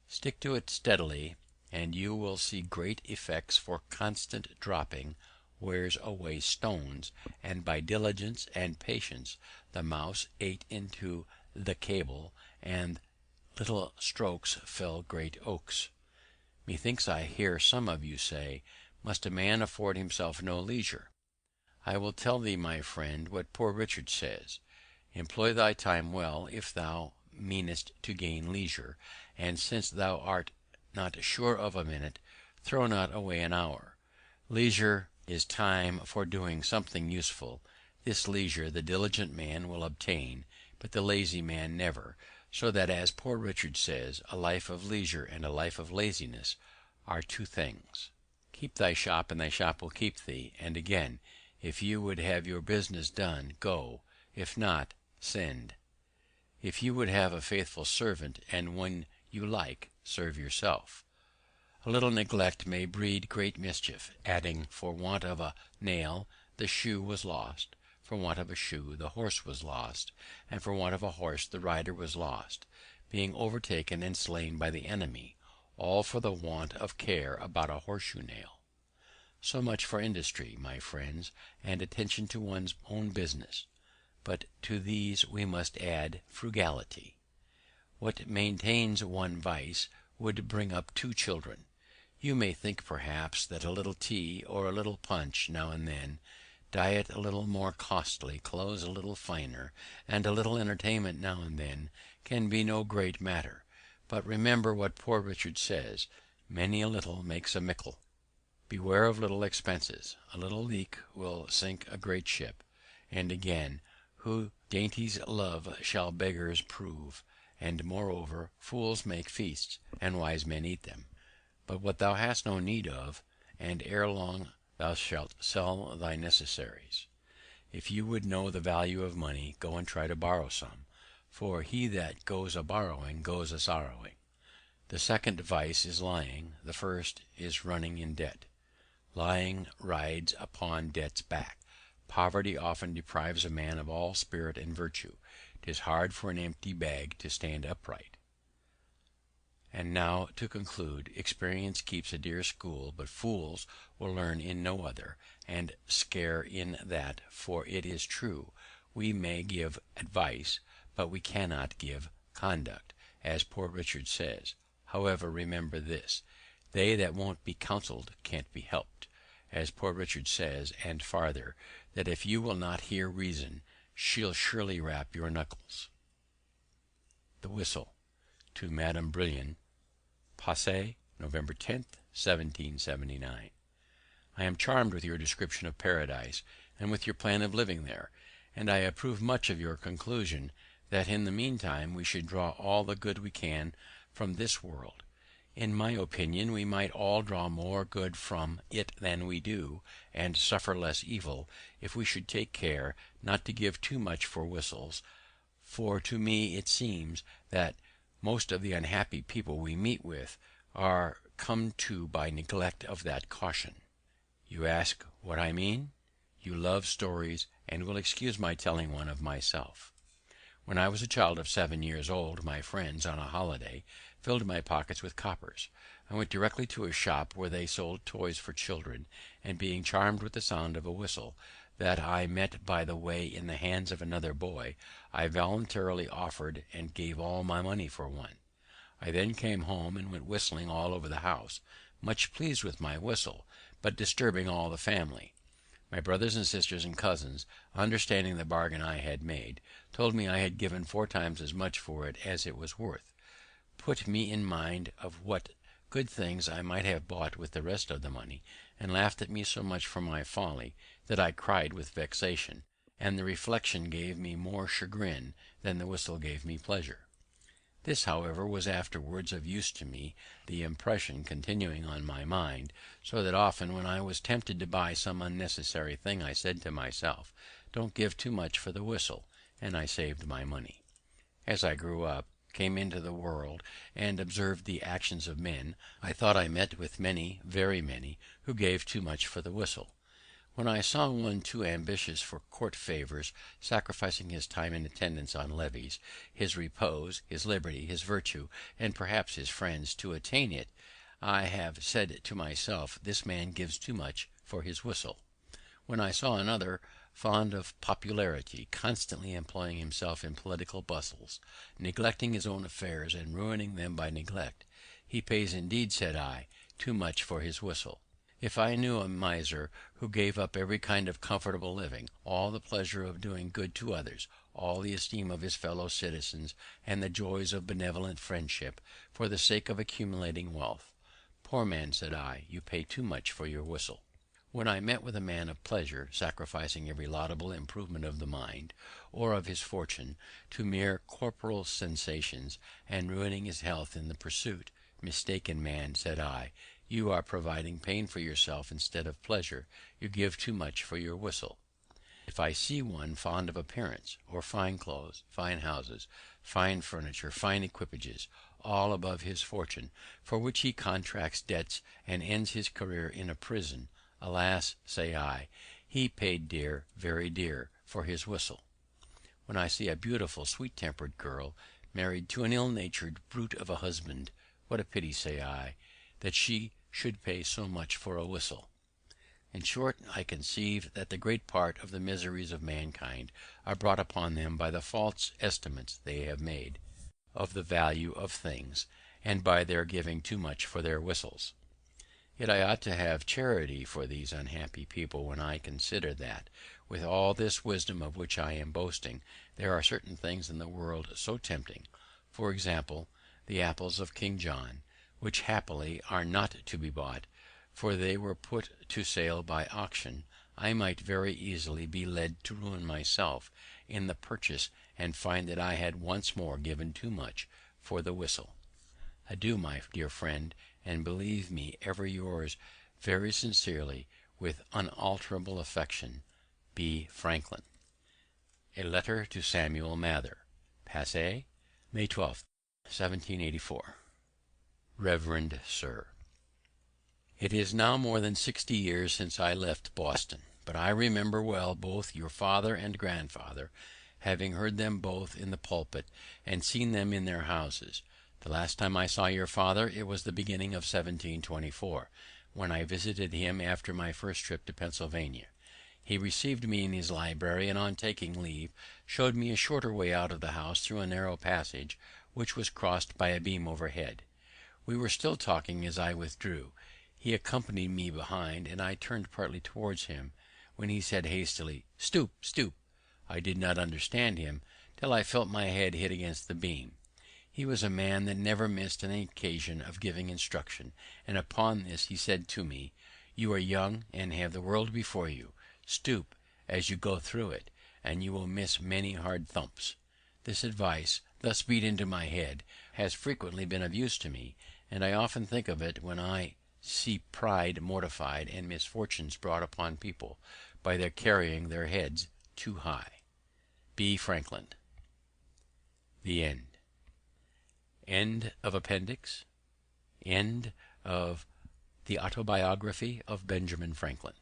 Stick to it steadily, and you will see great effects, for constant dropping wears away stones, and by diligence and patience the mouse ate into the cable, and little strokes fell great oaks. Methinks I hear some of you say, must a man afford himself no leisure? I will tell thee, my friend, what Poor Richard says: employ thy time well if thou meanest to gain leisure, and since thou art not sure of a minute, throw not away an hour. Leisure is time for doing something useful. This leisure the diligent man will obtain, but the lazy man never, so that, as Poor Richard says, a life of leisure and a life of laziness are two things. Keep thy shop, and thy shop will keep thee. And again, if you would have your business done, go; if not, send. If you would have a faithful servant, and when you like, serve yourself. A little neglect may breed great mischief, adding, for want of a nail the shoe was lost, for want of a shoe the horse was lost, and for want of a horse the rider was lost, being overtaken and slain by the enemy, all for the want of care about a horseshoe nail. So much for industry, my friends, and attention to one's own business. But to these we must add frugality. What maintains one vice would bring up two children. You may think, perhaps, that a little tea or a little punch now and then, diet a little more costly, clothes a little finer, and a little entertainment now and then, can be no great matter. But remember what Poor Richard says: many a little makes a mickle. Beware of little expenses. A little leak will sink a great ship. And again, who dainties love shall beggars prove. And moreover, fools make feasts, and wise men eat them. But what thou hast no need of, and ere long thou shalt sell thy necessaries. If you would know the value of money, go and try to borrow some, for he that goes a borrowing goes a sorrowing. The second vice is lying. The first is running in debt. Lying rides upon debt's back. Poverty often deprives a man of all spirit and virtue. 'Tis hard for an empty bag to stand upright. And now, to conclude, experience keeps a dear school, but fools will learn in no other, and scare in that. For it is true, we may give advice, but we cannot give conduct, as Poor Richard says. However, remember this: they that won't be counselled can't be helped, as Poor Richard says, and farther, that if you will not hear reason, she'll surely rap your knuckles. The Whistle. To Madame Brillon. Passy, November 10th, 1779. I am charmed with your description of Paradise, and with your plan of living there, and I approve much of your conclusion that in the meantime we should draw all the good we can from this world. In my opinion, we might all draw more good from it than we do, and suffer less evil, if we should take care not to give too much for whistles. For to me it seems that most of the unhappy people we meet with are come to by neglect of that caution. You ask what I mean? You love stories, and will excuse my telling one of myself. When I was a child of 7 years old, my friends, on a holiday, filled my pockets with coppers. I went directly to a shop where they sold toys for children, and being charmed with the sound of a whistle that I met by the way in the hands of another boy, I voluntarily offered and gave all my money for one. I then came home and went whistling all over the house, much pleased with my whistle, but disturbing all the family. My brothers and sisters and cousins, understanding the bargain I had made, told me I had given 4 times as much for it as it was worth, put me in mind of what good things I might have bought with the rest of the money, and laughed at me so much for my folly that I cried with vexation, and the reflection gave me more chagrin than the whistle gave me pleasure. This, however, was afterwards of use to me, the impression continuing on my mind, so that often when I was tempted to buy some unnecessary thing I said to myself, "Don't give too much for the whistle," and I saved my money. As I grew up, came into the world, and observed the actions of men, I thought I met with many, very many, who gave too much for the whistle. When I saw one too ambitious for court favours, sacrificing his time and attendance on levees, his repose, his liberty, his virtue, and perhaps his friends, to attain it, I have said to myself, this man gives too much for his whistle. When I saw another, fond of popularity, constantly employing himself in political bustles, neglecting his own affairs and ruining them by neglect, he pays indeed, said I, too much for his whistle. If I knew a miser who gave up every kind of comfortable living, all the pleasure of doing good to others, all the esteem of his fellow citizens, and the joys of benevolent friendship, for the sake of accumulating wealth, poor man, said I, you pay too much for your whistle. When I met with a man of pleasure, sacrificing every laudable improvement of the mind, or of his fortune, to mere corporal sensations, and ruining his health in the pursuit, mistaken man, said I, you are providing pain for yourself instead of pleasure, you give too much for your whistle. If I see one fond of appearance, or fine clothes, fine houses, fine furniture, fine equipages, all above his fortune, for which he contracts debts and ends his career in a prison, alas, say I, he paid dear, very dear, for his whistle. When I see a beautiful, sweet-tempered girl married to an ill-natured brute of a husband, what a pity, say I, that she should pay so much for a whistle. In short, I conceive that the great part of the miseries of mankind are brought upon them by the false estimates they have made of the value of things, and by their giving too much for their whistles. Yet I ought to have charity for these unhappy people when I consider that, with all this wisdom of which I am boasting, there are certain things in the world so tempting, for example, the apples of King John, which happily are not to be bought, for they were put to sale by auction. I might very easily be led to ruin myself in the purchase, and find that I had once more given too much for the whistle. Adieu, my dear friend, and believe me ever yours very sincerely, with unalterable affection, B. Franklin. A letter to Samuel Mather. Passy, May 12th, 1784. Reverend Sir, it is now more than 60 years since I left Boston, but I remember well both your father and grandfather, having heard them both in the pulpit, and seen them in their houses. The last time I saw your father, it was the beginning of 1724, when I visited him after my first trip to Pennsylvania. He received me in his library, and on taking leave, showed me a shorter way out of the house through a narrow passage, which was crossed by a beam overhead. We were still talking as I withdrew. He accompanied me behind, and I turned partly towards him, when he said hastily, "Stoop, stoop." I did not understand him till I felt my head hit against the beam. He was a man that never missed an occasion of giving instruction, and upon this he said to me, "You are young and have the world before you. Stoop as you go through it, and you will miss many hard thumps." This advice, thus beat into my head, has frequently been of use to me, and I often think of it when I see pride mortified and misfortunes brought upon people by their carrying their heads too high. B. Franklin. The End. End of Appendix. End of the Autobiography of Benjamin Franklin.